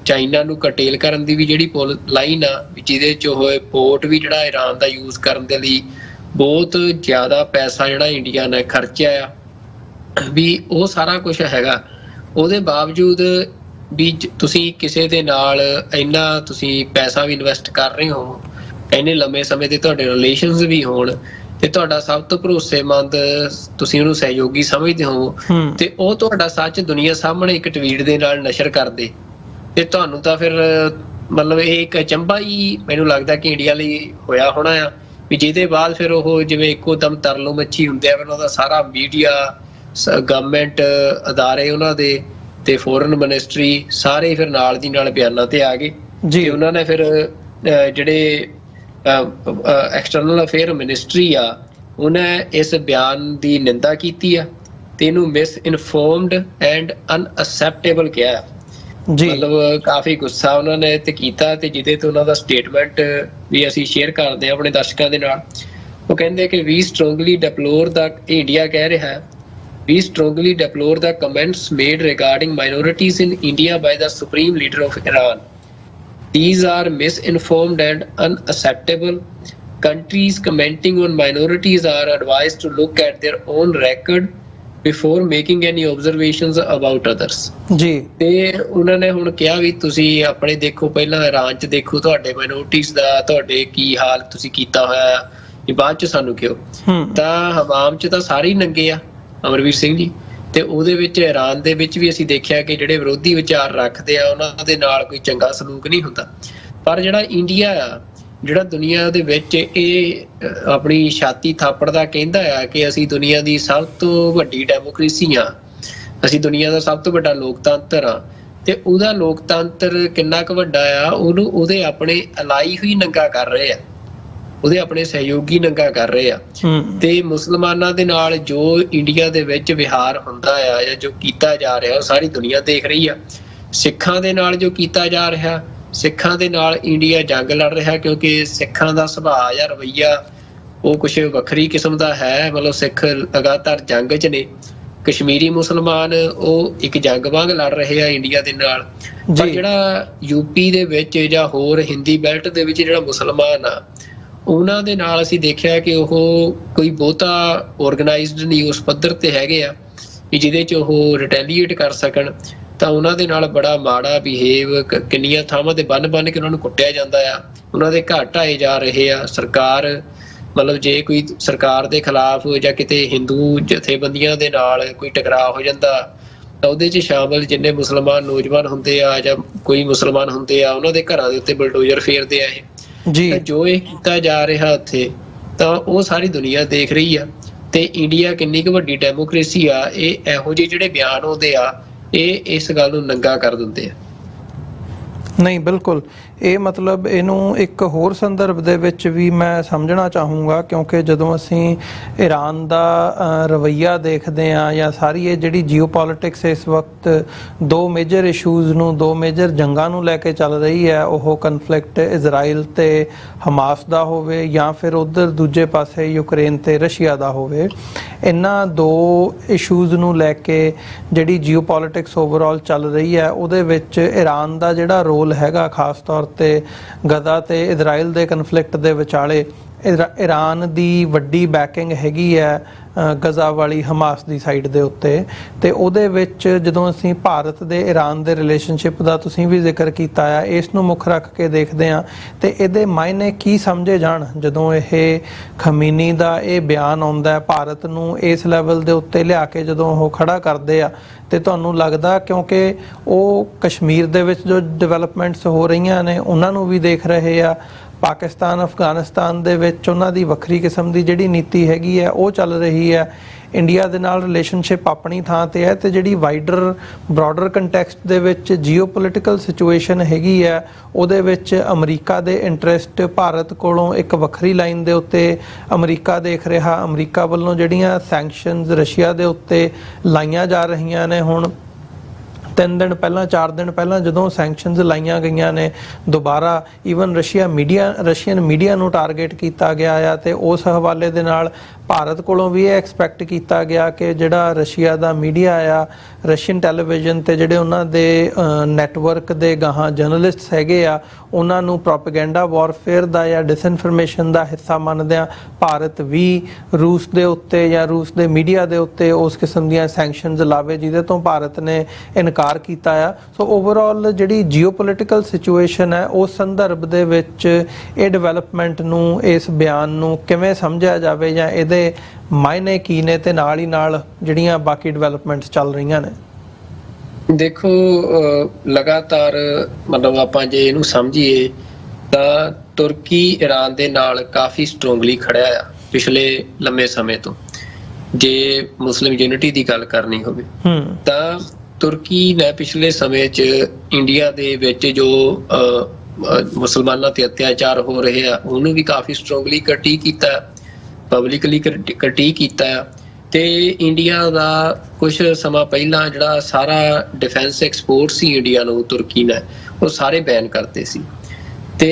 ਚਾਈਨਾ ਨੂੰ ਕਟੇਲ ਕਰਨ ਦੀ ਵੀ ਜਿਹੜੀ ਲਾਈਨ ਆ, ਜਿਹਦੇ 'ਚ ਉਹ ਪੋਰਟ ਵੀ ਜਿਹੜਾ ਈਰਾਨ ਦਾ ਯੂਜ਼ ਕਰਨ ਦੇ ਲਈ ਬਹੁਤ ਜ਼ਿਆਦਾ ਪੈਸਾ ਜਿਹੜਾ ਇੰਡੀਆ ਨੇ ਖਰਚਿਆ ਆ, ਵੀ ਉਹ ਸਾਰਾ ਕੁਛ ਹੈਗਾ। ਉਹਦੇ ਬਾਵਜੂਦ ਵੀ ਤੁਸੀਂ ਕਿਸੇ ਦੇ ਨਾਲ ਇੰਨਾ ਤੁਸੀਂ ਪੈਸਾ ਵੀ ਇਨਵੈਸਟ ਕਰ ਰਹੇ ਹੋ, ਇੰਨੇ ਲੰਮੇ ਸਮੇਂ ਦੇ ਤੁਹਾਡੇ ਰਿਲੇਸ਼ਨਸ ਵੀ ਹੋਣ, ਤੇ ਤੁਹਾਡਾ ਸਭ ਤੋਂ ਭਰੋਸੇਮੰਦ ਤੁਸੀਂ ਉਹਨੂੰ ਸਹਿਯੋਗੀ ਸਮਝਦੇ ਹੋ, ਤੇ ਉਹ ਤੁਹਾਡਾ ਸੱਚ ਦੁਨੀਆ ਸਾਹਮਣੇ ਇੱਕ ਟਵੀਟ ਦੇ ਨਾਲ ਨਸ਼ਰ ਕਰਦੇ, ਤੇ ਤੁਹਾਨੂੰ ਤਾਂ ਫਿਰ ਮਤਲਬ ਇਹ ਇੱਕ ਅਚੰਭਾ ਹੀ ਮੈਨੂੰ ਲੱਗਦਾ ਕਿ ਇੰਡੀਆ ਲਈ ਹੋਇਆ ਹੋਣਾ ਆ, ਵੀ ਜਿਹਦੇ ਬਾਅਦ ਫਿਰ ਉਹ ਜਿਵੇਂ ਇੱਕੋ ਦਮ ਤਰਲੋ ਮੱਛੀ ਹੁੰਦੇ ਆ, ਫਿਰ ਉਹਦਾ ਸਾਰਾ ਮੀਡੀਆ, ਗਵਰਨਮੈਂਟ ਅਦਾਰੇ ਉਹਨਾਂ ਦੇ ਤੇ ਫੋਰਨ ਮਿਨਿਸਟਰੀ ਸਾਰੇ ਫਿਰ ਨਾਲ ਦੀ ਨਾਲ ਬਿਆਨਾਂ ਤੇ ਆ ਗਏ ਜੀ। ਉਹਨਾਂ ਨੇ ਫਿਰ ਜਿਹੜੇ ਐਕਸਟਰਨਲ ਅਫੇਅਰ ਮਿਨਿਸਟਰੀ ਆ, ਉਹਨੇ ਇਸ ਬਿਆਨ ਦੀ ਨਿੰਦਾ ਕੀਤੀ ਆ ਤੇ ਇਹਨੂੰ ਮਿਸ ਇਨਫੋਰਮਡ ਐਂਡ ਅਨਅਸੈਪਟੇਬਲ ਕਿਹਾ ਜੀ। ਮਤਲਬ ਕਾਫੀ ਗੁੱਸਾ ਉਹਨਾਂ ਨੇ ਤੇ ਕੀਤਾ, ਤੇ ਜਿਹਦੇ ਤੋਂ ਉਹਨਾਂ ਦਾ ਸਟੇਟਮੈਂਟ ਵੀ ਅਸੀਂ ਸ਼ੇਅਰ ਕਰਦੇ ਹਾਂ ਆਪਣੇ ਦਰਸ਼ਕਾਂ ਦੇ ਨਾਲ। ਉਹ ਕਹਿੰਦੇ ਕਿ ਵੀ ਸਟਰੋਂਗਲੀ ਡਿਪਲੋਰ ਦਾ, ਇੰਡੀਆ ਕਹਿ ਰਿਹਾ ਹੈ, we strongly deplore the comments made regarding minorities in India by the Supreme Leader of Iran. These are misinformed and unacceptable. Countries commenting on minorities are advised to look at their own record before making any observations about others. ਜੀ ਤੇ ਉਹਨਾਂ ਨੇ ਹੁਣ ਕਿਹਾ ਵੀ ਤੁਸੀਂ ਆਪਣੇ ਦੇਖੋ, ਪਹਿਲਾਂ ਇਰਾਨ 'ਚ ਦੇਖੋ ਤੁਹਾਡੇ ਮਾਈਨੋਰਿਟੀਜ਼ ਦਾ ਤੁਹਾਡੇ ਕੀ ਹਾਲ ਤੁਸੀਂ ਕੀਤਾ ਹੋਇਆ, ਬਾਅਦ 'ਚ ਸਾਨੂੰ ਕਿਉਂ। ਤਾਂ ਹਵਾਮ 'ਚ ਤਾਂ ਸਾਰੇ ਹੀ ਨੰਗੇ ਆ ਅਮਰਵੀਰ ਸਿੰਘ ਜੀ, ਤੇ ਉਹਦੇ ਵਿੱਚ ਈਰਾਨ ਦੇ ਵਿੱਚ ਵੀ ਅਸੀਂ ਦੇਖਿਆ ਕਿ ਜਿਹੜੇ ਵਿਰੋਧੀ ਵਿਚਾਰ ਰੱਖਦੇ ਆ ਉਹਨਾਂ ਦੇ ਨਾਲ ਕੋਈ ਚੰਗਾ ਸਲੂਕ ਨਹੀਂ ਹੁੰਦਾ। ਪਰ ਜਿਹੜਾ ਇੰਡੀਆ ਆ, ਜਿਹੜਾ ਦੁਨੀਆ ਦੇ ਵਿੱਚ ਇਹ ਆਪਣੀ ਛਾਤੀ ਥਾਪੜਦਾ ਕਹਿੰਦਾ ਆ ਕਿ ਅਸੀਂ ਦੁਨੀਆ ਦੀ ਸਭ ਤੋਂ ਵੱਡੀ ਡੈਮੋਕ੍ਰੇਸੀ ਆ, ਅਸੀਂ ਦੁਨੀਆ ਦਾ ਸਭ ਤੋਂ ਵੱਡਾ ਲੋਕਤੰਤਰ ਆ, ਤੇ ਉਹਦਾ ਲੋਕਤੰਤਰ ਕਿੰਨਾ ਕੁ ਵੱਡਾ ਆ ਉਹਨੂੰ ਉਹਦੇ ਆਪਣੇ ਅਲਾਈ ਹੋਈ ਨੰਗਾ ਕਰ ਰਹੇ ਆ, ਉਹਦੇ ਆਪਣੇ ਸਹਿਯੋਗੀ ਨੰਗਾ ਕਰ ਰਹੇ ਆ। ਤੇ ਮੁਸਲਮਾਨਾਂ ਦੇ ਨਾਲ ਜੋ ਇੰਡੀਆ ਦੇ ਵਿੱਚ ਵਿਹਾਰ ਹੁੰਦਾ ਆ ਜਾਂ ਜੋ ਕੀਤਾ ਜਾ ਰਿਹਾ ਉਹ ਸਾਰੀ ਦੁਨੀਆ ਦੇਖ ਰਹੀ ਆ। ਸਿੱਖਾਂ ਦੇ ਨਾਲ ਜੋ ਕੀਤਾ ਜਾ ਰਿਹਾ, ਸਿੱਖਾਂ ਦੇ ਨਾਲ ਇੰਡੀਆ ਜੰਗ ਲੜ ਰਿਹਾ, ਕਿਉਂਕਿ ਸਿੱਖਾਂ ਦਾ ਸੁਭਾਅ ਜਾਂ ਰਵੱਈਆ ਉਹ ਕੁਛ ਵੱਖਰੀ ਕਿਸਮ ਦਾ ਹੈ। ਮਤਲਬ ਸਿੱਖ ਲਗਾਤਾਰ ਜੰਗ 'ਚ ਨੇ। ਕਸ਼ਮੀਰੀ ਮੁਸਲਮਾਨ ਉਹ ਇੱਕ ਜੰਗ ਵਾਂਗ ਲੜ ਰਹੇ ਆ ਇੰਡੀਆ ਦੇ ਨਾਲ। ਪਰ ਜਿਹੜਾ ਯੂਪੀ ਦੇ ਵਿੱਚ ਜਾਂ ਹੋਰ ਹਿੰਦੀ ਬੈਲਟ ਦੇ ਵਿੱਚ ਜਿਹੜਾ ਮੁਸਲਮਾਨ ਆ, ਉਹਨਾਂ ਦੇ ਨਾਲ ਅਸੀਂ ਦੇਖਿਆ ਕਿ ਉਹ ਕੋਈ ਬਹੁਤਾ ਔਰਗਨਾਈਜ਼ਡ ਨਹੀਂ ਉਸ ਪੱਧਰ ਤੇ ਹੈਗੇ ਆ ਕਿ ਜਿਹਦੇ 'ਚ ਉਹ ਰਿਟੈਲੀਏਟ ਕਰ ਸਕਣ। ਤਾਂ ਉਹਨਾਂ ਦੇ ਨਾਲ ਬੜਾ ਮਾੜਾ ਬਿਹੇਵ, ਕਿੰਨੀਆਂ ਥਾਵਾਂ ਤੇ ਬੰਨ ਕੇ ਉਹਨਾਂ ਨੂੰ ਕੁੱਟਿਆ ਜਾਂਦਾ ਆ, ਉਹਨਾਂ ਦੇ ਘਰ ਢਾਏ ਜਾ ਰਹੇ ਆ। ਸਰਕਾਰ ਮਤਲਬ ਜੇ ਕੋਈ ਸਰਕਾਰ ਦੇ ਖਿਲਾਫ ਜਾਂ ਕਿਤੇ ਹਿੰਦੂ ਜਥੇਬੰਦੀਆਂ ਦੇ ਨਾਲ ਕੋਈ ਟਕਰਾਅ ਹੋ ਜਾਂਦਾ ਤਾਂ ਉਹਦੇ 'ਚ ਸ਼ਾਮਲ ਜਿੰਨੇ ਮੁਸਲਮਾਨ ਨੌਜਵਾਨ ਹੁੰਦੇ ਆ ਜਾਂ ਕੋਈ ਮੁਸਲਮਾਨ ਹੁੰਦੇ ਆ, ਉਹਨਾਂ ਦੇ ਘਰਾਂ ਦੇ ਉੱਤੇ ਬਲਡੋਜ਼ਰ ਫੇਰਦੇ ਆ ਇਹ। ਜੋ ਇਹ ਕੀਤਾ ਜਾ ਰਿਹਾ ਉੱਥੇ ਤਾਂ ਉਹ ਸਾਰੀ ਦੁਨੀਆ ਦੇਖ ਰਹੀ ਆ। ਤੇ ਇੰਡੀਆ ਕਿੰਨੀ ਕੁ ਵੱਡੀ ਡੈਮੋਕ੍ਰੇਸੀ ਆ, ਇਹ ਇਹੋ ਜਿਹੇ ਜਿਹੜੇ ਬਿਆਨ ਆਉਂਦੇ ਆ ਇਹ ਇਸ ਗੱਲ ਨੂੰ ਨੰਗਾ ਕਰ ਦਿੰਦੇ ਆ। ਨਹੀਂ, ਬਿਲਕੁਲ ਇਹ ਮਤਲਬ ਇਹਨੂੰ ਇੱਕ ਹੋਰ ਸੰਦਰਭ ਦੇ ਵਿੱਚ ਵੀ ਮੈਂ ਸਮਝਣਾ ਚਾਹੂੰਗਾ, ਕਿਉਂਕਿ ਜਦੋਂ ਅਸੀਂ ਈਰਾਨ ਦਾ ਰਵੱਈਆ ਦੇਖਦੇ ਹਾਂ ਜਾਂ ਸਾਰੀ ਇਹ ਜਿਹੜੀ ਜੀਓਪੋਲਿਟਿਕਸ ਇਸ ਵਕਤ ਦੋ ਮੇਜਰ ਇਸ਼ੂਜ਼ ਨੂੰ, ਦੋ ਮੇਜਰ ਜੰਗਾਂ ਨੂੰ ਲੈ ਕੇ ਚੱਲ ਰਹੀ ਹੈ, ਉਹ ਕਨਫਲਿਕਟ ਇਜ਼ਰਾਈਲ ਤੇ ਹਮਾਸ ਦਾ ਹੋਵੇ ਜਾਂ ਫਿਰ ਉੱਧਰ ਦੂਜੇ ਪਾਸੇ ਯੂਕਰੇਨ ਤੇ ਰਸ਼ੀਆ ਦਾ ਹੋਵੇ, ਇਹਨਾਂ ਦੋ ਇਸ਼ੂਜ਼ ਨੂੰ ਲੈ ਕੇ ਜਿਹੜੀ ਜੀਓਪੋਲਿਟਿਕਸ ਓਵਰਆਲ ਚੱਲ ਰਹੀ ਹੈ ਉਹਦੇ ਵਿੱਚ ਈਰਾਨ ਦਾ ਜਿਹੜਾ ਰੋਲ ਹੈਗਾ ਖਾਸ ਤੌਰ ਤੇ ਗਜ਼ਾ ਤੇ ਇਜ਼ਰਾਈਲ ਦੇ ਕਨਫਲਿਕਟ ਦੇ ਵਿਚਾਲੇ ਈਰਾਨ ਦੀ ਵੱਡੀ ਬੈਕਿੰਗ ਹੈਗੀ ਹੈ ਗਜ਼ਾ ਵਾਲੀ ਹਮਾਸ ਦੀ ਸਾਈਡ ਦੇ ਉੱਤੇ। ਤੇ ਉਹਦੇ ਵਿੱਚ ਜਦੋਂ ਅਸੀਂ ਭਾਰਤ ਦੇ ਈਰਾਨ ਦੇ ਰਿਲੇਸ਼ਨਸ਼ਿਪ ਦਾ ਤੁਸੀਂ ਵੀ ਜ਼ਿਕਰ ਕੀਤਾ ਆ, ਇਸ ਨੂੰ ਮੁੱਖ ਰੱਖ ਕੇ ਦੇਖਦੇ ਹਾਂ ਤੇ ਇਹਦੇ ਮਾਇਨੇ ਕੀ ਸਮਝੇ ਜਾਣ ਜਦੋਂ ਇਹ ਖਮੀਨੀ ਦਾ ਇਹ ਬਿਆਨ ਆਉਂਦਾ ਭਾਰਤ ਨੂੰ ਇਸ ਲੈਵਲ ਦੇ ਉੱਤੇ ਲਿਆ ਕੇ ਜਦੋਂ ਉਹ ਖੜਾ ਕਰਦੇ ਆ, ਤੇ ਤੁਹਾਨੂੰ ਲੱਗਦਾ ਕਿਉਂਕਿ ਉਹ ਕਸ਼ਮੀਰ ਦੇ ਵਿੱਚ ਜੋ ਡਿਵੈਲਪਮੈਂਟਸ ਹੋ ਰਹੀਆਂ ਨੇ ਉਹਨਾਂ ਨੂੰ ਵੀ ਦੇਖ ਰਹੇ ਆ, ਪਾਕਿਸਤਾਨ ਅਫਗਾਨਿਸਤਾਨ ਦੇ ਵਿੱਚ ਉਹਨਾਂ ਦੀ ਵੱਖਰੀ ਕਿਸਮ ਦੀ ਜਿਹੜੀ ਨੀਤੀ ਹੈਗੀ ਹੈ ਉਹ ਚੱਲ ਰਹੀ ਹੈ, ਇੰਡੀਆ ਦੇ ਨਾਲ ਰਿਲੇਸ਼ਨਸ਼ਿਪ ਆਪਣੀ ਥਾਂ ਤੇ ਹੈ, ਤੇ ਜਿਹੜੀ ਵਾਈਡਰ ਬ੍ਰੌਡਰ ਕੰਟੈਕਸਟ ਦੇ ਵਿੱਚ ਜੀਓਪੋਲਿਟੀਕਲ ਸਿਚੁਏਸ਼ਨ ਹੈਗੀ ਹੈ ਉਹਦੇ ਵਿੱਚ ਅਮਰੀਕਾ ਦੇ ਇੰਟਰਸਟ ਭਾਰਤ ਕੋਲੋਂ ਇੱਕ ਵੱਖਰੀ ਲਾਈਨ ਦੇ ਉੱਤੇ ਅਮਰੀਕਾ ਦੇਖ ਰਿਹਾ। ਅਮਰੀਕਾ ਵੱਲੋਂ ਜਿਹੜੀਆਂ ਸੈਂਕਸ਼ਨਸ ਰਸ਼ੀਆ ਦੇ ਉੱਤੇ ਲਾਈਆਂ ਜਾ ਰਹੀਆਂ ਨੇ, ਹੁਣ 3 ਦਿਨ ਪਹਿਲਾਂ 4 ਦਿਨ ਪਹਿਲਾਂ ਜਦੋਂ ਸੈਂਕਸ਼ਨਸ ਲਾਈਆਂ ਗਈਆਂ ਨੇ ਦੁਬਾਰਾ ਈਵਨ ਰਸ਼ੀਅਨ ਮੀਡੀਆ ਨੂੰ ਟਾਰਗੇਟ ਕੀਤਾ ਗਿਆ ਆ, ਤੇ ਉਸ ਹਵਾਲੇ ਦੇ ਨਾਲ ਭਾਰਤ ਕੋਲੋਂ ਵੀ ਇਹ ਐਕਸਪੈਕਟ ਕੀਤਾ ਗਿਆ ਕਿ ਜਿਹੜਾ ਰਸ਼ੀਆ ਦਾ ਮੀਡੀਆ ਆ, ਰਸ਼ੀਅਨ ਟੈਲੀਵਿਜ਼ਨ ਤੇ ਜਿਹੜੇ ਉਹਨਾਂ ਦੇ ਨੈਟਵਰਕ ਦੇ ਗਾਹਾਂ ਜਰਨਲਿਸਟਸ ਹੈਗੇ ਆ, ਉਹਨਾਂ ਨੂੰ ਪ੍ਰੋਪੇਗੈਂਡਾ ਵਾਰਫੇਅਰ ਦਾ ਜਾਂ ਡਿਸਇਨਫੋਰਮੇਸ਼ਨ ਦਾ ਹਿੱਸਾ ਮੰਨਦਿਆਂ ਭਾਰਤ ਵੀ ਰੂਸ ਦੇ ਉੱਤੇ ਜਾਂ ਰੂਸ ਦੇ ਮੀਡੀਆ ਦੇ ਉੱਤੇ ਉਸ ਕਿਸਮ ਦੀਆਂ ਸੈਂਕਸ਼ਨਸ ਲਾਵੇ ਜਿਹਦੇ ਤੋਂ ਭਾਰਤ ਨੇ ਇਨਕਾਰ ਕੀਤਾ ਆ। ਸੋ ਓਵਰਆਲ ਜਿਹੜੀ ਜੀਓਪੋਲਿਟੀਕਲ ਸਿਚੁਏਸ਼ਨ ਹੈ ਉਸ ਸੰਦਰਭ ਦੇ ਵਿੱਚ ਇਹ ਡਿਵੈਲਪਮੈਂਟ ਨੂੰ, ਇਸ ਬਿਆਨ ਨੂੰ ਕਿਵੇਂ ਸਮਝਿਆ ਜਾਵੇ ਜਾਂ ਇਹਦੇ ਮਾਇਨੇ ਕੀ ਨੇ ਤੇ ਨਾਲ ਹੀ ਨਾਲ ਜਿਹੜੀਆਂ ਬਾਕੀ ਡਿਵੈਲਪਮੈਂਟਸ ਚੱਲ ਰਹੀਆਂ ਨੇ? ਦੇਖੋ ਲਗਾਤਾਰ ਮਤਲਬ ਆਪਾਂ ਜੇ ਇਹਨੂੰ ਸਮਝੀਏ ਤਾਂ ਤੁਰਕੀ ਈਰਾਨ ਦੇ ਨਾਲ ਕਾਫੀ ਸਟਰੋਂਗਲੀ ਖੜਿਆ ਆ ਪਿਛਲੇ ਲੰਮੇ ਸਮੇਂ ਤੋਂ। ਜੇ ਮੁਸਲਿਮ ਯੂਨਿਟੀ ਦੀ ਗੱਲ ਕਰਨੀ ਹੋਵੇ ਤਾਂ ਤੁਰਕੀ ਨੇ ਪਿਛਲੇ ਸਮੇਂ 'ਚ ਇੰਡੀਆ ਦੇ ਵਿੱਚ ਜੋ ਮੁਸਲਮਾਨਾਂ ਤੇ ਅਤਿਆਚਾਰ ਹੋ ਰਹੇ ਆ ਉਹਨੂੰ ਵੀ ਕਾਫੀ ਸਟਰੋਂਗਲੀ ਕ੍ਰਿਟਿਕ ਕੀਤਾ, ਪਬਲਿਕਲੀ ਕ੍ਰਿਟਿਕ ਕੀਤਾ ਆ। ਤੇ ਇੰਡੀਆ ਦਾ ਕੁਝ ਸਮਾਂ ਪਹਿਲਾਂ ਜਿਹੜਾ ਸਾਰਾ ਡਿਫੈਂਸ ਐਕਸਪੋਰਟ ਸੀ ਇੰਡੀਆ ਨੂੰ ਤੁਰਕੀ ਨੇ ਉਹ ਸਾਰੇ ਬੈਨ ਕਰਤੇ ਸੀ। ਤੇ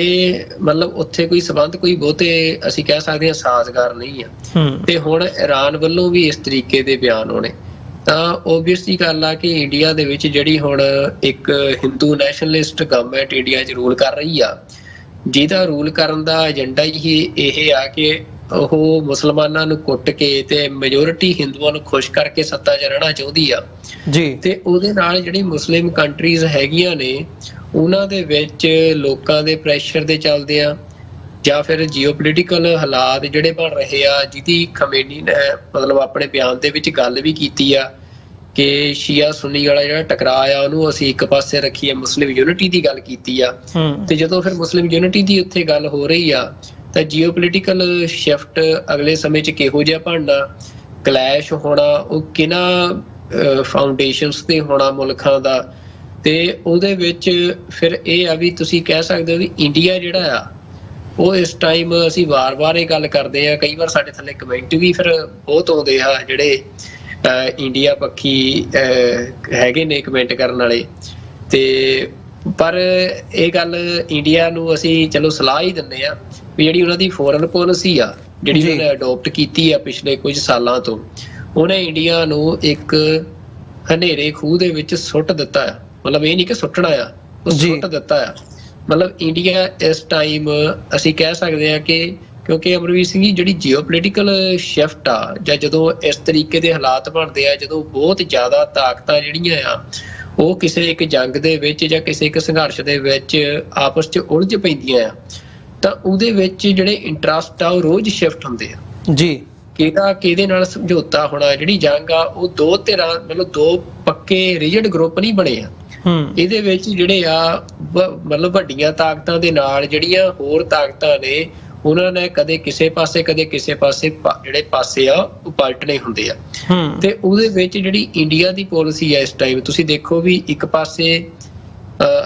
ਮਤਲਬ ਉੱਥੇ ਕੋਈ ਸਬੰਧ ਕੋਈ ਬਹੁਤੇ ਅਸੀਂ ਕਹਿ ਸਕਦੇ ਹਾਂ ਸਾਜ਼ਗਾਰ ਨਹੀਂ ਆ। ਤੇ ਹੁਣ ਈਰਾਨ ਵੱਲੋਂ ਵੀ ਇਸ ਤਰੀਕੇ ਦੇ ਬਿਆਨ ਆਉਣੇ ਤਾਂ ਓਬਵੀਅਸਲੀ ਗੱਲ ਆ ਕਿ ਇੰਡੀਆ ਦੇ ਵਿੱਚ ਜਿਹੜੀ ਹੁਣ ਇੱਕ ਹਿੰਦੂ ਨੈਸ਼ਨਲਿਸਟ ਗਵਰਨਮੈਂਟ ਇੰਡੀਆ 'ਚ ਰੂਲ ਕਰ ਰਹੀ ਆ, ਜਿਹਦਾ ਰੂਲ ਕਰਨ ਦਾ ਏਜੰਡਾ ਹੀ ਇਹ ਆ ਕਿ ਉਹ ਮੁਸਲਮਾਨਾਂ ਨੂੰ ਕੁੱਟ ਕੇ ਤੇ ਮੈਜੋਰਿਟੀ ਹਿੰਦੂਆਂ ਨੂੰ ਖੁਸ਼ ਕਰਕੇ ਸੱਤਾ 'ਚ ਰਹਿਣਾ ਚਾਹੁੰਦੀ ਆ ਜੀ। ਤੇ ਉਹਦੇ ਨਾਲ ਜਿਹੜੀ ਮੁਸਲਿਮ ਕੰਟਰੀਜ਼ ਹੈਗੀਆਂ ਨੇ ਉਹਨਾਂ ਦੇ ਵਿੱਚ ਲੋਕਾਂ ਦੇ ਪ੍ਰੈਸ਼ਰ ਦੇ ਚੱਲਦੇ ਆ ਜਾਂ ਫਿਰ ਜੀਓਪੋਲਿਟੀਕਲ ਹਾਲਾਤ ਜਿਹੜੇ ਬਣ ਰਹੇ ਆ, ਜਿਹਦੀ ਖਮੇਨੀ ਨੇ ਮਤਲਬ ਆਪਣੇ ਬਿਆਨ ਦੇ ਵਿੱਚ ਗੱਲ ਵੀ ਕੀਤੀ ਆ ਕਿ ਸ਼ੀਆ ਸੁੰਨੀ ਵਾਲਾ ਜਿਹੜਾ ਟਕਰਾਅ ਆ ਉਹਨੂੰ ਅਸੀਂ ਇੱਕ ਪਾਸੇ ਰੱਖੀਏ, ਮੁਸਲਿਮ ਯੂਨਿਟੀ ਦੀ ਗੱਲ ਕੀਤੀ ਆ। ਤੇ ਜਦੋਂ ਫਿਰ ਮੁਸਲਿਮ ਯੂਨਿਟੀ ਦੀ ਉੱਥੇ ਗੱਲ ਹੋ ਰਹੀ ਆ ਤਾਂ ਜੀਓਪੋਲਿਟੀਕਲ ਸ਼ਿਫਟ ਅਗਲੇ ਸਮੇਂ 'ਚ ਕਿਹੋ ਜਿਹਾ ਬਣਨਾ, ਕਲੈਸ਼ ਹੋਣਾ, ਉਹ ਕਿਹਨਾਂ ਫਾਊਂਡੇਸ਼ਨਸ ਤੇ ਹੋਣਾ ਮੁਲਕਾਂ ਦਾ। ਤੇ ਉਹਦੇ ਵਿੱਚ ਫਿਰ ਇਹ ਆ ਵੀ ਤੁਸੀਂ ਕਹਿ ਸਕਦੇ ਹੋ ਵੀ ਇੰਡੀਆ ਜਿਹੜਾ ਆ ਉਹ ਇਸ ਟਾਈਮ, ਅਸੀਂ ਵਾਰ-ਵਾਰ ਇਹ ਗੱਲ ਕਰਦੇ ਆ, ਕਈ ਵਾਰ ਸਾਡੇ ਥੱਲੇ ਕਮੈਂਟ ਵੀ ਫਿਰ ਬਹੁਤ ਆਉਂਦੇ ਆ ਜਿਹੜੇ ਇੰਡੀਆ ਪੱਖੀ ਹੈਗੇ ਨੇ ਕਮੈਂਟ ਕਰਨ ਵਾਲੇ। ਤੇ ਪਰ ਇਹ ਗੱਲ ਇੰਡੀਆ ਨੂੰ ਅਸੀਂ ਚਲੋ ਸਲਾਹ ਹੀ ਦਿੰਦੇ ਆ ਵੀ ਜਿਹੜੀ ਉਹਨਾਂ ਦੀ ਫੋਰਨ ਪੋਲਿਸੀ ਆ, ਜਿਹੜੀ ਉਹਨੇ ਅਡੋਪਟ ਕੀਤੀ ਆ ਪਿਛਲੇ ਕੁਝ ਸਾਲਾਂ ਤੋਂ, ਉਹਨੇ ਇੰਡੀਆ ਨੂੰ ਇੱਕ ਹਨੇਰੇ ਖੂਹ ਦੇ ਵਿੱਚ ਸੁੱਟ ਦਿੱਤਾ ਆ। ਮਤਲਬ ਇਹ ਨਹੀਂ ਕਿ ਸੁੱਟਣਾ ਆ, ਉਹ ਸੁੱਟ ਦਿੱਤਾ ਆ। ਮਤਲਬ ਇੰਡੀਆ ਇਸ ਟਾਈਮ ਅਸੀਂ ਕਹਿ ਸਕਦੇ ਹਾਂ ਕਿ ਕਿਉਂਕਿ ਅਮਰਵੀਰ ਸਿੰਘ ਜੀ ਜਿਹੜੀ ਜੀਓਪੋਲੀਟੀਕਲ ਸ਼ਿਫਟ ਆ, ਜਾਂ ਜਦੋਂ ਇਸ ਤਰੀਕੇ ਦੇ ਹਾਲਾਤ ਬਣਦੇ ਆ, ਜਦੋਂ ਬਹੁਤ ਜ਼ਿਆਦਾ ਤਾਕਤਾਂ ਜਿਹੜੀਆਂ ਆ ਉਹ ਕਿਸੇ ਇੱਕ ਜੰਗ ਦੇ ਵਿੱਚ ਜਾਂ ਕਿਸੇ ਇੱਕ ਸੰਘਰਸ਼ ਦੇ ਵਿੱਚ ਆਪਸ 'ਚ ਉਲਝ ਪੈਂਦੀਆਂ ਆ, ਤਾਂ ਉਹਦੇ ਵਿੱਚ ਜਿਹੜੇ ਇੰਟਰਸਟ ਆ ਉਹ ਰੋਜ਼ ਸ਼ਿਫਟ ਹੁੰਦੇ ਆ ਜੀ। ਕਿਹਦੇ ਨਾਲ ਸਮਝੌਤਾ ਹੋਣਾ, ਜਿਹੜੀ ਜੰਗ ਆ ਉਹ ਦੋ ਧਿਰਾਂ, ਮਤਲਬ ਦੋ ਪੱਕੇ ਰਿਜਿਡ ਗਰੁੱਪ ਨਹੀਂ ਬਣੇ ਆ। ਇਹਦੇ ਵਿੱਚ ਜਿਹੜੇ ਆ ਮਤਲਬ ਵੱਡੀਆਂ ਤਾਕਤਾਂ ਦੇ ਨਾਲ ਜਿਹੜੀਆਂ ਹੋਰ ਤਾਕਤਾਂ ਨੇ, ਉਹਨਾਂ ਨੇ ਕਦੇ ਕਿਸੇ ਪਾਸੇ ਕਦੇ ਕਿਸੇ ਪਾਸੇ ਜਿਹੜੇ ਪਾਸੇ ਆ ਉਹ ਪਲਟਣੇ ਹੁੰਦੇ ਆ। ਤੇ ਉਹਦੇ ਵਿੱਚ ਜਿਹੜੀ ਇੰਡੀਆ ਦੀ ਪੋਲਿਸੀ ਆ ਇਸ ਟਾਈਮ ਤੁਸੀਂ ਦੇਖੋ ਵੀ ਇੱਕ ਪਾਸੇ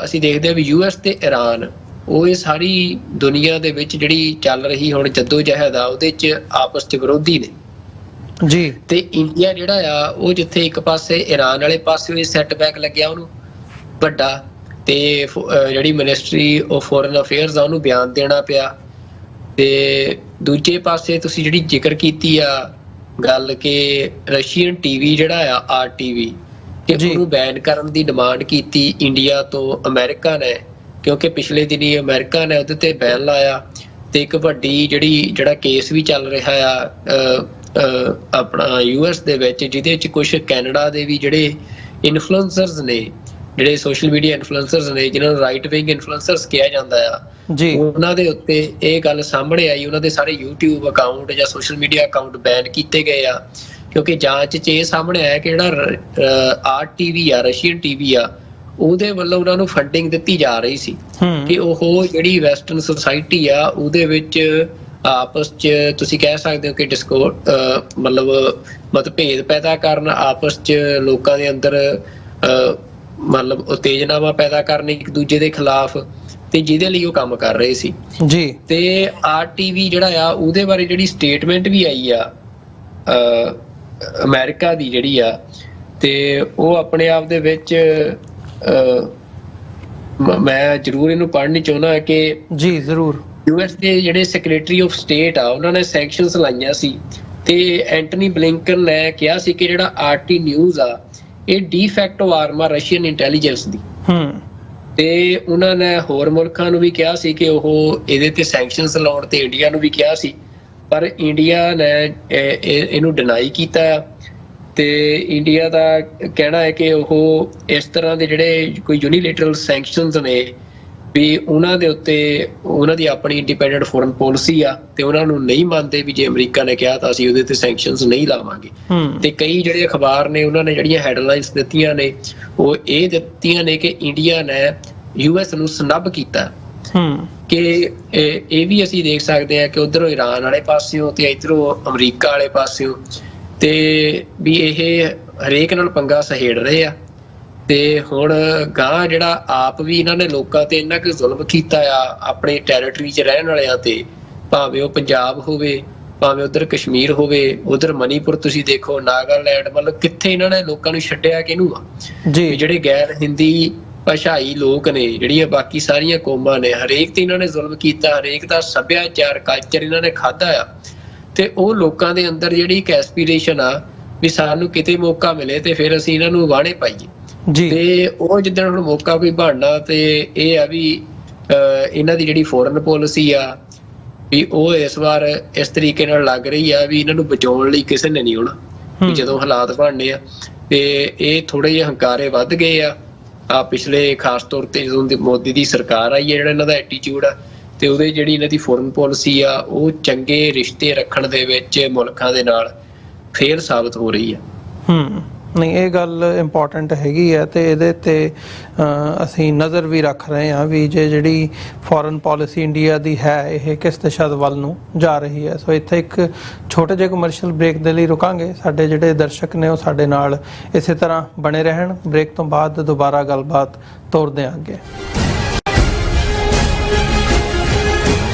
ਅਸੀਂ ਦੇਖਦੇ ਆ ਵੀ US ਤੇ ਈਰਾਨ, ਉਹ ਇਹ ਸਾਰੀ ਦੁਨੀਆ ਦੇ ਵਿੱਚ ਜਿਹੜੀ ਚੱਲ ਰਹੀ ਹੁਣ ਜੱਦੋ-ਜਹਿਦ ਆ ਉਹਦੇ 'ਚ ਆਪਸ 'ਚ ਵਿਰੋਧੀ ਨੇ ਜੀ। ਤੇ ਇੰਡੀਆ ਜਿਹੜਾ ਆ ਉਹ ਜਿੱਥੇ ਇੱਕ ਪਾਸੇ ਈਰਾਨ ਵਾਲੇ ਪਾਸੇ ਸੈਟਬੈਕ ਲੱਗਿਆ ਉਹਨੂੰ ਵੱਡਾ, ਤੇ ਜਿਹੜੀ ਮਿਨਿਸਟਰੀ ਆਫ ਫੋਰਨ ਅਫੇਅਰਸ ਆ ਉਹਨੂੰ ਬਿਆਨ ਦੇਣਾ ਪਿਆ। ਤੇ ਦੂਜੇ ਪਾਸੇ ਤੁਸੀਂ ਜਿਹੜੀ ਜ਼ਿਕਰ ਕੀਤੀ ਆ ਗੱਲ ਕਿ ਰਸ਼ੀਅਨ TV ਜਿਹੜਾ ਆ RTV, ਕਿ ਉਹਨੂੰ ਬੈਨ ਕਰਨ ਦੀ ਡਿਮਾਂਡ ਕੀਤੀ ਇੰਡੀਆ ਤੋਂ ਅਮਰੀਕਾ ਨੇ, ਕਿਉਂਕਿ ਪਿਛਲੇ ਦਿਨੀ ਅਮਰੀਕਾ ਨੇ ਉਹਦੇ ਤੇ ਬੈਨ ਲਾਇਆ। ਤੇ ਇੱਕ ਵੱਡੀ ਜਿਹੜਾ ਕੇਸ ਵੀ ਚੱਲ ਰਿਹਾ ਆ ਆਪਣਾ US ਦੇ ਵਿੱਚ, ਜਿਹਦੇ 'ਚ ਕੁਛ ਕੈਨੇਡਾ ਦੇ ਵੀ ਜਿਹੜੇ ਇਨਫਲੂਐਂਸਰਸ ਨੇ, ਜਿਹੜੇ ਸੋਸ਼ਲ ਮੀਡੀਆ ਇਨਫਲੂਐਂਸਰਸ ਨੇ, ਜਿਹਨਾਂ ਨੂੰ ਰਾਈਟ ਵਿੰਗ ਇਨਫਲੂਐਂਸਰਸ ਕਿਹਾ ਜਾਂਦਾ ਆ, ਉਹਨਾਂ ਦੇ ਉੱਤੇ ਇਹ ਗੱਲ ਸਾਹਮਣੇ ਆਈ। ਉਹਨਾਂ ਦੇ ਸਾਰੇ YouTube ਅਕਾਊਂਟ ਜਾਂ ਸੋਸ਼ਲ ਮੀਡੀਆ ਅਕਾਊਂਟ ਬੈਨ ਕੀਤੇ ਗਏ ਆ, ਕਿਉਂਕਿ ਜਾਂਚ 'ਚ ਇਹ ਸਾਹਮਣੇ ਆਇਆ ਕਿ ਜਿਹੜਾ RTV ਆ, ਰਸ਼ੀਅਨ TV ਆ, ਉਹਦੇ ਵੱਲੋਂ ਉਹਨਾਂ ਨੂੰ ਫੰਡਿੰਗ ਦਿੱਤੀ ਜਾ ਰਹੀ ਸੀ ਕਿ ਉਹ ਜਿਹੜੀ ਵੈਸਟਰਨ ਸੁਸਾਇਟੀ ਆ ਉਹਦੇ ਵਿੱਚ ਆਪਸ 'ਚ ਤੁਸੀਂ ਕਹਿ ਸਕਦੇ ਹੋ ਕਿ ਮਤਲਬ ਮਤਭੇਦ ਪੈਦਾ ਕਰਨ, ਆਪਸ 'ਚ ਲੋਕਾਂ ਦੇ ਅੰਦਰ ਮਤਲਬ ਉਤੇਜਨਾਵਾਂ ਪੈਦਾ ਕਰਨ ਇੱਕ ਦੂਜੇ ਦੇ ਖਿਲਾਫ, ਤੇ ਜਿਹਦੇ ਲਈ ਉਹ ਕੰਮ ਕਰ ਰਹੇ ਸੀ ਜੀ। ਤੇ RTV ਜਿਹੜਾ ਆ ਉਹਦੇ ਬਾਰੇ ਜਿਹੜੀ ਸਟੇਟਮੈਂਟ ਵੀ ਆਈ ਆ ਅਮਰੀਕਾ ਦੀ ਜਿਹੜੀ ਆ, ਤੇ ਉਹ ਆਪਣੇ ਆਪ ਦੇ ਵਿੱਚ ਮੈਂ ਜ਼ਰੂਰ ਇਹਨੂੰ ਪੜ੍ਹਨੀ ਚਾਹੁੰਦਾ ਕਿ ਜੀ ਜ਼ਰੂਰ US ਦੇ ਜਿਹੜੇ ਸੈਕਟਰੀ ਆਫ ਸਟੇਟ ਆ ਉਹਨਾਂ ਨੇ ਸੈਂਕਸ਼ਨਸ ਲਾਈਆਂ ਸੀ, ਤੇ ਐਂਟਨੀ ਬਲਿੰਕਨ ਨੇ ਕਿਹਾ ਸੀ ਕਿ ਜਿਹੜਾ RT ਨਿਊਜ਼ ਆ ਇਹ ਡੀ-ਫੈਕਟੋ ਆਰਮ ਆ ਰਸ਼ੀਅਨ ਇੰਟੈਲੀਜੈਂਸ ਦੀ। ਤੇ ਉਹਨਾਂ ਨੇ ਹੋਰ ਮੁਲਕਾਂ ਨੂੰ ਵੀ ਕਿਹਾ ਸੀ ਕਿ ਉਹ ਇਹਦੇ ਤੇ ਸੈਂਕਸ਼ਨਸ ਲਾਉਣ, ਤੇ ਇੰਡੀਆ ਨੂੰ ਵੀ ਕਿਹਾ ਸੀ, ਪਰ ਇੰਡੀਆ ਨੇ ਇਹਨੂੰ ਡਿਨਾਈ ਕੀਤਾ। ਤੇ ਇੰਡੀਆ ਦਾ ਕਹਿਣਾ ਹੈ ਕਿ ਉਹ ਇਸ ਤਰ੍ਹਾਂ ਦੇ ਜਿਹੜੇ ਕੋਈ ਯੂਨੀਲੇਟਰਲ ਸੈਂਕਸ਼ਨਸ ਨੇ ਵੀ ਉਹਨਾਂ ਦੇ ਉੱਤੇ ਉਹਨਾਂ ਦੀ ਆਪਣੀ ਇੰਡੀਪੈਂਡੈਂਟ ਫੋਰਨ ਪੋਲਿਸੀ ਆ, ਤੇ ਉਹਨਾਂ ਨੂੰ ਨਹੀਂ ਮੰਨਦੇ ਵੀ ਜੇ ਅਮਰੀਕਾ ਨੇ ਕਿਹਾ ਤਾਂ ਅਸੀਂ ਉਹਦੇ ਤੇ ਸੈਂਕਸ਼ਨਸ ਨਹੀਂ ਲਾਵਾਂਗੇ। ਤੇ ਕਈ ਜਿਹੜੇ ਅਖਬਾਰ ਨੇ ਉਹਨਾਂ ਨੇ ਜਿਹੜੀਆਂ ਹੈਡਲਾਈਨਸ ਦਿੱਤੀਆਂ ਨੇ ਉਹ ਇਹ ਦਿੱਤੀਆਂ ਨੇ ਕਿ ਇੰਡੀਆ ਨੇ US ਨੂੰ ਸਨੱਬ ਕੀਤਾ, ਕਿ ਇਹ ਵੀ ਅਸੀਂ ਦੇਖ ਸਕਦੇ ਹਾਂ ਕਿ ਉਧਰੋਂ ਈਰਾਨ ਵਾਲੇ ਪਾਸਿਓਂ ਤੇ ਇੱਧਰੋਂ ਅਮਰੀਕਾ ਵਾਲੇ ਪਾਸਿਓਂ, ਤੇ ਵੀ ਇਹ ਹਰੇਕ ਨਾਲ ਪੰਗਾ ਸਹੇੜ ਰਹੇ ਆ। ਤੇ ਹੁਣ ਗਾਂ ਜਿਹੜਾ ਆਪ ਵੀ ਇਹਨਾਂ ਨੇ ਲੋਕਾਂ ਤੇ ਇੰਨਾ ਕੁ ਜ਼ੁਲਮ ਕੀਤਾ ਆ ਆਪਣੇ ਟੈਰੀਟਰੀ 'ਚ ਰਹਿਣ ਵਾਲਿਆਂ ਤੇ, ਭਾਵੇਂ ਉਹ ਪੰਜਾਬ ਹੋਵੇ, ਭਾਵੇਂ ਉਧਰ ਕਸ਼ਮੀਰ ਹੋਵੇ, ਉਧਰ ਮਨੀਪੁਰ ਤੁਸੀਂ ਦੇਖੋ, ਨਾਗਾਲੈਂਡ, ਮਤਲਬ ਕਿੱਥੇ ਇਹਨਾਂ ਨੇ ਲੋਕਾਂ ਨੂੰ ਛੱਡਿਆ ਕਿਹਨੂੰ ਆ ਜੀ। ਜਿਹੜੇ ਗੈਰ ਹਿੰਦੀ ਭਾਸ਼ਾਈ ਲੋਕ ਨੇ, ਜਿਹੜੀਆਂ ਬਾਕੀ ਸਾਰੀਆਂ ਕੌਮਾਂ ਨੇ, ਹਰੇਕ ਤੇ ਇਹਨਾਂ ਨੇ ਜ਼ੁਲਮ ਕੀਤਾ, ਹਰੇਕ ਦਾ ਸੱਭਿਆਚਾਰ ਕਲਚਰ ਇਹਨਾਂ ਨੇ ਖਾਧਾ ਆ। ਤੇ ਉਹ ਲੋਕਾਂ ਦੇ ਅੰਦਰ ਜਿਹੜੀ ਇੱਕ ਐਸਪੀਰੇਸ਼ਨ ਆ ਵੀ ਸਾਨੂੰ ਕਿਤੇ ਮੌਕਾ ਮਿਲੇ ਤੇ ਫਿਰ ਅਸੀਂ ਇਹਨਾਂ ਨੂੰ ਵਾਹਣੇ ਪਾਈਏ ਜੀ। ਤੇ ਉਹ ਜਿੱਦਣ ਹੁਣ ਮੌਕਾ ਕੋਈ ਬਣਨਾ, ਤੇ ਇਹ ਆ ਵੀ ਇਹਨਾਂ ਦੀ ਜਿਹੜੀ ਫੋਰਨ ਪੋਲਿਸੀ ਆ ਵੀ ਉਹ ਇਸ ਵਾਰ ਇਸ ਤਰੀਕੇ ਨਾਲ ਲੱਗ ਰਹੀ ਆ ਵੀ ਇਹਨਾਂ ਨੂੰ ਬਚਾਉਣ ਲਈ ਕਿਸੇ ਨੇ ਨਹੀਂ ਆਉਣਾ, ਵੀ ਜਦੋਂ ਹਾਲਾਤ ਬਣਨੇ ਆ। ਤੇ ਇਹ ਥੋੜੇ ਜਿਹੇ ਹੰਕਾਰੇ ਵੱਧ ਗਏ ਆ ਪਿਛਲੇ, ਖਾਸ ਤੌਰ ਤੇ ਜਦੋਂ ਮੋਦੀ ਦੀ ਸਰਕਾਰ ਆਈ ਹੈ, ਜਿਹੜਾ ਇਹਨਾਂ ਦਾ ਐਟੀਟਿਊਡ ਆ, ਤੇ ਉਹਦੇ ਜਿਹੜੀ ਇਹਨਾਂ ਦੀ ਫੋਰਨ ਪੋਲਿਸੀ ਆ ਉਹ ਚੰਗੇ ਰਿਸ਼ਤੇ ਰੱਖਣ ਦੇ ਵਿੱਚ ਮੁਲਕਾਂ ਦੇ ਨਾਲ ਫੇਲ ਸਾਬਤ ਹੋ ਰਹੀ ਆ। ਨਹੀਂ, ਇਹ ਗੱਲ ਇੰਪੋਰਟੈਂਟ ਹੈਗੀ ਹੈ ਤੇ ਇਹਦੇ ਤੇ ਅਸੀਂ ਨਜ਼ਰ ਵੀ ਰੱਖ ਰਹੇ ਹਾਂ ਵੀ ਜਿਹੜੀ ਫੋਰਨ ਪਾਲਿਸੀ ਇੰਡੀਆ ਦੀ ਹੈ ਇਹ ਕਿਸ ਦਿਸ਼ਾ ਵੱਲ ਨੂੰ ਜਾ ਰਹੀ ਹੈ। ਸੋ ਇੱਥੇ ਇੱਕ ਛੋਟੇ ਜਿਹੇ ਕਮਰਸ਼ੀਅਲ ਬ੍ਰੇਕ ਦੇ ਲਈ ਰੁਕਾਂਗੇ। ਸਾਡੇ ਜਿਹੜੇ ਦਰਸ਼ਕ ਨੇ ਉਹ ਸਾਡੇ ਨਾਲ ਇਸੇ ਤਰ੍ਹਾਂ ਬਣੇ ਰਹਿਣ। ਬ੍ਰੇਕ ਤੋਂ ਬਾਅਦ ਦੁਬਾਰਾ ਗੱਲਬਾਤ ਤੋਰਦੇ ਹਾਂ ਅੱਗੇ।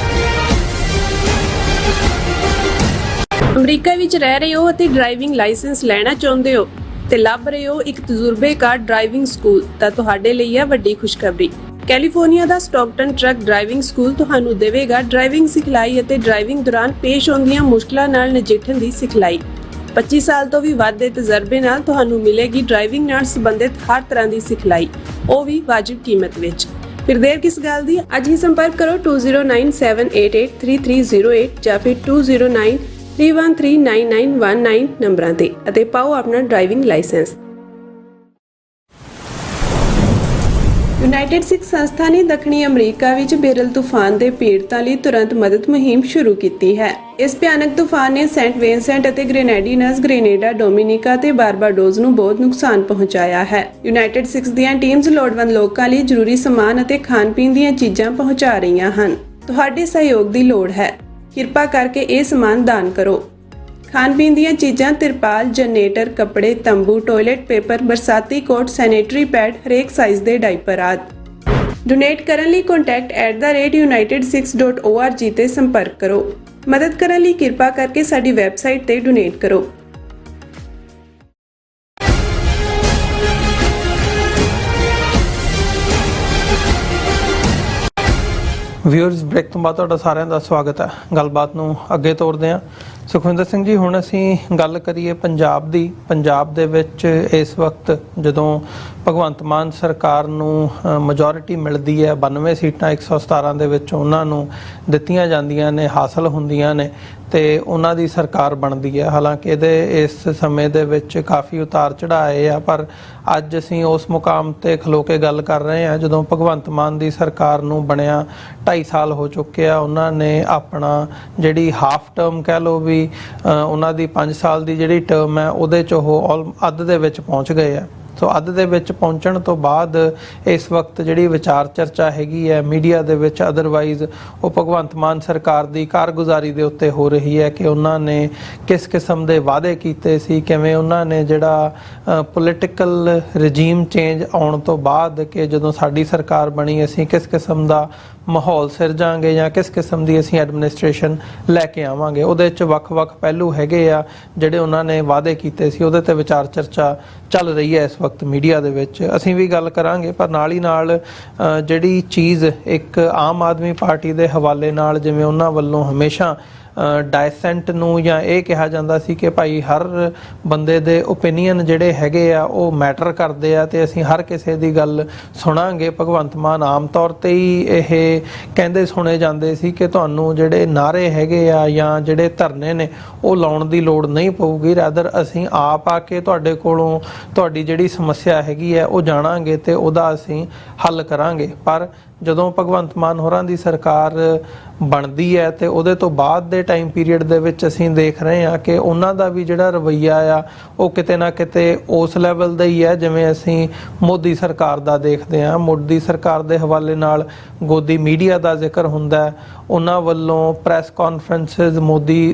ਅਮਰੀਕਾ ਵਿੱਚ ਰਹਿ ਰਹੇ ਹੋ ਅਤੇ ਡਰਾਈਵਿੰਗ ਲਾਇਸੈਂਸ ਲੈਣਾ ਚਾਹੁੰਦੇ ਹੋ ਤੇ ਲੱਭ ਰਹੇ ਹੋ ਇੱਕ ਤਜਰਬੇਕਾਰ ਡਰਾਈਵਿੰਗ ਸਕੂਲ, ਤਾਂ ਤੁਹਾਡੇ ਲਈ ਹੈ ਵੱਡੀ ਖੁਸ਼ਖਬਰੀ। ਕੈਲੀਫੋਰਨੀਆ ਦਾ ਸਟਾਕਟਨ ਟਰੱਕ ਡਰਾਈਵਿੰਗ ਸਕੂਲ ਤੁਹਾਨੂੰ ਦੇਵੇਗਾ ਡਰਾਈਵਿੰਗ ਸਿਖਲਾਈ ਅਤੇ ਡਰਾਈਵਿੰਗ ਦੌਰਾਨ ਪੇਸ਼ ਆਉਂਦੀਆਂ ਮੁਸ਼ਕਲਾਂ ਨਾਲ ਨਜਿੱਠਣ ਦੀ ਸਿਖਲਾਈ। 25 ਸਾਲ ਤੋਂ ਵੀ ਵੱਧ ਦੇ ਤਜਰਬੇ ਨਾਲ ਤੁਹਾਨੂੰ ਮਿਲੇਗੀ ਡਰਾਈਵਿੰਗ ਨਾਲ ਸੰਬੰਧਿਤ ਹਰ ਤਰ੍ਹਾਂ ਦੀ ਸਿਖਲਾਈ, ਉਹ ਵੀ ਵਾਜਿਬ ਕੀਮਤ ਵਿੱਚ। ਫਿਰ ਦੇਰ ਕਿਸ ਗੱਲ ਦੀ, ਅੱਜ ਹੀ ਸੰਪਰਕ ਕਰੋ 209788330308 ਜਾਂ ਫਿਰ 2093139919 ਨੰਬਰਾਂ ਤੇ ਅਤੇ ਪਾਓ ਆਪਣਾ ਡਰਾਈਵਿੰਗ ਲਾਇਸੈਂਸ। ਯੂਨਾਈਟਿਡ ਸਿੱਖ ਸੰਸਥਾ ਨੇ ਦੱਖਣੀ ਅਮਰੀਕਾ ਵਿੱਚ ਬੇਰਲ ਤੂਫਾਨ ਦੇ ਪੀੜਤਾਂ ਲਈ ਤੁਰੰਤ ਮਦਦ ਮੁਹਿੰਮ ਸ਼ੁਰੂ ਕੀਤੀ ਹੈ। ਇਸ ਭਿਆਨਕ ਤੂਫਾਨ ਨੇ ਸੈਂਟ ਵਿੰਸੈਂਟ ਅਤੇ ਗ੍ਰੇਨੇਡੀਨਸ, ਗ੍ਰੇਨੇਡਾ, ਡੋਮਿਨਿਕਾ ਤੇ ਬਾਰਬਾਡੋਸ ਨੂੰ ਬਹੁਤ ਨੁਕਸਾਨ ਪਹੁੰਚਾਇਆ ਹੈ। ਯੂਨਾਈਟਿਡ ਸਿੱਖ ਦੀਆਂ ਟੀਮਜ਼ ਲੋੜਵੰਦ ਲੋਕਾਂ ਲਈ ਜ਼ਰੂਰੀ ਸਮਾਨ ਅਤੇ ਖਾਣ-ਪੀਣ ਦੀਆਂ ਚੀਜ਼ਾਂ ਪਹੁੰਚਾ ਰਹੀਆਂ ਹਨ। ਤੁਹਾਡੇ ਸਹਿਯੋਗ ਦੀ ਲੋੜ ਹੈ। ਕਿਰਪਾ ਕਰਕੇ ਇਹ ਸਮਾਨ ਦਾਨ ਕਰੋ। ਖਾਣ-ਪੀਣ ਦੀਆਂ ਚੀਜ਼ਾਂ, ਤਿਰਪਾਲ, ਜਨਰੇਟਰ, ਕੱਪੜੇ, ਤੰਬੂ, ਟਾਇਲਟ ਪੇਪਰ, ਬਰਸਾਤੀ ਕੋਟ, ਸੈਨੇਟਰੀ ਪੈਡ, ਹਰੇਕ ਸਾਈਜ਼ ਦੇ ਡਾਈਪਰ ਆਦਿ। ਡੋਨੇਟ ਕਰਨ ਲਈ contact@united6.org ਤੇ ਸੰਪਰਕ ਕਰੋ। ਮਦਦ ਕਰਨ ਲਈ ਕਿਰਪਾ ਕਰਕੇ ਸਾਡੀ ਵੈਬਸਾਈਟ ਤੇ ਡੋਨੇਟ ਕਰੋ। ਵਿਊਅਰਸ, ਬ੍ਰੇਕ ਤੋਂ ਬਾਅਦ ਤੁਹਾਡਾ ਸਾਰਿਆਂ ਦਾ ਸਵਾਗਤ ਹੈ। ਗੱਲਬਾਤ ਨੂੰ ਅੱਗੇ ਤੋਰਦੇ ਹਾਂ। ਸੁਖਵਿੰਦਰ ਸਿੰਘ ਜੀ, ਹੁਣ ਅਸੀਂ ਗੱਲ ਕਰੀਏ ਪੰਜਾਬ ਦੀ। ਪੰਜਾਬ ਦੇ ਵਿੱਚ ਇਸ ਵਕਤ ਜਦੋਂ ਭਗਵੰਤ ਮਾਨ ਸਰਕਾਰ ਨੂੰ ਮੈਜੋਰਿਟੀ ਮਿਲਦੀ ਹੈ, 92 ਸੀਟਾਂ 117 ਦੇ ਵਿੱਚ ਉਹਨਾਂ ਨੂੰ ਦਿੱਤੀਆਂ ਜਾਂਦੀਆਂ ਨੇ, ਹਾਸਲ ਹੁੰਦੀਆਂ ਨੇ ਤੇ ਉਹਨਾਂ ਦੀ ਸਰਕਾਰ ਬਣਦੀ ਹੈ। ਹਾਲਾਂਕਿ ਇਹਦੇ ਇਸ ਸਮੇਂ ਦੇ ਵਿੱਚ ਕਾਫੀ ਉਤਾਰ ਚੜ੍ਹਾਏ ਆ, ਪਰ ਅੱਜ ਅਸੀਂ ਉਸ ਮੁਕਾਮ ਤੇ ਖਲੋ ਕੇ ਗੱਲ ਕਰ ਰਹੇ ਹਾਂ ਜਦੋਂ ਭਗਵੰਤ ਮਾਨ ਦੀ ਸਰਕਾਰ ਨੂੰ ਬਣਿਆ 2.5 ਸਾਲ ਹੋ ਚੁੱਕੇ ਆ। ਉਹਨਾਂ ਨੇ ਆਪਣਾ ਜਿਹੜੀ ਹਾਫ ਟਰਮ ਕਹਿ ਲਓ ਵੀ ਉਹਨਾਂ ਦੀ 5 ਸਾਲ ਦੀ ਜਿਹੜੀ ਟਰਮ ਹੈ ਉਹਦੇ 'ਚ ਉਹ ਅੱਧ ਦੇ ਵਿੱਚ ਪਹੁੰਚ ਗਏ ਆ। ਸੋ ਅੱਧ ਦੇ ਵਿੱਚ ਪਹੁੰਚਣ ਤੋਂ ਬਾਅਦ ਇਸ ਵਕਤ ਜਿਹੜੀ ਵਿਚਾਰ ਚਰਚਾ ਹੈਗੀ ਹੈ ਮੀਡੀਆ ਦੇ ਵਿੱਚ, ਅਦਰਵਾਈਜ਼ ਉਹ ਭਗਵੰਤ ਮਾਨ ਸਰਕਾਰ ਦੀ ਕਾਰਗੁਜ਼ਾਰੀ ਦੇ ਉੱਤੇ ਹੋ ਰਹੀ ਹੈ ਕਿ ਉਹਨਾਂ ਨੇ ਕਿਸ ਕਿਸਮ ਦੇ ਵਾਅਦੇ ਕੀਤੇ ਸੀ, ਕਿਵੇਂ ਉਹਨਾਂ ਨੇ ਜਿਹੜਾ ਪੋਲੀਟੀਕਲ ਰਜੀਮ ਚੇਂਜ ਆਉਣ ਤੋਂ ਬਾਅਦ ਕਿ ਜਦੋਂ ਸਾਡੀ ਸਰਕਾਰ ਬਣੀ ਅਸੀਂ ਕਿਸ ਕਿਸਮ ਦਾ ਮਾਹੌਲ ਸਿਰਜਾਂਗੇ ਜਾਂ ਕਿਸ ਕਿਸਮ ਦੀ ਅਸੀਂ ਐਡਮਿਨਿਸਟ੍ਰੇਸ਼ਨ ਲੈ ਕੇ ਆਵਾਂਗੇ। ਉਹਦੇ 'ਚ ਵੱਖ-ਵੱਖ ਪਹਿਲੂ ਹੈਗੇ ਆ ਜਿਹੜੇ ਉਹਨਾਂ ਨੇ ਵਾਅਦੇ ਕੀਤੇ ਸੀ, ਉਹਦੇ ਤੇ ਵਿਚਾਰ ਚਰਚਾ ਚੱਲ ਰਹੀ ਹੈ ਇਸ ਵਕਤ ਮੀਡੀਆ ਦੇ ਵਿੱਚ। ਅਸੀਂ ਵੀ ਗੱਲ ਕਰਾਂਗੇ, ਪਰ ਨਾਲ ਹੀ ਨਾਲ ਜਿਹੜੀ ਚੀਜ਼ ਇੱਕ ਆਮ ਆਦਮੀ ਪਾਰਟੀ ਦੇ ਹਵਾਲੇ ਨਾਲ ਜਿਵੇਂ ਉਹਨਾਂ ਵੱਲੋਂ ਹਮੇਸ਼ਾ ਡਾਇਸੈਂਟ ਨੂੰ ਜਾਂ ਇਹ ਕਿਹਾ ਜਾਂਦਾ ਸੀ ਕਿ ਭਾਈ ਹਰ ਬੰਦੇ ਦੇ ਓਪੀਨੀਅਨ ਜਿਹੜੇ ਹੈਗੇ ਆ ਉਹ ਮੈਟਰ ਕਰਦੇ ਆ ਤੇ ਅਸੀਂ ਹਰ ਕਿਸੇ ਦੀ ਗੱਲ ਸੁਣਾਂਗੇ। ਭਗਵੰਤ ਮਾਨ ਆਮ ਤੌਰ ਤੇ ਹੀ ਇਹ ਕਹਿੰਦੇ ਸੁਣੇ ਜਾਂਦੇ ਸੀ ਕਿ ਤੁਹਾਨੂੰ ਜਿਹੜੇ ਨਾਅਰੇ ਹੈਗੇ ਆ ਜਾਂ ਜਿਹੜੇ ਧਰਨੇ ਨੇ ਉਹ ਲਾਉਣ ਦੀ ਲੋੜ ਨਹੀਂ ਪਊਗੀ, ਰਾਦਰ ਅਸੀਂ ਆਪ ਆ ਕੇ ਤੁਹਾਡੇ ਕੋਲੋਂ ਤੁਹਾਡੀ ਜਿਹੜੀ ਸਮੱਸਿਆ ਹੈਗੀ ਹੈ ਉਹ ਜਾਣਾਂਗੇ ਤੇ ਉਹਦਾ ਅਸੀਂ ਹੱਲ ਕਰਾਂਗੇ। ਪਰ ਜਦੋਂ ਭਗਵੰਤ ਮਾਨ ਹੋਰਾਂ ਦੀ ਸਰਕਾਰ ਬਣਦੀ ਹੈ ਤੇ ਉਹਦੇ ਤੋਂ ਬਾਅਦ ਦੇ ਟਾਈਮ ਪੀਰੀਅਡ ਦੇ ਵਿੱਚ ਅਸੀਂ ਦੇਖ ਰਹੇ ਹਾਂ ਕਿ ਉਹਨਾਂ ਦਾ ਵੀ ਜਿਹੜਾ ਰਵੱਈਆ ਆ ਉਹ ਕਿਤੇ ਨਾ ਕਿਤੇ ਉਸ ਲੈਵਲ ਦਾ ਹੀ ਹੈ ਜਿਵੇਂ ਅਸੀਂ ਮੋਦੀ ਸਰਕਾਰ ਦਾ ਦੇਖਦੇ ਹਾਂ। ਮੋਦੀ ਸਰਕਾਰ ਦੇ ਹਵਾਲੇ ਨਾਲ ਗੋਦੀ ਮੀਡੀਆ ਦਾ ਜ਼ਿਕਰ ਹੁੰਦਾ, ਉਹਨਾਂ ਵੱਲੋਂ ਪ੍ਰੈਸ ਕਾਨਫਰੰਸਿਸ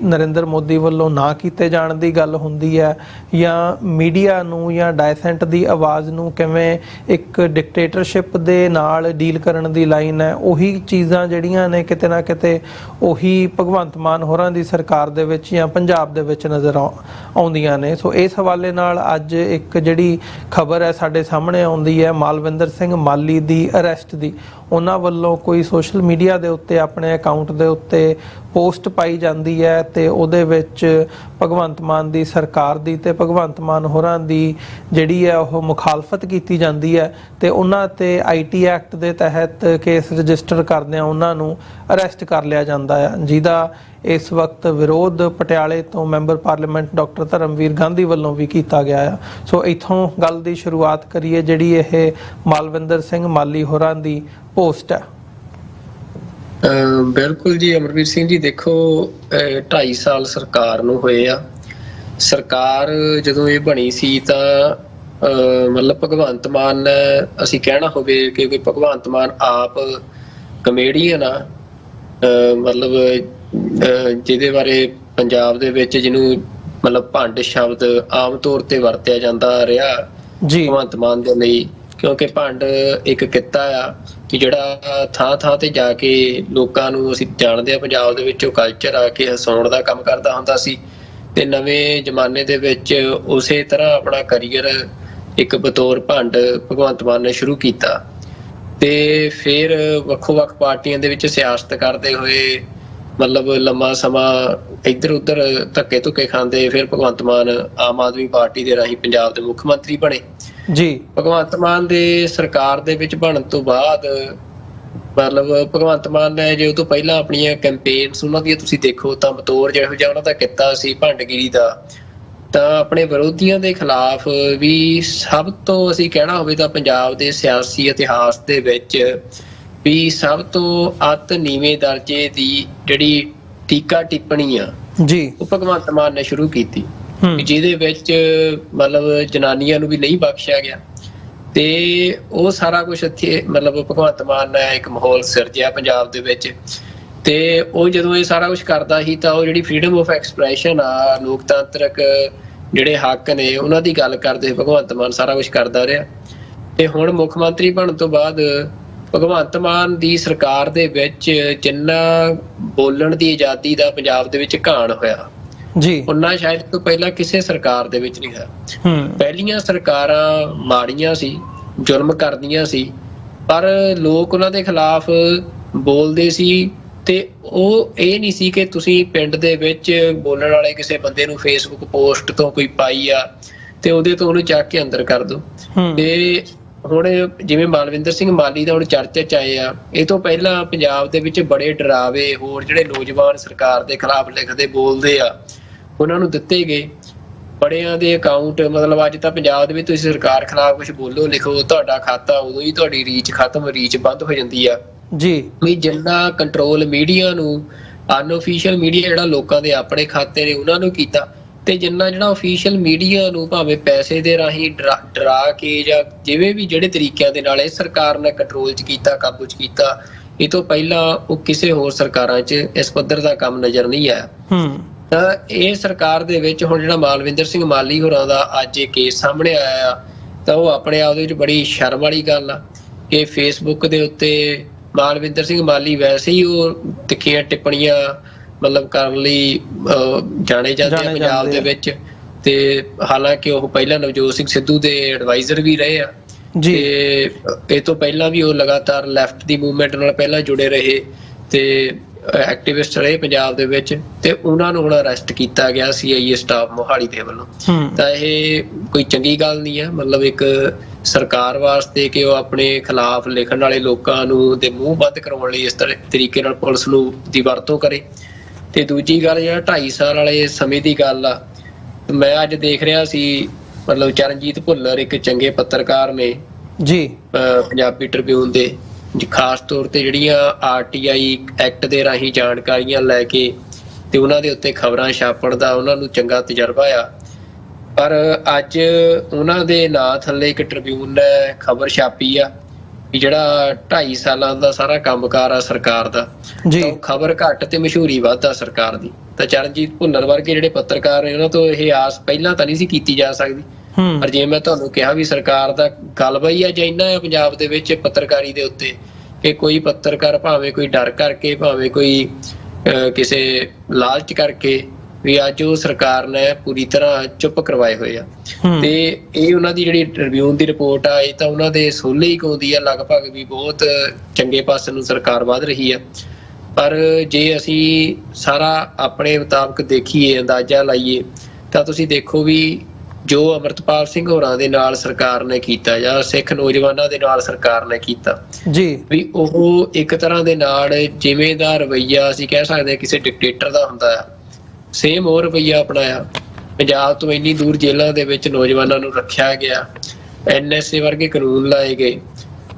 ਨਰਿੰਦਰ ਮੋਦੀ ਵੱਲੋਂ ਨਾ ਕੀਤੇ ਜਾਣ ਦੀ ਗੱਲ ਹੁੰਦੀ ਹੈ, ਜਾਂ ਮੀਡੀਆ ਨੂੰ ਜਾਂ ਡਾਇਸੈਂਟ ਦੀ ਆਵਾਜ਼ ਨੂੰ ਕਿਵੇਂ ਇੱਕ ਡਿਕਟੇਟਰਸ਼ਿਪ ਦੇ ਨਾਲ ਡੀਲ ਕਰਨ ਦੀ ਲਾਈਨ ਹੈ। ਉਹੀ ਚੀਜ਼ਾਂ ਜਿਹੜੀਆਂ ਨੇ ਕਿਤੇ ਨਾ ਕਿਤੇ ਉਹੀ ਭਗਵੰਤ ਮਾਨ ਹੋਰਾਂ ਦੀ ਸਰਕਾਰ ਦੇ ਵਿੱਚ ਜਾਂ ਪੰਜਾਬ ਦੇ ਵਿੱਚ ਨਜ਼ਰ ਆਉਂਦੀਆਂ ਨੇ। ਸੋ ਇਸ ਹਵਾਲੇ ਨਾਲ ਅੱਜ ਇੱਕ ਜਿਹੜੀ ਖਬਰ ਹੈ ਸਾਡੇ ਸਾਹਮਣੇ ਆਉਂਦੀ ਹੈ ਮਾਲਵਿੰਦਰ ਸਿੰਘ ਮਾਲੀ ਦੀ ਅਰੈਸਟ ਦੀ। ਉਹਨਾਂ ਵੱਲੋਂ ਕੋਈ ਸੋਸ਼ਲ ਮੀਡੀਆ ਦੇ ਉੱਤੇ ਆਪਣੇ ਅਕਾਊਂਟ ਦੇ ਉੱਤੇ ਪੋਸਟ ਪਾਈ ਜਾਂਦੀ ਹੈ ਤੇ ਉਹਦੇ ਵਿੱਚ ਭਗਵੰਤ ਮਾਨ ਦੀ ਸਰਕਾਰ ਦੀ ਤੇ ਭਗਵੰਤ ਮਾਨ ਹੋਰਾਂ ਦੀ ਜਿਹੜੀ ਹੈ ਉਹ ਮੁਖਾਲਫਤ ਕੀਤੀ ਜਾਂਦੀ ਹੈ ਤੇ ਉਹਨਾਂ ਤੇ IT ਐਕਟ ਦੇ ਤਹਿਤ ਕੇਸ ਰਜਿਸਟਰ ਕਰਦਿਆਂ ਉਹਨਾਂ ਨੂੰ ਅਰੈਸਟ ਕਰ ਲਿਆ ਜਾਂਦਾ ਹੈ, ਜਿਹਦਾ ਇਸ ਵਕਤ ਵਿਰੋਧ ਪਟਿਆਲੇ ਤੋਂ member parliament doctor Dharamvir Gandhi ਵੱਲੋਂ ਵੀ ਕੀਤਾ ਗਿਆ ਆ। ਸੋ ਇੱਥੋਂ ਗੱਲ ਦੀ ਸ਼ੁਰੂਆਤ ਕਰੀਏ ਜਿਹੜੀ ਇਹ ਮਾਲਵਿੰਦਰ ਸਿੰਘ ਮਾਲੀ ਹੋਰਾਂ ਦੀ ਪੋਸਟ ਹੈ। ਬਿਲਕੁਲ ਜੀ ਅਮਰਵੀਰ ਸਿੰਘ ਜੀ, ਦੇਖੋ 2.5 ਸਾਲ ਸਰਕਾਰ ਨੂੰ ਹੋਏ ਆ ਸਰਕਾਰ ਜਦੋਂ ਇਹ ਬਣੀ ਸੀ ਤਾਂ ਮਤਲਬ ਭਗਵੰਤ ਮਾਨ, ਅਸੀਂ ਕਹਿਣਾ ਹੋਵੇ ਕਿ ਕੋਈ ਭਗਵੰਤ ਮਾਨ ਆਪ ਕਮੇਡੀਅਨ ਆ, ਮਤਲਬ ਜਿਹਦੇ ਬਾਰੇ ਪੰਜਾਬ ਦੇ ਵਿੱਚ ਜਿਹਨੂੰ ਮਤਲਬ ਭੰਡ ਸ਼ਬਦ ਆਮ ਤੌਰ ਤੇ ਵਰਤਿਆ ਜਾਂਦਾ ਰਿਹਾ ਭਗਵੰਤ ਮਾਨ ਦੇ ਲਈ, ਕਿਉਂਕਿ ਭੰਡ ਇੱਕ ਕਿੱਤਾ ਆ ਕਿ ਜਿਹੜਾ ਥਾਂ ਥਾਂ ਤੇ ਜਾ ਕੇ ਲੋਕਾਂ ਨੂੰ, ਅਸੀਂ ਜਾਣਦੇ ਆ ਪੰਜਾਬ ਦੇ ਵਿੱਚ ਉਹ ਕਲਚਰ ਆ ਕਿ ਹਸਾਉਣ ਦਾ ਕੰਮ ਕਰਦਾ ਹੁੰਦਾ ਸੀ, ਤੇ ਨਵੇਂ ਜ਼ਮਾਨੇ ਦੇ ਵਿੱਚ ਉਸੇ ਤਰ੍ਹਾਂ ਆਪਣਾ ਕਰੀਅਰ ਇੱਕ ਬਤੌਰ ਭੰਡ ਭਗਵੰਤ ਮਾਨ ਨੇ ਸ਼ੁਰੂ ਕੀਤਾ। ਤੇ ਫਿਰ ਵੱਖੋ ਵੱਖ ਪਾਰਟੀਆਂ ਦੇ ਵਿੱਚ ਸਿਆਸਤ ਕਰਦੇ ਹੋਏ ਮਤਲਬ ਲੰਮਾ ਸਮਾਂ ਇੱਧਰ ਉੱਧਰ ਧੱਕੇ ਧੁੱਕੇ ਖਾਂਦੇ, ਫਿਰ ਭਗਵੰਤ ਮਾਨ ਆਮ ਆਦਮੀ ਪਾਰਟੀ ਦੇ ਰਾਹੀਂ ਪੰਜਾਬ ਦੇ ਮੁੱਖ ਮੰਤਰੀ ਬਣੇ ਜੀ। ਭਗਵੰਤ ਮਾਨ ਦੇ ਸਰਕਾਰ ਦੇ ਵਿੱਚ ਬਣਨ ਤੋਂ ਬਾਅਦ ਮਤਲਬ ਭਗਵੰਤ ਮਾਨ ਨੇ ਜੇ ਉਹ ਤੋਂ ਪਹਿਲਾਂ ਆਪਣੀਆਂ ਕੈਂਪੇਨਸ ਉਹਨਾਂ ਦੀਆਂ ਤੁਸੀਂ ਦੇਖੋ ਤਾਂ ਬਤੌਰ ਜਿਹੋ ਜਿਹਾ ਉਹਨਾਂ ਦਾ ਕੀਤਾ ਸੀ ਭੰਡਗਿਰੀ ਦਾ, ਤਾਂ ਆਪਣੇ ਵਿਰੋਧੀਆਂ ਦੇ ਖਿਲਾਫ ਵੀ ਸਭ ਤੋਂ, ਅਸੀਂ ਕਹਿਣਾ ਹੋਵੇ ਤਾਂ ਪੰਜਾਬ ਦੇ ਸਿਆਸੀ ਇਤਿਹਾਸ ਦੇ ਵਿੱਚ ਵੀ ਸਭ ਤੋਂ ਅੱਤ ਨੀਵੇਂ ਦਰਜੇ ਦੀ ਜਿਹੜੀ ਟੀਕਾ ਟਿੱਪਣੀ ਆ ਜੀ, ਉਹ ਭਗਵੰਤ ਮਾਨ ਨੇ ਸ਼ੁਰੂ ਕੀਤੀ, ਜਿਹਦੇ ਵਿੱਚ ਮਤਲਬ ਜਨਾਨੀਆਂ ਨੂੰ ਵੀ ਨਹੀਂ ਬਖਸ਼ਿਆ ਗਿਆ। ਤੇ ਉਹ ਸਾਰਾ ਕੁਛ ਇੱਥੇ ਮਤਲਬ ਭਗਵੰਤ ਮਾਨ ਨੇ ਇੱਕ ਮਾਹੌਲ ਸਿਰਜਿਆ ਪੰਜਾਬ ਦੇ ਵਿੱਚ। ਤੇ ਉਹ ਜਦੋਂ ਇਹ ਸਾਰਾ ਕੁਛ ਕਰਦਾ ਸੀ ਤਾਂ ਉਹ ਜਿਹੜੀ ਫਰੀडम ਆਫ ਐਕਸਪ੍ਰੈਸ਼ਨ ਆ, ਲੋਕਤੰਤਰਕ ਜਿਹੜੇ ਹੱਕ ਨੇ ਉਹਨਾਂ ਦੀ ਗੱਲ ਕਰਦੇ ਭਗਵੰਤ ਮਾਨ ਸਾਰਾ ਕੁਛ ਕਰਦਾ ਰਿਹਾ। ਤੇ ਹੁਣ ਮੁੱਖ ਮੰਤਰੀ ਬਣਨ ਤੋਂ ਬਾਅਦ ਭਗਵੰਤ ਮਾਨ ਦੀ ਸਰਕਾਰ ਦੇ ਵਿੱਚ ਜਿੰਨਾ ਬੋਲਣ ਦੀ ਆਜ਼ਾਦੀ ਦਾ ਪੰਜਾਬ ਦੇ ਵਿੱਚ ਘਾਣ ਹੋਇਆ ਜੀ, ਉਹਨਾਂ ਸ਼ਾਇਦ ਤੋਂ ਪਹਿਲਾਂ ਕਿਸੇ ਸਰਕਾਰ ਦੇ ਵਿੱਚ ਨਹੀਂ ਹੋਇਆ। ਪਹਿਲੀਆਂ ਸਰਕਾਰਾਂ ਮਾੜੀਆਂ ਸੀ, ਜ਼ੁਲਮ ਕਰਦੀਆਂ ਸੀ, ਪਰ ਲੋਕ ਉਹਨਾਂ ਦੇ ਖਿਲਾਫ ਬੋਲਦੇ ਸੀ। ਤੇ ਉਹ ਇਹ ਨਹੀਂ ਸੀ ਕਿ ਤੁਸੀਂ ਪਿੰਡ ਦੇ ਵਿੱਚ ਬੋਲਣ ਵਾਲੇ ਕਿਸੇ ਬੰਦੇ ਨੂੰ ਫੇਸਬੁੱਕ ਪੋਸਟ ਤੋਂ ਕੋਈ ਪਾਈ ਆ ਤੇ ਉਹਦੇ ਤੋਂ ਉਹਨੂੰ ਚੱਕ ਕੇ ਅੰਦਰ ਕਰ ਦੋ। ਤੇ ਹੁਣ ਜਿਵੇਂ ਮਾਲਵਿੰਦਰ ਸਿੰਘ ਮਾਲੀ ਦਾ ਹੁਣ ਚਰਚਾ ਚ ਆਏ ਆ, ਇਹ ਤੋਂ ਪਹਿਲਾਂ ਪੰਜਾਬ ਦੇ ਵਿੱਚ ਬੜੇ ਡਰਾਵੇ ਹੋਰ ਜਿਹੜੇ ਨੌਜਵਾਨ ਸਰਕਾਰ ਦੇ ਖਿਲਾਫ ਲਿਖਦੇ ਬੋਲਦੇ ਆ ਉਹਨਾਂ ਨੂੰ ਦਿੱਤੇ ਗਏ ਬੜਿਆਂ ਦੇ ਅਕਾਊਂਟ। ਮਤਲਬ ਅੱਜ ਤਾਂ ਪੰਜਾਬ ਦੇ ਵਿੱਚ ਤੁਸੀਂ ਸਰਕਾਰ ਖਿਲਾਫ ਕੁਛ ਬੋਲੋ ਲਿਖੋ, ਤੁਹਾਡਾ ਖਾਤਾ ਉਦੋਂ ਹੀ ਤੁਹਾਡੀ ਰੀਚ ਖਤਮ, ਰੀਚ ਬੰਦ ਹੋ ਜਾਂਦੀ ਆ ਜੀ। ਵੀ ਜਿੰਨਾ ਕੰਟਰੋਲ ਮੀਡੀਆ ਨੂੰ, ਅਨঅਫੀਸ਼ੀਅਲ ਮੀਡੀਆ ਜਿਹੜਾ ਲੋਕਾਂ ਦੇ ਆਪਣੇ ਖਾਤੇ ਨੇ ਉਹਨਾਂ ਨੂੰ ਕੀਤਾ, ਤੇ ਜਿੰਨਾ ਜਿਹੜਾ ਅਫੀਸ਼ੀਅਲ ਮੀਡੀਆ ਨੂੰ ਭਾਵੇਂ ਪੈਸੇ ਦੇ ਰਾਹੀਂ ਡਰਾ ਕੇ ਜਾਂ ਜਿਵੇਂ ਵੀ ਜਿਹੜੇ ਤਰੀਕਿਆਂ ਦੇ ਨਾਲ ਇਹ ਸਰਕਾਰ ਨੇ ਕੰਟਰੋਲ 'ਚ ਕੀਤਾ, ਕਾਬੂ 'ਚ ਕੀਤਾ, ਇਹ ਤੋਂ ਪਹਿਲਾਂ ਉਹ ਕਿਸੇ ਹੋਰ ਸਰਕਾਰਾਂ 'ਚ ਇਸ ਪੱਧਰ ਦਾ ਕੰਮ ਨਜ਼ਰ ਨਹੀਂ ਆਇਆ। ਤਾਂ ਇਹ ਸਰਕਾਰ ਦੇ ਵਿੱਚ ਹੁਣ ਜਿਹੜਾ ਮਾਲਵਿੰਦਰ ਸਿੰਘ ਮਾਲੀ ਹੋਰਾਂ ਦਾ ਅੱਜ ਇਹ ਕੇਸ ਸਾਹਮਣੇ ਆਇਆ ਆ, ਤਾਂ ਉਹ ਆਪਣੇ ਆਪ ਦੇ ਵਿੱਚ ਬੜੀ ਸ਼ਰਮ ਵਾਲੀ ਗੱਲ ਆ ਕਿ ਫੇਸਬੁੱਕ ਦੇ ਉੱਤੇ ਮਾਲਵਿੰਦਰ ਸਿੰਘ ਮਾਲੀ ਵੈਸੇ ਹੀ ਉਹ ਤਿੱਖੀਆਂ ਟਿੱਪਣੀਆਂ ਮਤਲਬ ਕਰਨ ਲਈ ਜਾਣੇ ਜਾਂਦੇ ਆ ਪੰਜਾਬ ਦੇ ਵਿੱਚ। ਤੇ ਹਾਲਾਂਕਿ ਉਹ ਪਹਿਲਾਂ ਨਵਜੋਤ ਸਿੰਘ ਸਿੱਧੂ ਦੇ ਐਡਵਾਈਜ਼ਰ ਵੀ ਰਹੇ ਆ ਜੀ, ਤੇ ਇਹ ਤੋਂ ਪਹਿਲਾਂ ਵੀ ਉਹ ਲਗਾਤਾਰ ਲੈਫਟ ਦੀ ਮੂਵਮੈਂਟ ਨਾਲ ਪਹਿਲਾਂ ਜੁੜੇ ਰਹੇ ਤੇ ਐਕਟਿਵਿਸਟ ਰਹੇ ਪੰਜਾਬ ਦੇ ਵਿੱਚ। ਤੇ ਉਹਨਾਂ ਨੂੰ ਹੁਣ ਅਰੈਸਟ ਕੀਤਾ ਗਿਆ CIA ਸਟਾਫ ਮੋਹਾਲੀ ਦੇ ਵੱਲੋਂ। ਤਾਂ ਇਹ ਕੋਈ ਚੰਗੀ ਗੱਲ ਨਹੀਂ ਹੈ, ਮਤਲਬ ਇੱਕ ਸਰਕਾਰ ਵਾਸਤੇ ਕਿ ਉਹ ਆਪਣੇ ਖਿਲਾਫ ਲਿਖਣ ਵਾਲੇ ਲੋਕਾਂ ਨੂੰ ਦੇ ਮੂੰਹ ਬੰਦ ਕਰਾਉਣ ਲਈ ਇਸ ਤਰੀਕੇ ਨਾਲ ਪੁਲਿਸ ਨੂੰ ਦੀ ਵਰਤੋਂ ਕਰੇ। ਤੇ ਦੂਜੀ ਗੱਲ ਜਿਹੜਾ 2.5 ਸਾਲ ਵਾਲੇ ਸਮੇਂ ਦੀ ਗੱਲ ਆ, ਮੈਂ ਅੱਜ ਦੇਖ ਰਿਹਾ ਸੀ ਮਤਲਬ ਚਰਨਜੀਤ ਭੁੱਲਰ ਇੱਕ ਚੰਗੇ ਪੱਤਰਕਾਰ ਨੇ ਜੀ ਪੰਜਾਬੀ ਟ੍ਰਿਬਿਊਨ ਦੇ, ਖਾਸ ਤੌਰ ਤੇ ਜਿਹੜੀਆਂ RTI ਐਕਟ ਦੇ ਰਾਹੀਂ ਜਾਣਕਾਰੀਆਂ ਲੈ ਕੇ ਤੇ ਉਹਨਾਂ ਦੇ ਉੱਤੇ ਖਬਰਾਂ ਛਾਪਣ ਦਾ ਉਹਨਾਂ ਨੂੰ ਚੰਗਾ ਤਜਰਬਾ ਆ। ਪਰ ਅੱਜ ਉਹਨਾਂ ਦੇ ਨਾਂ ਥੱਲੇ ਇੱਕ ਟ੍ਰਿਬਿਊਨ ਨੇ ਖਬਰ ਛਾਪੀ ਆ ਵੀ ਜਿਹੜਾ 2.5 ਸਾਲਾਂ ਦਾ ਸਾਰਾ ਕੰਮਕਾਰ ਆ ਸਰਕਾਰ ਦਾ, ਉਹ ਖਬਰ ਘੱਟ ਤੇ ਮਸ਼ਹੂਰੀ ਵੱਧ ਆ ਸਰਕਾਰ ਦੀ। ਤਾਂ ਚਰਨਜੀਤ ਭੁੱਲਰ ਵਰਗੇ ਜਿਹੜੇ ਪੱਤਰਕਾਰ ਨੇ ਉਹਨਾਂ ਤੋਂ ਇਹ ਆਸ ਪਹਿਲਾਂ ਤਾਂ ਨਹੀਂ ਸੀ ਕੀਤੀ ਜਾ ਸਕਦੀ। ਪਰ ਜੇ ਮੈਂ ਤੁਹਾਨੂੰ ਕਿਹਾ ਵੀ ਸਰਕਾਰ ਦਾ ਗਲਬਾ ਹੀ ਆ ਜਾਂ ਇੰਨਾ ਆ ਪੰਜਾਬ ਦੇ ਵਿੱਚ ਪੱਤਰਕਾਰੀ ਦੇ ਉੱਤੇ ਕਿ ਕੋਈ ਪੱਤਰਕਾਰ ਭਾਵੇਂ ਕੋਈ ਡਰ ਕਰਕੇ, ਭਾਵੇਂ ਕੋਈ ਕਿਸੇ ਲਾਲਚ ਕਰਕੇ ਵੀ ਅੱਜ ਉਹ ਸਰਕਾਰ ਨੇ ਪੂਰੀ ਤਰ੍ਹਾਂ ਚੁੱਪ ਕਰਵਾਏ ਹੋਏ ਆ। ਤੇ ਇਹ ਉਹਨਾਂ ਦੀ ਜਿਹੜੀ ਟ੍ਰਿਬਿਊਨ ਦੀ ਰਿਪੋਰਟ ਆ, ਇਹ ਤਾਂ ਉਹਨਾਂ ਦੇ ਸੋਲੇ ਹੀ ਕਹਾਉਂਦੀ ਆ ਲਗਭਗ ਵੀ ਬਹੁਤ ਚੰਗੇ ਪਾਸੇ ਨੂੰ ਸਰਕਾਰ ਵੱਧ ਰਹੀ ਆ। ਪਰ ਜੇ ਅਸੀਂ ਸਾਰਾ ਆਪਣੇ ਮੁਤਾਬਕ ਦੇਖੀਏ, ਅੰਦਾਜ਼ਾ ਲਾਈਏ, ਤਾਂ ਤੁਸੀਂ ਦੇਖੋ ਵੀ ਜੋ ਅਮਰਤਪਾਲ ਸਿੰਘ ਹੋਰਾਂ ਦੇ ਨਾਲ ਸਰਕਾਰ ਨੇ ਕੀਤਾ ਜਾਂ ਸਿੱਖ ਨੌਜਵਾਨਾਂ ਦੇ ਨਾਲ ਸਰਕਾਰ ਨੇ ਕੀਤਾ ਜੀ, ਵੀ ਉਹ ਇੱਕ ਤਰ੍ਹਾਂ ਦੇ ਨਾਲ ਜਿਵੇਂ ਦਾ ਰਵੱਈਆ ਅਸੀਂ ਕਹਿ ਸਕਦੇ ਹਾਂ ਕਿਸੇ ਡਿਕਟੇਟਰ ਦਾ ਹੁੰਦਾ ਆ, ਸੇਮ ਉਹ ਰਵੱਈਆ ਅਪਣਾਇਆ। ਪੰਜਾਬ ਤੋਂ ਇੰਨੀ ਦੂਰ ਜੇਲ੍ਹਾਂ ਦੇ ਵਿੱਚ ਨੌਜਵਾਨਾਂ ਨੂੰ ਰੱਖਿਆ ਗਿਆ, NSA ਵਰਗੇ ਕਾਨੂੰਨ ਲਾਏ ਗਏ।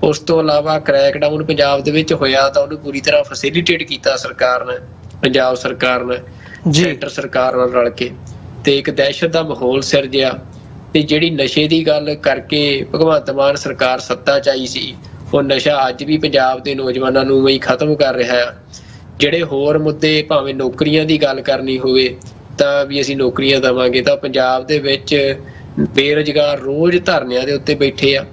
ਉਸ ਤੋਂ ਇਲਾਵਾ ਕ੍ਰੈਕਡਾਊਨ ਪੰਜਾਬ ਦੇ ਵਿੱਚ ਹੋਇਆ ਤਾਂ ਉਹਨੂੰ ਪੂਰੀ ਤਰ੍ਹਾਂ ਫੈਸਿਲਿਟੇਟ ਕੀਤਾ ਸਰਕਾਰ ਨੇ, ਪੰਜਾਬ ਸਰਕਾਰ ਨੇ ਸੈਂਟਰ ਸਰਕਾਰ ਨਾਲ ਰਲ ਕੇ। ਤੇ ਇੱਕ ਦਹਿਸ਼ਤ ਦਾ ਮਾਹੌਲ ਸਿਰਜਿਆ। ਤੇ ਜਿਹੜੀ ਨਸ਼ੇ ਦੀ ਗੱਲ ਕਰਕੇ ਭਗਵੰਤ ਮਾਨ ਸਰਕਾਰ ਸੱਤਾ 'ਚ ਆਈ ਸੀ, ਉਹ ਨਸ਼ਾ ਅੱਜ ਵੀ ਪੰਜਾਬ ਦੇ ਨੌਜਵਾਨਾਂ ਨੂੰ ਹੀ ਖਤਮ ਕਰ ਰਿਹਾ ਆ। ਜਿਹੜੇ ਹੋਰ ਮੁੱਦੇ, ਭਾਵੇਂ ਨੌਕਰੀਆਂ ਦੀ ਗੱਲ ਕਰਨੀ ਹੋਵੇ ਤਾਂ ਵੀ ਅਸੀਂ ਨੌਕਰੀਆਂ ਦੇਵਾਂਗੇ, ਤਾਂ ਪੰਜਾਬ ਦੇ ਵਿੱਚ ਬੇਰੁਜ਼ਗਾਰ ਰੋਜ਼ ਧਰਨਿਆਂ ਦੇ ਉੱਤੇ ਬੈਠੇ ਆ।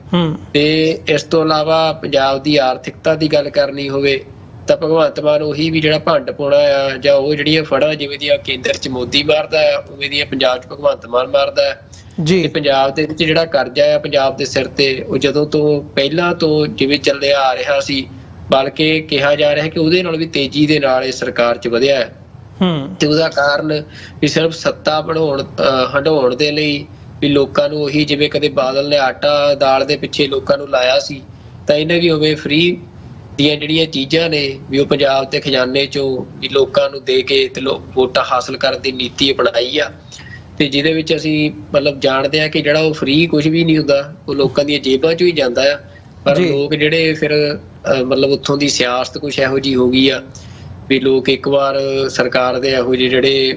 ਤੇ ਇਸ ਤੋਂ ਇਲਾਵਾ ਪੰਜਾਬ ਦੀ ਆਰਥਿਕਤਾ ਦੀ ਗੱਲ ਕਰਨੀ ਹੋਵੇ ਤਾਂ ਭਗਵੰਤ ਮਾਨ ਉਹੀ ਵੀ ਜਿਹੜਾ ਭੰਡ ਪਾਉਣਾ ਆ, ਜਾਂ ਉਹ ਜਿਹੜੀਆਂ ਫੜਾਂ ਜਿਵੇਂ ਦੀਆਂ ਕੇਂਦਰ 'ਚ ਮੋਦੀ ਮਾਰਦਾ ਆ, ਉਵੇਂ ਦੀਆਂ ਪੰਜਾਬ 'ਚ ਭਗਵੰਤ ਮਾਨ ਮਾਰਦਾ ਜੀ। ਤੇ ਪੰਜਾਬ ਦੇ ਵਿੱਚ ਜਿਹੜਾ ਕਰਜ਼ਾ ਆ ਪੰਜਾਬ ਦੇ ਸਿਰ ਤੇ, ਉਹ ਜਦੋਂ ਤੋਂ ਪਹਿਲਾਂ ਤੋਂ ਜਿਵੇਂ ਚੱਲਿਆ ਆ ਰਿਹਾ ਸੀ, ਬਲਕਿ ਕਿਹਾ ਜਾ ਰਿਹਾ ਕਿ ਉਹਦੇ ਨਾਲ ਵੀ ਤੇਜ਼ੀ ਦੇ ਨਾਲ ਇਹ ਸਰਕਾਰ 'ਚ ਵਧਿਆ ਹੈ। ਤੇ ਉਹਦਾ ਕਾਰਨ ਵੀ ਸਿਰਫ ਸੱਤਾ ਹੰਢਾਉਣ ਦੇ ਲਈ ਵੀ ਲੋਕਾਂ ਨੂੰ ਉਹੀ, ਜਿਵੇਂ ਕਦੇ ਬਾਦਲ ਨੇ ਆਟਾ ਦਾਲ ਦੇ ਪਿੱਛੇ ਲੋਕਾਂ ਨੂੰ ਲਾਇਆ ਸੀ, ਤਾਂ ਇਹਨੇ ਵੀ ਉਵੇਂ ਫ੍ਰੀ ਦੀਆਂ ਜਿਹੜੀਆਂ ਚੀਜ਼ਾਂ ਨੇ ਵੀ ਉਹ ਪੰਜਾਬ ਦੇ ਖਜ਼ਾਨੇ 'ਚੋਂ ਵੀ ਲੋਕਾਂ ਨੂੰ ਦੇ ਕੇ ਤੇ ਵੋਟਾਂ ਹਾਸਲ ਕਰਨ ਦੀ ਨੀਤੀ ਅਪਣਾਈ ਆ। ਤੇ ਜਿਹਦੇ ਵਿੱਚ ਅਸੀਂ ਮਤਲਬ ਜਾਣਦੇ ਆ ਕਿ ਜਿਹੜਾ ਉਹ ਫ੍ਰੀ ਕੁਝ ਵੀ ਨਹੀਂ ਹੁੰਦਾ, ਉਹ ਲੋਕਾਂ ਦੀਆਂ ਜੇਬਾਂ 'ਚੋਂ ਹੀ ਜਾਂਦਾ ਆ। ਪਰ ਲੋਕ ਜਿਹੜੇ ਫਿਰ ਮਤਲਬ ਉੱਥੋਂ ਦੀ ਸਿਆਸਤ ਕੁਛ ਇਹੋ ਜਿਹੀ ਹੋ ਗਈ ਆ ਵੀ ਲੋਕ ਇੱਕ ਵਾਰ ਸਰਕਾਰ ਦੇ ਇਹੋ ਜਿਹੇ ਜਿਹੜੇ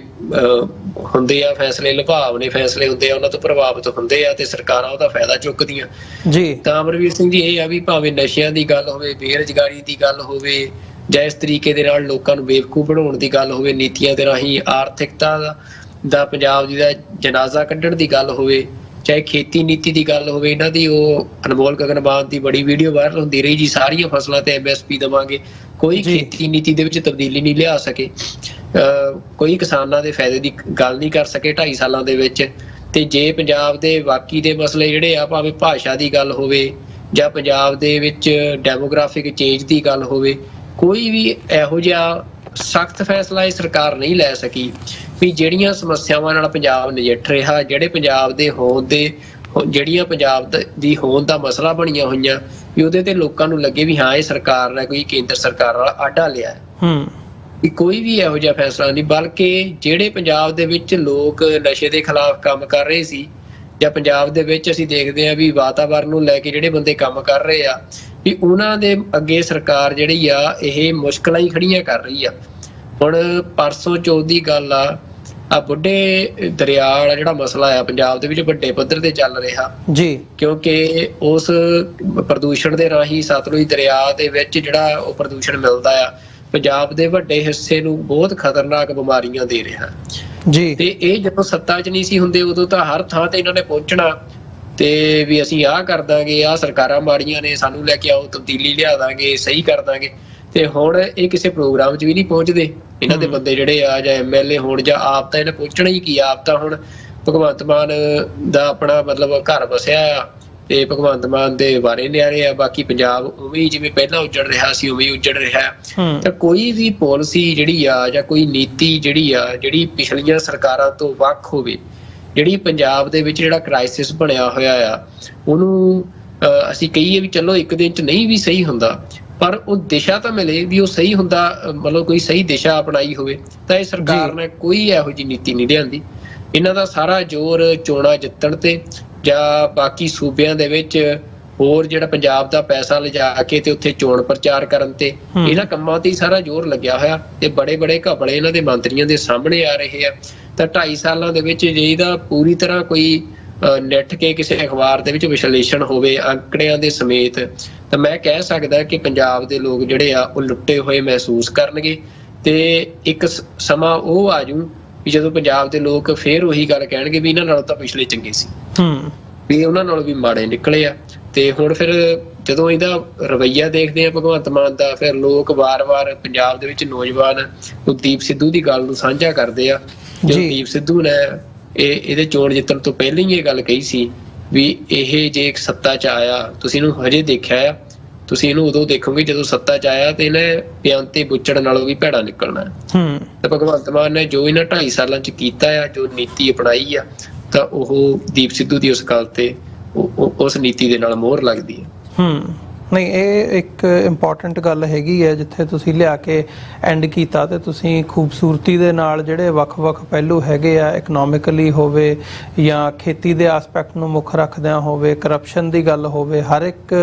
ਹੁੰਦੇ ਆ ਫੈਸਲੇ, ਲੁਭਾਵਨੇ ਫੈਸਲੇ ਹੁੰਦੇ ਆ, ਉਹਨਾਂ ਤੋਂ ਪ੍ਰਭਾਵਿਤ ਹੁੰਦੇ ਆ ਤੇ ਸਰਕਾਰਾਂ ਉਹਦਾ ਫਾਇਦਾ ਚੁੱਕਦੀਆਂ ਜੀ। ਤਾਂ ਅਮਰਵੀਰ ਸਿੰਘ ਜੀ, ਇਹ ਆ ਵੀ ਭਾਵੇਂ ਨਸ਼ਿਆਂ ਦੀ ਗੱਲ ਹੋਵੇ, ਬੇਰੁਜ਼ਗਾਰੀ ਦੀ ਗੱਲ ਹੋਵੇ, ਜਾਂ ਇਸ ਤਰੀਕੇ ਦੇ ਨਾਲ ਲੋਕਾਂ ਨੂੰ ਬੇਵਕੂਫ ਬਣਾਉਣ ਦੀ ਗੱਲ ਹੋਵੇ, ਨੀਤੀਆਂ ਦੇ ਰਾਹੀਂ ਆਰਥਿਕਤਾ ਦਾ ਪੰਜਾਬ ਜੀ ਦਾ ਜਨਾਜ਼ਾ ਕੱਢਣ ਦੀ ਗੱਲ ਹੋਵੇ, ਚਾਹੇ ਖੇਤੀ ਨੀਤੀ ਦੀ ਗੱਲ ਹੋਵੇ, ਇਹਨਾਂ ਦੀ ਉਹ ਅਨਮੋਲ ਗਗਨਬਾਨ ਦੀ ਬੜੀ ਵੀਡੀਓ ਵਾਇਰਲ ਹੁੰਦੀ ਰਹੀ ਜੀ, ਸਾਰੀਆਂ ਫਸਲਾਂ ਤੇ MSP ਦੇਵਾਂਗੇ, ਕੋਈ ਖੇਤੀ ਨੀਤੀ ਦੇ ਵਿੱਚ ਤਬਦੀਲੀ ਨਹੀਂ ਲਿਆ ਸਕੇ, ਕੋਈ ਕਿਸਾਨਾਂ ਦੇ ਫਾਇਦੇ ਦੀ ਗੱਲ ਨਹੀਂ ਕਰ ਸਕੇ 2.5 ਸਾਲਾਂ ਦੇ ਵਿੱਚ। ਤੇ ਜੇ ਪੰਜਾਬ ਦੇ ਬਾਕੀ ਦੇ ਮਸਲੇ ਜਿਹੜੇ ਆ, ਭਾਵੇਂ ਭਾਸ਼ਾ ਦੀ ਗੱਲ ਹੋਵੇ ਜਾਂ ਪੰਜਾਬ ਦੇ ਵਿੱਚ ਡੈਮੋਗ੍ਰਾਫਿਕ ਚੇਂਜ ਦੀ ਗੱਲ ਹੋਵੇ, ਕੋਈ ਵੀ ਇਹੋ ਜਿਹਾ ਸਖਤ ਫੈਸਲਾ ਇਹ ਸਰਕਾਰ ਨਹੀਂ ਲੈ ਸਕੀ ਵੀ ਜਿਹੜੀਆਂ ਸਮੱਸਿਆਵਾਂ ਨਾਲ ਪੰਜਾਬ ਨਜਿੱਠ ਰਿਹਾ, ਜਿਹੜੇ ਪੰਜਾਬ ਦੇ ਹੋਂਦ ਦੇ, ਜਿਹੜੀਆਂ ਪੰਜਾਬ ਦੀ ਹੋਂਦ ਦਾ ਮਸਲਾ ਬਣੀਆਂ ਹੋਈਆਂ, ਵੀ ਉਹਦੇ ਤੇ ਲੋਕਾਂ ਨੂੰ ਲੱਗੇ ਵੀ ਹਾਂ ਇਹ ਸਰਕਾਰ ਨੇ ਕੋਈ ਕੇਂਦਰ ਸਰਕਾਰ ਵਾਲਾ ਆਡਾ ਲਿਆ ਵੀ ਕੋਈ ਵੀ ਇਹੋ ਜਿਹਾ ਫੈਸਲਾ ਨਹੀਂ। ਬਲਕਿ ਜਿਹੜੇ ਪੰਜਾਬ ਦੇ ਵਿੱਚ ਲੋਕ ਨਸ਼ੇ ਦੇ ਖਿਲਾਫ ਕੰਮ ਕਰ ਰਹੇ ਸੀ, ਜਾਂ ਪੰਜਾਬ ਦੇ ਵਿੱਚ ਅਸੀਂ ਦੇਖਦੇ ਹਾਂ ਵੀ ਵਾਤਾਵਰਨ ਨੂੰ ਲੈ ਕੇ ਜਿਹੜੇ ਬੰਦੇ ਕੰਮ ਕਰ ਰਹੇ ਆ, ਵੀ ਉਹਨਾਂ ਦੇ ਅੱਗੇ ਸਰਕਾਰ ਜਿਹੜੀ ਆ ਇਹ ਮੁਸ਼ਕਲਾਂ ਹੀ ਖੜੀਆਂ ਕਰ ਰਹੀ ਆ। ਹੁਣ ਪਰਸੋਂ ਚੌਥ ਦੀ ਗੱਲ ਆ ਬੁੱਢੇ ਦਰਿਆ ਵਾਲਾ ਜਿਹੜਾ ਮਸਲਾ ਆ ਪੰਜਾਬ ਦੇ ਵਿੱਚ ਵੱਡੇ ਪੱਧਰ ਤੇ ਚੱਲ ਰਿਹਾ ਜੀ, ਕਿਉਂਕਿ ਉਸ ਪ੍ਰਦੂਸ਼ਣ ਦੇ ਰਾਹੀਂ ਸਤਲੁਜ ਦਰਿਆ ਦੇ ਵਿੱਚ ਜਿਹੜਾ ਉਹ ਪ੍ਰਦੂਸ਼ਣ ਮਿਲਦਾ ਆ, ਪੰਜਾਬ ਦੇ ਵੱਡੇ ਹਿੱਸੇ ਨੂੰ ਬਹੁਤ ਖਤਰਨਾਕ ਬਿਮਾਰੀਆਂ ਦੇ ਰਿਹਾ ਜੀ। ਤੇ ਇਹ ਜਦੋਂ ਸੱਤਾ 'ਚ ਨਹੀਂ ਸੀ ਹੁੰਦੇ, ਉਦੋਂ ਤਾਂ ਹਰ ਥਾਂ ਤੇ ਇਹਨਾਂ ਨੇ ਪਹੁੰਚਣਾ ਤੇ ਵੀ ਅਸੀਂ ਆਹ ਕਰ ਦਾਂਗੇ, ਆਹ ਸਰਕਾਰਾਂ ਮਾੜੀਆਂ ਨੇ, ਸਾਨੂੰ ਲੈ ਕੇ ਆਓ, ਤਬਦੀਲੀ ਲਿਆ ਦਾਂਗੇ, ਸਹੀ ਕਰ ਦਾਂਗੇ। ਤੇ ਹੁਣ ਇਹ ਕਿਸੇ ਪ੍ਰੋਗਰਾਮ 'ਚ ਵੀ ਨਹੀਂ ਪਹੁੰਚਦੇ ਇਹਨਾਂ ਦੇ ਬੰਦੇ ਜਿਹੜੇ ਆ, ਜਾਂ MLA ਹੋਣ ਜਾਂ ਆਪ, ਤਾਂ ਇਹਨੇ ਪਹੁੰਚਣਾ ਹੀ ਕੀ। ਆਪ ਤਾਂ ਹੁਣ ਭਗਵੰਤ ਮਾਨ ਦਾ ਆਪਣਾ ਮਤਲਬ ਘਰ ਵਸਿਆ ਆ ਤੇ ਭਗਵੰਤ ਮਾਨ ਦੇ ਬਾਰੇ ਨਿਆਰੇ ਆ, ਬਾਕੀ ਪੰਜਾਬ ਉਵੇਂ ਜਿਵੇਂ ਪਹਿਲਾਂ ਉੱਜੜ ਰਿਹਾ ਸੀ ਉਵੇਂ ਉੱਜੜ ਰਿਹਾ। ਤਾਂ ਕੋਈ ਵੀ ਪਾਲਿਸੀ ਜਿਹੜੀ ਆ ਜਾਂ ਕੋਈ ਨੀਤੀ ਜਿਹੜੀ ਆ, ਜਿਹੜੀ ਪਿਛਲੀਆਂ ਸਰਕਾਰਾਂ ਤੋਂ ਵੱਖ ਹੋਵੇ, ਜਿਹੜੀ ਪੰਜਾਬ ਦੇ ਵਿੱਚ ਜਿਹੜਾ ਕ੍ਰਾਈਸਿਸ ਬਣਿਆ ਹੋਇਆ ਆ, ਉਹਨੂੰ ਅਸੀਂ ਕਹੀਏ ਵੀ ਚਲੋ ਇੱਕ ਦਿਨ 'ਚ ਨਹੀਂ ਵੀ ਸਹੀ ਹੁੰਦਾ, ਪਰ ਉਹ ਦਿਸ਼ਾ ਤਾਂ ਮਿਲੇ ਵੀ ਉਹ ਸਹੀ ਹੁੰਦਾ, ਮਤਲਬ ਕੋਈ ਸਹੀ ਦਿਸ਼ਾ ਅਪਣਾਈ ਹੋਵੇ। ਤਾਂ ਇਹ ਸਰਕਾਰ ਨੇ ਕੋਈ ਇਹੋ ਜਿਹੀ ਨੀਤੀ ਨਹੀਂ ਲਿਆਂਦੀ। ਇਹਨਾਂ ਦਾ ਸਾਰਾ ਜ਼ੋਰ ਚੋਣਾਂ ਜਿੱਤਣ ਤੇ ਜਾਂ ਬਾਕੀ ਸੂਬਿਆਂ ਦੇ ਵਿੱਚ ਹੋਰ ਜਿਹੜਾ ਪੰਜਾਬ ਦਾ ਪੈਸਾ ਲਿਜਾ ਕੇ ਤੇ ਉੱਥੇ ਚੋਣ ਪ੍ਰਚਾਰ ਕਰਨ ਤੇ, ਇਹਨਾਂ ਕੰਮਾਂ ਤੇ ਹੀ ਸਾਰਾ ਜ਼ੋਰ ਲੱਗਿਆ ਹੋਇਆ। ਤੇ ਬੜੇ ਬੜੇ ਘਪਲੇ ਇਹਨਾਂ ਦੇ ਮੰਤਰੀਆਂ ਦੇ ਸਾਹਮਣੇ ਆ ਰਹੇ ਆ। ਤਾਂ 2.5 ਸਾਲਾਂ ਦੇ ਵਿੱਚ ਜੇ ਇਹਦਾ ਪੂਰੀ ਤਰ੍ਹਾਂ ਕੋਈ ਨੈੱਠ ਕੇ ਕਿਸੇ ਅਖਬਾਰ ਦੇ ਵਿੱਚ ਵਿਸ਼ਲੇਸ਼ਣ ਹੋਵੇ ਅੰਕੜਿਆਂ ਦੇ ਸਮੇਤ, ਤਾਂ ਮੈਂ ਕਹਿ ਸਕਦਾ ਕਿ ਪੰਜਾਬ ਦੇ ਲੋਕ ਜਿਹੜੇ ਆ ਉਹ ਲੁੱਟੇ ਹੋਏ ਮਹਿਸੂਸ ਕਰਨਗੇ। ਤੇ ਇੱਕ ਸਮਾਂ ਉਹ ਆ ਜੂ ਵੀ ਜਦੋਂ ਪੰਜਾਬ ਦੇ ਲੋਕ ਫੇਰ ਉਹੀ ਗੱਲ ਕਹਿਣਗੇ ਵੀ ਇਹਨਾਂ ਨਾਲੋਂ ਤਾਂ ਪਿਛਲੇ ਚੰਗੇ ਸੀ, ਵੀ ਉਹਨਾਂ ਨਾਲੋਂ ਵੀ ਮਾੜੇ ਨਿਕਲੇ ਆ। ਤੇ ਹੁਣ ਫਿਰ ਜਦੋਂ ਇਹਦਾ ਰਵੱਈਆ ਦੇਖਦੇ ਆ ਭਗਵੰਤ ਮਾਨ ਦਾ, ਫਿਰ ਲੋਕ ਵਾਰ-ਵਾਰ ਪੰਜਾਬ ਦੇ ਵਿੱਚ ਨੌਜਵਾਨ ਦੀਪ ਸਿੱਧੂ ਦੀ ਗੱਲ ਨੂੰ ਸਾਂਝਾ ਕਰਦੇ ਆ। ਜਦੋਂ ਦੀਪ ਸਿੱਧੂ ਨੇ ਇਹਦੇ ਚੋਣ ਜਿੱਤਣ ਤੋਂ ਪਹਿਲਾਂ ਹੀ ਇਹ ਗੱਲ ਕਹੀ ਸੀ ਵੀ ਇਹ ਜੇ ਸੱਤਾ 'ਚ ਆਇਆ, ਤੁਸੀਂ ਇਹਨੂੰ ਹਜੇ ਦੇਖਿਆ ਆ, ਤੁਸੀਂ ਇਹਨੂੰ ਉਦੋਂ ਦੇਖੋਗੇ ਜਦੋਂ ਸੱਤਾ 'ਚ ਆਇਆ ਤੇ ਇਹਨੇ ਬੇਅੰਤੇ ਬੁੱਚੜ ਨਾਲੋਂ ਵੀ ਭੈੜਾ ਨਿਕਲਣਾ। ਤੇ ਭਗਵੰਤ ਮਾਨ ਨੇ ਜੋ ਇਹਨਾਂ 2.5 ਸਾਲਾਂ 'ਚ ਕੀਤਾ ਆ, ਜੋ ਨੀਤੀ ਅਪਣਾਈ ਆ, ਤਾਂ ਉਹ ਦੀਪ ਸਿੱਧੂ ਦੀ ਉਸ ਗੱਲ ਤੇ ਉਸ ਨੀਤੀ ਦੇ ਨਾਲ ਮੋਹਰ ਲੱਗਦੀ ਹੈ। ਨਹੀਂ, ਇਹ ਇੱਕ ਇੰਪੋਰਟੈਂਟ ਗੱਲ ਹੈਗੀ ਹੈ ਜਿੱਥੇ ਤੁਸੀਂ ਲਿਆ ਕੇ ਐਂਡ ਕੀਤਾ, ਤੇ ਤੁਸੀਂ ਖੂਬਸੂਰਤੀ ਦੇ ਨਾਲ ਜਿਹੜੇ ਵੱਖ-ਵੱਖ ਪਹਿਲੂ ਹੈਗੇ ਆ, ਇਕਨੋਮਿਕਲੀ ਹੋਵੇ ਜਾਂ ਖੇਤੀ ਦੇ ਆਸਪੈਕਟ ਨੂੰ ਮੁੱਖ ਰੱਖਦਿਆਂ ਹੋਵੇ, ਕਰਪਸ਼ਨ ਦੀ ਗੱਲ ਹੋਵੇ, ਹਰ ਇੱਕ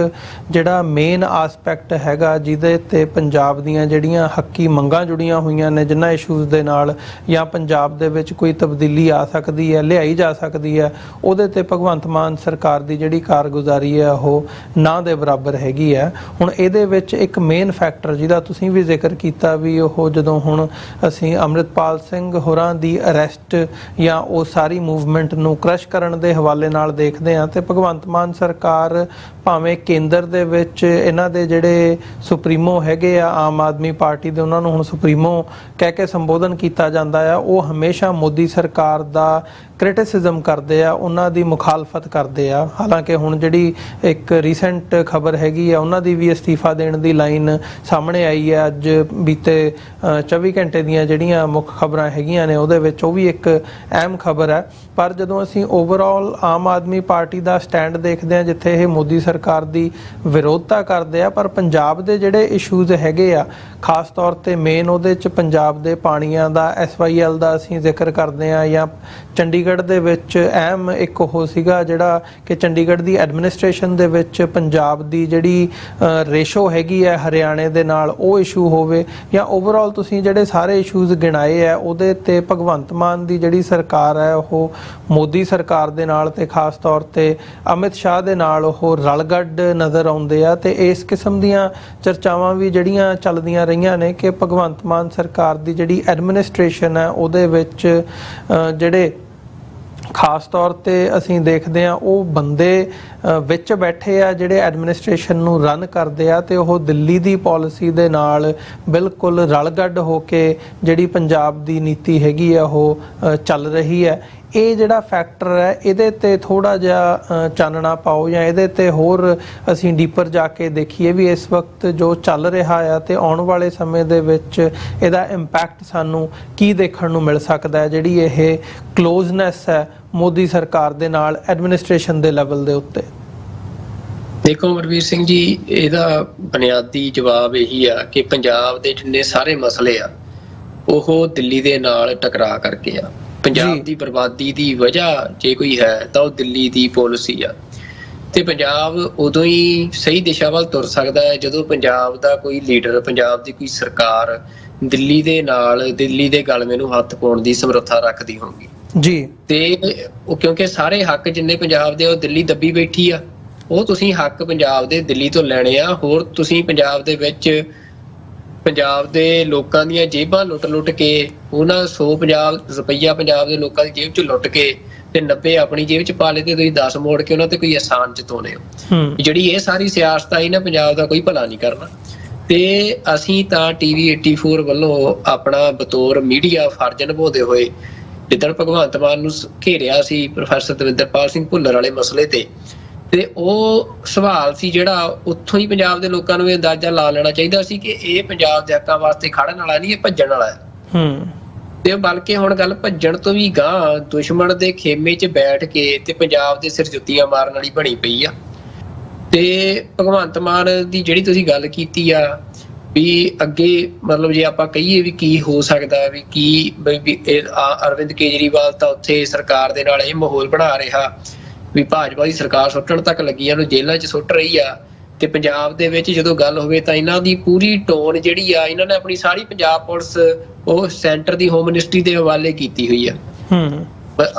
ਜਿਹੜਾ ਮੇਨ ਆਸਪੈਕਟ ਹੈਗਾ ਜਿਹਦੇ ਤੇ ਪੰਜਾਬ ਦੀਆਂ ਜਿਹੜੀਆਂ ਹੱਕੀ ਮੰਗਾਂ ਜੁੜੀਆਂ ਹੋਈਆਂ ਨੇ, ਜਿਨ੍ਹਾਂ ਇਸ਼ੂਜ਼ ਦੇ ਨਾਲ ਜਾਂ ਪੰਜਾਬ ਦੇ ਵਿੱਚ ਕੋਈ ਤਬਦੀਲੀ ਆ ਸਕਦੀ ਹੈ, ਲਿਆਈ ਜਾ ਸਕਦੀ ਹੈ, ਉਹਦੇ ਤੇ ਭਗਵੰਤ ਮਾਨ ਸਰਕਾਰ ਦੀ ਜਿਹੜੀ ਕਾਰਗੁਜ਼ਾਰੀ ਹੈ ਉਹ ਨਾ ਦੇ ਬਰਾਬਰ ਹੈਗੀ ਹੈ। ਹੁਣ ਇਹਦੇ ਵਿੱਚ ਇੱਕ ਮੇਨ ਫੈਕਟਰ ਜਿਹਦਾ ਤੁਸੀਂ ਵੀ ਜ਼ਿਕਰ ਕੀਤਾ ਵੀ ਉਹ ਜਦੋਂ ਹੁਣ ਅਸੀਂ ਅੰਮ੍ਰਿਤਪਾਲ ਸਿੰਘ ਹੋਰਾਂ ਦੀ ਅਰੈਸਟ ਜਾਂ ਉਹ ਸਾਰੀ ਮੂਵਮੈਂਟ ਨੂੰ ਕ੍ਰਸ਼ ਕਰਨ ਦੇ ਹਵਾਲੇ ਨਾਲ ਦੇਖਦੇ ਹਾਂ, ਤੇ ਭਗਵੰਤ ਮਾਨ ਸਰਕਾਰ ਭਾਵੇਂ ਕੇਂਦਰ ਦੇ ਵਿੱਚ ਇਹਨਾਂ ਦੇ ਜਿਹੜੇ ਸੁਪਰੀਮੋ ਹੈਗੇ ਆ ਆਮ ਆਦਮੀ ਪਾਰਟੀ ਦੇ, ਉਹਨਾਂ ਨੂੰ ਹੁਣ ਸੁਪਰੀਮੋ ਕਹਿ ਕੇ ਸੰਬੋਧਨ ਕੀਤਾ ਜਾਂਦਾ ਆ, ਉਹ ਹਮੇਸ਼ਾ ਮੋਦੀ ਸਰਕਾਰ ਦਾ ਕ੍ਰਿਟਿਸਿਜ਼ਮ ਕਰਦੇ ਆ, ਉਹਨਾਂ ਦੀ ਮੁਖਾਲਫਤ ਕਰਦੇ ਆ। ਹਾਲਾਂਕਿ ਹੁਣ ਜਿਹੜੀ ਇੱਕ ਰੀਸੈਂਟ ਖਬਰ ਹੈਗੀ ਆ, ਉਹਨਾਂ ਦੀ ਵੀ ਅਸਤੀਫਾ ਦੇਣ ਦੀ ਲਾਈਨ ਸਾਹਮਣੇ ਆਈ ਹੈ ਅੱਜ ਬੀਤੇ 24 ਘੰਟੇ ਦੀਆਂ ਜਿਹੜੀਆਂ ਮੁੱਖ ਖਬਰਾਂ ਹੈਗੀਆਂ ਨੇ ਉਹਦੇ ਵਿੱਚ ਉਹ ਵੀ ਇੱਕ ਅਹਿਮ ਖਬਰ ਹੈ। ਪਰ ਜਦੋਂ ਅਸੀਂ ਓਵਰਆਲ ਆਮ ਆਦਮੀ ਪਾਰਟੀ ਦਾ ਸਟੈਂਡ ਦੇਖਦੇ ਹਾਂ, ਜਿੱਥੇ ਇਹ ਮੋਦੀ ਸਰਕਾਰ ਦੀ ਵਿਰੋਧਤਾ ਕਰਦੇ ਆ, ਪਰ ਪੰਜਾਬ ਦੇ ਜਿਹੜੇ ਇਸ਼ੂਜ਼ ਹੈਗੇ ਆ, ਖਾਸ ਤੌਰ ਤੇ ਮੇਨ ਉਹਦੇ 'ਚ ਪੰਜਾਬ ਦੇ ਪਾਣੀਆਂ ਦਾ, SYL ਦਾ ਅਸੀਂ ਜ਼ਿਕਰ ਕਰਦੇ ਹਾਂ, ਜਾਂ ਚੰਡੀਗੜ੍ਹ ਦੇ ਵਿੱਚ ਅਹਿਮ ਇੱਕ ਉਹ ਸੀਗਾ ਜਿਹੜਾ ਕਿ ਚੰਡੀਗੜ੍ਹ ਦੀ ਐਡਮਿਨਿਸਟ੍ਰੇਸ਼ਨ ਦੇ ਵਿੱਚ ਪੰਜਾਬ ਦੀ ਜਿਹੜੀ ਰੇਸ਼ੋ ਹੈਗੀ ਹੈ ਹਰਿਆਣੇ ਦੇ ਨਾਲ, ਉਹ ਇਸ਼ੂ ਹੋਵੇ, ਜਾਂ ਓਵਰਆਲ ਤੁਸੀਂ ਜਿਹੜੇ ਸਾਰੇ ਇਸ਼ੂਜ਼ ਗਿਣਾਏ ਆ, ਉਹਦੇ ਤੇ ਭਗਵੰਤ ਮਾਨ ਦੀ ਜਿਹੜੀ ਸਰਕਾਰ ਹੈ ਉਹ ਮੋਦੀ ਸਰਕਾਰ ਦੇ ਨਾਲ ਤੇ ਖਾਸ ਤੌਰ ਤੇ ਅਮਿਤ ਸ਼ਾਹ ਦੇ ਨਾਲ ਉਹ ਰਲਗੱਡ ਨਜ਼ਰ ਆਉਂਦੇ ਆ। ਤੇ ਇਸ ਕਿਸਮ ਦੀਆਂ ਚਰਚਾਵਾਂ ਵੀ ਜਿਹੜੀਆਂ ਚੱਲਦੀਆਂ ਰਹੀਆਂ ਨੇ ਕਿ ਭਗਵੰਤ ਮਾਨ ਸਰਕਾਰ ਦੀ ਜਿਹੜੀ ਐਡਮਿਨਿਸਟ੍ਰੇਸ਼ਨ ਹੈ ਉਹਦੇ ਵਿੱਚ ਜਿਹੜੇ ਖਾਸ ਤੌਰ ਤੇ ਅਸੀਂ ਦੇਖਦੇ ਹਾਂ ਉਹ ਬੰਦੇ ਵਿੱਚ ਬੈਠੇ ਆ ਜਿਹੜੇ ਐਡਮਿਨਿਸਟ੍ਰੇਸ਼ਨ ਨੂੰ ਰਨ ਕਰਦੇ ਆ, ਤੇ ਉਹ ਦਿੱਲੀ ਦੀ ਪਾਲਿਸੀ ਦੇ ਨਾਲ ਬਿਲਕੁਲ ਰਲਗੱਡ ਹੋ ਕੇ ਜਿਹੜੀ ਪੰਜਾਬ ਦੀ ਨੀਤੀ ਹੈਗੀ ਆ ਉਹ ਚੱਲ ਰਹੀ ਹੈ। ਇਹ ਜਿਹੜਾ ਫੈਕਟਰ ਹੈ ਇਹਦੇ ਤੇ ਥੋੜਾ ਜਿਹਾ ਚਾਨਣਾ ਪਾਓ, ਜਾਂ ਇਹਦੇ ਤੇ ਹੋਰ ਅਸੀਂ ਡੀਪਰ ਜਾ ਕੇ ਦੇਖੀਏ ਵੀ ਇਸ ਵਕਤ ਜੋ ਚੱਲ ਰਿਹਾ ਆ ਤੇ ਆਉਣ ਵਾਲੇ ਸਮੇਂ ਦੇ ਵਿੱਚ ਇਹਦਾ ਇੰਪੈਕਟ ਸਾਨੂੰ ਕੀ ਦੇਖਣ ਨੂੰ ਮਿਲ ਸਕਦਾ ਹੈ, ਜਿਹੜੀ ਇਹ ਕਲੋਜ਼ਨੈਸ ਹੈ ਮੋਦੀ ਸਰਕਾਰ ਦੇ ਨਾਲ ਐਡਮਿਨਿਸਟ੍ਰੇਸ਼ਨ ਦੇ ਲੈਵਲ ਦੇ ਉੱਤੇ। ਦੇਖੋ ਅਮਰਵੀਰ ਸਿੰਘ ਜੀ, ਇਹਦਾ ਬੁਨਿਆਦੀ ਜਵਾਬ ਇਹੀ ਆ ਕਿ ਪੰਜਾਬ ਦੇ ਜਿੰਨੇ ਸਾਰੇ ਮਸਲੇ ਆ ਉਹ ਦਿੱਲੀ ਦੇ ਨਾਲ ਟਕਰਾ ਕਰਕੇ ਆ। ਪੰਜਾਬ ਦੀ ਬਰਬਾਦੀ ਦੀ ਵਜ੍ਹਾ ਜੇ ਕੋਈ ਹੈ ਤਾਂ ਉਹ ਦਿੱਲੀ ਦੀ ਪਾਲਿਸੀ ਆ, ਤੇ ਪੰਜਾਬ ਉਦੋਂ ਹੀ ਸਹੀ ਦਿਸ਼ਾ ਵੱਲ ਤੁਰ ਸਕਦਾ ਹੈ ਜਦੋਂ ਪੰਜਾਬ ਦਾ ਕੋਈ ਲੀਡਰ, ਪੰਜਾਬ ਦੀ ਕੋਈ ਸਰਕਾਰ ਦਿੱਲੀ ਦੇ ਨਾਲ, ਦਿੱਲੀ ਦੇ ਗਲਵੇਂ ਨੂੰ ਹੱਥ ਪਾਉਣ ਦੀ ਸਮਰੱਥਾ ਰੱਖਦੀ ਹੋਊਗੀ ਜੀ। ਤੇ ਉਹ ਕਿਉਂਕਿ ਸਾਰੇ ਹੱਕ ਜਿੰਨੇ ਪੰਜਾਬ ਦੇ ਉਹ ਦਿੱਲੀ ਦੱਬੀ ਬੈਠੀ ਆ, ਉਹ ਤੁਸੀਂ ਹੱਕ ਪੰਜਾਬ ਦੇ ਦਿੱਲੀ ਤੋਂ ਲੈਣੇ ਆ। ਹੋਰ ਤੁਸੀਂ ਪੰਜਾਬ ਦੇ ਵਿੱਚ ਪੰਜਾਬ ਦੇ ਲੋਕਾਂ ਦੀਆਂ ਜੇਬਾਂ ਲੁੱਟ ਕੇ, ਉਹਨਾਂ 100 ਰੁਪਈਆ ਪੰਜਾਬ ਦੇ ਲੋਕਾਂ ਦੀ ਜੇਬ 'ਚ ਲੁੱਟ ਕੇ ਤੇ 90 ਆਪਣੀ ਜੇਬ 'ਚ ਪਾ ਲਏ, ਤੇ ਤੁਸੀਂ 10 ਮੋੜ ਕੇ ਉਹਨਾਂ ਤੇ ਕੋਈ ਅਹਿਸਾਨ ਜਤਾਉਂਦੇ ਹੋ। ਜਿਹੜੀ ਇਹ ਸਾਰੀ ਸਿਆਸਤ ਆਈ ਨਾ, ਪੰਜਾਬ ਦਾ ਕੋਈ ਭਲਾ ਨਹੀਂ ਕਰਨਾ। ਤੇ ਅਸੀਂ ਤਾਂ TV 84 ਵੱਲੋਂ ਆਪਣਾ ਬਤੌਰ ਮੀਡੀਆ ਫਰਜ਼ ਨਿਭਾਉਂਦੇ ਹੋਏ ਜਿੱਦਣ ਭਗਵੰਤ ਮਾਨ ਨੂੰ ਘੇਰਿਆ ਸੀ ਪ੍ਰੋਫੈਸਰ ਦਵਿੰਦਰਪਾਲ ਸਿੰਘ ਭੁੱਲਰ ਵਾਲੇ ਮਸਲੇ ਤੇ ਉਹ ਸਵਾਲ ਸੀ ਜਿਹੜਾ ਉੱਥੋਂ ਹੀ ਪੰਜਾਬ ਦੇ ਲੋਕਾਂ ਨੂੰ ਇਹ ਅੰਦਾਜ਼ਾ ਲਾ ਲੈਣਾ ਚਾਹੀਦਾ ਸੀ ਕਿ ਇਹ ਪੰਜਾਬ ਦੇ ਹੱਕਾਂ ਵਾਸਤੇ ਖੜਨ ਵਾਲਾ ਨਹੀਂ, ਇਹ ਭੱਜਣ ਵਾਲਾ ਹੈ। ਤੇ ਬਲਕਿ ਹੁਣ ਗੱਲ ਭੱਜਣ ਤੋਂ ਵੀ ਗਾਂਹ ਦੁਸ਼ਮਣ ਦੇ ਖੇਮੇ 'ਚ ਬੈਠ ਕੇ ਤੇ ਪੰਜਾਬ ਦੇ ਸਿਰ ਜੁੱਤੀਆਂ ਮਾਰਨ ਵਾਲੀ ਬਣੀ ਪਈ ਆ। ਤੇ ਭਗਵੰਤ ਮਾਨ ਦੀ ਜਿਹੜੀ ਤੁਸੀਂ ਗੱਲ ਕੀਤੀ ਆ ਵੀ ਅੱਗੇ ਮਤਲਬ ਜੇ ਆਪਾਂ ਕਹੀਏ ਵੀ ਕੀ ਹੋ ਸਕਦਾ, ਵੀ ਕੀ ਅਰਵਿੰਦ ਕੇਜਰੀਵਾਲ ਤਾਂ ਉੱਥੇ ਸਰਕਾਰ ਦੇ ਨਾਲ ਇਹ ਮਾਹੌਲ ਬਣਾ ਰਿਹਾ ਵੀ ਭਾਜਪਾ ਦੀ ਸਰਕਾਰ ਸੁੱਟਣ ਤੱਕ ਲੱਗੀ, ਇਹਨੂੰ ਜੇਲ੍ਹਾਂ 'ਚ ਸੁੱਟ ਰਹੀ ਆ। ਤੇ ਪੰਜਾਬ ਦੇ ਵਿੱਚ ਜਦੋਂ ਗੱਲ ਹੋਵੇ ਤਾਂ ਇਹਨਾਂ ਦੀ ਪੂਰੀ ਟੋਨ ਜਿਹੜੀ ਆ, ਇਹਨਾਂ ਨੇ ਆਪਣੀ ਸਾਰੀ ਪੰਜਾਬ ਪੁਲਿਸ ਉਹ ਸੈਂਟਰ ਦੀ ਹੋਮ ਮਿਨਿਸਟਰੀ ਦੇ ਹਵਾਲੇ ਕੀਤੀ ਹੋਈ ਆ।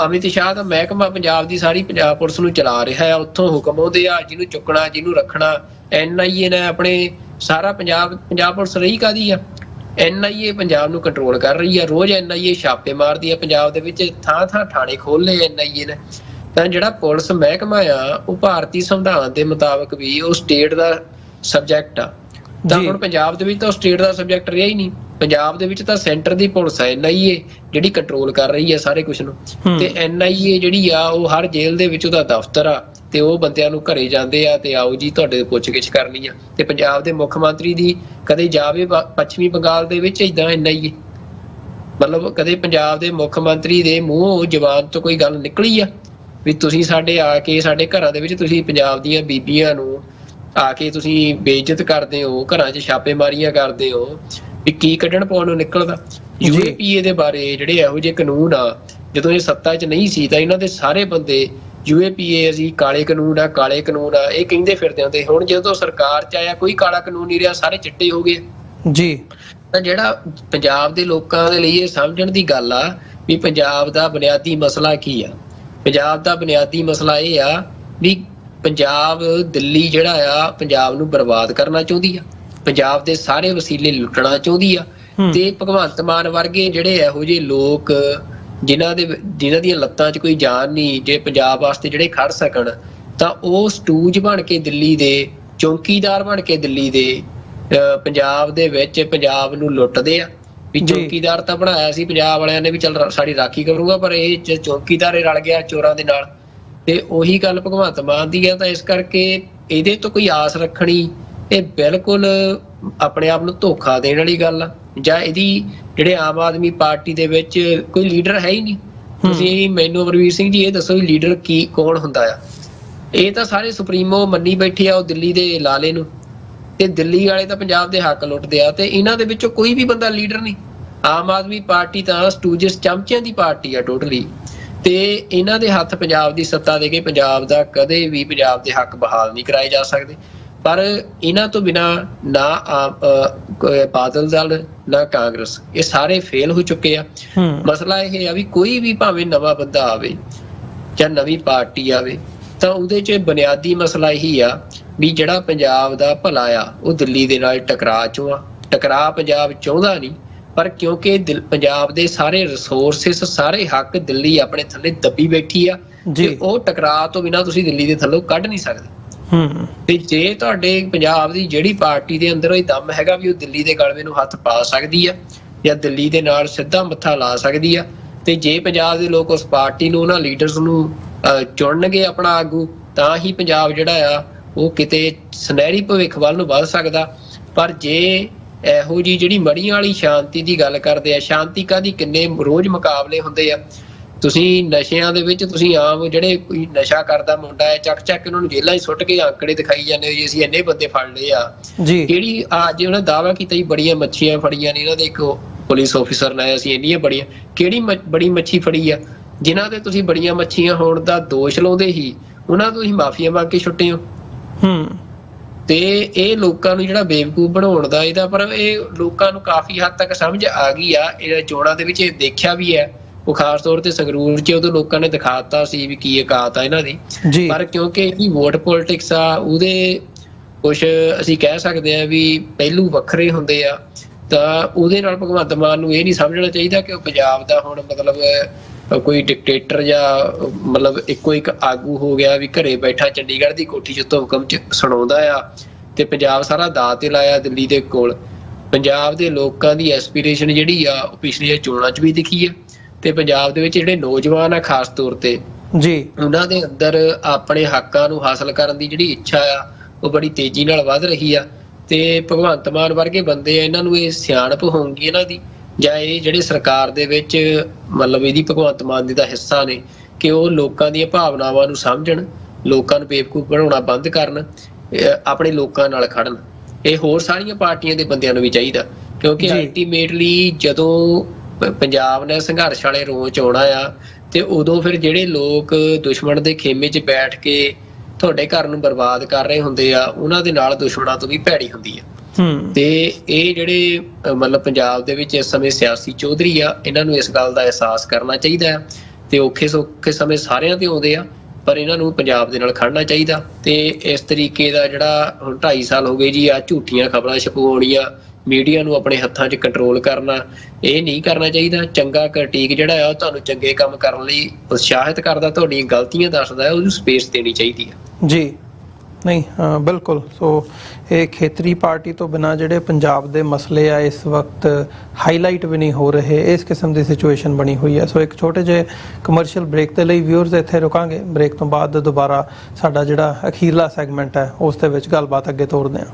ਅਮਿਤ ਸ਼ਾਹ ਦਾ ਮਹਿਕਮਾ ਪੰਜਾਬ ਦੀ ਸਾਰੀ ਪੰਜਾਬ ਪੁਲਿਸ ਨੂੰ ਚਲਾ ਰਿਹਾ ਆ, ਉੱਥੋਂ ਹੁਕਮ ਆਉਂਦੇ ਆ ਜਿਹਨੂੰ ਚੁੱਕਣਾ ਜਿਹਨੂੰ ਰੱਖਣਾ। NIA ਨੇ ਆਪਣੇ ਸਾਰਾ ਪੰਜਾਬ ਪੁਲਿਸ ਰਹੀ ਕਾਹਦੀ ਆ, NIA ਪੰਜਾਬ ਨੂੰ ਕੰਟਰੋਲ ਕਰ ਰਹੀ ਆ। ਰੋਜ਼ NIA ਛਾਪੇ ਮਾਰਦੀ ਆ ਪੰਜਾਬ ਦੇ ਵਿੱਚ, ਥਾਂ ਥਾਂ ਥਾਣੇ ਖੋਲ ਲਏ NIA ਨੇ। ਤਾਂ ਜਿਹੜਾ ਪੁਲਿਸ ਮਹਿਕਮਾ ਆ ਉਹ ਭਾਰਤੀ ਸੰਵਿਧਾਨ ਦੇ ਮੁਤਾਬਕ ਵੀ ਉਹ ਸਟੇਟ ਦਾ ਸਬਜੈਕਟ ਆ। ਤਾਂ ਹੁਣ ਪੰਜਾਬ ਦੇ ਵਿੱਚ ਤਾਂ ਸਟੇਟ ਦਾ ਸਬਜੈਕਟ ਰਿਹਾ ਹੀ ਨਹੀਂ। ਪੰਜਾਬ ਦੇ ਵਿੱਚ ਤਾਂ ਸੈਂਟਰ ਦੀ ਪੁਲਿਸ ਹੈ NIA ਜਿਹੜੀ ਕੰਟਰੋਲ ਕਰ ਰਹੀ ਹੈ ਸਾਰੇ ਕੁਛ ਨੂੰ। ਤੇ NIA ਜਿਹੜੀ ਆ ਉਹ ਹਰ ਜੇਲ੍ਹ ਦੇ ਵਿੱਚ ਉਹਦਾ ਦਫ਼ਤਰ ਆ, ਤੇ ਉਹ ਬੰਦਿਆਂ ਨੂੰ ਘਰੇ ਜਾਂਦੇ ਆ ਤੇ ਆਓ ਜੀ ਤੁਹਾਡੇ ਪੁੱਛਗਿੱਛ ਕਰਨੀ ਆ। ਤੇ ਪੰਜਾਬ ਦੇ ਮੁੱਖ ਮੰਤਰੀ ਦੀ ਕਦੇ ਜਾਵੇ ਪੱਛਮੀ ਬੰਗਾਲ ਦੇ ਵਿੱਚ ਏਦਾਂ NIA, ਮਤਲਬ ਕਦੇ ਪੰਜਾਬ ਦੇ ਮੁੱਖ ਮੰਤਰੀ ਦੇ ਮੂੰਹੋਂ ਜ਼ਬਾਨ ਤੋਂ ਕੋਈ ਗੱਲ ਨਿਕਲੀ ਆ ਵੀ ਤੁਸੀਂ ਸਾਡੇ ਆ ਕੇ ਸਾਡੇ ਘਰਾਂ ਦੇ ਵਿੱਚ ਤੁਸੀਂ ਪੰਜਾਬ ਦੀਆਂ ਬੀਬੀਆਂ ਨੂੰ ਆ ਕੇ ਤੁਸੀਂ ਬੇਇੱਜ਼ਤ ਕਰਦੇ ਹੋ, ਘਰਾਂ 'ਚ ਛਾਪੇਮਾਰੀਆਂ ਕਰਦੇ ਹੋ, ਵੀ ਕੀ ਕੱਢਣ ਪਾਉਣ ਨੂੰ ਨਿਕਲਦਾ। UAPA ਦੇ ਬਾਰੇ ਜਿਹੜੇ ਇਹੋ ਜਿਹੇ ਕਾਨੂੰਨ ਆ, ਜਦੋਂ ਇਹ ਸੱਤਾ 'ਚ ਨਹੀਂ ਸੀ ਤਾਂ ਇਹਨਾਂ ਦੇ ਸਾਰੇ ਬੰਦੇ UAPA ਅਸੀਂ ਕਾਲੇ ਕਾਨੂੰਨ ਆ ਇਹ ਕਹਿੰਦੇ ਫਿਰਦੇ ਹੁੰਦੇ। ਹੁਣ ਜਦੋਂ ਸਰਕਾਰ 'ਚ ਆਇਆ ਕੋਈ ਕਾਲਾ ਕਾਨੂੰਨ ਨਹੀਂ ਰਿਹਾ, ਸਾਰੇ ਚਿੱਟੇ ਹੋ ਗਏ ਜੀ। ਤਾਂ ਜਿਹੜਾ ਪੰਜਾਬ ਦੇ ਲੋਕਾਂ ਦੇ ਲਈ ਇਹ ਸਮਝਣ ਦੀ ਗੱਲ ਆ ਵੀ ਪੰਜਾਬ ਦਾ ਬੁਨਿਆਦੀ ਮਸਲਾ ਕੀ ਆ। ਪੰਜਾਬ ਦਾ ਬੁਨਿਆਦੀ ਮਸਲਾ ਇਹ ਆ ਵੀ ਪੰਜਾਬ, ਦਿੱਲੀ ਜਿਹੜਾ ਆ ਪੰਜਾਬ ਨੂੰ ਬਰਬਾਦ ਕਰਨਾ ਚਾਹੁੰਦੀ ਆ, ਪੰਜਾਬ ਦੇ ਸਾਰੇ ਵਸੀਲੇ ਲੁੱਟਣਾ ਚਾਹੁੰਦੀ ਆ। ਤੇ ਭਗਵੰਤ ਮਾਨ ਵਰਗੇ ਜਿਹੜੇ ਇਹੋ ਜਿਹੇ ਲੋਕ ਜਿਨ੍ਹਾਂ ਦੀਆਂ ਲੱਤਾਂ 'ਚ ਕੋਈ ਜਾਨ ਨਹੀਂ, ਜੇ ਪੰਜਾਬ ਵਾਸਤੇ ਜਿਹੜੇ ਖੜ ਸਕਣ, ਤਾਂ ਉਹ ਸਟੂਜ ਬਣ ਕੇ ਦਿੱਲੀ ਦੇ, ਚੌਂਕੀਦਾਰ ਬਣ ਕੇ ਦਿੱਲੀ ਦੇ ਪੰਜਾਬ ਦੇ ਵਿੱਚ ਪੰਜਾਬ ਨੂੰ ਲੁੱਟਦੇ ਆ। ਵੀ ਚੌਂਕੀਦਾਰ ਤਾਂ ਬਣਾਇਆ ਸੀ ਪੰਜਾਬ ਵਾਲਿਆਂ ਨੇ ਵੀ ਚੱਲ ਸਾਡੀ ਰਾਖੀ ਕਰੂਗਾ, ਪਰ ਇਹ ਚੌਂਕੀਦਾਰ ਰਲ ਗਿਆ ਚੋਰਾਂ ਦੇ ਨਾਲ। ਤੇ ਉਹੀ ਗੱਲ ਭਗਵੰਤ ਮਾਨ ਦੀ ਆ। ਤਾਂ ਇਸ ਕਰਕੇ ਇਹਦੇ ਤੋਂ ਕੋਈ ਆਸ ਰੱਖਣੀ ਇਹ ਬਿਲਕੁਲ ਆਪਣੇ ਆਪ ਨੂੰ ਧੋਖਾ ਦੇਣ ਵਾਲੀ ਗੱਲ ਆ। ਜਾਂ ਇਹਦੀ ਜਿਹੜੇ ਆਮ ਆਦਮੀ ਪਾਰਟੀ ਦੇ ਵਿੱਚ ਕੋਈ ਲੀਡਰ ਹੈ ਹੀ ਨਹੀਂ। ਤੁਸੀਂ ਮੈਨੂੰ ਅਮਰਵੀਰ ਸਿੰਘ ਜੀ ਇਹ ਦੱਸੋ ਵੀ ਲੀਡਰ ਕੌਣ ਹੁੰਦਾ ਆ? ਇਹ ਤਾਂ ਸਾਰੇ ਸੁਪਰੀਮੋ ਮੰਨੀ ਬੈਠੇ ਆ ਉਹ ਦਿੱਲੀ ਦੇ ਲਾਲੇ ਨੂੰ, ਤੇ ਦਿੱਲੀ ਵਾਲੇ ਤਾਂ ਪੰਜਾਬ ਦੇ ਹੱਕ ਲੁੱਟਦੇ ਆ। ਤੇ ਇਹਨਾਂ ਦੇ ਵਿੱਚੋਂ ਕੋਈ ਵੀ ਬੰਦਾ ਲੀਡਰ ਨਹੀਂ। ਆਮ ਆਦਮੀ ਪਾਰਟੀ ਤਾਂ ਸਟੂਜਸ, ਚਮਚਿਆਂ ਦੀ ਪਾਰਟੀ ਆ ਟੋਟਲੀ। ਤੇ ਇਹਨਾਂ ਦੇ ਹੱਥ ਪੰਜਾਬ ਦੀ ਸੱਤਾ ਦੇ ਕੇ ਪੰਜਾਬ ਦਾ ਕਦੇ ਵੀ ਪੰਜਾਬ ਦੇ ਹੱਕ ਬਹਾਲ ਨਹੀਂ ਕਰਾਏ ਜਾ ਸਕਦੇ। ਪਰ ਇਹਨਾਂ ਤੋਂ ਬਿਨਾ ਨਾ ਬਾਦਲ ਦਲ ਨਾ ਕਾਂਗਰਸ, ਇਹ ਸਾਰੇ ਫੇਲ ਹੋ ਚੁੱਕੇ ਆ। ਮਸਲਾ ਇਹ ਆ ਵੀ ਕੋਈ ਵੀ ਭਾਵੇਂ ਨਵਾਂ ਬੰਦਾ ਆਵੇ ਜਾਂ ਨਵੀਂ ਪਾਰਟੀ ਆਵੇ, ਤਾਂ ਉਹਦੇ 'ਚ ਬੁਨਿਆਦੀ ਮਸਲਾ ਇਹੀ ਆ ਵੀ ਜਿਹੜਾ ਪੰਜਾਬ ਦਾ ਭਲਾ ਆ ਉਹ ਦਿੱਲੀ ਦੇ ਨਾਲ ਟਕਰਾ ਪੰਜਾਬ ਚਾਹੁੰਦਾ ਨਹੀਂ। ਪਰ ਕਿਉਂਕਿ ਪੰਜਾਬ ਦੇ ਸਾਰੇ ਰਿਸੋਰਸਿਸ, ਸਾਰੇ ਹੱਕ ਦਿੱਲੀ ਆਪਣੇ ਥੱਲੇ ਦੱਬੀ ਬੈਠੀ ਆ, ਤੇ ਉਹ ਟਕਰਾਅ ਤੋਂ ਬਿਨਾਂ ਤੁਸੀਂ ਦਿੱਲੀ ਦੇ ਥੱਲੋਂ ਕੱਢ ਨਹੀਂ ਸਕਦੇ। ਤੇ ਜੇ ਤੁਹਾਡੇ ਪੰਜਾਬ ਦੀ ਜਿਹੜੀ ਪਾਰਟੀ ਦੇ ਅੰਦਰ ਇਹ ਦਮ ਹੈਗਾ ਵੀ ਉਹ ਦਿੱਲੀ ਦੇ ਗਲਵੇ ਨੂੰ ਹੱਥ ਪਾ ਸਕਦੀ ਆ ਜਾਂ ਦਿੱਲੀ ਦੇ ਨਾਲ ਸਿੱਧਾ ਮੱਥਾ ਲਾ ਸਕਦੀ ਆ, ਤੇ ਜੇ ਪੰਜਾਬ ਦੇ ਲੋਕ ਉਸ ਪਾਰਟੀ ਨੂੰ, ਉਹਨਾਂ ਲੀਡਰਸ ਨੂੰ ਚੁਣਨਗੇ ਆਪਣਾ ਆਗੂ, ਤਾਂ ਹੀ ਪੰਜਾਬ ਜਿਹੜਾ ਆ ਉਹ ਕਿਤੇ ਸੁਨਹਿਰੀ ਭਵਿੱਖ ਵੱਲ ਨੂੰ ਵੱਧ ਸਕਦਾ। ਪਰ ਜੇ ਇਹੋ ਜਿਹੀ ਜਿਹੜੀ ਮੜੀਆਂ ਵਾਲੀ ਸ਼ਾਂਤੀ ਦੀ ਗੱਲ ਕਰਦੇ ਆ, ਸ਼ਾਂਤੀ ਕਾਹਦੀ, ਕਿੰਨੇ ਰੋਜ਼ ਮੁਕਾਬਲੇ ਹੁੰਦੇ ਆ। ਤੁਸੀਂ ਨਸ਼ਿਆਂ ਦੇ ਵਿੱਚ ਤੁਸੀਂ ਆਮ ਜਿਹੜੇ ਕੋਈ ਨਸ਼ਾ ਕਰਦਾ ਮੁੰਡਾ ਹੈ, ਚੱਕ ਉਹਨਾਂ ਨੂੰ ਜੇਲ੍ਹਾਂ 'ਚ ਸੁੱਟ ਕੇ ਆંકੜੇ ਦਿਖਾਈ ਜਾਂਦੇ ਹੋ ਜੀ ਅਸੀਂ ਇੰਨੇ ਬੰਦੇ ਫੜ ਲਏ ਆ। ਕਿਹੜੀ ਅੱਜ ਉਹਨਾਂ ਦਾਅਵਾ ਕੀਤਾ ਜੀ ਬੜੀਆਂ ਮੱਛੀਆਂ ਫੜੀਆਂ ਨੇ, ਇਹਨਾਂ ਦੇ ਇੱਕ ਪੁਲਿਸ ਆਫਿਸਰ ਨੇ, ਅਸੀਂ ਇੰਨੀਆਂ ਬੜੀਆਂ, ਕਿਹੜੀ ਬੜੀ ਮੱਛੀ ਫੜੀ ਆ? ਜਿਨ੍ਹਾਂ ਦੇ ਤੁਸੀਂ ਬੜੀਆਂ ਮੱਛੀਆਂ ਹੋਣ ਦਾ ਦੋਸ਼ ਲਾਉਂਦੇ ਹੀ ਉਹਨਾਂ ਤੋਂ ਤੁਸੀਂ ਮਾਫੀਆ ਮੰਗ ਕੇ ਛੁੱਟੇ ਹੋ। ਤੇ ਇਹ ਲੋਕਾਂ ਨੂੰ ਜਿਹੜਾ ਬੇਵਕੂਫ ਬਣਾਉਣ ਦਾ ਇਹਦਾ, ਪਰ ਇਹ ਲੋਕਾਂ ਨੂੰ ਕਾਫੀ ਹੱਦ ਤੱਕ ਸਮਝ ਆ ਗਈ ਆ। ਇਹ ਚੋਣਾਂ ਦੇ ਵਿੱਚ ਇਹ ਦੇਖਿਆ ਵੀ ਹੈ, ਉਹ ਖਾਸ ਤੌਰ ਤੇ ਸੰਗਰੂਰ 'ਚ ਉਦੋਂ ਲੋਕਾਂ ਨੇ ਦਿਖਾਤਾ ਸੀ ਵੀ ਕੀ ਔਕਾਤ ਆ ਇਹਨਾਂ ਦੀ। ਪਰ ਕਿਉਂਕਿ ਇਹਦੀ ਵੋਟ ਪੋਲਿਟਿਕਸ ਆ, ਉਹਦੇ ਕੁਛ ਅਸੀਂ ਕਹਿ ਸਕਦੇ ਆ ਵੀ ਪਹਿਲੂ ਵੱਖਰੇ ਹੁੰਦੇ ਆ। ਤਾਂ ਉਹਦੇ ਨਾਲ ਭਗਵੰਤ ਮਾਨ ਨੂੰ ਇਹ ਨਹੀਂ ਸਮਝਣਾ ਚਾਹੀਦਾ ਕਿ ਉਹ ਪੰਜਾਬ ਦਾ ਹੁਣ ਮਤਲਬ ਕੋਈ ਡਿਕਟੇਟਰ ਜਾਂ ਮਤਲਬ ਇੱਕੋ ਇੱਕ ਆਗੂ ਹੋ ਗਿਆ ਵੀ ਘਰੇ ਬੈਠਾ ਚੰਡੀਗੜ੍ਹ ਦੀ ਕੋਠੀ 'ਚ ਹੁਕਮ 'ਚ ਸੁਣਾਉਂਦਾ ਆ, ਤੇ ਪੰਜਾਬ ਸਾਰਾ ਦਾਅ ਤੇ ਲਾਇਆ ਦਿੱਲੀ ਦੇ ਕੋਲ। ਪੰਜਾਬ ਦੇ ਲੋਕਾਂ ਦੀ ਐਸਪੀਰੇਸ਼ਨ ਜਿਹੜੀ ਆ ਉਹ ਪਿਛਲੀਆਂ ਚੋਣਾਂ 'ਚ ਵੀ ਦਿਖੀ ਆ। ਤੇ ਪੰਜਾਬ ਦੇ ਵਿੱਚ ਜਿਹੜੇ ਨੌਜਵਾਨ ਆ ਖਾਸ ਤੌਰ ਤੇ ਉਹਨਾਂ ਦੇ ਅੰਦਰ ਆਪਣੇ ਹੱਕਾਂ ਨੂੰ ਹਾਸਲ ਕਰਨ ਦੀ ਜਿਹੜੀ ਇੱਛਾ ਆ ਉਹ ਬੜੀ ਤੇਜ਼ੀ ਨਾਲ ਵੱਧ ਰਹੀ ਆ। ਤੇ ਭਗਵੰਤ ਮਾਨ ਵਰਗੇ ਬੰਦੇ ਆ, ਇਹਨਾਂ ਨੂੰ ਇਹ ਸਿਆਣਪ ਹੋਊਗੀ ਇਹਨਾਂ ਦੀ, ਜਾਂ ਇਹ ਜਿਹੜੇ ਸਰਕਾਰ ਦੇ ਵਿੱਚ ਮਤਲਬ ਇਹਦੀ ਭਗਵੰਤ ਮਾਨ ਦੀ ਦਾ ਹਿੱਸਾ ਨੇ, ਕਿ ਉਹ ਲੋਕਾਂ ਦੀਆਂ ਭਾਵਨਾਵਾਂ ਨੂੰ ਸਮਝਣ, ਲੋਕਾਂ ਨੂੰ ਬੇਵਕੂਫ ਬਣਾਉਣਾ ਬੰਦ ਕਰਨ, ਆਪਣੇ ਲੋਕਾਂ ਨਾਲ ਖੜਨ। ਇਹ ਹੋਰ ਸਾਰੀਆਂ ਪਾਰਟੀਆਂ ਦੇ ਬੰਦਿਆਂ ਨੂੰ ਵੀ ਚਾਹੀਦਾ, ਕਿਉਂਕਿ ਅਲਟੀਮੇਟਲੀ ਜਦੋਂ ਪੰਜਾਬ ਨੇ ਸੰਘਰਸ਼ ਵਾਲੇ ਰੋਹ 'ਚ ਆਉਣਾ ਆ, ਤੇ ਉਦੋਂ ਫਿਰ ਜਿਹੜੇ ਲੋਕ ਦੁਸ਼ਮਣ ਦੇ ਖੇਮੇ 'ਚ ਬੈਠ ਕੇ ਤੁਹਾਡੇ ਘਰ ਨੂੰ ਬਰਬਾਦ ਕਰ ਰਹੇ ਹੁੰਦੇ ਆ, ਉਹਨਾਂ ਦੇ ਨਾਲ ਦੁਸ਼ਮਣਾਂ ਤੋਂ ਵੀ ਭੈੜੀ ਹੁੰਦੀ ਆ। ਤੇ ਇਹ ਜਿਹੜੇ ਮਤਲਬ ਪੰਜਾਬ ਦੇ ਵਿੱਚ ਇਸ ਸਮੇਂ ਸਿਆਸੀ ਚੌਧਰੀ ਆ, ਇਹਨਾਂ ਨੂੰ ਇਸ ਗੱਲ ਦਾ ਅਹਿਸਾਸ ਕਰਨਾ ਚਾਹੀਦਾ ਹੈ। ਤੇ ਔਖੇ ਸੌਖੇ ਸਮੇਂ ਸਾਰਿਆਂ ਤੇ ਆਉਂਦੇ ਆ, ਪਰ ਇਹਨਾਂ ਨੂੰ ਪੰਜਾਬ ਦੇ ਨਾਲ ਖੜਨਾ ਚਾਹੀਦਾ। ਤੇ ਇਸ ਤਰੀਕੇ ਦਾ ਜਿਹੜਾ ਹੁਣ 2.5 ਸਾਲ ਹੋ ਗਏ ਜੀ ਆ ਝੂਠੀਆਂ ਖਬਰਾਂ ਛਪਵਾਉਣੀਆਂ, ਮੀਡੀਆ ਨੂੰ ਆਪਣੇ ਹੱਥਾਂ 'ਚ ਕੰਟਰੋਲ ਕਰਨਾ, ਇਹ ਨਹੀਂ ਕਰਨਾ ਚਾਹੀਦਾ। ਚੰਗਾ ਕ੍ਰਿਟਿਕ ਜਿਹੜਾ ਆ ਉਹ ਤੁਹਾਨੂੰ ਚੰਗੇ ਕੰਮ ਕਰਨ ਲਈ ਉਤਸ਼ਾਹਿਤ ਕਰਦਾ, ਤੁਹਾਡੀਆਂ ਗਲਤੀਆਂ ਦੱਸਦਾ, ਉਹਨੂੰ ਸਪੇਸ ਦੇਣੀ ਚਾਹੀਦੀ ਹੈ ਜੀ। ਨਹੀਂ ਬਿਲਕੁਲ। ਸੋ ਇਹ ਖੇਤਰੀ ਪਾਰਟੀ ਤੋਂ ਬਿਨਾਂ ਜਿਹੜੇ ਪੰਜਾਬ ਦੇ ਮਸਲੇ ਆ ਇਸ ਵਕਤ ਹਾਈਲਾਈਟ ਵੀ ਨਹੀਂ ਹੋ ਰਹੇ, ਇਸ ਕਿਸਮ ਦੀ ਸਿਚੁਏਸ਼ਨ ਬਣੀ ਹੋਈ ਹੈ। ਸੋ ਇੱਕ ਛੋਟੇ ਜਿਹੇ ਕਮਰਸ਼ੀਅਲ ਬ੍ਰੇਕ ਦੇ ਲਈ ਵਿਊਅਰਸ ਇੱਥੇ ਰੁਕਾਂਗੇ। ਬ੍ਰੇਕ ਤੋਂ ਬਾਅਦ ਦੁਬਾਰਾ ਸਾਡਾ ਜਿਹੜਾ ਅਖੀਰਲਾ ਸੈਗਮੈਂਟ ਹੈ ਉਸ ਦੇ ਵਿੱਚ ਗੱਲਬਾਤ ਅੱਗੇ ਤੋਰਦੇ ਹਾਂ।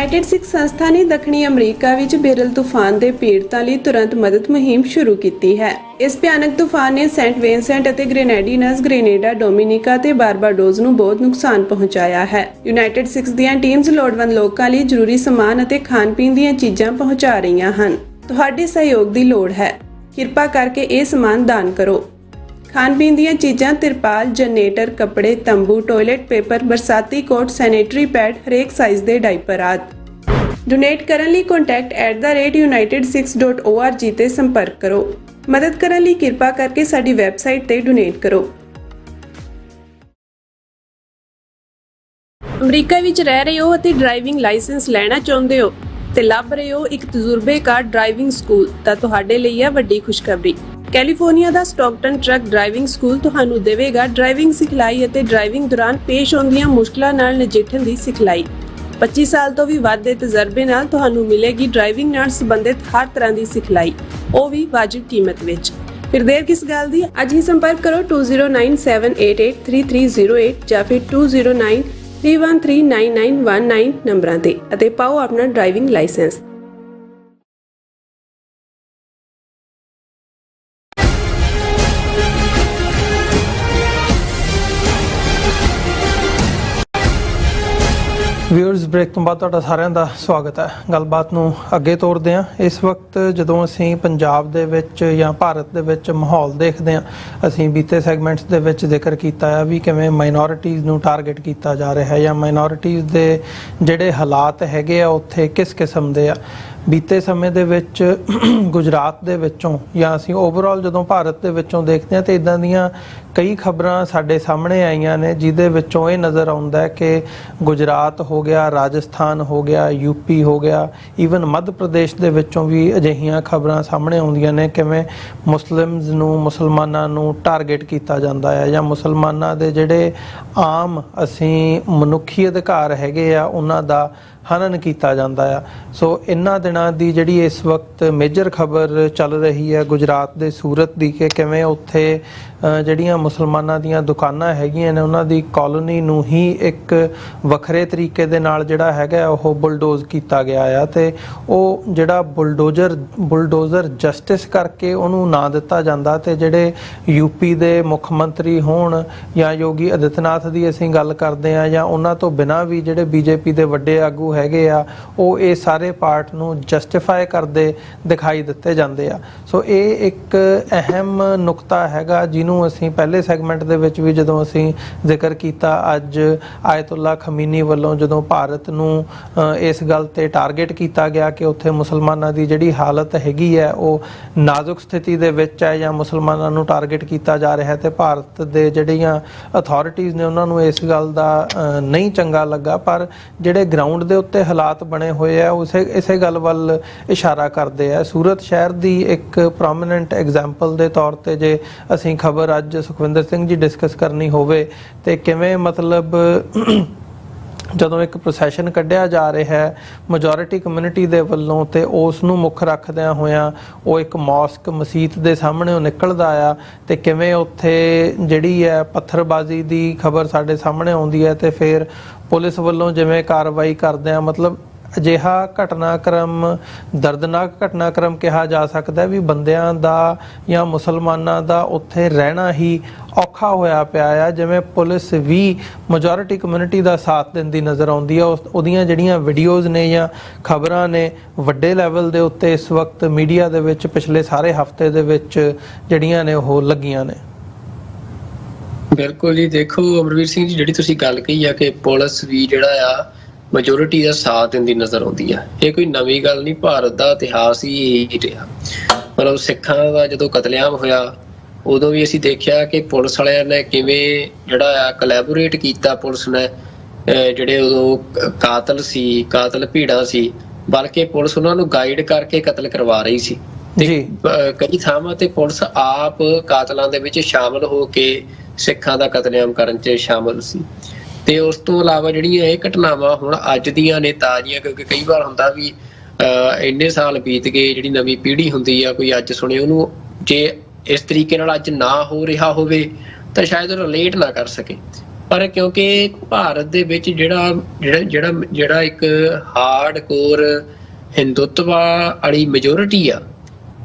ਯੂਨਾਈਟਿਡ ਸਿੱਖ ਸੰਸਥਾ ਨੇ ਦੱਖਣੀ ਅਮਰੀਕਾ ਵਿੱਚ ਬੇਰਲ ਤੂਫਾਨ ਦੇ ਪੀੜਤਾਂ ਲਈ ਤੁਰੰਤ ਮਦਦ ਮੁਹਿੰਮ ਸ਼ੁਰੂ ਕੀਤੀ ਹੈ। ਇਸ ਭਿਆਨਕ ਤੂਫਾਨ ਨੇ ਸੈਂਟ ਵਿੰਸੈਂਟ ਅਤੇ ਗ੍ਰੇਨੇਡੀਨਸ, ਗ੍ਰੇਨੇਡਾ, ਡੋਮਿਨਿਕਾ ਤੇ ਬਾਰਬਾਡੋਸ ਨੂੰ ਬਹੁਤ ਨੁਕਸਾਨ ਪਹੁੰਚਾਇਆ ਹੈ। ਯੂਨਾਈਟਿਡ ਸਿੱਖਸ ਦੀਆਂ ਟੀਮਸ ਲੋੜਵੰਦ ਲੋਕਾਂ ਲਈ ਜ਼ਰੂਰੀ ਸਮਾਨ ਅਤੇ ਖਾਣ-ਪੀਣ ਦੀਆਂ ਚੀਜ਼ਾਂ ਪਹੁੰਚਾ ਰਹੀਆਂ ਹਨ। ਤੁਹਾਡੇ ਸਹਿਯੋਗ ਦੀ ਲੋੜ ਹੈ। ਕਿਰਪਾ ਕਰਕੇ ਇਹ ਸਮਾਨ ਦਾਨ ਕਰੋ। ਖਾਣ-ਪੀਣ ਦੀਆਂ ਚੀਜ਼ਾਂ, ਤਿਰਪਾਲ, ਜਨਰੇਟਰ, ਕੱਪੜੇ, ਤੰਬੂ, ਟਾਇਲਟ ਪੇਪਰ, ਬਰਸਾਤੀ ਕੋਟ, ਸੈਨੇਟਰੀ ਪੈਡ, ਹਰੇਕ ਸਾਈਜ਼ ਦੇ ਡਾਈਪਰ ਆਦਿ। ਡੋਨੇਟ ਕਰਨ ਲਈ contact@unitedsikhs.org ਤੇ ਸੰਪਰਕ ਕਰੋ। ਮਦਦ ਕਰਨ ਲਈ ਕਿਰਪਾ ਕਰਕੇ ਸਾਡੀ ਵੈਬਸਾਈਟ ਤੇ ਡੋਨੇਟ ਕਰੋ। ਅਮਰੀਕਾ ਵਿੱਚ ਰਹਿ ਰਹੇ ਹੋ ਅਤੇ ਡਰਾਈਵਿੰਗ ਲਾਇਸੈਂਸ ਲੈਣਾ ਚਾਹੁੰਦੇ ਹੋ ਤੇ ਲੱਭ ਰਹੇ ਹੋ ਇੱਕ ਤਜਰਬੇਕਾਰ ਡਰਾਈਵਿੰਗ ਸਕੂਲ, ਤਾਂ ਤੁਹਾਡੇ ਲਈ ਹੈ ਵੱਡੀ ਖੁਸ਼ਖਬਰੀ। ਕੈਲੀਫੋਰਨੀਆ ਦਾ ਸਟਾਕਟਨ ਟਰੱਕ ਡਰਾਈਵਿੰਗ ਸਕੂਲ ਤੁਹਾਨੂੰ ਦੇਵੇਗਾ ਡਰਾਈਵਿੰਗ ਸਿਖਲਾਈ ਅਤੇ ਡਰਾਈਵਿੰਗ ਦੌਰਾਨ ਪੇਸ਼ ਆਉਂਦੀਆਂ ਮੁਸ਼ਕਲਾਂ ਨਾਲ ਨਜਿੱਠਣ ਦੀ ਸਿਖਲਾਈ। 25 ਸਾਲ ਤੋਂ ਵੀ ਵੱਧ ਦੇ ਤਜਰਬੇ ਨਾਲ ਤੁਹਾਨੂੰ ਮਿਲੇਗੀ ਡਰਾਈਵਿੰਗ ਨਾਲ ਸੰਬੰਧਿਤ ਹਰ ਤਰ੍ਹਾਂ ਦੀ ਸਿਖਲਾਈ, ਉਹ ਵੀ ਵਾਜਿਬ ਕੀਮਤ ਵਿੱਚ। ਫਿਰ ਦੇਰ ਕਿਸ ਗੱਲ ਦੀ, ਅੱਜ ਹੀ ਸੰਪਰਕ ਕਰੋ 2097883308 ਜਾਂ ਫਿਰ 2093139919 ਨੰਬਰਾਂ ਤੇ ਅਤੇ ਪਾਓ ਆਪਣਾ ਡਰਾਈਵਿੰਗ ਲਾਇਸੈਂਸ। ਵਿਊਅਰਸ, ਬ੍ਰੇਕ ਤੋਂ ਬਾਅਦ ਤੁਹਾਡਾ ਸਾਰਿਆਂ ਦਾ ਸਵਾਗਤ ਹੈ। ਗੱਲਬਾਤ ਨੂੰ ਅੱਗੇ ਤੋਰਦੇ ਹਾਂ। ਇਸ ਵਕਤ ਜਦੋਂ ਅਸੀਂ ਪੰਜਾਬ ਦੇ ਵਿੱਚ ਜਾਂ ਭਾਰਤ ਦੇ ਵਿੱਚ ਮਾਹੌਲ ਦੇਖਦੇ ਹਾਂ, ਅਸੀਂ ਬੀਤੇ ਸੈਗਮੈਂਟਸ ਦੇ ਵਿੱਚ ਜ਼ਿਕਰ ਕੀਤਾ ਹੈ ਵੀ ਕਿਵੇਂ ਮਾਈਨੋਰਿਟੀਜ਼ ਨੂੰ ਟਾਰਗੇਟ ਕੀਤਾ ਜਾ ਰਿਹਾ ਹੈ ਜਾਂ ਮਾਈਨੋਰਿਟੀਜ਼ ਦੇ ਜਿਹੜੇ ਹਾਲਾਤ ਹੈਗੇ ਆ ਉੱਥੇ ਕਿਸ ਕਿਸਮ ਦੇ ਆ। ਬੀਤੇ ਸਮੇਂ ਦੇ ਵਿੱਚ ਗੁਜਰਾਤ ਦੇ ਵਿੱਚੋਂ ਜਾਂ ਅਸੀਂ ਓਵਰਆਲ ਜਦੋਂ ਭਾਰਤ ਦੇ ਵਿੱਚੋਂ ਦੇਖਦੇ ਹਾਂ ਤਾਂ ਇੱਦਾਂ ਦੀਆਂ ਕਈ ਖਬਰਾਂ ਸਾਡੇ ਸਾਹਮਣੇ ਆਈਆਂ ਨੇ ਜਿਹਦੇ ਵਿੱਚੋਂ ਇਹ ਨਜ਼ਰ ਆਉਂਦਾ ਕਿ ਗੁਜਰਾਤ ਹੋ ਗਿਆ, ਰਾਜਸਥਾਨ ਹੋ ਗਿਆ, ਯੂਪੀ ਹੋ ਗਿਆ, ਈਵਨ ਮੱਧ ਪ੍ਰਦੇਸ਼ ਦੇ ਵਿੱਚੋਂ ਵੀ ਅਜਿਹੀਆਂ ਖਬਰਾਂ ਸਾਹਮਣੇ ਆਉਂਦੀਆਂ ਨੇ ਕਿਵੇਂ ਮੁਸਲਮਾਨਾਂ ਨੂੰ ਟਾਰਗੇਟ ਕੀਤਾ ਜਾਂਦਾ ਹੈ ਜਾਂ ਮੁਸਲਮਾਨਾਂ ਦੇ ਜਿਹੜੇ ਆਮ ਅਸੀਂ ਮਨੁੱਖੀ ਅਧਿਕਾਰ ਹੈਗੇ ਆ ਉਹਨਾਂ ਦਾ ਹਨਨ ਕੀਤਾ ਜਾਂਦਾ ਆ। ਸੋ ਇਹਨਾਂ ਦਿਨਾਂ ਦੀ ਜਿਹੜੀ ਇਸ ਵਕਤ ਮੇਜਰ ਖਬਰ ਚੱਲ ਰਹੀ ਹੈ ਗੁਜਰਾਤ ਦੇ ਸੂਰਤ ਦੀ ਕਿ ਕਿਵੇਂ ਉੱਥੇ ਜਿਹੜੀਆਂ ਮੁਸਲਮਾਨਾਂ ਦੀਆਂ ਦੁਕਾਨਾਂ ਹੈਗੀਆਂ ਨੇ ਉਹਨਾਂ ਦੀ ਕਾਲੋਨੀ ਨੂੰ ਹੀ ਇੱਕ ਵੱਖਰੇ ਤਰੀਕੇ ਦੇ ਨਾਲ ਜਿਹੜਾ ਹੈਗਾ ਉਹ ਬੁਲਡੋਜ਼ ਕੀਤਾ ਗਿਆ ਆ ਤੇ ਉਹ ਜਿਹੜਾ ਬੁਲਡੋਜ਼ਰ ਜਸਟਿਸ ਕਰਕੇ ਉਹਨੂੰ ਨਾਂ ਦਿੱਤਾ ਜਾਂਦਾ। ਤੇ ਜਿਹੜੇ ਯੂਪੀ ਦੇ ਮੁੱਖ ਮੰਤਰੀ ਹੋਣ ਜਾਂ ਯੋਗੀ ਆਦਿੱਤਿਆਨਾਥ ਦੀ ਅਸੀਂ ਗੱਲ ਕਰਦੇ ਹਾਂ ਜਾਂ ਉਹਨਾਂ ਤੋਂ ਬਿਨਾਂ ਵੀ ਜਿਹੜੇ ਬੀਜੇਪੀ ਦੇ ਵੱਡੇ ਆਗੂ ਹੈਗੇ ਆ ਉਹ ਇਹ ਸਾਰੇ ਪਾਰਟ ਨੂੰ ਜਸਟੀਫਾਈ ਕਰਦੇ ਦਿਖਾਈ ਦਿੱਤੇ ਜਾਂਦੇ ਆ। ਸੋ ਇਹ ਇੱਕ ਅਹਿਮ ਨੁਕਤਾ ਹੈਗਾ ਜਿਹਨੂੰ ਅਸੀਂ ਪਹਿਲੇ ਸੈਗਮੈਂਟ ਦੇ ਵਿੱਚ ਵੀ ਜਦੋਂ ਅਸੀਂ ਜ਼ਿਕਰ ਕੀਤਾ। ਅੱਜ ਆਇਤੁੱਲਾ ਖਮੀਨੀ ਵੱਲੋਂ ਜਦੋਂ ਭਾਰਤ ਨੂੰ ਇਸ ਗੱਲ ਤੇ ਟਾਰਗੇਟ ਕੀਤਾ ਗਿਆ ਕਿ ਉੱਥੇ ਮੁਸਲਮਾਨਾਂ ਦੀ ਜਿਹੜੀ ਹਾਲਤ ਹੈਗੀ ਹੈ ਉਹ ਨਾਜ਼ੁਕ ਸਥਿਤੀ ਦੇ ਵਿੱਚ ਹੈ ਜਾਂ ਮੁਸਲਮਾਨਾਂ ਨੂੰ ਟਾਰਗੇਟ ਕੀਤਾ ਜਾ ਰਿਹਾ ਹੈ ਤੇ ਭਾਰਤ ਦੇ ਜਿਹੜੀਆਂ ਅਥਾਰਟੀਜ਼ ਨੇ ਉਹਨਾਂ ਨੂੰ ਇਸ ਗੱਲ ਦਾ ਨਹੀਂ ਚੰਗਾ ਲੱਗਾ। ਪਰ ਜਿਹੜੇ ਗਰਾਊਂਡ ਦੇ ਉੱਤੇ ਹਾਲਾਤ ਬਣੇ ਹੋਏ ਆ ਇਸੇ ਗੱਲ ਵੱਲ ਇਸ਼ਾਰਾ ਕਰਦੇ ਆ। ਸੂਰਤ ਸ਼ਹਿਰ ਦੀ ਇੱਕ ਪ੍ਰੋਮੀਨੈਂਟ ਐਗਜ਼ਾਮਪਲ ਦੇ ਤੌਰ ਤੇ ਜੇ ਅਸੀਂ ਖਬਰ ਅੱਜ ਸੁਖਵਿੰਦਰ ਸਿੰਘ ਜੀ ਡਿਸਕਸ ਕਰਨੀ ਹੋਵੇ ਤੇ ਕਿਵੇਂ ਮਤਲਬ ਜਦੋਂ ਇੱਕ ਪ੍ਰੋਸੈਸ਼ਨ ਕੱਢਿਆ ਜਾ ਰਿਹਾ ਹੈ ਮੈਜੋਰਿਟੀ ਕਮਿਊਨਿਟੀ ਦੇ ਵੱਲੋਂ ਤੇ ਉਸ ਨੂੰ ਮੁੱਖ ਰੱਖਦਿਆਂ ਹੋਇਆਂ ਉਹ ਇੱਕ ਮੌਸਕ ਮਸੀਤ ਦੇ ਸਾਹਮਣੇ ਉਹ ਨਿਕਲਦਾ ਆ ਤੇ ਕਿਵੇਂ ਉੱਥੇ ਜਿਹੜੀ ਹੈ ਪੱਥਰਬਾਜ਼ੀ ਦੀ ਖਬਰ ਸਾਡੇ ਸਾਹਮਣੇ ਆਉਂਦੀ ਹੈ ਤੇ ਫਿਰ ਪੁਲਿਸ ਵੱਲੋਂ ਜਿਵੇਂ ਕਾਰਵਾਈ ਕਰਦੇ ਆ ਮਤਲਬ ਅਜਿਹਾ ਘਟਨਾਕ੍ਰਮ ਦਰਦਨਾਕ ਘਟਨਾਕ੍ਰਮ ਕਿਹਾ ਜਾ ਸਕਦਾ ਵੀ ਬੰਦਿਆਂ ਦਾ ਜਾਂ ਮੁਸਲਮਾਨਾਂ ਦਾ ਉੱਥੇ ਰਹਿਣਾ ਹੀ ਔਖਾ ਹੋਇਆ ਪਿਆ ਆ। ਜਿਵੇਂ ਪੁਲਿਸ ਵੀ ਮੈਜੋਰਿਟੀ ਕਮਿਊਨਿਟੀ ਦਾ ਸਾਥ ਦਿੰਦੀ ਨਜ਼ਰ ਆਉਂਦੀ ਆ। ਉਹਦੀਆਂ ਜਿਹੜੀਆਂ ਵੀਡੀਓਜ਼ ਨੇ ਜਾਂ ਖਬਰਾਂ ਨੇ ਵੱਡੇ ਲੈਵਲ ਦੇ ਉੱਤੇ ਇਸ ਵਕਤ ਮੀਡੀਆ ਦੇ ਵਿੱਚ ਪਿਛਲੇ ਸਾਰੇ ਹਫ਼ਤੇ ਦੇ ਵਿੱਚ ਜਿਹੜੀਆਂ ਨੇ ਉਹ ਲੱਗੀਆਂ ਨੇ। ਬਿਲਕੁਲ ਜੀ, ਦੇਖੋ ਅਮਰਵੀਰ ਸਿੰਘ ਜੀ, ਜਿਹੜੀ ਤੁਸੀਂ ਗੱਲ ਕਹੀ ਆ ਕਿ ਪੁਲਿਸ ਵੀ ਜਿਹੜਾ ਆ ਮੈਜੋਰਿਟੀ ਦਾ ਸਾਥ ਦਿੰਦੀ ਨਜ਼ਰ ਆਉਂਦੀ ਆ, ਇਹ ਕੋਈ ਨਵੀਂ ਗੱਲ ਨਹੀਂ, ਭਾਰਤ ਦਾ ਇਤਿਹਾਸ ਹੀ ਇਹੀ ਰਿਹਾ। ਮਤਲਬ ਸਿੱਖਾਂ ਦਾ ਜਦੋਂ ਕਤਲੇਆਮ ਹੋਇਆ ਉਦੋਂ ਵੀ ਅਸੀਂ ਦੇਖਿਆ ਕਿ ਪੁਲਿਸ ਵਾਲਿਆਂ ਨੇ ਕਿਵੇਂ ਜਿਹੜਾ ਆ ਕੋਲੈਬੋਰੇਟ ਕੀਤਾ। ਪੁਲਿਸ ਨੇ ਜਿਹੜੇ ਉਦੋਂ ਕਾਤਲ ਭੀੜਾਂ ਸੀ, ਬਲਕਿ ਪੁਲਿਸ ਉਹਨਾਂ ਨੂੰ ਗਾਈਡ ਕਰਕੇ ਕਤਲ ਕਰਵਾ ਰਹੀ ਸੀ ਤੇ ਕਈ ਥਾਵਾਂ ਤੇ ਪੁਲਿਸ ਆਪ ਕਾਤਲਾਂ ਦੇ ਵਿੱਚ ਸ਼ਾਮਲ ਹੋ ਕੇ ਸਿੱਖਾਂ ਦਾ ਕਤਲੇਆਮ ਕਰਨ 'ਚ ਸ਼ਾਮਲ ਸੀ। ਤੇ ਉਸ ਤੋਂ ਇਲਾਵਾ ਜਿਹੜੀਆਂ ਇਹ ਘਟਨਾਵਾਂ ਹੁਣ ਅੱਜ ਦੀਆਂ ਨੇ ਤਾਜ਼ੀਆਂ, ਕਿਉਂਕਿ ਕਈ ਵਾਰ ਹੁੰਦਾ ਵੀ ਇੰਨੇ ਸਾਲ ਬੀਤ ਗਏ, ਜਿਹੜੀ ਨਵੀਂ ਪੀੜ੍ਹੀ ਹੁੰਦੀ ਆ ਕੋਈ ਅੱਜ ਸੁਣੇ ਉਹਨੂੰ ਜੇ ਇਸ ਤਰੀਕੇ ਨਾਲ ਅੱਜ ਨਾ ਹੋ ਰਿਹਾ ਹੋਵੇ ਤਾਂ ਸ਼ਾਇਦ ਉਹ ਰਿਲੇਟ ਨਾ ਕਰ ਸਕੇ। ਪਰ ਕਿਉਂਕਿ ਭਾਰਤ ਦੇ ਵਿੱਚ ਜਿਹੜਾ ਇੱਕ ਹਾਰਡ ਕੋਰ ਹਿੰਦੂਤਵਾ ਵਾਲੀ ਮੈਜੋਰਿਟੀ ਆ,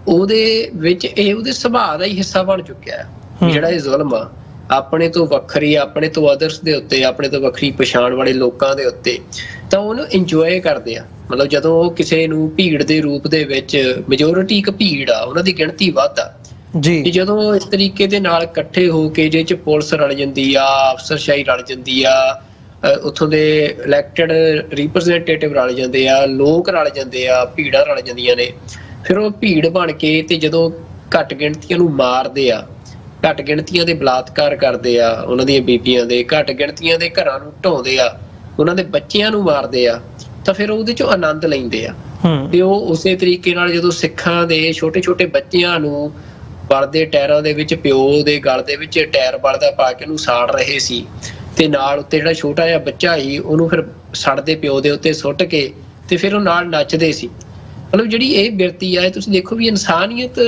ਉਹਦੇ ਵਿੱਚ ਇਹ ਉਹਦੇ ਸੁਭਾਅ ਦਾ ਹੀ ਹਿੱਸਾ ਬਣ ਚੁੱਕਿਆ ਹੈ। ਜਿਹੜਾ ਇਹ ਜ਼ੁਲਮ ਆ ਆਪਣੇ ਤੋਂ ਵੱਖਰੀ, ਆਪਣੇ ਤੋਂ ਅਦਰਸ ਦੇ ਉੱਤੇ, ਆਪਣੇ ਤੋਂ ਵੱਖਰੀ ਪਛਾਣ ਵਾਲੇ ਲੋਕਾਂ ਦੇ ਉੱਤੇ, ਤਾਂ ਉਹਨੂੰ ਇੰਜੋਏ ਕਰਦੇ ਆ। ਮਤਲਬ ਜਦੋਂ ਉਹ ਕਿਸੇ ਨੂੰ ਭੀੜ ਦੇ ਰੂਪ ਦੇ ਵਿੱਚ, ਮੈਜੋਰਿਟੀ ਇੱਕ ਭੀੜ ਆ, ਉਹਨਾਂ ਦੀ ਗਿਣਤੀ ਵੱਧ ਆ ਜੀ, ਜਦੋਂ ਇਸ ਤਰੀਕੇ ਦੇ ਨਾਲ ਇਕੱਠੇ ਹੋ ਕੇ ਜੇ ਚ ਪੁਲਿਸ ਰਲ ਜਾਂਦੀ ਆ, ਅਫਸਰਸ਼ਾਹੀ ਰਲ ਜਾਂਦੀ ਆ, ਉੱਥੋਂ ਦੇ ਇਲੈਕਟਡ ਰਿਪਰੈਜ਼ੈਂਟੇਟਿਵ ਰਲ ਜਾਂਦੇ ਆ, ਲੋਕ ਰਲ ਜਾਂਦੇ ਆ, ਭੀੜਾਂ ਰਲ ਜਾਂਦੀਆਂ ਨੇ, ਫਿਰ ਉਹ ਭੀੜ ਬਣ ਕੇ ਤੇ ਜਦੋਂ ਘੱਟ ਗਿਣਤੀਆਂ ਨੂੰ ਮਾਰਦੇ ਆ, ਘੱਟ ਗਿਣਤੀਆਂ ਦੇ ਬਲਾਤਕਾਰ ਕਰਦੇ ਆ, ਉਹਨਾਂ ਦੀਆਂ ਬੀਬੀਆਂ ਦੇ, ਘੱਟ ਗਿਣਤੀਆਂ ਦੇ ਘਰਾਂ ਨੂੰ ਢਾਉਂਦੇ ਆ, ਉਹਨਾਂ ਦੇ ਬੱਚਿਆਂ ਨੂੰ ਮਾਰਦੇ ਆ, ਤਾਂ ਫਿਰ ਉਹਦੇ ਚੋਂ ਆਨੰਦ ਲੈਂਦੇ ਆ। ਤੇ ਉਹ ਉਸੇ ਤਰੀਕੇ ਨਾਲ ਜਦੋਂ ਸਿੱਖਾਂ ਦੇ ਛੋਟੇ ਛੋਟੇ ਬੱਚਿਆਂ ਨੂੰ ਬਲਦੇ ਟਾਇਰਾਂ ਦੇ ਵਿੱਚ, ਪਿਓ ਦੇ ਗਲ ਦੇ ਵਿੱਚ ਟਾਇਰ ਬਲਦਾ ਪਾ ਕੇ ਉਹਨੂੰ ਸਾੜ ਰਹੇ ਸੀ, ਤੇ ਨਾਲ ਉੱਤੇ ਜਿਹੜਾ ਛੋਟਾ ਜਿਹਾ ਬੱਚਾ ਸੀ ਉਹਨੂੰ ਫਿਰ ਸੜਦੇ ਪਿਓ ਦੇ ਉੱਤੇ ਸੁੱਟ ਕੇ ਤੇ ਫਿਰ ਉਹ ਨਾਲ ਨੱਚਦੇ ਸੀ। ਮਤਲਬ ਜਿਹੜੀ ਇਹ ਬਿਰਤੀ ਆ, ਤੁਸੀਂ ਦੇਖੋ ਵੀ ਇਨਸਾਨੀਅਤ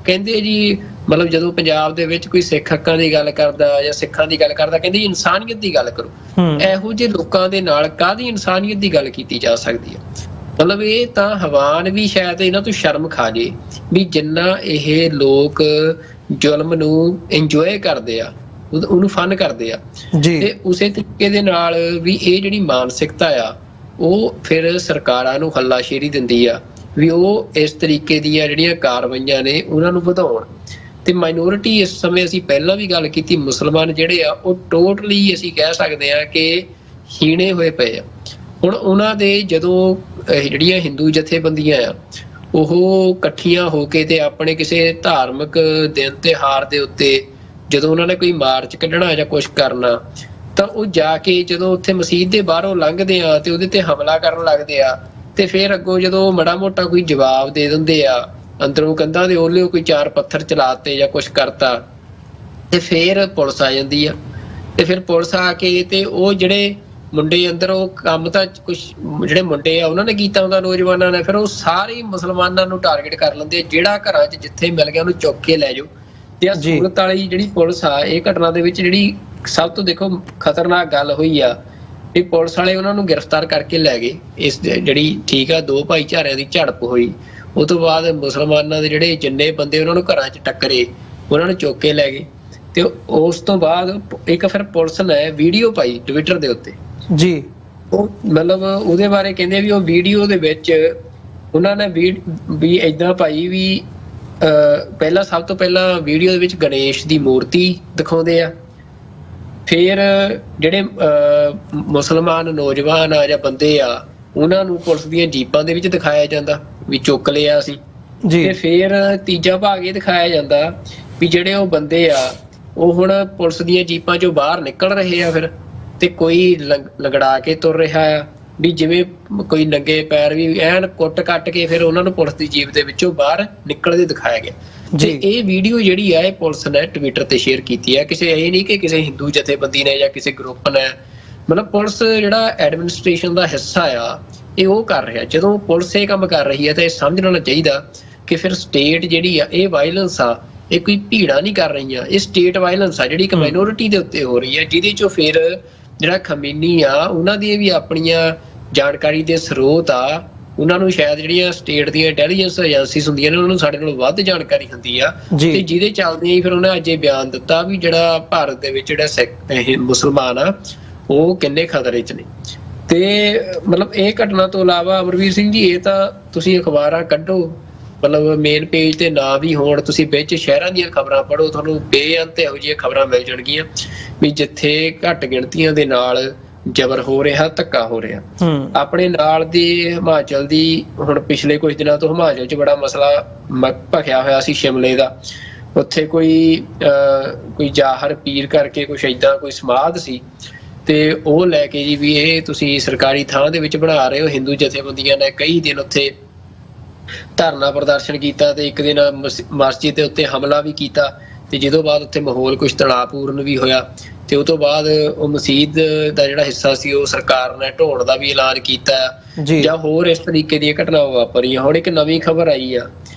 ਕਹਿੰਦੇ ਜੀ, ਮਤਲਬ ਜਦੋਂ ਪੰਜਾਬ ਦੇ ਵਿੱਚ ਕੋਈ ਸਿੱਖ ਹੱਕਾਂ ਦੀ ਗੱਲ ਕਰਦਾ ਜਾਂ ਸਿੱਖਾਂ ਦੀ ਗੱਲ ਕਰਦਾ, ਕਹਿੰਦੇ ਜੀ ਇਨਸਾਨੀਅਤ ਦੀ ਗੱਲ ਕਰੋ। ਇਹੋ ਜਿਹੇ ਲੋਕਾਂ ਦੇ ਨਾਲ ਕਾਹਦੀ ਇਨਸਾਨੀਅਤ ਦੀ ਗੱਲ ਕੀਤੀ ਜਾ ਸਕਦੀ ਹੈ? ਮਤਲਬ ਇਹ ਤਾਂ ਹੈਵਾਨ ਵੀ ਸ਼ਾਇਦ ਇਹਨਾਂ ਤੋਂ ਸ਼ਰਮ ਖਾ ਜੇ ਵੀ ਜਿੰਨਾ ਇਹ ਲੋਕ ਜ਼ੁਲਮ ਨੂੰ ਇੰਜੋਏ ਕਰਦੇ ਆ, ਉਹਨੂੰ ਫਨ ਕਰਦੇ ਆ। ਤੇ ਉਸੇ ਤਰੀਕੇ ਦੇ ਨਾਲ ਵੀ ਇਹ ਜਿਹੜੀ ਮਾਨਸਿਕਤਾ ਆ, ਉਹ ਫਿਰ ਸਰਕਾਰਾਂ ਨੂੰ ਹੱਲਾਸ਼ੇਰੀ ਦਿੰਦੀ ਆ ਵੀ ਉਹ ਇਸ ਤਰੀਕੇ ਦੀਆਂ ਜਿਹੜੀਆਂ ਕਾਰਵਾਈਆਂ ਨੇ ਉਹਨਾਂ ਨੂੰ ਵਧਾਉਣ। ਤੇ ਮਾਈਨੋਰਿਟੀ ਇਸ ਸਮੇਂ, ਅਸੀਂ ਪਹਿਲਾਂ ਵੀ ਗੱਲ ਕੀਤੀ, ਮੁਸਲਮਾਨ ਜਿਹੜੇ ਆ ਉਹ ਟੋਟਲੀ ਅਸੀਂ ਕਹਿ ਸਕਦੇ ਆ ਕਿ ਹੀਣੇ ਹੋਏ ਪਏ ਆ। ਹੁਣ ਉਹਨਾਂ ਦੇ ਜਦੋਂ ਜਿਹੜੀਆਂ ਹਿੰਦੂ ਜਥੇਬੰਦੀਆਂ ਆ, ਉਹ ਇਕੱਠੀਆਂ ਹੋ ਕੇ ਤੇ ਆਪਣੇ ਕਿਸੇ ਧਾਰਮਿਕ ਦਿਨ ਤਿਉਹਾਰ ਦੇ ਉੱਤੇ ਜਦੋਂ ਉਹਨਾਂ ਨੇ ਕੋਈ ਮਾਰਚ ਕੱਢਣਾ ਜਾਂ ਕੁਛ ਕਰਨਾ, ਤਾਂ ਉਹ ਜਾ ਕੇ ਜਦੋਂ ਉੱਥੇ ਮਸਜਿਦ ਦੇ ਬਾਹਰੋਂ ਲੰਘਦੇ ਆ ਤੇ ਉਹਦੇ ਤੇ ਹਮਲਾ ਕਰਨ ਲੱਗਦੇ ਆ, ਤੇ ਫਿਰ ਅੱਗੋਂ ਜਦੋਂ ਮਾੜਾ ਮੋਟਾ ਕੋਈ ਜਵਾਬ ਦੇ ਦਿੰਦੇ ਆ, ਅੰਦਰੋਂ ਕੰਧਾਂ ਦੇ ਉਹਲੇ ਕੋਈ 4 ਪੱਥਰ ਚਲਾਤੇ ਜਾਂ ਕੁਛ ਕਰਤਾ, ਤੇ ਫਿਰ ਪੁਲਿਸ ਆ ਜਾਂਦੀ ਆ। ਤੇ ਫਿਰ ਪੁਲਿਸ ਆ ਕੇ ਤੇ ਉਹ ਜਿਹੜੇ ਮੁੰਡੇ ਅੰਦਰ, ਉਹ ਕੰਮ ਤਾਂ ਕੁਛ ਜਿਹੜੇ ਮੁੰਡੇ ਆ ਉਹਨਾਂ ਨੇ ਕੀਤਾ ਹੁੰਦਾ, ਨੌਜਵਾਨਾਂ ਨੇ, ਫਿਰ ਉਹ ਸਾਰੇ ਮੁਸਲਮਾਨਾਂ ਨੂੰ ਟਾਰਗੇਟ ਕਰ ਲੈਂਦੇ ਆ। ਜਿਹੜਾ ਘਰਾਂ 'ਚ ਜਿੱਥੇ ਮਿਲ ਗਿਆ ਉਹਨੂੰ ਚੁੱਕ ਕੇ ਲੈ ਜਾਓ। ਤੇ ਆ ਸੂਰਤ ਵਾਲੀ ਜਿਹੜੀ ਪੁਲਿਸ ਆ, ਇਹ ਘਟਨਾ ਦੇ ਵਿੱਚ ਜਿਹੜੀ ਸਭ ਤੋਂ ਦੇਖੋ ਖਤਰਨਾਕ ਗੱਲ ਹੋਈ ਆ, ਇਹ ਪੁਲਿਸ ਵਾਲੇ ਉਹਨਾਂ ਨੂੰ ਗ੍ਰਿਫਤਾਰ ਕਰਕੇ ਲੈ ਗਏ। ਇਸ ਜਿਹੜੀ ਠੀਕ ਆ, 2 ਭਾਈਚਾਰਿਆਂ ਦੀ ਝੜਪ ਹੋਈ, ਉਹ ਤੋਂ ਬਾਅਦ ਮੁਸਲਮਾਨਾਂ ਦੇ ਜਿਹੜੇ ਜਿੰਨੇ ਬੰਦੇ ਉਹਨਾਂ ਨੂੰ ਘਰਾਂ 'ਚ ਟੱਕਰੇ, ਉਹਨਾਂ ਨੂੰ ਚੁੱਕ ਕੇ ਲੈ ਗਏ। ਤੇ ਉਸ ਤੋਂ ਬਾਅਦ ਇੱਕ ਫਿਰ ਪੁਲਿਸ ਨੇ ਵੀਡੀਓ ਪਾਈ ਟਵਿੱਟਰ ਦੇ ਉੱਤੇ ਜੀ, ਉਹ ਮਤਲਬ ਉਹਦੇ ਬਾਰੇ ਕਹਿੰਦੇ ਵੀ ਉਹ ਵੀਡੀਓ ਦੇ ਵਿੱਚ ਉਹਨਾਂ ਨੇ ਵੀ ਏਦਾਂ ਪਾਈ ਵੀ ਪਹਿਲਾਂ, ਸਭ ਤੋਂ ਪਹਿਲਾਂ ਵੀਡੀਓ ਦੇ ਵਿੱਚ ਗਣੇਸ਼ ਦੀ ਮੂਰਤੀ ਦਿਖਾਉਂਦੇ ਆ, ਫਿਰ ਜਿਹੜੇ ਮੁਸਲਮਾਨ ਨੌਜਵਾਨ ਆ ਜਾਂ ਬੰਦੇ ਆ, ਉਹਨਾਂ ਨੂੰ ਪੁਲਿਸ ਦੀਆਂ ਜੀਪਾਂ ਦੇ ਵਿੱਚ ਦਿਖਾਇਆ ਜਾਂਦਾ ਵੀ ਚੁੱਕ ਲਿਆ ਸੀ। ਤੇ ਫਿਰ ਤੀਜਾ ਭਾਗ ਇਹ ਦਿਖਾਇਆ ਜਾਂਦਾ ਵੀ ਜਿਹੜੇ ਉਹ ਬੰਦੇ ਆ, ਉਹ ਹੁਣ ਪੁਲਿਸ ਦੀਆਂ ਜੀਪਾਂ ਚੋਂ ਬਾਹਰ ਨਿਕਲ ਰਹੇ ਆ, ਫਿਰ ਤੇ ਕੋਈ ਲੰਗੜਾ ਕੇ ਤੁਰ ਰਿਹਾ ਆ, ਵੀ ਜਿਵੇਂ ਕੋਈ ਨੰਗੇ ਪੈਰ ਵੀ ਐਨ ਕੁੱਟ ਕੱਟ ਕੇ ਫਿਰ ਉਹਨਾਂ ਨੂੰ ਪੁਲਿਸ ਦੀ ਜੀਪ ਦੇ ਵਿੱਚੋਂ ਬਾਹਰ ਨਿਕਲਦੇ ਦਿਖਾਇਆ ਗਿਆ। ਤੇ ਇਹ ਵੀਡੀਓ ਜਿਹੜੀ ਆ, ਇਹ ਪੁਲਿਸ ਨੇ ਟਵਿੱਟਰ ਤੇ ਸ਼ੇਅਰ ਕੀਤੀ ਹੈ। ਕਿਸੇ ਇਹ ਨਹੀਂ ਕਿ ਕਿਸੇ ਹਿੰਦੂ ਜਥੇਬੰਦੀ ਨੇ ਜਾਂ ਕਿਸੇ ਗਰੁੱਪ ਨੇ, ਮਤਲਬ ਪੁਲਿਸ ਜਿਹੜਾ ਐਡਮਿਨਿਸਟ੍ਰੇਸ਼ਨ ਦਾ ਹਿੱਸਾ ਆ, ਇਹ ਉਹ ਕਰ ਰਿਹਾ। ਜਦੋਂ ਪੁਲਿਸ ਇਹ ਕੰਮ ਕਰ ਰਹੀ ਹੈ ਤਾਂ ਇਹ ਸਮਝਣਾ ਚਾਹੀਦਾ ਕਿ ਫਿਰ ਸਟੇਟ ਜਿਹੜੀ ਆ, ਇਹ ਵਾਇਲੈਂਸ ਆ, ਇਹ ਕੋਈ ਭੀੜਾਂ ਨਹੀਂ ਕਰ ਰਹੀਆਂ, ਇਹ ਸਟੇਟ ਵਾਇਲੈਂਸ ਆ ਜਿਹੜੀ ਇੱਕ ਮਾਈਨੋਰਿਟੀ ਦੇ ਉੱਤੇ ਹੋ ਰਹੀ ਹੈ, ਜਿਹਦੇ ਚੋਂ ਫਿਰ ਜਿਹੜਾ ਖਮੀਨੀ ਆ, ਉਹਨਾਂ ਦੀਆਂ ਵੀ ਆਪਣੀਆਂ ਜਾਣਕਾਰੀ ਦੇ ਸਰੋਤ ਆ, ਉਹਨਾਂ ਨੂੰ ਸ਼ਾਇਦ ਜਿਹੜੀਆਂ ਸਟੇਟ ਦੀਆਂ ਇੰਟੈਲੀਜੈਂਸ ਏਜੰਸੀਜ਼ ਹੁੰਦੀਆਂ ਨੇ, ਉਹਨਾਂ ਨੂੰ ਸਾਡੇ ਨਾਲੋਂ ਵੱਧ ਜਾਣਕਾਰੀ ਹੁੰਦੀ ਆ, ਤੇ ਜਿਹਦੇ ਚੱਲਦੇ ਹੀ ਫਿਰ ਉਹਨੇ ਅੱਜ ਇਹ ਬਿਆਨ ਦਿੱਤਾ ਵੀ ਜਿਹੜਾ ਭਾਰਤ ਦੇ ਵਿੱਚ ਜਿਹੜਾ ਮੁਸਲਮਾਨ ਆ, ਉਹ ਕਿੰਨੇ ਖਤਰੇ 'ਚ ਨੇ। ਤੇ ਮਤਲਬ ਇਹ ਘਟਨਾ ਤੋਂ ਇਲਾਵਾ ਅਮਰਵੀਰ ਸਿੰਘ ਜੀ, ਇਹ ਤਾਂ ਤੁਸੀਂ ਅਖਬਾਰਾਂ ਕੱਢੋ, ਮਤਲਬ ਮੇਨ ਪੇਜ ਤੇ ਨਾ ਵੀ ਹੋਣ, ਤੁਸੀਂ ਵਿੱਚ ਸ਼ਹਿਰਾਂ ਦੀਆਂ ਖਬਰਾਂ ਪੜ੍ਹੋ, ਤੁਹਾਨੂੰ ਬੇਅੰਤ ਇਹੋ ਜਿਹੀਆਂ ਖਬਰਾਂ ਮਿਲ ਜਾਣਗੀਆਂ ਵੀ ਜਿੱਥੇ ਘੱਟ ਗਿਣਤੀਆਂ ਦੇ ਨਾਲ ਜ਼ਬਰ ਹੋ ਰਿਹਾ, ਧੱਕਾ ਹੋ ਰਿਹਾ। ਆਪਣੇ ਨਾਲ ਦੀ ਹਿਮਾਚਲ ਦੀ, ਹੁਣ ਪਿਛਲੇ ਕੁਝ ਦਿਨਾਂ ਤੋਂ ਹਿਮਾਚਲ 'ਚ ਬੜਾ ਮਸਲਾ ਭਖਿਆ ਹੋਇਆ ਸੀ ਸ਼ਿਮਲੇ ਦਾ। ਉੱਥੇ ਕੋਈ ਜ਼ਾਹਰ ਪੀਰ ਕਰਕੇ ਕੁਛ ਏਦਾਂ ਕੋਈ ਸਮਾਧ ਸੀ, ਤੇ ਉਹ ਲੈ ਕੇ ਜੀ ਵੀ ਇਹ ਤੁਸੀਂ ਸਰਕਾਰੀ ਥਾਂ ਦੇ ਵਿੱਚ ਬਣਾ ਰਹੇ ਹੋ। ਹਿੰਦੂ ਜਥੇਬੰਦੀਆਂ ਨੇ ਕਈ ਦਿਨ ਉੱਥੇ ਧਰਨਾ ਪ੍ਰਦਰਸ਼ਨ ਕੀਤਾ ਤੇ ਇੱਕ ਦਿਨ ਮਸਜਿਦ ਦੇ ਉੱਤੇ ਹਮਲਾ ਵੀ ਕੀਤਾ, ਤੇ ਜਿਹਦੋਂ ਬਾਅਦ ਉੱਥੇ ਮਾਹੌਲ ਕੁਛ ਤਣਾਅਪੂਰਨ ਵੀ ਹੋਇਆ, ਤੇ ਉਹ ਤੋਂ ਬਾਅਦ ਉਹ ਮਸਜਿਦ ਦਾ ਜਿਹੜਾ ਹਿੱਸਾ ਸੀ ਉਹ ਸਰਕਾਰ ਨੇ ਢਾਉਣ ਦਾ ਵੀ ਐਲਾਨ ਕੀਤਾ, ਜਾਂ ਹੋਰ ਇਸ ਤਰੀਕੇ ਦੀਆਂ ਘਟਨਾਵਾਂ ਵਾਪਰੀਆਂ। ਹੁਣ ਇੱਕ ਨਵੀਂ ਖਬਰ ਆਈ ਆ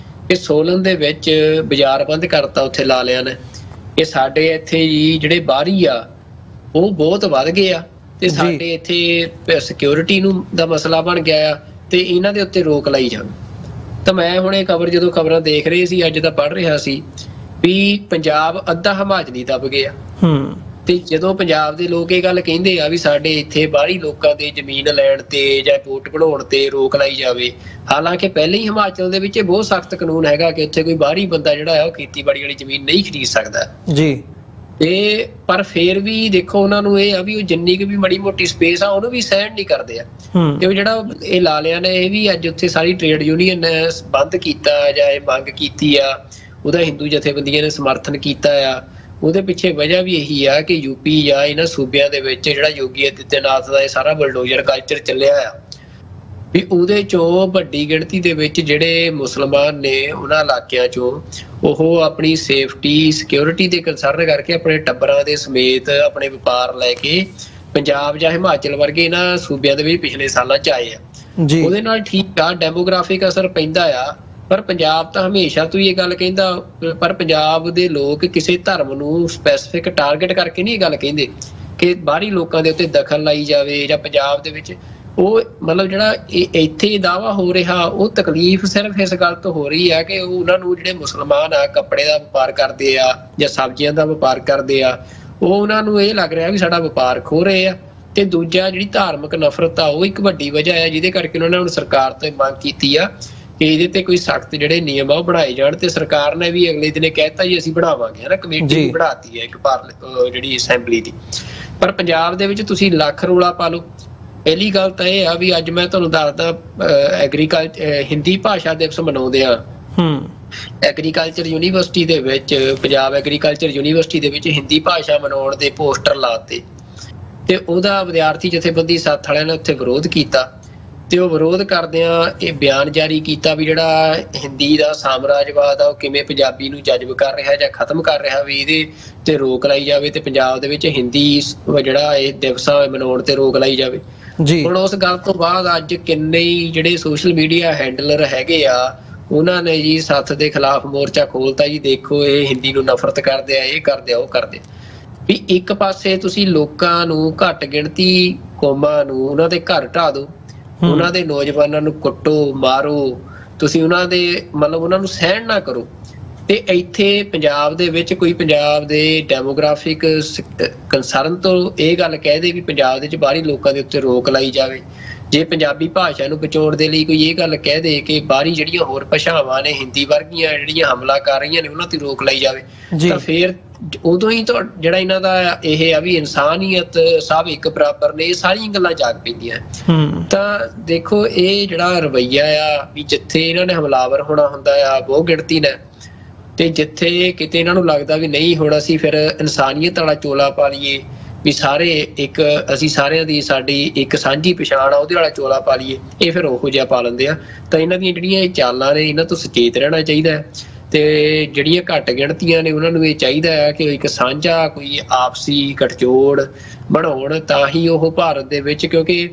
ਕਿ ਸੋਲਨ ਦੇ ਵਿੱਚ ਬਾਜ਼ਾਰ ਬੰਦ ਕਰਤਾ ਉੱਥੇ ਲਾ ਲਿਆ ਨੇ। ਇਹ ਸਾਡੇ ਇੱਥੇ ਜੀ ਜਿਹੜੇ ਬਾਹਰੀ ਆ, ਉਹ ਬਹੁਤ ਵੱਧ ਗਏ ਆ ਤੇ ਸਾਡੇ ਇੱਥੇ ਸਿਕਿਉਰਿਟੀ ਨੂੰ ਦਾ ਮਸਲਾ ਬਣ ਗਿਆ ਆ ਤੇ ਇਹਨਾਂ ਦੇ ਉੱਤੇ ਰੋਕ ਲਾਈ ਜਾਵੇ। ਤਾਂ ਮੈਂ ਹੁਣ ਇਹ ਜਦੋਂ ਖਬਰਾਂ ਦੇਖ ਰਹੇ ਸੀ, ਅੱਜ ਤਾਂ ਪੜ੍ਹ ਰਿਹਾ ਸੀ ਵੀ ਪੰਜਾਬ ਅੱਧਾ ਹਿਮਾਚਲੀ ਦੱਬ ਗਿਆ। ਤੇ ਜਦੋਂ ਪੰਜਾਬ ਦੇ ਲੋਕ ਇਹ ਗੱਲ ਕਹਿੰਦੇ ਆ ਵੀ ਸਾਡੇ ਇੱਥੇ ਬਾਹਰੀ ਲੋਕਾਂ ਦੇ ਜ਼ਮੀਨ ਲੈਣ ਤੇ ਜਾਂ ਵੋਟ ਬਣਾਉਣ ਤੇ ਰੋਕ ਲਾਈ ਜਾਵੇ, ਹਾਲਾਂਕਿ ਪਹਿਲੇ ਹੀ ਹਿਮਾਚਲ ਦੇ ਵਿੱਚ ਬਹੁਤ ਸਖਤ ਕਾਨੂੰਨ ਹੈਗਾ ਕਿ ਉੱਥੇ ਕੋਈ ਬਾਹਰੀ ਬੰਦਾ ਜਿਹੜਾ ਆ ਉਹ ਖੇਤੀਬਾੜੀ ਵਾਲੀ ਜ਼ਮੀਨ ਨਹੀਂ ਖਰੀਦ ਸਕਦਾ ਜੀ। ਤੇ ਪਰ ਫੇਰ ਵੀ ਦੇਖੋ ਉਹਨਾਂ ਨੂੰ ਇਹ ਆ ਵੀ ਉਹ ਜਿੰਨੀ ਕੁ ਵੀ ਮਾੜੀ ਮੋਟੀ ਸਪੇਸ ਆ ਉਹਨੂੰ ਵੀ ਸਹਿਣ ਨਹੀਂ ਕਰਦੇ ਆ। ਤੇ ਉਹ ਜਿਹੜਾ ਇਹ ਲਾਲਿਆਂ ਨੇ ਇਹ ਵੀ ਅੱਜ ਉੱਥੇ ਸਾਰੀ ਟ੍ਰੇਡ ਯੂਨੀਅਨ ਨੇ ਬੰਦ ਕੀਤਾ ਜਾਂ ਇਹ ਮੰਗ ਕੀਤੀ ਆ, ਉਹਦਾ ਹਿੰਦੂ ਜਥੇਬੰਦੀਆਂ ਨੇ ਸਮਰਥਨ ਕੀਤਾ ਆ। ਉਹਦੇ ਪਿੱਛੇ ਵਜ੍ਹਾ ਵੀ ਇਹੀ ਆ ਕਿ ਯੂਪੀ ਜਾਂ ਇਹਨਾਂ ਸੂਬਿਆਂ ਦੇ ਵਿੱਚ ਜਿਹੜਾ ਯੋਗੀ ਆਦਿੱਤਿਆਨਾਥ ਦਾ ਇਹ ਸਾਰਾ ਬਲਡੋਜ਼ਰ ਕਲਚਰ ਚੱਲਿਆ ਆ ਵੀ ਉਹਦੇ ਚੋਂ ਵੱਡੀ ਗਿਣਤੀ ਦੇ ਵਿੱਚ ਜਿਹੜੇ ਮੁਸਲਮਾਨ ਨੇ ਉਹਨਾਂ ਇਲਾਕਿਆਂ ਚੋਂ ਉਹ ਆਪਣੀ ਸੇਫਟੀ ਸਿਕਿਉਰਿਟੀ ਦੇ ਕੰਸਰਨ ਕਰਕੇ ਆਪਣੇ ਟੱਬਰਾਂ ਦੇ ਸਮੇਤ ਆਪਣੇ ਵਪਾਰ ਲੈ ਕੇ ਪੰਜਾਬ ਜਾਂ ਹਿਮਾਚਲ ਵਰਗੇ ਇਹਨਾਂ ਸੂਬਿਆਂ ਦੇ ਵਿੱਚ ਪਿਛਲੇ ਸਾਲਾਂ 'ਚ ਆਏ ਆ। ਉਹਦੇ ਨਾਲ ਠੀਕ ਆ ਡੈਮੋਗ੍ਰਾਫਿਕ ਅਸਰ ਪੈਂਦਾ ਆ, ਪਰ ਪੰਜਾਬ ਤਾਂ ਹਮੇਸ਼ਾ ਤੋਂ ਹੀ ਇਹ ਗੱਲ ਕਹਿੰਦਾ, ਪਰ ਪੰਜਾਬ ਦੇ ਲੋਕ ਕਿਸੇ ਧਰਮ ਨੂੰ ਸਪੈਸੀਫਿਕ ਟਾਰਗੇਟ ਕਰਕੇ ਨਹੀਂ ਇਹ ਗੱਲ ਕਹਿੰਦੇ ਕਿ ਬਾਹਰੀ ਲੋਕਾਂ ਦੇ ਉੱਤੇ ਦਖਲ ਲਾਈ ਜਾਵੇ ਜਾਂ ਪੰਜਾਬ ਦੇ ਵਿੱਚ ਉਹ ਮਤਲਬ ਜਿਹੜਾ ਇੱਥੇ ਦਾਅਵਾ ਹੋ ਰਿਹਾ ਉਹ ਤਕਲੀਫ ਸਿਰਫ ਇਸ ਗੱਲ ਤੋਂ ਹੋ ਰਹੀ ਆ ਕਿ ਉਹਨਾਂ ਨੂੰ ਜਿਹੜੇ ਮੁਸਲਮਾਨ ਆ ਕੱਪੜੇ ਦਾ ਵਪਾਰ ਕਰਦੇ ਆ ਜਾਂ ਸਬਜ਼ੀਆਂ ਦਾ ਵਪਾਰ ਕਰਦੇ ਆ, ਉਹ ਉਹਨਾਂ ਨੂੰ ਇਹ ਲੱਗ ਰਿਹਾ ਵੀ ਸਾਡਾ ਵਪਾਰ ਖੋ ਰਹੇ ਆ। ਤੇ ਦੂਜਾ ਜਿਹੜੀ ਧਾਰਮਿਕ ਨਫ਼ਰਤ ਆ ਉਹ ਇੱਕ ਵੱਡੀ ਵਜ੍ਹਾ ਆ ਜਿਹਦੇ ਕਰਕੇ ਉਹਨਾਂ ਨੇ ਹੁਣ ਸਰਕਾਰ ਤੋਂ ਮੰਗ ਕੀਤੀ ਆ ਕਿ ਇਹਦੇ ਤੇ ਕੋਈ ਸਖਤ ਜਿਹੜੇ ਨਿਯਮ ਆ ਉਹ ਬਣਾਏ ਜਾਣ। ਤੇ ਸਰਕਾਰ ਨੇ ਵੀ ਅਗਲੇ ਦਿਨੇ ਕਹਿਤਾ ਜੀ ਅਸੀਂ ਬਣਾਵਾਂਗੇ, ਹਨਾ, ਕਮੇਟੀ ਬਣਾਤੀ ਹੈ ਇੱਕ ਜਿਹੜੀ ਅਸੈਂਬਲੀ ਦੀ। ਪਰ ਪੰਜਾਬ ਦੇ ਵਿੱਚ ਤੁਸੀਂ ਲੱਖ ਰੌਲਾ ਪਾ ਲਓ। ਪਹਿਲੀ ਗੱਲ ਤਾਂ ਇਹ ਆ ਵੀ ਅੱਜ ਮੈਂ ਤੁਹਾਨੂੰ ਦੱਸਦਾ ਹਿੰਦੀ ਭਾਸ਼ਾ ਦਿਵਸ ਮਨਾਉਂਦੇ ਆ ਐਗਰੀਕਲਚਰ ਯੂਨੀਵਰਸਿਟੀ ਦੇ ਵਿੱਚ, ਪੰਜਾਬ ਐਗਰੀਕਲਚਰ ਯੂਨੀਵਰਸਿਟੀ ਦੇ ਵਿੱਚ ਹਿੰਦੀ ਭਾਸ਼ਾ ਮਨਾਉਣ ਦੇ ਪੋਸਟਰ ਲਾਤੇ ਤੇ ਉਹਦਾ ਵਿਦਿਆਰਥੀ ਜਥੇਬੰਦੀ ਸਾਥ ਵਾਲਿਆਂ ਨੇ ਉੱਥੇ ਵਿਰੋਧ ਕੀਤਾ ਤੇ ਉਹ ਵਿਰੋਧ ਕਰਦਿਆਂ ਇਹ ਬਿਆਨ ਜਾਰੀ ਕੀਤਾ ਵੀ ਜਿਹੜਾ ਹਿੰਦੀ ਦਾ ਸਾਮਰਾਜਵਾਦ ਆ ਉਹ ਕਿਵੇਂ ਪੰਜਾਬੀ ਨੂੰ ਜਜ਼ਬ ਕਰ ਰਿਹਾ ਜਾਂ ਖਤਮ ਕਰ ਰਿਹਾ, ਵੀ ਇਹਦੇ ਤੇ ਰੋਕ ਲਾਈ ਜਾਵੇ ਤੇ ਪੰਜਾਬ ਦੇ ਵਿੱਚ ਹਿੰਦੀ ਜਿਹੜਾ ਇਹ ਦਿਵਸ ਮਨਾਉਣ ਤੇ ਰੋਕ ਲਾਈ ਜਾਵੇ। ਹੁਣ ਉਸ ਗੱਲ ਤੋਂ ਬਾਅਦ ਅੱਜ ਕਿੰਨੇ ਜਿਹੜੇ ਸੋਸ਼ਲ ਮੀਡੀਆ ਹੈਂਡਲਰ ਹੈਗੇ ਆ ਉਹਨਾਂ ਨੇ ਜੀ ਸੱਥ ਦੇ ਖਿਲਾਫ ਮੋਰਚਾ ਖੋਲਤਾ ਜੀ, ਦੇਖੋ ਇਹ ਹਿੰਦੀ ਨੂੰ ਨਫ਼ਰਤ ਕਰਦੇ ਆ, ਇਹ ਕਰਦੇ ਆ, ਉਹ ਕਰਦੇ ਵੀ। ਇੱਕ ਪਾਸੇ ਤੁਸੀਂ ਲੋਕਾਂ ਨੂੰ ਘੱਟ ਗਿਣਤੀ ਕੌਮਾਂ ਨੂੰ ਉਹਨਾਂ ਦੇ ਘਰ ਢਾਹ ਦਿਓ, ਉਹਨਾਂ ਦੇ ਨੌਜਵਾਨਾਂ ਨੂੰ ਕੁੱਟੋ ਮਾਰੋ, ਤੁਸੀਂ ਉਹਨਾਂ ਦੇ ਮਤਲਬ ਉਹਨਾਂ ਨੂੰ ਸਹਿਣ ਨਾ ਕਰੋ। ਤੇ ਇੱਥੇ ਪੰਜਾਬ ਦੇ ਵਿੱਚ ਕੋਈ ਪੰਜਾਬ ਦੇ ਡੈਮੋਗ੍ਰਾਫਿਕ ਕੰਸਰਨ ਤੋਂ ਇਹ ਗੱਲ ਕਹਿ ਦੇ ਵੀ ਪੰਜਾਬ ਦੇ ਵਿੱਚ ਬਾਹਰੀ ਲੋਕਾਂ ਦੇ ਉੱਤੇ ਰੋਕ ਲਾਈ ਜਾਵੇ, ਜੇ ਪੰਜਾਬੀ ਭਾਸ਼ਾ ਨੂੰ ਬਚਾਉਣ ਦੇ ਲਈ ਕੋਈ ਇਹ ਗੱਲ ਕਹਿ ਦੇ ਕਿ ਬਾਹਰੀ ਜਿਹੜੀਆਂ ਹੋਰ ਭਾਸ਼ਾਵਾਂ ਨੇ ਹਿੰਦੀ ਵਰਗੀਆਂ ਜਿਹੜੀਆਂ ਹਮਲਾ ਕਰ ਰਹੀਆਂ ਨੇ ਉਹਨਾਂ ਤੇ ਰੋਕ ਲਾਈ ਜਾਵੇ, ਤਾਂ ਫਿਰ ਉਦੋਂ ਹੀ ਤਾਂ ਜਿਹੜਾ ਇਹਨਾਂ ਦਾ ਇਹ ਆ ਵੀ ਇਨਸਾਨੀਅਤ ਸਭ ਇੱਕ ਬਰਾਬਰ ਨੇ, ਇਹ ਸਾਰੀਆਂ ਗੱਲਾਂ ਜਾਗ ਪੈਂਦੀਆਂ। ਤਾਂ ਦੇਖੋ ਇਹ ਜਿਹੜਾ ਰਵੱਈਆ ਆ ਵੀ ਜਿੱਥੇ ਇਹਨਾਂ ਨੇ ਹਮਲਾਵਰ ਹੋਣਾ ਹੁੰਦਾ ਆ ਬਹੁ ਗਿਣਤੀ ਨੇ, ਤੇ ਜਿੱਥੇ ਕਿਤੇ ਇਹਨਾਂ ਨੂੰ ਲੱਗਦਾ ਵੀ ਨਹੀਂ ਹੁਣ ਅਸੀਂ ਫਿਰ ਇਨਸਾਨੀਅਤ ਵਾਲਾ ਚੋਲਾ ਪਾ ਲਈਏ ਵੀ ਸਾਰੇ ਇੱਕ ਅਸੀਂ ਸਾਰਿਆਂ ਦੀ ਸਾਡੀ ਇੱਕ ਸਾਂਝੀ ਪਛਾਣ ਆ ਉਹਦੇ ਵਾਲਾ ਚੋਲਾ ਪਾ ਲਈਏ, ਇਹ ਫਿਰ ਉਹੋ ਜਿਹਾ ਪਾ ਲੈਂਦੇ ਆ। ਤਾਂ ਇਹਨਾਂ ਦੀਆਂ ਜਿਹੜੀਆਂ ਇਹ ਚਾਲਾਂ ਨੇ ਇਹਨਾਂ ਤੋਂ ਸੁਚੇਤ ਰਹਿਣਾ ਚਾਹੀਦਾ ਹੈ ਤੇ ਜਿਹੜੀਆਂ ਘੱਟ ਗਿਣਤੀਆਂ ਨੇ ਉਹਨਾਂ ਨੂੰ ਇਹ ਚਾਹੀਦਾ ਹੈ ਕਿ ਇੱਕ ਸਾਂਝਾ ਕੋਈ ਆਪਸੀ ਗੱਠਜੋੜ ਬਣਾਉਣ, ਤਾਂ ਹੀ ਉਹ ਭਾਰਤ ਦੇ ਵਿੱਚ, ਕਿਉਂਕਿ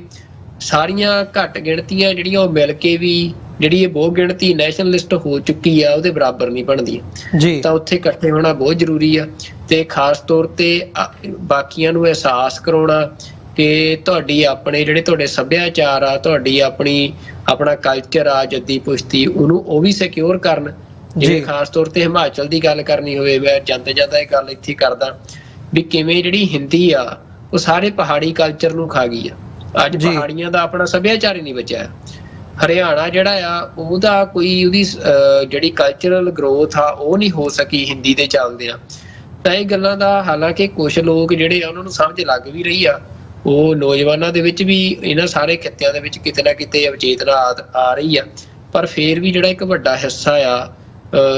ਸਾਰੀਆਂ ਘੱਟ ਗਿਣਤੀਆਂ ਜਿਹੜੀਆਂ ਉਹ ਮਿਲ ਕੇ ਵੀ ਜਿਹੜੀ ਇਹ ਬਹੁ ਗਿਣਤੀ ਨੈਸ਼ਨਲਿਸਟ ਹੋ ਚੁੱਕੀ ਆ ਉਹਦੇ ਬਰਾਬਰ ਨਹੀਂ ਬਣਦੀਆਂ। ਤਾਂ ਉੱਥੇ ਇਕੱਠੇ ਹੋਣਾ ਬਹੁਤ ਜ਼ਰੂਰੀ ਆ ਤੇ ਖਾਸ ਤੌਰ ਤੇ ਬਾਕੀਆਂ ਨੂੰ ਅਹਿਸਾਸ ਕਰਾਉਣਾ ਕਿ ਤੁਹਾਡੀ ਆਪਣੇ ਜਿਹੜੇ ਤੁਹਾਡੇ ਸੱਭਿਆਚਾਰ ਆ, ਤੁਹਾਡੀ ਆਪਣਾ ਕਲਚਰ ਆ ਜੱਦੀ ਪੁਸ਼ਤੀ, ਉਹਨੂੰ ਉਹ ਵੀ ਸਿਕਿਉਰ ਕਰਨ। ਜਿਵੇਂ ਖਾਸ ਤੌਰ ਤੇ ਹਿਮਾਚਲ ਦੀ ਗੱਲ ਕਰਨੀ ਹੋਵੇ, ਮੈਂ ਜਾਂਦੇ ਜਾਂਦਾ ਇਹ ਗੱਲ ਇੱਥੇ ਕਰਦਾ ਵੀ ਕਿਵੇਂ ਜਿਹੜੀ ਹਿੰਦੀ ਆ ਉਹ ਸਾਰੇ ਪਹਾੜੀ ਕਲਚਰ ਨੂੰ ਖਾ ਗਈ ਆ। ਅੱਜ ਪਹਾੜੀਆਂ ਦਾ ਆਪਣਾ ਸੱਭਿਆਚਾਰ ਹੀ ਨਹੀਂ ਬਚਿਆ। ਹਰਿਆਣਾ ਜਿਹੜਾ ਆ ਉਹਦਾ ਕੋਈ ਉਹਦੀ ਜਿਹੜੀ ਕਲਚਰਲ ਗਰੋਥ ਆ ਉਹ ਨਹੀਂ ਹੋ ਸਕੀ ਹਿੰਦੀ ਦੇ ਚੱਲਦੇ ਆ। ਤਾਂ ਇਹ ਗੱਲਾਂ ਦਾ ਹਾਲਾਂਕਿ ਕੁਛ ਲੋਕ ਜਿਹੜੇ ਆ ਉਹਨਾਂ ਨੂੰ ਸਮਝ ਲੱਗ ਵੀ ਰਹੀ ਆ, ਉਹ ਨੌਜਵਾਨਾਂ ਦੇ ਵਿੱਚ ਵੀ ਇਹਨਾਂ ਸਾਰੇ ਖਿੱਤਿਆਂ ਦੇ ਵਿੱਚ ਕਿਤੇ ਨਾ ਕਿਤੇ ਅਵਚੇਤਨਾ ਆ ਰਹੀ ਆ, ਪਰ ਫੇਰ ਵੀ ਜਿਹੜਾ ਇੱਕ ਵੱਡਾ ਹਿੱਸਾ ਆ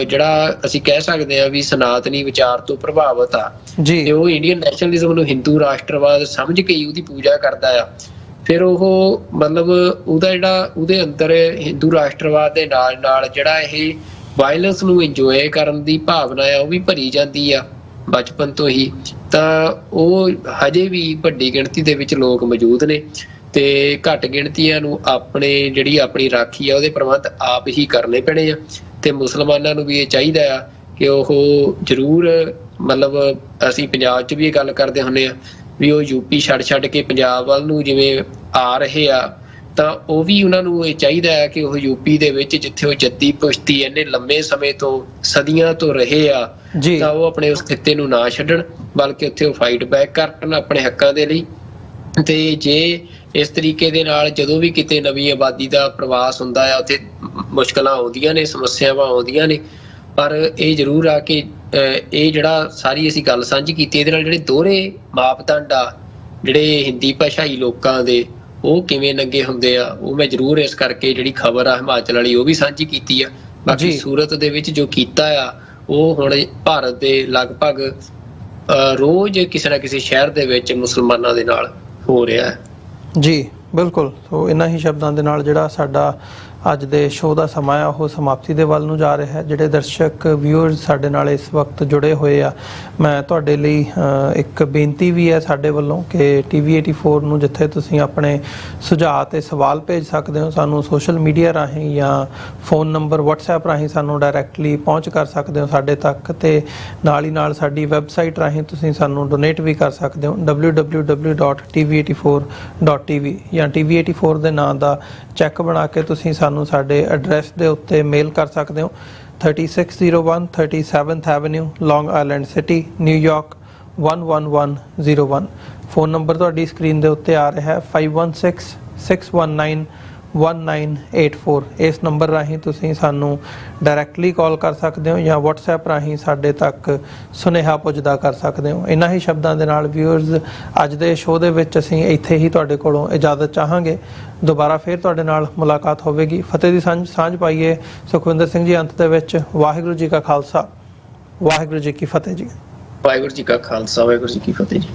ਜਿਹੜਾ ਅਸੀਂ ਕਹਿ ਸਕਦੇ ਆ ਵੀ ਸਨਾਤਨੀ ਵਿਚਾਰ ਤੋਂ ਪ੍ਰਭਾਵਿਤ ਆ ਤੇ ਉਹ ਇੰਡੀਅਨ ਨੈਸ਼ਨਲਿਜ਼ਮ ਨੂੰ ਹਿੰਦੂ ਰਾਸ਼ਟਰਵਾਦ ਸਮਝ ਕੇ ਹੀ ਉਹਦੀ ਪੂਜਾ ਕਰਦਾ ਆ। ਫਿਰ ਉਹ ਮਤਲਬ ਉਹਦਾ ਜਿਹੜਾ ਉਹਦੇ ਅੰਦਰ ਹਿੰਦੂ ਰਾਸ਼ਟਰਵਾਦ ਦੇ ਨਾਲ ਨਾਲ ਜਿਹੜਾ ਇਹ ਵਾਇਲੈਂਸ ਨੂੰ ਇੰਜੋਏ ਕਰਨ ਦੀ ਭਾਵਨਾ ਆ ਉਹ ਵੀ ਭਰੀ ਜਾਂਦੀ ਆ ਬਚਪਨ ਤੋਂ ਹੀ। ਤਾਂ ਉਹ ਹਜੇ ਵੀ ਵੱਡੀ ਗਿਣਤੀ ਦੇ ਵਿੱਚ ਲੋਕ ਮੌਜੂਦ ਨੇ ਤੇ ਘੱਟ ਗਿਣਤੀਆਂ ਨੂੰ ਆਪਣੀ ਰਾਖੀ ਆ ਉਹਦੇ ਪ੍ਰਬੰਧ ਆਪ ਹੀ ਕਰਨੇ ਪੈਣੇ ਆ। ਤੇ ਮੁਸਲਮਾਨਾਂ ਨੂੰ ਵੀ ਇਹ ਚਾਹੀਦਾ ਆ ਕਿ ਉਹ ਜ਼ਰੂਰ ਮਤਲਬ ਅਸੀਂ ਪੰਜਾਬ 'ਚ ਵੀ ਇਹ ਗੱਲ ਕਰਦੇ ਹੁੰਦੇ ਆ ਵੀ ਉਹ ਯੂਪੀ ਛੱਡ ਕੇ ਪੰਜਾਬ ਵੱਲ ਨੂੰ ਜਿਵੇਂ ਆ ਰਹੇ ਆ, ਤਾਂ ਉਹ ਵੀ ਉਹਨਾਂ ਨੂੰ ਇਹ ਚਾਹੀਦਾ ਹੈ ਕਿ ਉਹ ਯੂਪੀ ਦੇ ਵਿੱਚ ਜਿੱਥੇ ਉਹ ਜੱਦੀ ਪੁਸ਼ਤੀ ਇੰਨੇ ਲੰਮੇ ਸਮੇਂ ਤੋਂ ਸਦੀਆਂ ਤੋਂ ਰਹੇ ਆ, ਤਾਂ ਉਹ ਆਪਣੇ ਉਸ ਖਿੱਤੇ ਨੂੰ ਨਾ ਛੱਡਣ, ਬਲਕਿ ਉੱਥੇ ਉਹ ਫਾਈਟ ਬੈਕ ਕਰਨ ਆਪਣੇ ਹੱਕਾਂ ਦੇ ਲਈ। ਤੇ ਜੇ ਇਸ ਤਰੀਕੇ ਦੇ ਨਾਲ ਜਦੋਂ ਵੀ ਕਿਤੇ ਨਵੀਂ ਆਬਾਦੀ ਦਾ ਪ੍ਰਵਾਸ ਹੁੰਦਾ ਆ, ਉੱਥੇ ਮੁਸ਼ਕਲਾਂ ਆਉਂਦੀਆਂ ਨੇ, ਸਮੱਸਿਆਵਾਂ ਆਉਂਦੀਆਂ ਨੇ, ਪਰ ਇਹ ਜ਼ਰੂਰ ਆ ਕਿ ਇਹ ਜਿਹੜਾ ਸਾਰੀ ਅਸੀਂ ਗੱਲ ਸਾਂਝੀ ਕੀਤੀ, ਇਹਦੇ ਨਾਲ ਜਿਹੜੇ ਦੋਹਰੇ ਮਾਪਦੰਡ ਆ ਜਿਹੜੇ ਹਿੰਦੀ ਭਾਸ਼ਾਈ ਲੋਕਾਂ ਦੇ, ਉਹ ਕਿਵੇਂ ਨੰਗੇ ਹੁੰਦੇ ਆ, ਉਹ ਮੈਂ ਜ਼ਰੂਰ ਇਸ ਕਰਕੇ ਜਿਹੜੀ ਖਬਰ ਆ ਹਿਮਾਚਲ ਵਾਲੀ ਉਹ ਵੀ ਸਾਂਝੀ ਕੀਤੀ ਆ। ਬਾਕੀ ਸੂਰਤ ਦੇ ਵਿੱਚ ਜੋ ਕੀਤਾ ਆ ਉਹ ਹੁਣ ਭਾਰਤ ਦੇ ਲਗਭਗ ਰੋਜ਼ ਕਿਸੇ ਨਾ ਕਿਸੇ ਸ਼ਹਿਰ ਦੇ ਵਿੱਚ ਮੁਸਲਮਾਨਾਂ ਦੇ ਨਾਲ ਹੋ ਰਿਹਾ ਹੈ। ਜੀ ਬਿਲਕੁਲ। ਸੋ ਇਹਨਾਂ ਹੀ ਸ਼ਬਦਾਂ ਦੇ ਨਾਲ ਜਿਹੜਾ ਸਾਡਾ ਅੱਜ ਦੇ ਸ਼ੋਅ ਦਾ ਸਮਾਂ ਆ ਉਹ ਸਮਾਪਤੀ ਦੇ ਵੱਲ ਨੂੰ ਜਾ ਰਿਹਾ ਹੈ। ਜਿਹੜੇ ਦਰਸ਼ਕ ਵਿਊਅਰਸ ਸਾਡੇ ਨਾਲ ਇਸ ਵਕਤ ਜੁੜੇ ਹੋਏ ਆ, ਮੈਂ ਤੁਹਾਡੇ ਲਈ ਇੱਕ ਬੇਨਤੀ ਵੀ ਹੈ ਸਾਡੇ ਵੱਲੋਂ ਕਿ TV84 ਨੂੰ ਜਿੱਥੇ ਤੁਸੀਂ ਆਪਣੇ ਸੁਝਾਅ ਤੇ ਸਵਾਲ ਭੇਜ ਸਕਦੇ ਹੋ, ਸਾਨੂੰ ਸੋਸ਼ਲ ਮੀਡੀਆ ਰਾਹੀਂ ਜਾਂ ਫੋਨ ਨੰਬਰ WhatsApp ਰਾਹੀਂ ਸਾਨੂੰ ਡਾਇਰੈਕਟਲੀ ਪਹੁੰਚ ਕਰ ਸਕਦੇ ਹੋ ਸਾਡੇ ਤੱਕ, ਤੇ ਨਾਲ ਹੀ ਨਾਲ ਸਾਡੀ ਵੈਬਸਾਈਟ ਰਾਹੀਂ ਤੁਸੀਂ ਸਾਨੂੰ ਡੋਨੇਟ ਵੀ ਕਰ ਸਕਦੇ ਹੋ www.tv84.tv ਜਾਂ TV84 ਦੇ ਨਾਂ ਦਾ ਚੈੱਕ ਬਣਾ ਕੇ ਤੁਸੀਂ ਸਾਨੂੰ ਸਾਡੇ ਐਡਰੈਸ ਦੇ ਉੱਤੇ ਮੇਲ ਕਰ ਸਕਦੇ ਹੋ। 3601 37th Avenue Long Island City, ਨਿਊਯਾਰਕ 11101। ਫੋਨ ਨੰਬਰ ਤੁਹਾਡੀ ਸਕਰੀਨ ਦੇ ਉੱਤੇ ਆ ਰਿਹਾ ਹੈ 5166191984। ਇਸ ਨੰਬਰ ਰਾਹੀਂ ਤੁਸੀਂ ਸਾਨੂੰ ਡਾਇਰੈਕਟਲੀ ਕਾਲ ਕਰ ਸਕਦੇ ਹੋ ਜਾਂ WhatsApp ਰਾਹੀਂ ਸਾਡੇ ਤੱਕ ਸੁਨੇਹਾ ਪੁੱਜਦਾ ਕਰ ਸਕਦੇ ਹੋ। ਇਹਨਾਂ ਹੀ ਸ਼ਬਦਾਂ ਦੇ ਨਾਲ ਵਿਊਅਰਸ ਅੱਜ ਦੇ ਸ਼ੋਅ ਦੇ ਵਿੱਚ ਅਸੀਂ ਇੱਥੇ ਹੀ ਤੁਹਾਡੇ ਕੋਲੋਂ ਇਜਾਜ਼ਤ ਚਾਹਾਂਗੇ। ਦੁਬਾਰਾ ਫਿਰ ਤੁਹਾਡੇ ਨਾਲ ਮੁਲਾਕਾਤ ਹੋਵੇਗੀ। ਫਤਿਹ ਦੀ ਸਾਂਝ ਪਾਈਏ ਸੁਖਵਿੰਦਰ ਸਿੰਘ ਜੀ ਅੰਤ ਦੇ ਵਿੱਚ। ਵਾਹਿਗੁਰੂ ਜੀ ਕਾ ਖਾਲਸਾ, ਵਾਹਿਗੁਰੂ ਜੀ ਕੀ ਫਤਿਹ ਜੀ। ਵਾਹਿਗੁਰੂ ਜੀ ਕਾ ਖਾਲਸਾ, ਵਾਹਿਗੁਰੂ ਜੀ ਕੀ ਫਤਿਹ ਜੀ।